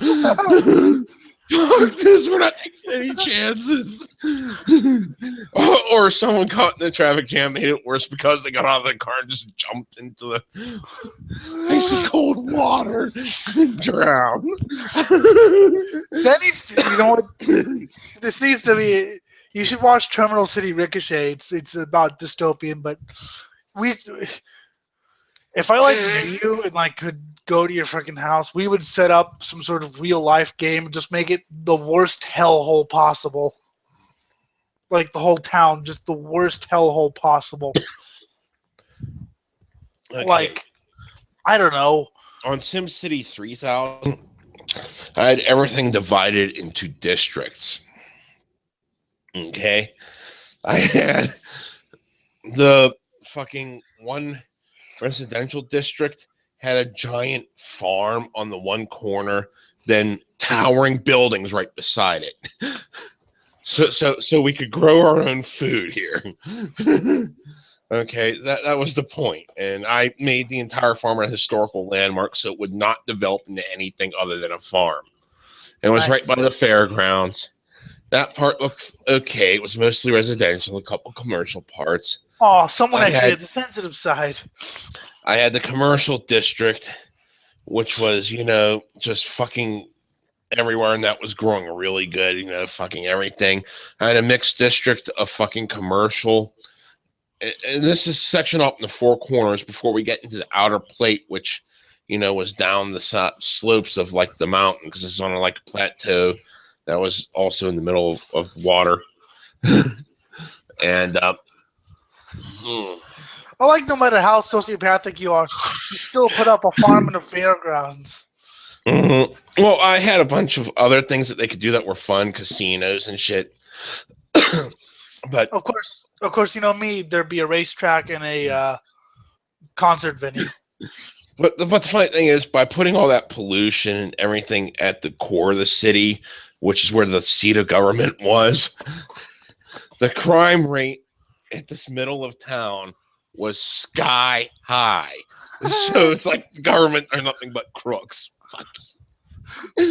Fuck this, we're not taking any chances. Or someone caught in the traffic jam made it worse because they got out of the car and just jumped into the icy cold water and drowned. That needs to, you know what? This needs to be. You should watch Terminal City Ricochet. It's about dystopian, but if I knew you and could go to your freaking house, we would set up some sort of real life game and just make it the worst hellhole possible. Like the whole town, just the worst hellhole possible. Okay. I don't know. On SimCity 3000, I had everything divided into districts. Okay. I had the fucking one residential district had a giant farm on the one corner, then towering buildings right beside it. So we could grow our own food here. Okay, that was the point. And I made the entire farm a historical landmark so it would not develop into anything other than a farm. It was right by the fairgrounds. That part looked okay. It was mostly residential, a couple commercial parts. Oh, someone actually has a sensitive side. I had the commercial district, which was, just fucking everywhere, and that was growing really good, fucking everything. I had a mixed district of fucking commercial. And this is section up in the 4 corners before we get into the outer plate, which, was down the slopes of the mountain, because it's on a plateau that was also in the middle of water. And I no matter how sociopathic you are, you still put up a farm in the fairgrounds. Mm-hmm. Well, I had a bunch of other things that they could do that were fun, casinos and shit. But of course, me, there'd be a racetrack and a concert venue. But the funny thing is, by putting all that pollution and everything at the core of the city, which is where the seat of government was, the crime rate at this middle of town was sky high. So it's like the government are nothing but crooks. Fuck.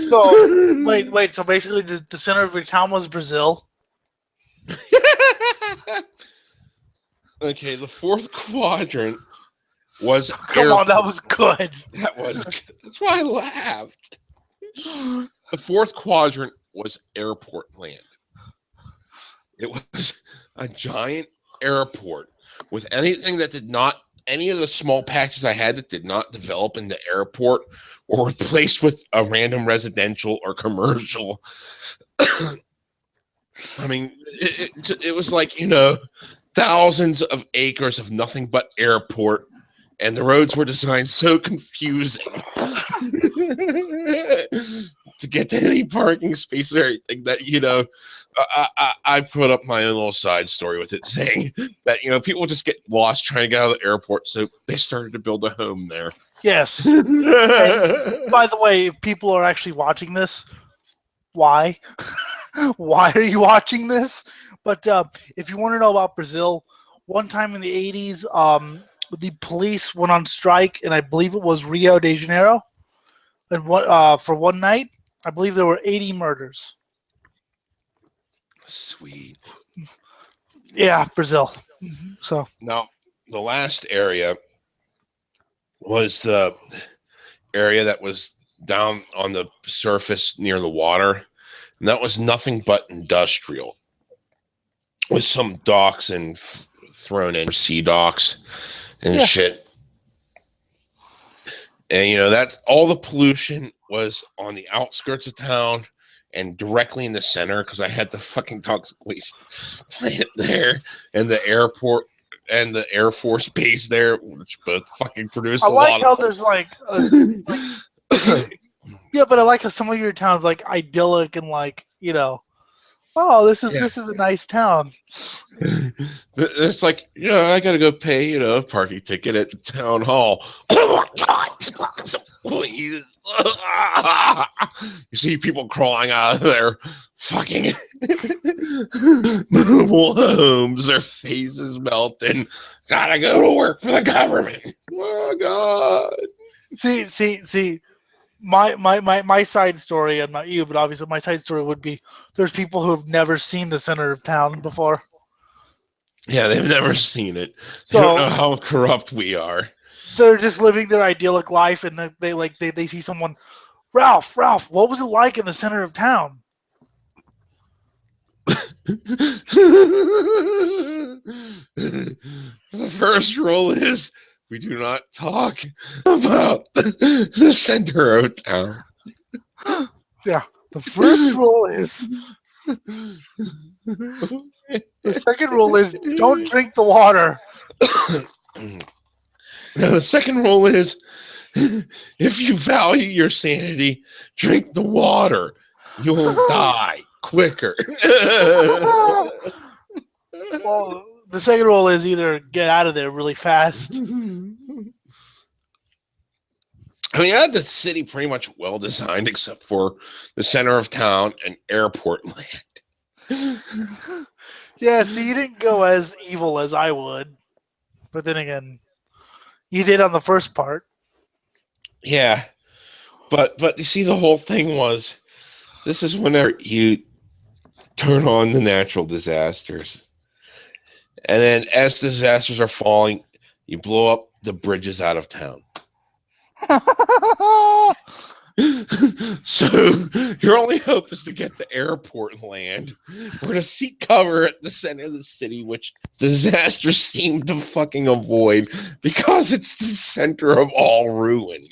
So wait. So basically, the center of your town was Brazil. Okay, the 4th quadrant was. Come on, that was good. That was good. That's why I laughed. The 4th quadrant was airport land. It was a giant airport with anything that did not, any of the small patches I had that did not develop into airport or replaced with a random residential or commercial. I mean, it was like, thousands of acres of nothing but airport, and the roads were designed so confusing to get to any parking space or anything that, I put up my own little side story with it saying that, people just get lost trying to get out of the airport, so they started to build a home there. Yes. And by the way, if people are actually watching this, why? Why are you watching this? But if you want to know about Brazil, one time in the 80s, the police went on strike, and I believe it was Rio de Janeiro. And for one night, I believe there were 80 murders. Sweet. Yeah, Brazil. So now, the last area was the area that was down on the surface near the water, and that was nothing but industrial, with some docks and thrown in sea docks and shit. And that all the pollution was on the outskirts of town and directly in the center, because I had the fucking toxic waste plant there and the airport and the Air Force base there, which both fucking produce a lot how of there's yeah, but I like how some of your towns like idyllic and oh, this is a nice town. It's like, I gotta go pay, a parking ticket at the town hall. Oh my god! Please. You see people crawling out of their fucking mobile homes, their faces melting. Gotta go to work for the government. Oh god! See. My side story, and not you, but obviously my side story would be there's people who have never seen the center of town before. Yeah, they've never seen it. They don't know how corrupt we are. They're just living their idyllic life, and they see someone, Ralph, what was it like in the center of town? The first rule is we do not talk about the center of town. Yeah, the first rule is. The second rule is don't drink the water. Now, the second rule is if you value your sanity, drink the water. You'll die quicker. Well, the second rule is either get out of there really fast. I mean, I had the city pretty much well designed, except for the center of town and airport land. Yeah, see, you didn't go as evil as I would, but then again, you did on the first part. Yeah, but you see, the whole thing was, this is whenever you turn on the natural disasters, and then as the disasters are falling, you blow up the bridges out of town. So your only hope is to get the airport land or to seek cover at the center of the city, which disasters seem to fucking avoid because it's the center of all ruin.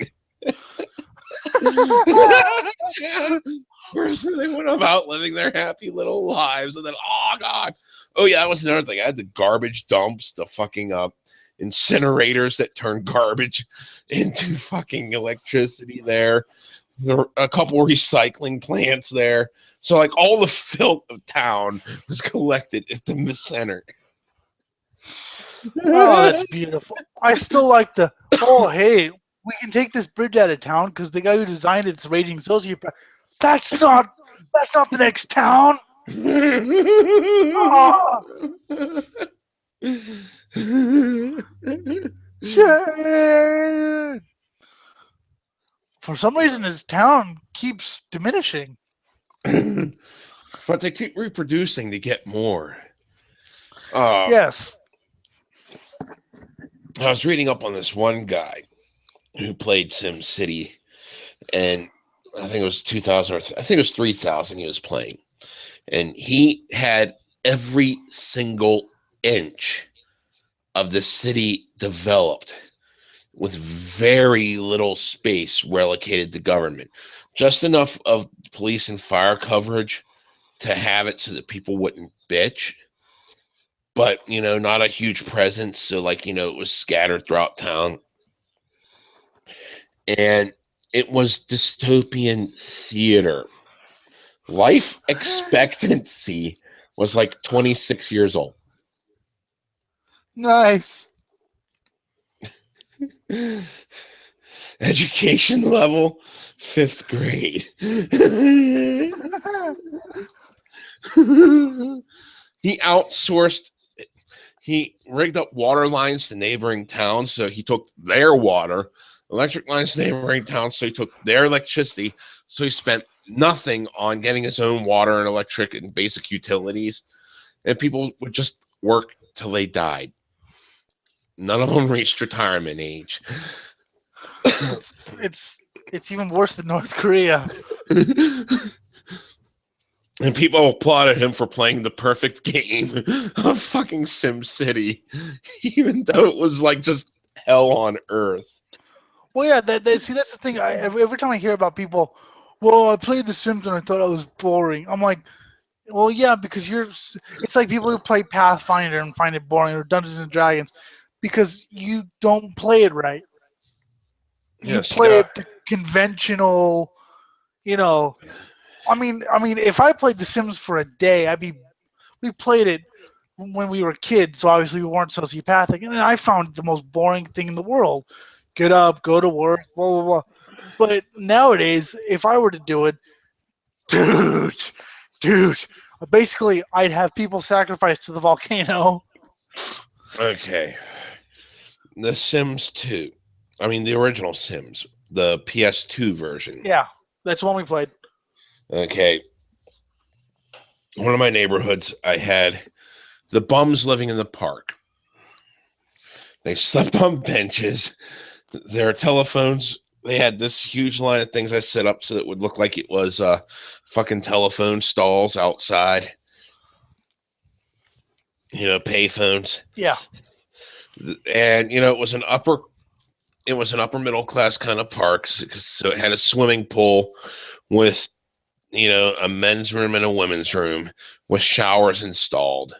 Whereas they went about living their happy little lives, and then, oh god, oh yeah, that was another thing. I had the garbage dumps, the fucking incinerators that turn garbage into fucking electricity there. There were a couple recycling plants there. So like all the filth of town was collected at the center. Oh, that's beautiful. I still like hey, we can take this bridge out of town because the guy who designed it's raging sociopath. That's not the next town. Oh. Shit. For some reason, his town keeps diminishing. But they keep reproducing to get more. Yes. I was reading up on this one guy who played SimCity, and I think it was 2000, or I think it was 3000 he was playing. And he had every single inch of the city developed with very little space relocated to government. Just enough of police and fire coverage to have it so that people wouldn't bitch. But, not a huge presence. So, it was scattered throughout town. And it was dystopian theater. Life expectancy was 26 years old. Nice. Education level, 5th grade. He rigged up water lines to neighboring towns, so he took their water, electric lines to neighboring towns, so he took their electricity, so he spent nothing on getting his own water and electric and basic utilities, and people would just work till they died. None of them reached retirement age. It's even worse than North Korea. And people applauded him for playing the perfect game of fucking Sim City, even though it was just hell on earth. Well, yeah, see, that's the thing. Every time I hear about people, well, I played The Sims and I thought it was boring. I'm like, well, yeah, because it's like people who play Pathfinder and find it boring, or Dungeons and Dragons, because you don't play it right. You play it the conventional, I mean, if I played The Sims for a day, we played it when we were kids, so obviously we weren't sociopathic, and then I found it the most boring thing in the world. Get up, go to work, blah blah blah. But nowadays, if I were to do it, dude, basically I'd have people sacrificed to the volcano. Okay. The Sims 2. I mean, the original Sims, the PS2 version. Yeah, that's one we played. Okay. One of my neighborhoods, I had the bums living in the park. They slept on benches. Their telephones, they had this huge line of things I set up so that it would look like it was fucking telephone stalls outside. Pay phones. Yeah. And, it was an upper middle class kind of park. So it had a swimming pool with, a men's room and a women's room with showers installed.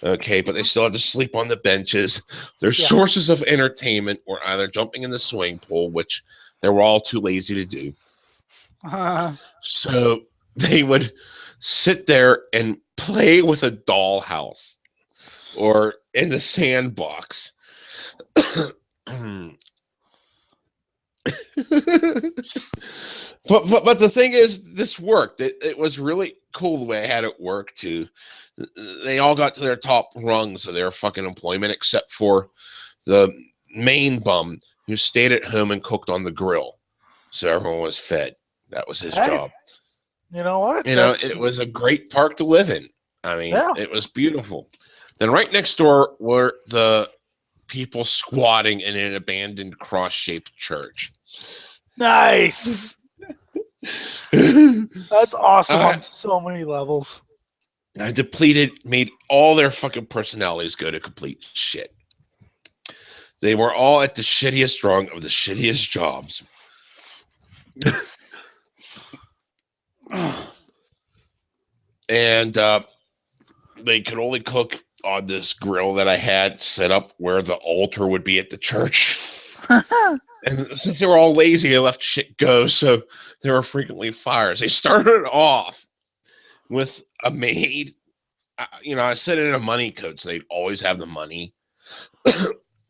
Okay, but they still had to sleep on the benches. Their sources of entertainment were either jumping in the swimming pool, which they were all too lazy to do. So they would sit there and play with a dollhouse or in the sandbox. But the thing is, this worked. It was really cool the way I had it work too. They all got to their top rungs of their fucking employment, except for the main bum who stayed at home and cooked on the grill, so everyone was fed. That was his job. You know what? It was a great park to live in. I mean, It was beautiful. Then right next door were the people squatting in an abandoned cross-shaped church. Nice. That's awesome on so many levels. I made all their fucking personalities go to complete shit. They were all at the shittiest rung of the shittiest jobs. And they could only cook on this grill that I had set up where the altar would be at the church. And since they were all lazy, they left shit go, so there were frequently fires. They started off with a maid. I set it in a money code, so they'd always have the money.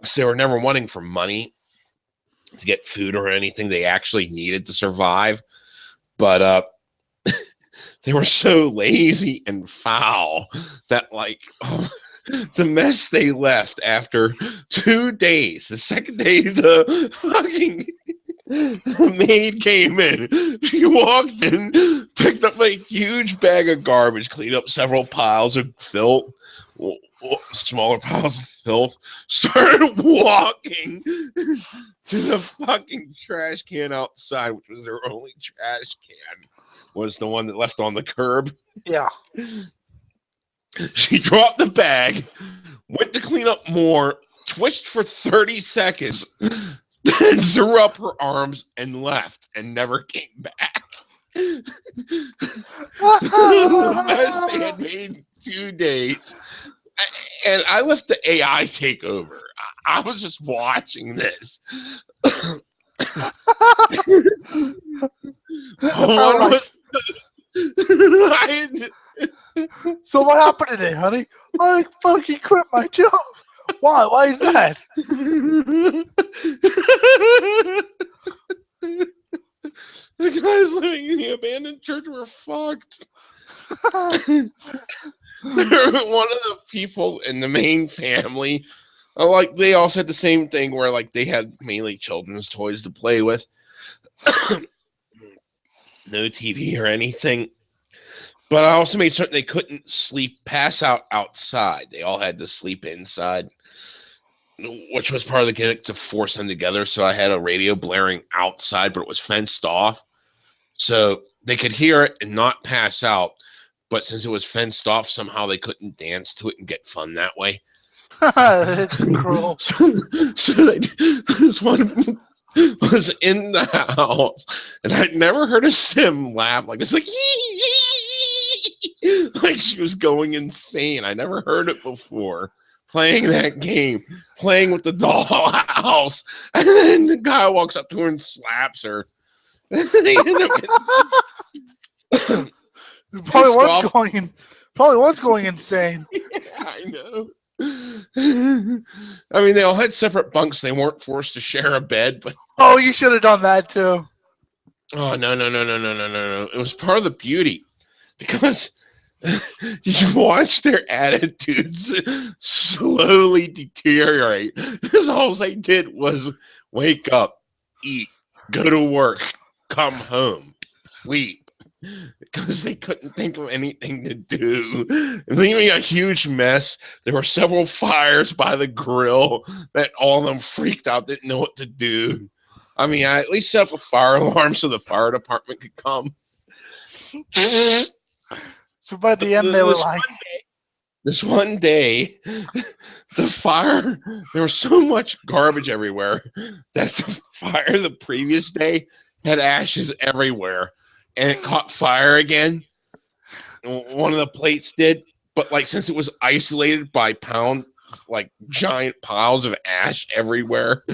So they were never wanting for money to get food or anything they actually needed to survive. But they were so lazy and foul that, the mess they left after 2 days. The second day, the fucking maid came in. She walked in, picked up a huge bag of garbage, cleaned up several piles of filth, smaller piles of filth, started walking to the fucking trash can outside, which was their only trash can, was the one that left on the curb. Yeah. She dropped the bag, went to clean up more, twitched for 30 seconds, then threw up her arms and left and never came back. The mess they had made in 2 days. And I let the AI take over. I was just watching this. So what happened today, honey? I fucking quit my job. Why? Why is that? The guys living in the abandoned church were fucked. One of the people in the main family, like they all said the same thing, where like they had mainly children's toys to play with, no TV or anything. But I also made certain they couldn't pass out outside. They all had to sleep inside, which was part of the gimmick to force them together. So I had a radio blaring outside, but it was fenced off. So they could hear it and not pass out. But since it was fenced off, somehow they couldn't dance to it and get fun that way. It's cruel. So this one was in the house, and I'd never heard a sim laugh like it's like like she was going insane. I never heard it before. Playing that game, playing with the dollhouse, and then the guy walks up to her and slaps her. Probably was going insane. Yeah, I know. I mean, they all had separate bunks. They weren't forced to share a bed, but oh, you should have done that too. Oh no! It was part of the beauty, because you watch their attitudes slowly deteriorate. Because all they did was wake up, eat, go to work, come home, sleep. Because they couldn't think of anything to do, leaving a huge mess. There were several fires by the grill that all of them freaked out, didn't know what to do. I mean, I at least set up a fire alarm so the fire department could come. So by the end, they were like, this one day, the fire, there was so much garbage everywhere that the fire the previous day had ashes everywhere. And it caught fire again. One of the plates did, but like since it was isolated by pound, like giant piles of ash everywhere,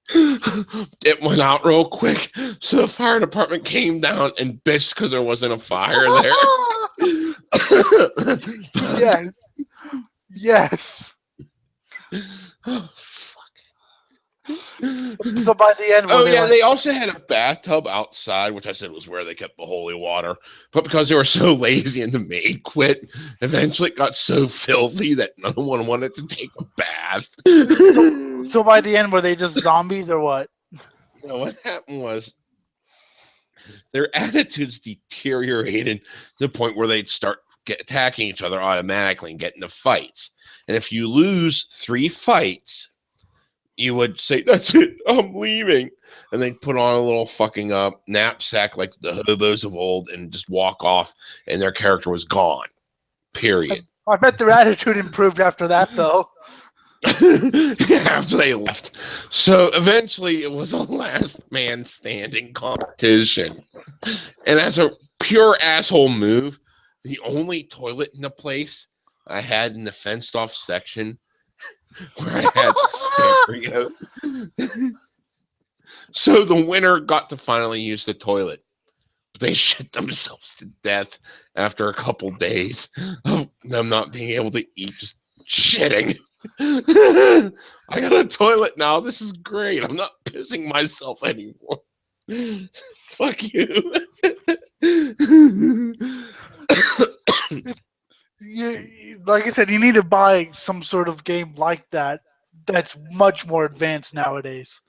it went out real quick. So the fire department came down and bitched because there wasn't a fire there. Yes. So by the end, they also had a bathtub outside, which I said was where they kept the holy water. But because they were so lazy and the maid quit, eventually it got so filthy that no one wanted to take a bath. So by the end, were they just zombies or what? No, what happened was their attitudes deteriorated to the point where they'd start attacking each other automatically and get into fights. And if you lose 3 fights, you would say, "That's it, I'm leaving." And they'd put on a little fucking knapsack like the hobos of old and just walk off, and their character was gone. Period. I bet their attitude improved after that, though. After they left. So eventually it was a last man standing competition. And as a pure asshole move, the only toilet in the place I had in the fenced off section where I had stereo. So the winner got to finally use the toilet. But they shit themselves to death after a couple days of them not being able to eat, just shitting. I got a toilet now. This is great. I'm not pissing myself anymore. Fuck you. Like I said, you need to buy some sort of game like that that's much more advanced nowadays.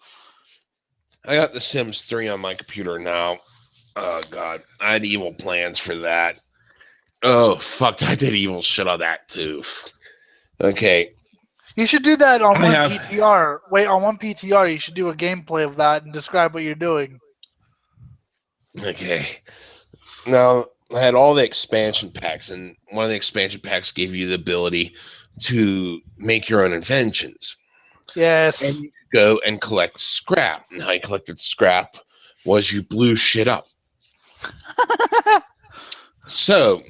I got The Sims 3 on my computer now. Oh, God. I had evil plans for that. Oh, fuck. I did evil shit on that, too. Okay. You should do that on PTR. Wait, on one PTR, you should do a gameplay of that and describe what you're doing. Okay. Now, I had all the expansion packs, and one of the expansion packs gave you the ability to make your own inventions. Yes. And you could go and collect scrap. And how you collected scrap was you blew shit up. So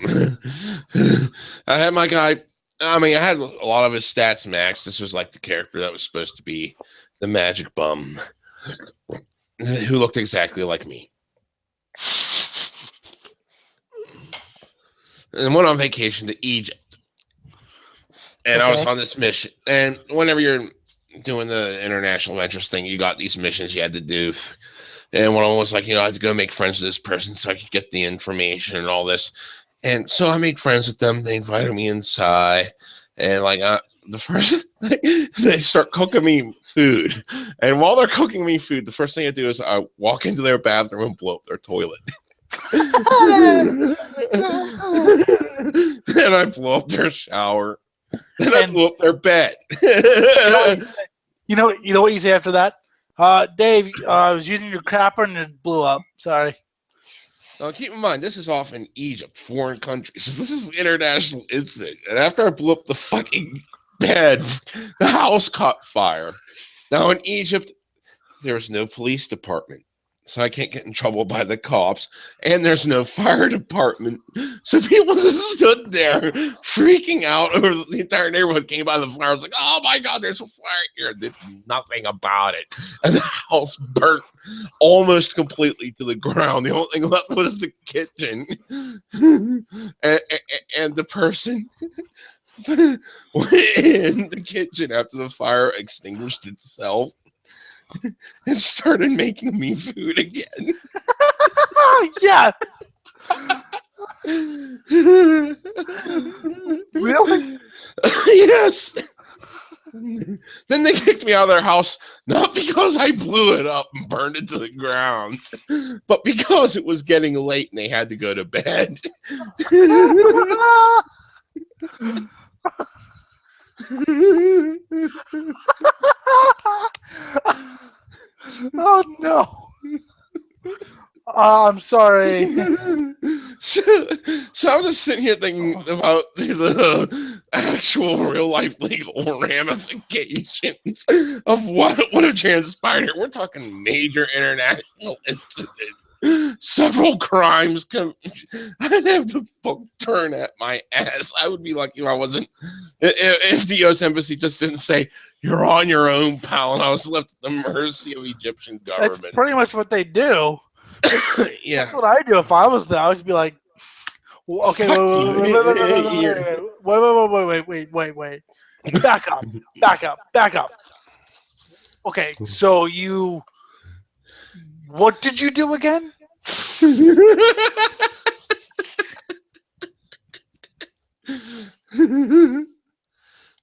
I had my guy. I mean, I had a lot of his stats maxed. This was like the character that was supposed to be the magic bum, who looked exactly like me. And went on vacation to Egypt. And I was on this mission. And whenever you're doing the international ventures thing, you got these missions you had to do. And one of them was like, I had to go make friends with this person so I could get the information and all this. And so I made friends with them. They invited me inside. And like the first, they start cooking me food. And while they're cooking me food, the first thing I do is I walk into their bathroom and blow up their toilet. And I blow up their shower. And I blew up their bed. You know what you say after that? Dave, I was using your crapper and it blew up. Sorry. Now, keep in mind, this is off in Egypt, foreign countries. This is an international incident. And after I blew up the fucking bed, the house caught fire. Now, in Egypt, there's no police department. So I can't get in trouble by the cops. And there's no fire department. So people just stood there freaking out over the entire neighborhood came by the fire. I was like, oh my God, there's a fire here. Did nothing about it. And the house burnt almost completely to the ground. The only thing left was the kitchen. And the person went in the kitchen after the fire extinguished itself. And started making me food again. Yeah. Really? Yes. Then they kicked me out of their house, not because I blew it up and burned it to the ground, but because it was getting late and they had to go to bed. Oh no. I'm sorry. So I'm just sitting here thinking about the actual real life legal ramifications of what would have transpired here. We're talking major international incident. Several crimes. I'd have the book turn at my ass. I would be lucky if I wasn't. If the U.S. Embassy just didn't say, you're on your own, pal, and I was left at the mercy of Egyptian government. That's pretty much what they do. Yeah. That's what I do if I was there. I would be like, okay, wait. Back up. Okay, so what did you do again?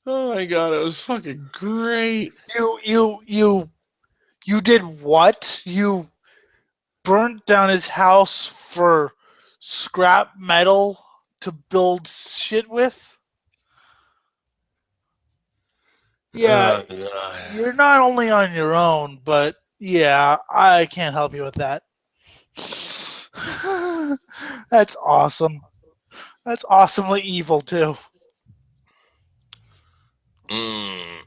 Oh my God, it was fucking great. You did what? You burnt down his house for scrap metal to build shit with? Yeah, you're not only on your own, but yeah, I can't help you with that. That's awesome. That's awesomely evil, too. Oh,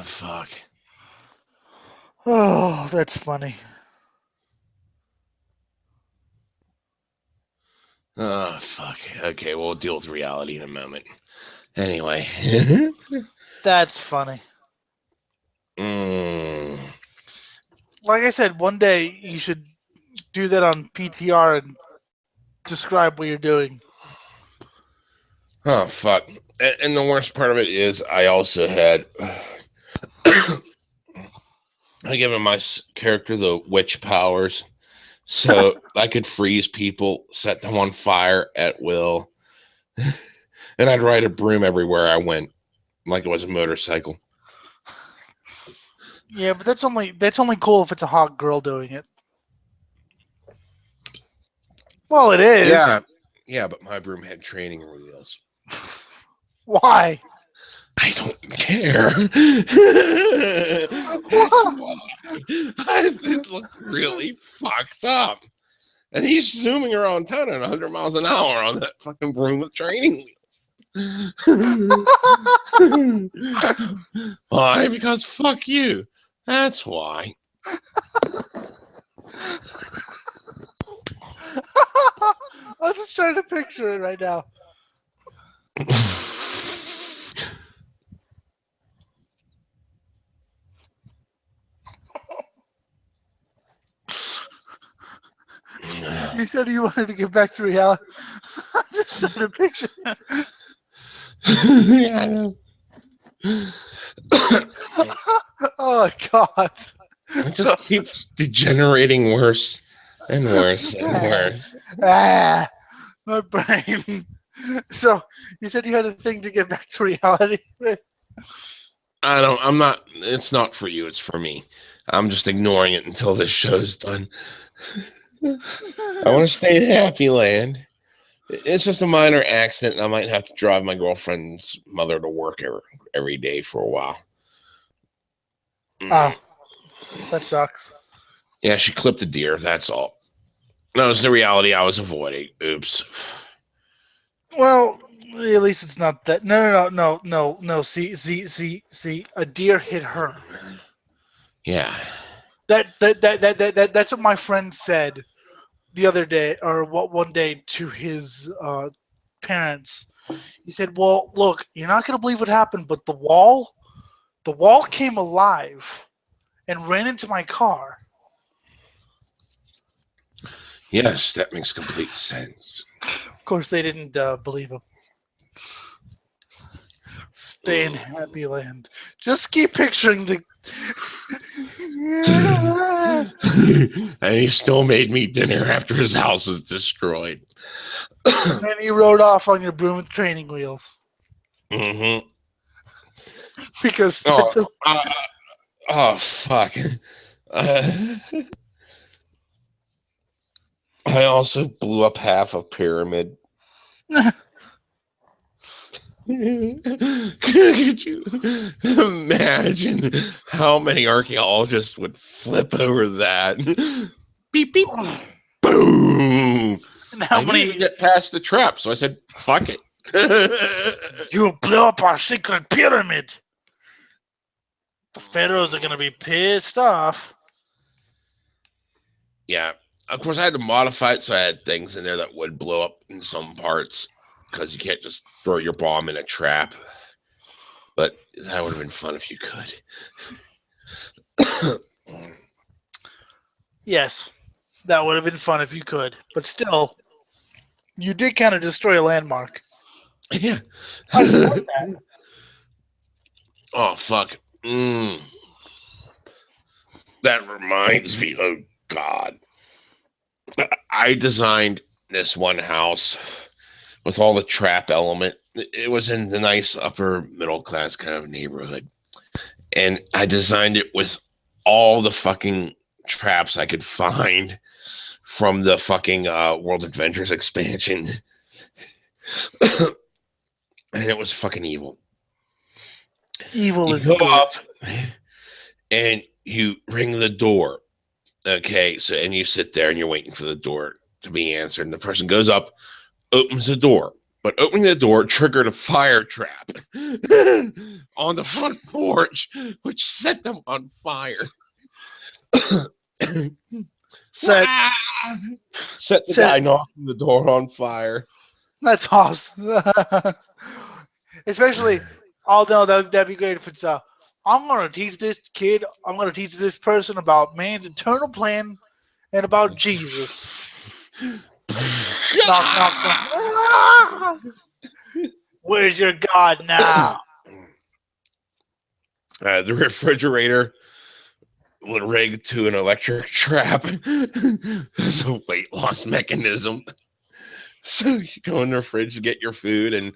fuck. Oh, that's funny. Oh, fuck. Okay, we'll deal with reality in a moment. Anyway. That's funny. Like I said, one day you should do that on PTR and describe what you're doing. Oh, fuck. And the worst part of it is I also had... I given my character the witch powers. So I could freeze people, set them on fire at will. And I'd ride a broom everywhere I went, like it was a motorcycle. Yeah, but that's only cool if it's a hot girl doing it. Well, it is. Yeah, but my broom had training wheels. Why? I don't care. That's why. It looked really fucked up. And he's zooming around town at 100 miles an hour on that fucking broom with training wheels. Why? Because fuck you. That's why. I'm just trying to picture it right now. You said you wanted to get back to reality. I'm just trying to picture it. Yeah, I know. Oh, God. It just keeps degenerating worse and worse and worse. Ah, my brain. So, you said you had a thing to get back to reality with? I'm not, it's not for you, it's for me. I'm just ignoring it until this show's done. I want to stay in Happy Land. It's just a minor accident, and I might have to drive my girlfriend's mother to work every day for a while. Oh, that sucks. Yeah, she clipped a deer, that's all. That was the reality I was avoiding. Oops. Well, at least it's not that. No. See. A deer hit her. Yeah. That's what my friend said the other day, or one day to his parents. He said, "Well, look, you're not gonna believe what happened, but the wall came alive and ran into my car." Yes, that makes complete sense. Of course, they didn't believe him. Stay in Happy Land. Just keep picturing the. And he still made me dinner after his house was destroyed. And then you rode off on your broom with training wheels. Mm-hmm. Because that's fuck. I also blew up half a pyramid. Could you imagine how many archaeologists would flip over that? Beep, beep, boom. And how I many didn't even get past the trap, so I said, fuck it. you blew up our secret pyramid. The pharaohs are gonna be pissed off. Yeah. Of course, I had to modify it, so I had things in there that would blow up in some parts, because you can't just throw your bomb in a trap. But that would have been fun if you could. Yes, that would have been fun if you could. But still, you did kind of destroy a landmark. Yeah. I support that. Oh, fuck. That reminds me. Oh, God. I designed this one house with all the trap element. It was in the nice upper middle class kind of neighborhood. And I designed it with all the fucking traps I could find from the fucking World Adventures expansion. And it was fucking evil. Evil You is go good. up and you ring the door. Okay, so and you sit there and you're waiting for the door to be answered. And the person goes up, opens the door. But opening the door triggered a fire trap on the front porch, which set them on fire. Set the guy knocking the door on fire. That's awesome. Especially, although that'd be great if it's I'm gonna teach this kid. I'm gonna teach this person about man's eternal plan and about Jesus. Knock, knock, knock. Where's your God now? The refrigerator rigged to an electric trap. There's a weight loss mechanism. So you go in the fridge to get your food and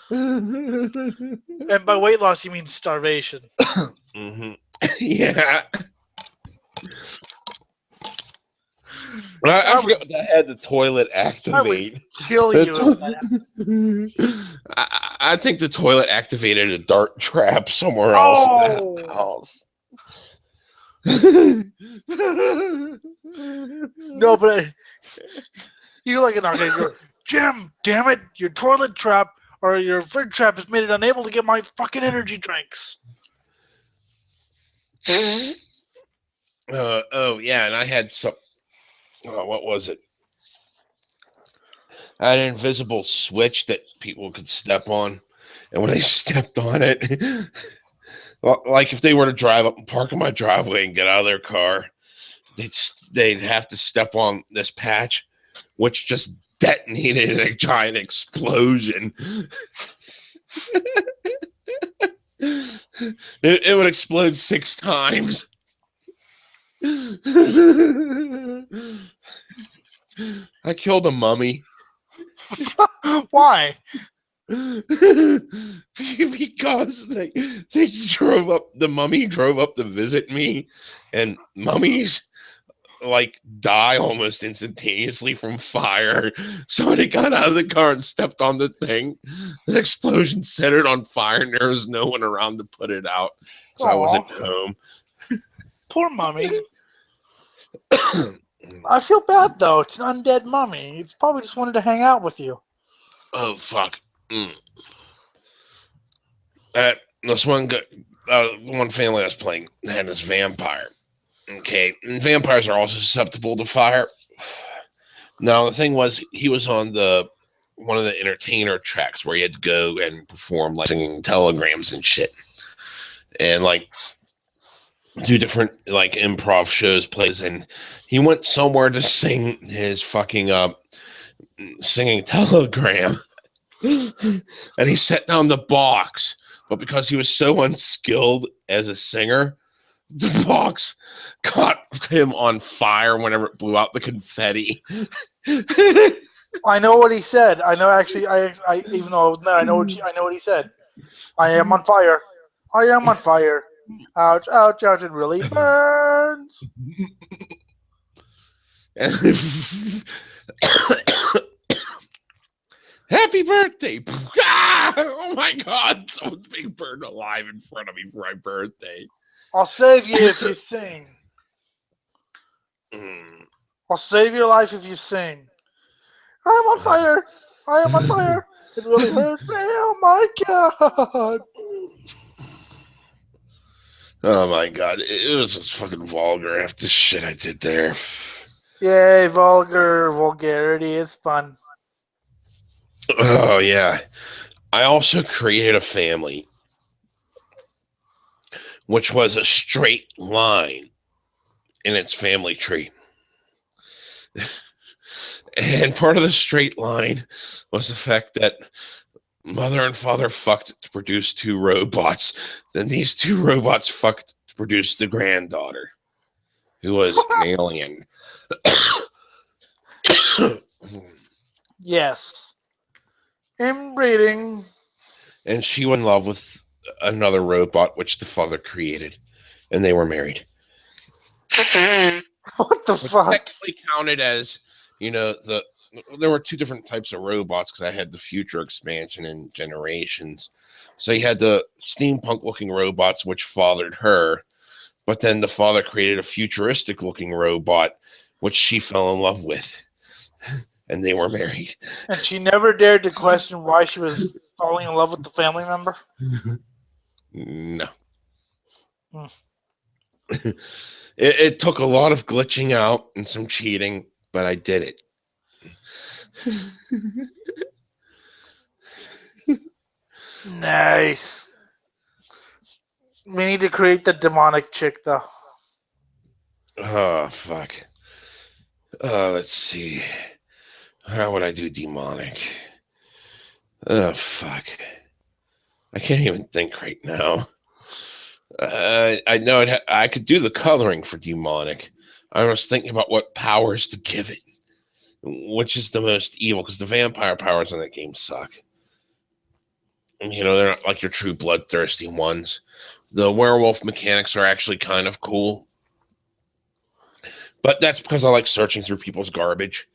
And by weight loss, you mean starvation. Mm-hmm. Yeah. I forgot what that had the toilet activate. Kill you. I think the toilet activated a dart trap somewhere else in the house. No, but you like an arcade. You're Jim. Damn it! Your toilet trap or your fridge trap has made it unable to get my fucking energy drinks. Oh yeah, and I had some. Oh, what was it? I had an invisible switch that people could step on, and when they stepped on it, like if they were to drive up and park in my driveway and get out of their car, they'd have to step on this patch, which just detonated a giant explosion. It would explode 6 times. I killed a mummy. Why? Because they drove up, the mummy drove up to visit me, and mummies like die almost instantaneously from fire. So when I got out of the car and stepped on the thing, the explosion set it on fire, and there was no one around to put it out. So I wasn't home. Poor mummy. I feel bad though. It's an undead mummy. It's probably just wanted to hang out with you. Oh fuck! This one family I was playing had this vampire. Okay, and vampires are also susceptible to fire. Now the thing was, he was on one of the entertainer tracks where he had to go and perform like singing telegrams and shit, and like do different like improv shows, plays, and he went somewhere to sing his fucking singing telegram, and he set down the box, but because he was so unskilled as a singer, the box caught him on fire whenever it blew out the confetti. I know what he said. I know actually. I even though I know what he said. I am on fire. I am on fire. Ouch! Ouch! Ouch! It really burns. Happy birthday! Ah! Oh my God! Someone's being burned alive in front of me for my birthday. I'll save you if you sing. I'll save your life if you sing. I am on fire. I am on fire. It really hurts me. Oh my God. Oh my God. It was just fucking vulgar after the shit I did there. Yay, vulgarity is fun. Oh yeah. I also created a family, which was a straight line in its family tree. And part of the straight line was the fact that mother and father fucked to produce 2 robots. Then these 2 robots fucked to produce the granddaughter, who was an alien. Yes. Inbreeding. And she was in love with another robot, which the father created. And they were married. What the fuck? Technically counted as, there were 2 different types of robots because I had the future expansion and generations. So you had the steampunk looking robots, which fathered her. But then the father created a futuristic looking robot, which she fell in love with. And they were married. And she never dared to question why she was falling in love with the family member? No. It took a lot of glitching out and some cheating, but I did it. Nice. We need to create the demonic chick, though. Oh, fuck. Let's see. How would I do demonic? Oh, fuck. I can't even think right now. I know I could do the coloring for demonic. I was thinking about what powers to give it, which is the most evil, because the vampire powers in that game suck. They're not like your true bloodthirsty ones. The werewolf mechanics are actually kind of cool. But that's because I like searching through people's garbage.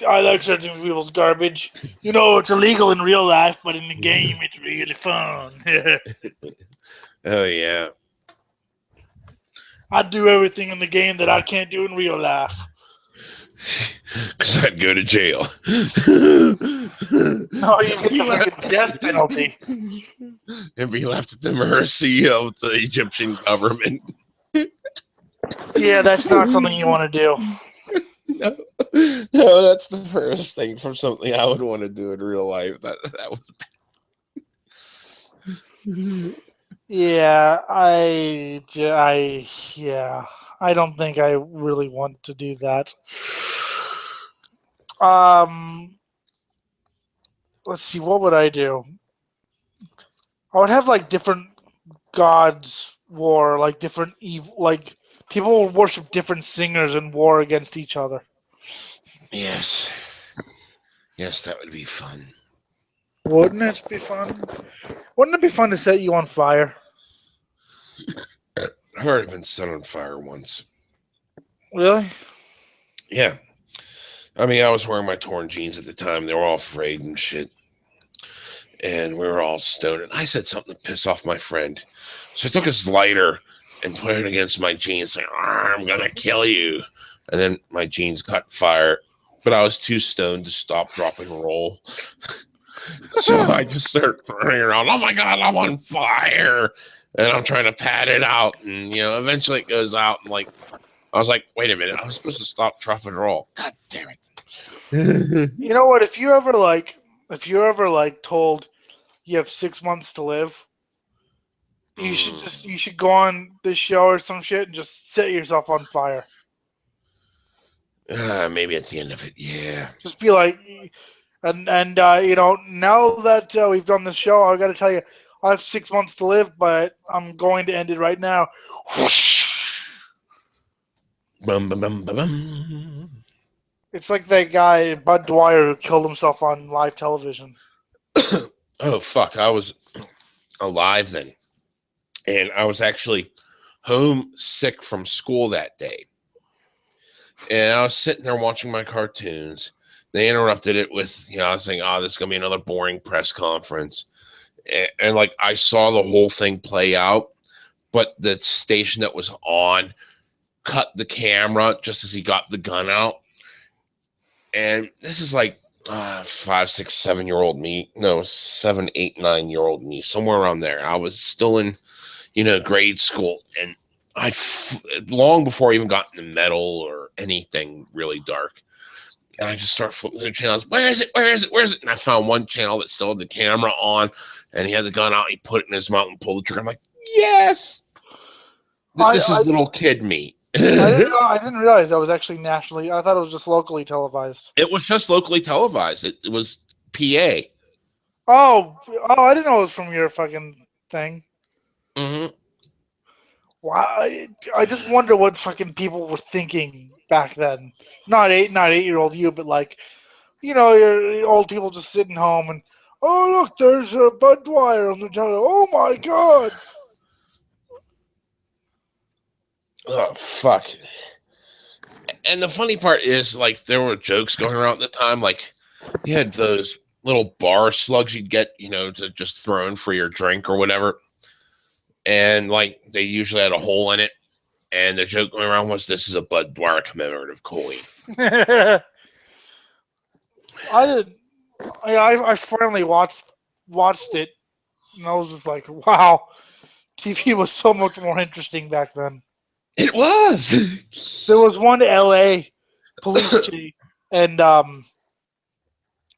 I like searching for people's garbage. You know, it's illegal in real life, but in the game, it's really fun. Oh yeah. I do everything in the game that I can't do in real life. Because I'd go to jail. No, you get the fucking death penalty. And be left at the mercy of the Egyptian government. Yeah, that's not something you want to do. No, no, that's the first thing from something I would want to do in real life. That was. Yeah, I don't think I really want to do that. Um, let's see, what would I do? I would have like different gods war, like different evil, like people would worship different singers and war against each other. Yes, yes, that would be fun. Wouldn't it be fun? Wouldn't it be fun to set you on fire? I've already been set on fire once. Really? Yeah, I mean, I was wearing my torn jeans at the time. They were all frayed and shit. And we were all stoned. And I said something to piss off my friend. So I took his lighter and put it against my jeans, saying, I'm going to kill you. And then my jeans caught fire. But I was too stoned to stop, drop, and roll. So I just started running around. Oh my God, I'm on fire. And I'm trying to pat it out. And, eventually it goes out. And I was like, wait a minute. I was supposed to stop, drop, and roll. God damn it. You know what? If you're ever told you have 6 months to live, you should go on this show or some shit and just set yourself on fire. Maybe at the end of it, yeah. Just be like, and now that we've done this show, I got to tell you, I have 6 months to live, but I'm going to end it right now. Bum, bum, bum, bum, bum. It's like that guy Bud Dwyer who killed himself on live television. Oh fuck! I was alive then, and I was actually home sick from school that day. And I was sitting there watching my cartoons. They interrupted it with, I was thinking, this is going to be another boring press conference. And like, I saw the whole thing play out, but the station that was on cut the camera just as he got the gun out. And this is like 5, 6, 7-year-old me. No, 7, 8, 9-year-old me, somewhere around there. I was still in, grade school. And long before I even got into metal or anything really dark. And I just start flipping through channels. Where is it? Where is it? Where is it? And I found one channel that still had the camera on, and he had the gun out. He put it in his mouth and pulled the trigger. I'm like, yes! This is little kid me. I didn't realize that was actually nationally. I thought it was just locally televised. It was just locally televised. It was PA. Oh, I didn't know it was from your fucking thing. Mm-hmm. Wow, I just wonder what fucking people were thinking back then. Not 8-year-old you, but like, your old people just sitting home and, oh look, there's a Bud Dwyer on the channel. Oh my God. Oh fuck. And the funny part is, like, there were jokes going around at the time. Like, you had those little bar slugs you'd get, to just throw in for your drink or whatever. And, like, they usually had a hole in it. And the joke going around was, this is a Bud Dwyer commemorative coin. I did. I finally watched it, and I was just like, wow, TV was so much more interesting back then. It was. There was one LA police chief, and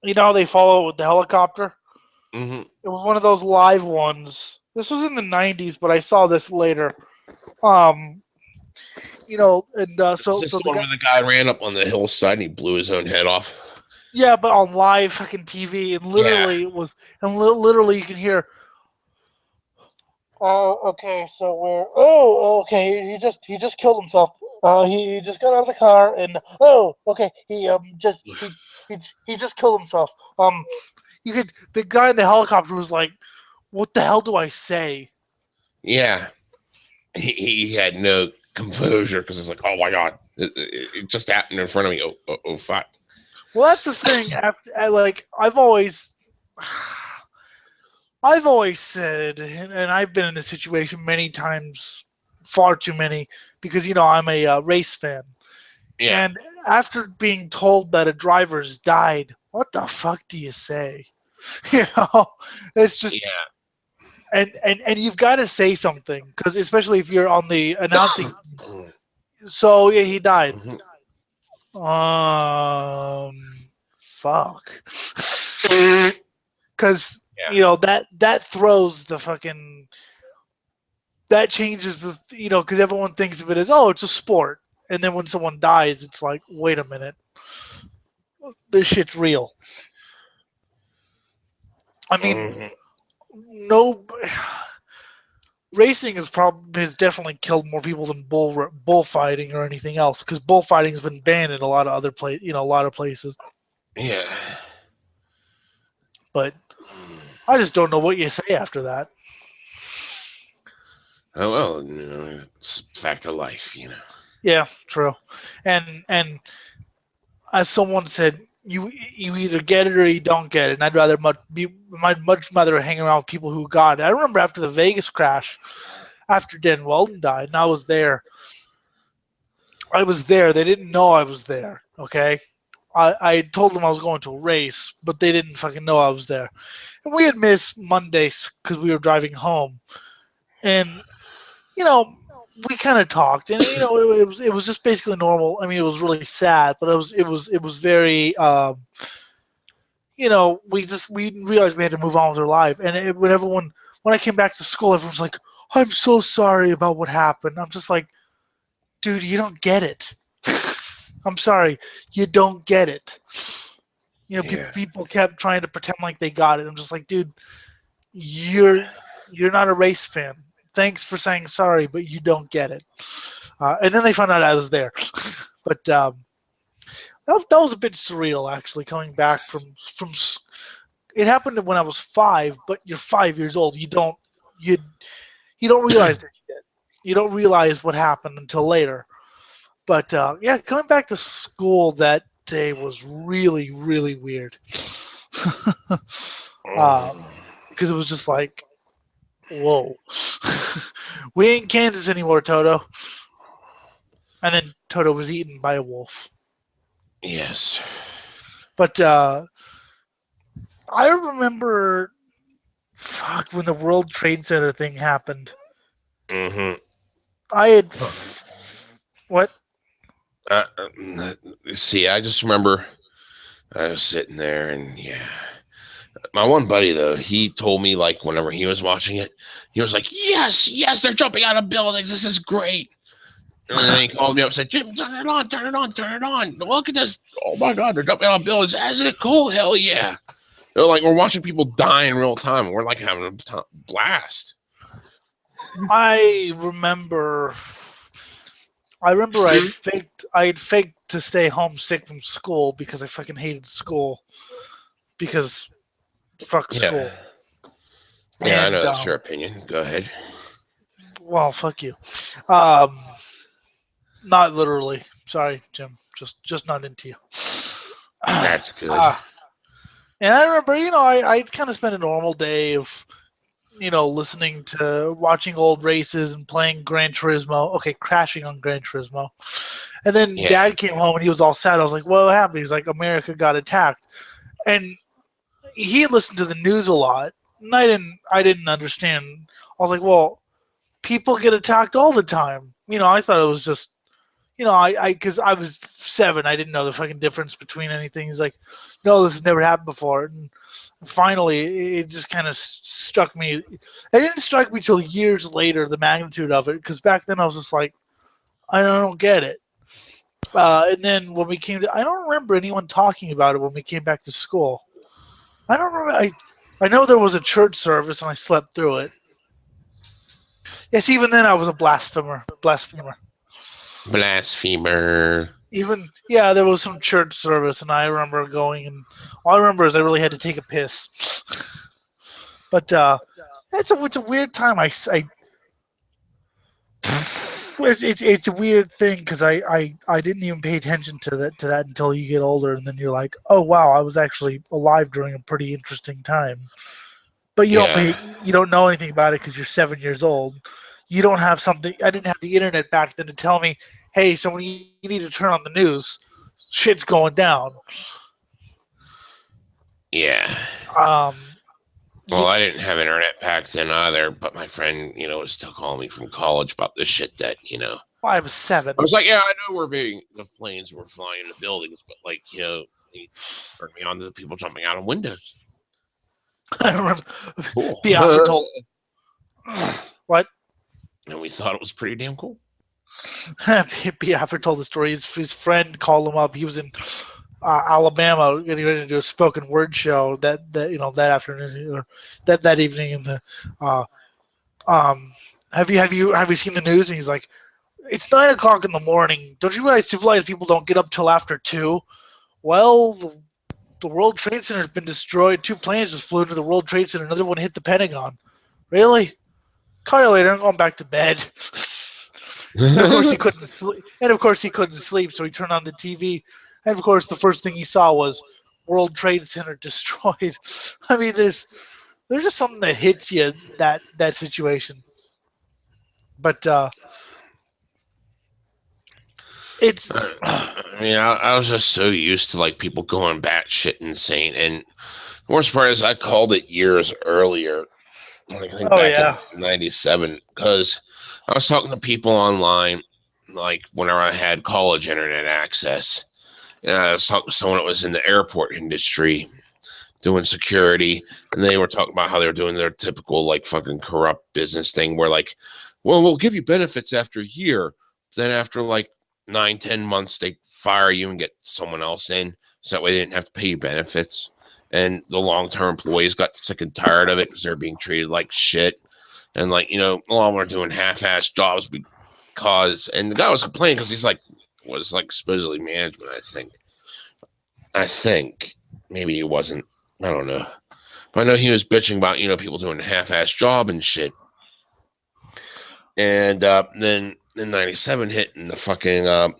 they follow it with the helicopter. Mm-hmm. It was one of those live ones. This was in the '90s, but I saw this later. And so the one where the guy ran up on the hillside and he blew his own head off. Yeah, but on live fucking TV, and literally it was, and literally you can hear. Okay, so we're. Oh, okay. He just killed himself. He just got out of the car and okay. He just killed himself. The guy in the helicopter was like, "What the hell do I say?" Yeah, he had no composure because it's like, oh my God, it just happened in front of me. Oh fuck. Well, that's the thing. Like I've always said, and I've been in this situation many times, far too many, because I'm a race fan. Yeah, And after being told that a driver's died, what the fuck do you say? You know, it's just yeah. and you've got to say something because especially if you're on the announcing. So yeah, he died. Mhm. Fuck. Yeah, Because that throws the fucking that changes the because everyone thinks of it as, oh, it's a sport, and then when someone dies it's like, wait a minute, this shit's real. I mean, mhm. no, racing has definitely killed more people than bullfighting or anything else, because bullfighting has been banned in a lot of other a lot of places. Yeah. But I just don't know what you say after that. Oh well, it's a fact of life, Yeah, true. And as someone said, you either get it or you don't get it. And I'd much rather hang around with people who got it. I remember after the Vegas crash, after Dan Weldon died, and I was there. I was there. They didn't know I was there. Okay, I told them I was going to a race, but they didn't fucking know I was there. And we had missed Mondays because we were driving home, and you know, we kind of talked, and it was just basically normal. I mean, it was really sad, but it was very we realized we had to move on with our life. And when I came back to school, everyone's like, "I'm so sorry about what happened." I'm just like, dude, you don't get it. I'm sorry, you don't get it. Yeah. People kept trying to pretend like they got it. I'm just like, dude, you're you're not a race fan. Thanks for saying sorry, but you don't get it. And then they found out I was there. But that was a bit surreal, actually, coming back from. It happened when I was 5, but you're 5 years old. You you don't realize that shit. You don't realize what happened until later. But yeah, coming back to school that day was really, really weird. uh, Mhm. because it was just like, whoa, we ain't Kansas anymore, Toto. And then Toto was eaten by a wolf. Yes. But I remember, fuck, when the World Trade Center thing happened. Hmm. I had what? See, I just remember I was sitting there, and yeah, my one buddy though, he told me like whenever he was watching it, he was like, "Yes, yes, they're jumping out of buildings. This is great." And then he called me up and said, "Jim, turn it on, turn it on, turn it on. Look at this. Oh my God, they're jumping out of buildings. Isn't it cool? Hell yeah." They're like, we're watching people die in real time. We're like having a blast. I remember. I remember I had faked to stay home sick from school because I fucking hated school, because fuck Yeah. school. Yeah, I know And that's your opinion. Go ahead. well, fuck you. Um, Not literally. Sorry, Jim. Just not into you. That's good. uh, and I remember, I kind of spent a normal day of, listening to watching old races and playing Gran Turismo. Okay, crashing on Gran Turismo. And then Yeah. Dad came home and he was all sad. I was like, "What happened?" He's like, "America got attacked." And he had listened to the news a lot, and I didn't understand. I was like, "Well, people get attacked all the time." I thought it was just, because I was 7, I didn't know the fucking difference between anything. He's like, "No, this has never happened before." And finally, it just kind of struck me. It didn't strike me till years later, the magnitude of it, because back then I was just like, I don't get it. And then when I don't remember anyone talking about it when we came back to school. I don't remember. I know there was a church service and I slept through it. Yes, even then I was a blasphemer. Blasphemer. Blasphemer. Even, yeah, there was some church service, and I remember going, and all I remember is I really had to take a piss. But it's a weird time. It's a weird thing because I didn't even pay attention to that until you get older, and then you're like, oh wow, I was actually alive during a pretty interesting time. But Yeah. you don't know anything about it because you're 7 years old. You don't have something. I didn't have the internet back then to tell me, hey, someone you need to turn on the news. Shit's going down. Yeah. Um, Well, you, I didn't have internet back then either, but my friend, was still calling me from college about this shit that, I was seven. I was like, yeah, I know the planes were flying into buildings, but like, he turned me on to the people jumping out of windows. I remember Cool. Biafra told what And we thought it was pretty damn cool. Biafra told the story. His friend called him up. He was in Alabama getting ready to do a spoken word show that afternoon or that evening in the uh, have you seen the news? And he's like, it's 9 o'clock in the morning. Don't you realize civilized people don't get up till after 2? Well, the World Trade Center has been destroyed. 2 planes just flew into the World Trade Center. Another one hit the Pentagon. Really? Call you later. I'm going back to bed. And of course he couldn't sleep. So he turned on the TV, and of course the first thing he saw was World Trade Center destroyed. I mean, there's just something that hits you that situation. But it's I was just so used to like people going batshit insane, and the worst part is I called it years earlier. I think back in '97 because I was talking to people online, like whenever I had college internet access, and I was talking to someone that was in the airport industry doing security, and they were talking about how they were doing their typical like fucking corrupt business thing where like, well, we'll give you benefits after a year, then after like 9-10 months they fire you and get someone else in, so that way they didn't have to pay you benefits. And the long-term employees got sick and tired of it because they're being treated like shit, and like a lot of them are doing half-ass jobs because, and the guy was complaining because he's like was like supposedly management. I think maybe he wasn't. I don't know. But I know he was bitching about, people doing a half-ass job and shit. And then in 97 hit and the fucking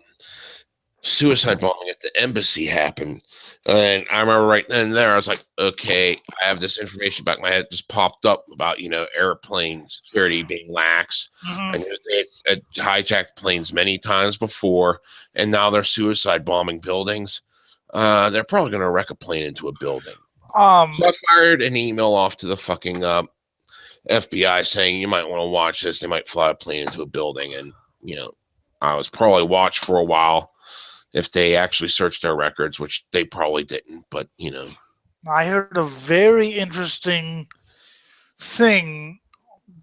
suicide bombing at the embassy happened. And I remember right then and there, I was like, okay, I have this information back in my head just popped up about, airplane security being lax. mm-hmm. I knew they had hijacked planes many times before, and now they're suicide bombing buildings. They're probably going to wreck a plane into a building. So I fired an email off to the fucking FBI saying you might want to watch this. They might fly a plane into a building, and I was probably watched for a while if they actually searched their records, which they probably didn't. But I heard a very interesting thing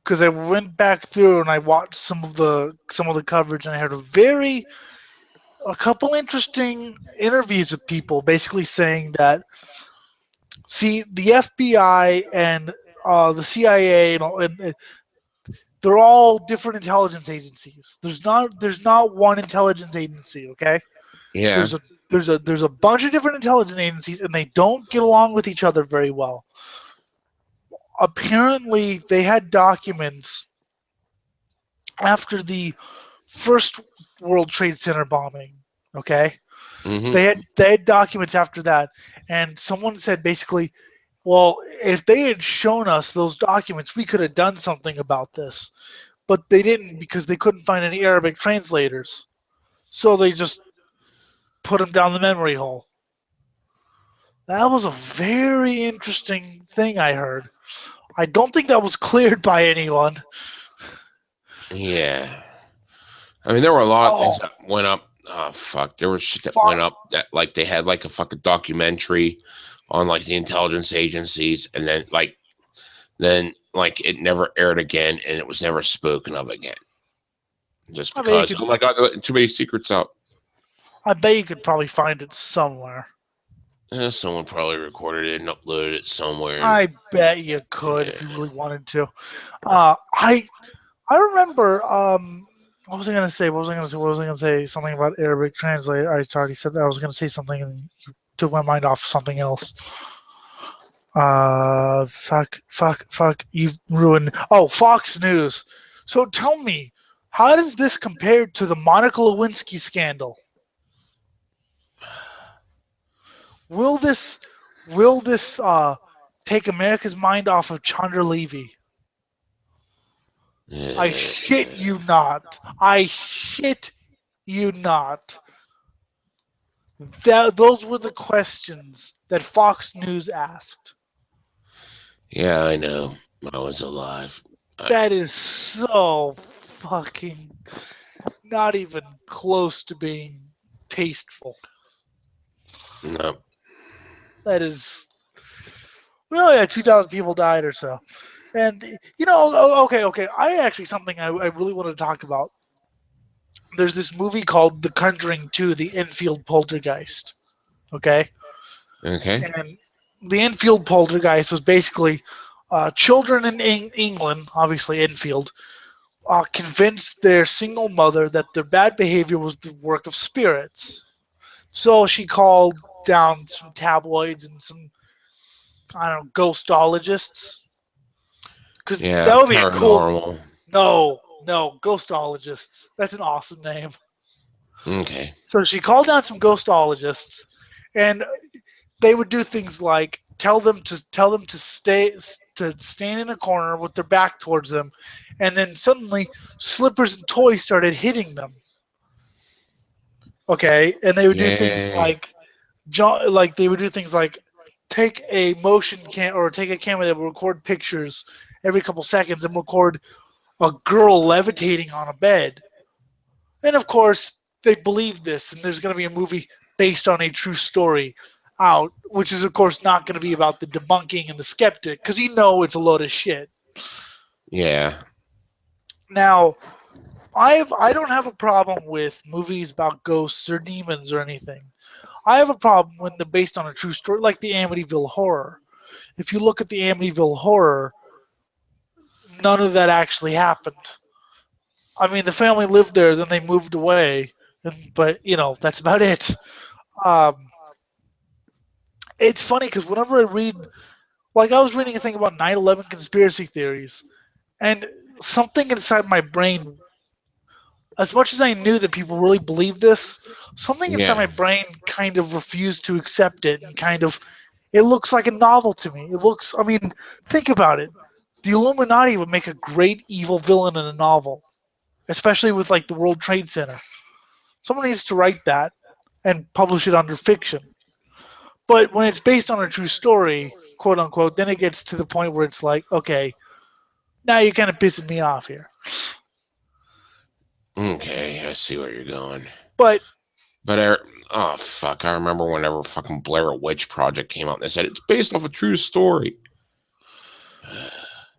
because I went back through and I watched some of the coverage, and I heard a couple interesting interviews with people basically saying that, see, the FBI and the CIA and they're all different intelligence agencies. There's not one intelligence agency, okay? yeah, There's a bunch of different intelligence agencies, and they don't get along with each other very well. Apparently, they had documents after the first World Trade Center bombing. Okay, mm-hmm. they had documents after that, and someone said basically, well, if they had shown us those documents, we could have done something about this, but they didn't because they couldn't find any Arabic translators, so they just put them down the memory hole. That was a very interesting thing I heard. I don't think that was cleared by anyone. Yeah. I mean, there were a lot of things that went up. Oh, fuck. There was shit that went up that, like, they had, like, a fucking documentary on, like, the intelligence agencies, and then it never aired again, and it was never spoken of again. Just because, oh my God, there are too many secrets out. I bet you could probably find it somewhere. Someone probably recorded it and uploaded it somewhere. I bet you could if you really wanted to. I remember. What was I gonna say? Something about Arabic translator. I already said that. I was gonna say something, and you took my mind off something else. Fuck. You've ruined. Oh, Fox News. So tell me, How does this compare to the Monica Lewinsky scandal? Will this take America's mind off of Chandra Levy? I shit you not. I shit you not. Those were the questions that Fox News asked. Yeah, I know. I was alive. That is so fucking not even close to being tasteful. No. That is, well, yeah, 2,000 people died or so. And, okay. I actually, something I really wanted to talk about. There's this movie called The Conjuring 2, The Enfield Poltergeist. Okay? Okay. And the Enfield Poltergeist was basically children in England, obviously Enfield, convinced their single mother that their bad behavior was the work of spirits. So she called down some tabloids and some, I don't know, ghostologists. Because Yeah, that would be a cool. paranormal. No, ghostologists. That's an awesome name. Okay. So she called down some ghostologists, and they would do things like tell them to stand in a corner with their back towards them, and then suddenly slippers and toys started hitting them. Okay, and they would do things Yeah. like they would do things like take a motion cam or take a camera that would record pictures every couple seconds and record a girl levitating on a bed. And of course, they believe this, and there's going to be a movie based on a true story out, which is of course not going to be about the debunking and the skeptic, because it's a load of shit. Yeah. Now, I don't have a problem with movies about ghosts or demons or anything. I have a problem when they're based on a true story, like the Amityville Horror. If you look at the Amityville Horror, none of that actually happened. I mean, the family lived there, then they moved away, but that's about it. Um, it's funny because whenever I read, like I was reading a thing about 9/11 conspiracy theories, and something inside my brain, as much as I knew that people really believed this, something inside my Yeah. brain kind of refused to accept it, and kind of, it looks like a novel to me. I mean, think about it. The Illuminati would make a great evil villain in a novel, especially with like the World Trade Center. Someone needs to write that and publish it under fiction. But when it's based on a true story, quote unquote, then it gets to the point where it's like, okay, now you're kind of pissing me off here. Okay. I see where you're going. But But oh fuck! I remember whenever fucking Blair Witch Project came out, they said it's based off a true story.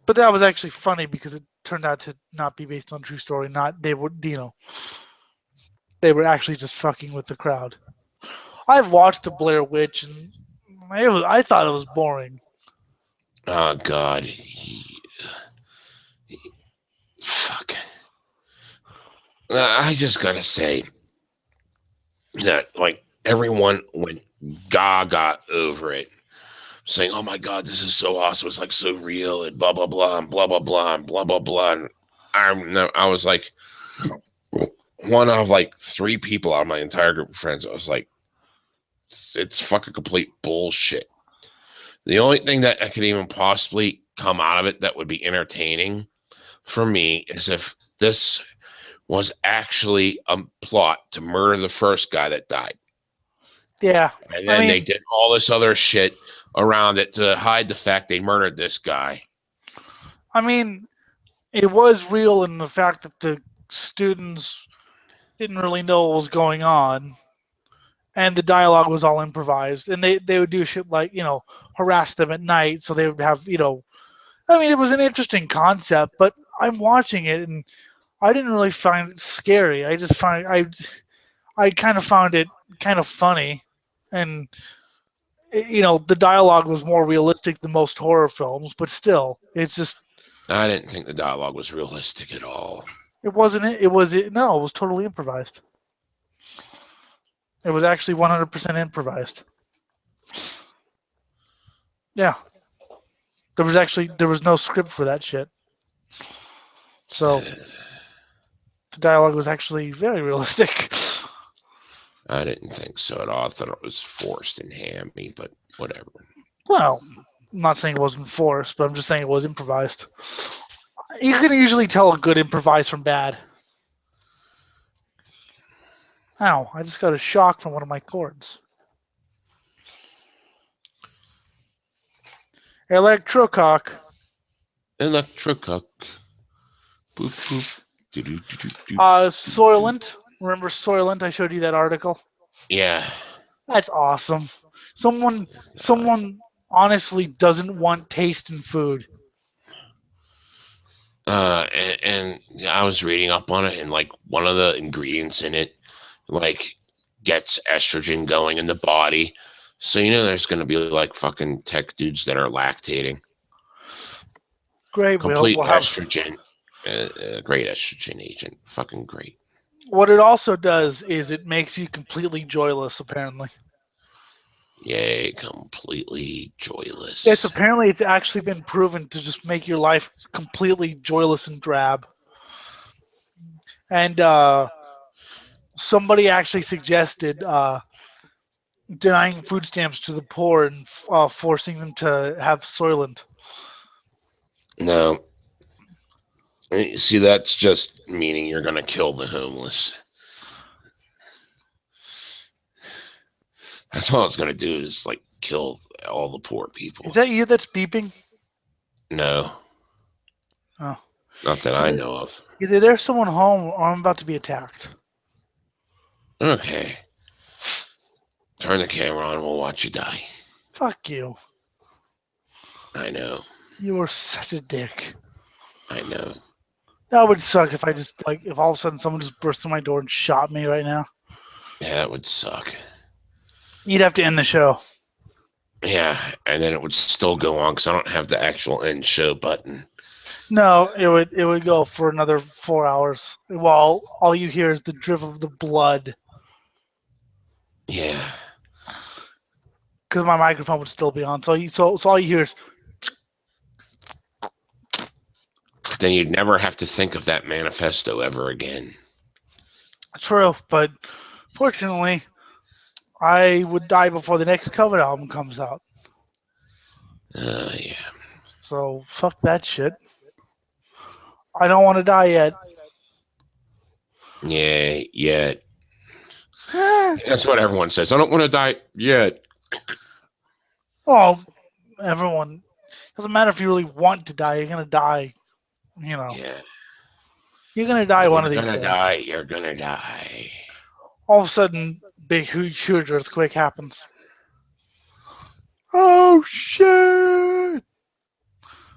but that was actually funny because it turned out to not be based on true story. Not they were actually just fucking with the crowd. I've watched the Blair Witch and I thought it was boring. Oh god. Fuck. I just gotta say that like everyone went gaga over it, saying, "Oh my god, this is so awesome! It's like so real," and blah blah blah and blah blah blah and blah blah blah. And I was like one of like three people out of my entire group of friends. I was like, it's fucking complete bullshit. The only thing that I could even possibly come out of it that would be entertaining for me is if this was actually a plot to murder the first guy that died. Yeah, And I then they mean, did all this other shit around it to hide the fact they murdered this guy. I mean, it was real in the fact that the students didn't really know what was going on, and the dialogue was all improvised, and they would do shit like harass them at night, so they would have I mean, it was an interesting concept, but I'm watching it and I didn't really find it scary. I just find I kind of found it kind of funny, and the dialogue was more realistic than most horror films, but still, it's just I didn't think the dialogue was realistic at all. it wasn't it. It was it. No, it was totally improvised. It was actually 100% improvised. Yeah, there was no script for that shit. So The dialogue was actually very realistic. I didn't think so at all. I thought it was forced and hammy, but whatever. Well, I'm not saying it wasn't forced, but I'm just saying it was improvised. You can usually tell a good improvise from bad. Ow, I just got a shock from one of my chords. Electrocock. Electrocuck. Boop, boop. Do-do-do-do-do. Soylent. Remember Soylent? I showed you that article. Yeah. That's awesome. Someone honestly doesn't want taste in food. And I was reading up on it, and like one of the ingredients in it, like gets estrogen going in the body. So there's gonna be like fucking tech dudes that are lactating. Great, Complete we'll have. estrogen, great estrogen agent, fucking great. What it also does is it makes you completely joyless. Apparently, Yay, completely joyless. yes. Apparently, it's actually been proven to just make your life completely joyless and drab. And somebody actually suggested denying food stamps to the poor and forcing them to have Soylent. No, see, that's just meaning you're gonna kill the homeless. That's all it's gonna do is like kill all the poor people. Is that you that's beeping? No. Oh. Not that I know of. Either there's someone home or I'm about to be attacked. Okay. Turn the camera on, we'll watch you die. Fuck you. I know. You are such a dick. I know. That would suck if if all of a sudden someone just burst through my door and shot me right now. Yeah, that would suck. You'd have to end the show. Yeah, and then it would still go on because I don't have the actual end show button. No, it would go for another 4 hours while all you hear is the drip of the blood. Yeah. Because my microphone would still be on. So all you hear is. Then you'd never have to think of that manifesto ever again. True, but fortunately, I would die before the next cover album comes out. Yeah. So fuck that shit. I don't want to die yet. Yeah, yet. That's what everyone says. I don't want to die yet. Well, everyone. Doesn't matter if you really want to die. You're gonna die. Yeah. You're gonna die one of these days. You're gonna die. All of a sudden, big huge earthquake happens. Oh shit!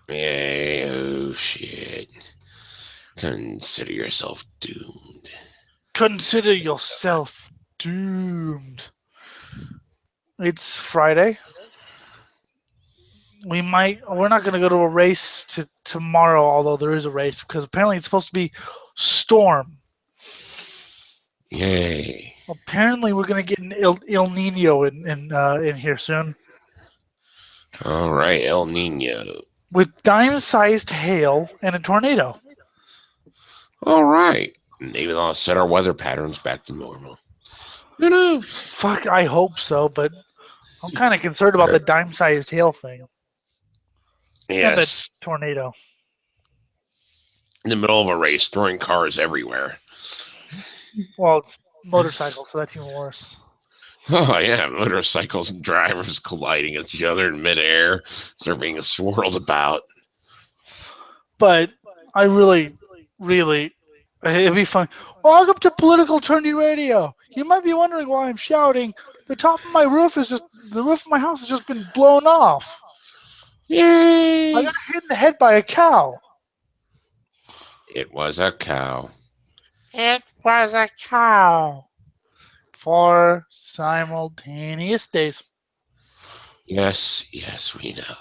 Yeah, oh shit. Consider yourself doomed. Consider yourself doomed. It's Friday. We're not going to go to a race tomorrow, although there is a race, because apparently it's supposed to be storm. Yay. Apparently we're going to get an El Nino in here soon. All right, El Nino. With dime-sized hail and a tornado. All right. Maybe they'll set our weather patterns back to normal. Who knows? Fuck, I hope so, but I'm kind of concerned about the dime-sized hail thing. Yes. And the tornado. In the middle of a race, throwing cars everywhere. Well, it's motorcycles, so that's even worse. Oh, yeah. Motorcycles and drivers colliding with each other in midair. They're being swirled about. But I really, it'd be fun. Welcome to Political Trendy Radio. You might be wondering why I'm shouting. The roof of my house has just been blown off. Yay! I got hit in the head by a cow. It was a cow. It was a cow. 4 simultaneous days. Yes, we know.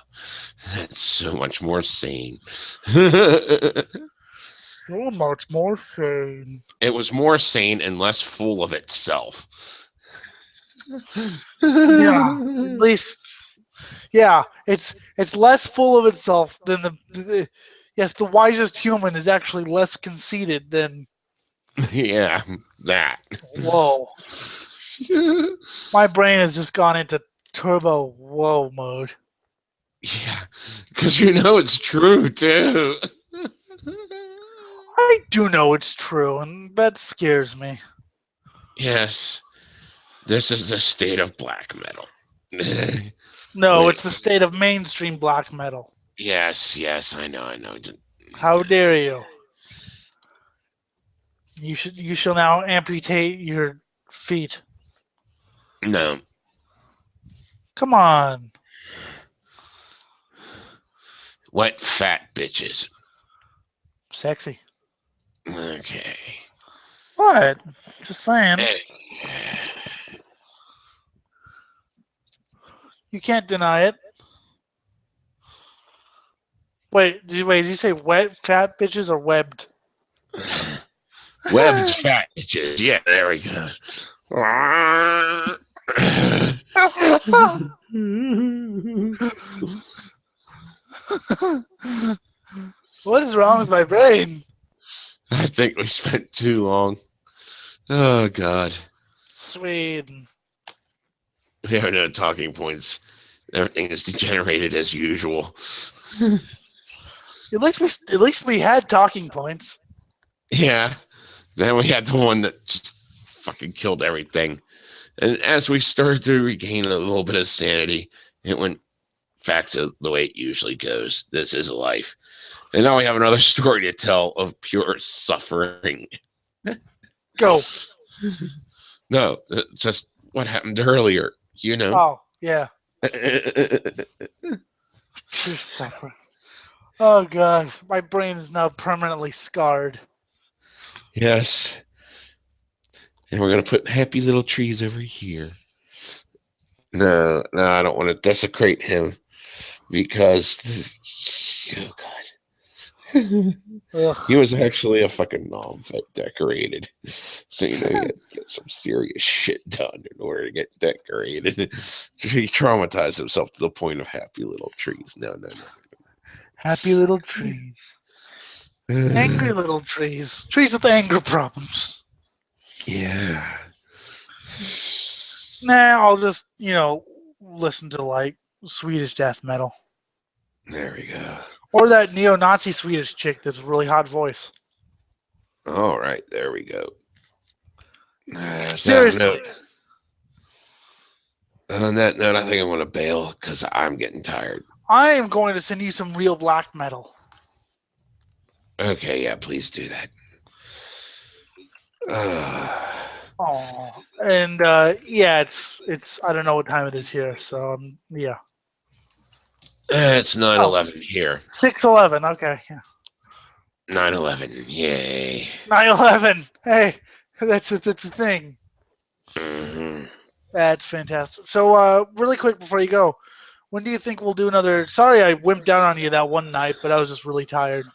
That's so much more sane. So much more sane. It was more sane and less full of itself. Yeah, at least. Yeah, it's less full of itself than the wisest human is actually less conceited than Yeah, that. Whoa. My brain has just gone into turbo whoa mode. Yeah, because you know it's true too. I do know it's true, and that scares me. Yes, this is the state of black metal. No, Wait, it's the state of mainstream black metal. yes, I know. How dare you? You shall now amputate your feet. No, Come on. wet fat bitches. Sexy. Okay. What? Just saying. Hey, You can't deny it. Did you say wet fat bitches or webbed? webbed fat bitches. Yeah, there we go. What is wrong with my brain? I think we spent too long. Oh God, Sweden. we have no talking points. Everything is degenerated as usual. At least we had talking points. Yeah. Then we had the one that just fucking killed everything. And as we started to regain a little bit of sanity, it went back to the way it usually goes. This is life. And now we have another story to tell of pure suffering. Go. No, just what happened earlier, you know. Oh, yeah. Pure suffering. Oh god, my brain is now permanently scarred. Yes. And we're going to put happy little trees over here. No, I don't want to desecrate him because oh god. Ugh. He was actually a fucking nom that decorated. So you know you had to get some serious shit done in order to get decorated. He traumatized himself to the point of happy little trees. No. Happy little trees. Angry little trees. Trees with anger problems. Yeah. Nah, I'll just, listen to like Swedish death metal. There we go. Or that neo-Nazi Swedish chick that's a really hot voice. All right, there we go. Seriously. On that note, I think I'm going to bail because I'm getting tired. I am going to send you some real black metal. Okay, yeah, please do that. Oh, and yeah, it's I don't know what time it is here, so yeah. It's 9/11 here. 6:11. Okay, yeah. 9/11, yay. 9/11. Hey, that's a thing. Mm-hmm. That's fantastic. So, really quick before you go, when do you think we'll do another? Sorry, I wimped down on you that one night, but I was just really tired.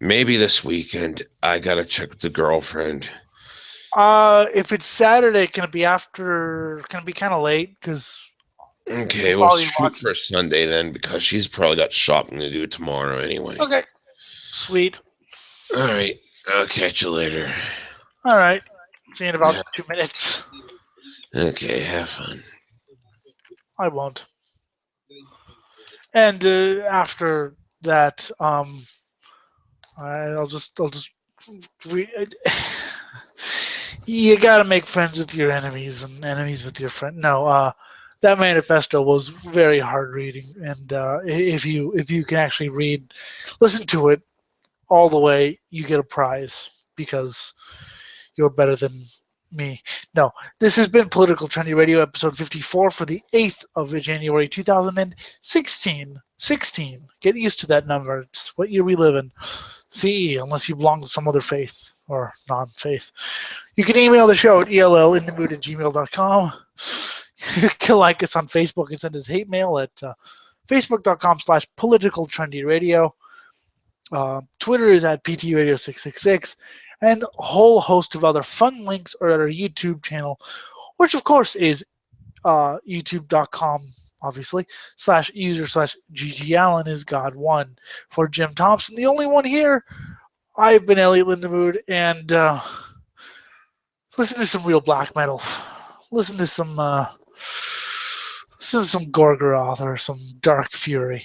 Maybe this weekend. I gotta check with the girlfriend. If it's Saturday, can it be after? Can it be kind of late? Because Okay, we'll shoot for Sunday then, because she's probably got shopping to do tomorrow anyway. Okay, sweet. All right, I'll catch you later. All right, see you in about 2 minutes. Okay, have fun. I won't. And after that, I'll just you gotta make friends with your enemies and enemies with your friend. No, that manifesto was very hard reading, and if you can actually listen to it all the way, you get a prize because you're better than me. No, this has been Political Trendy Radio, episode 54 for the 8th of January 2016. 16. Get used to that number. It's what year we live in. CE, unless you belong to some other faith or non-faith. You can email the show at ellinthemood@gmail.com. You can like us on Facebook and send us hate mail at facebook.com/politicaltrendyradio. Twitter is at PTRadio666, and a whole host of other fun links are at our YouTube channel, which of course is youtube.com, obviously, /user/GGAllen is God1. For Jim Thompson, the only one here, I've been Elliot Lindemood, and Listen to some real black metal. Listen to some Gorgoroth or some Dark Fury.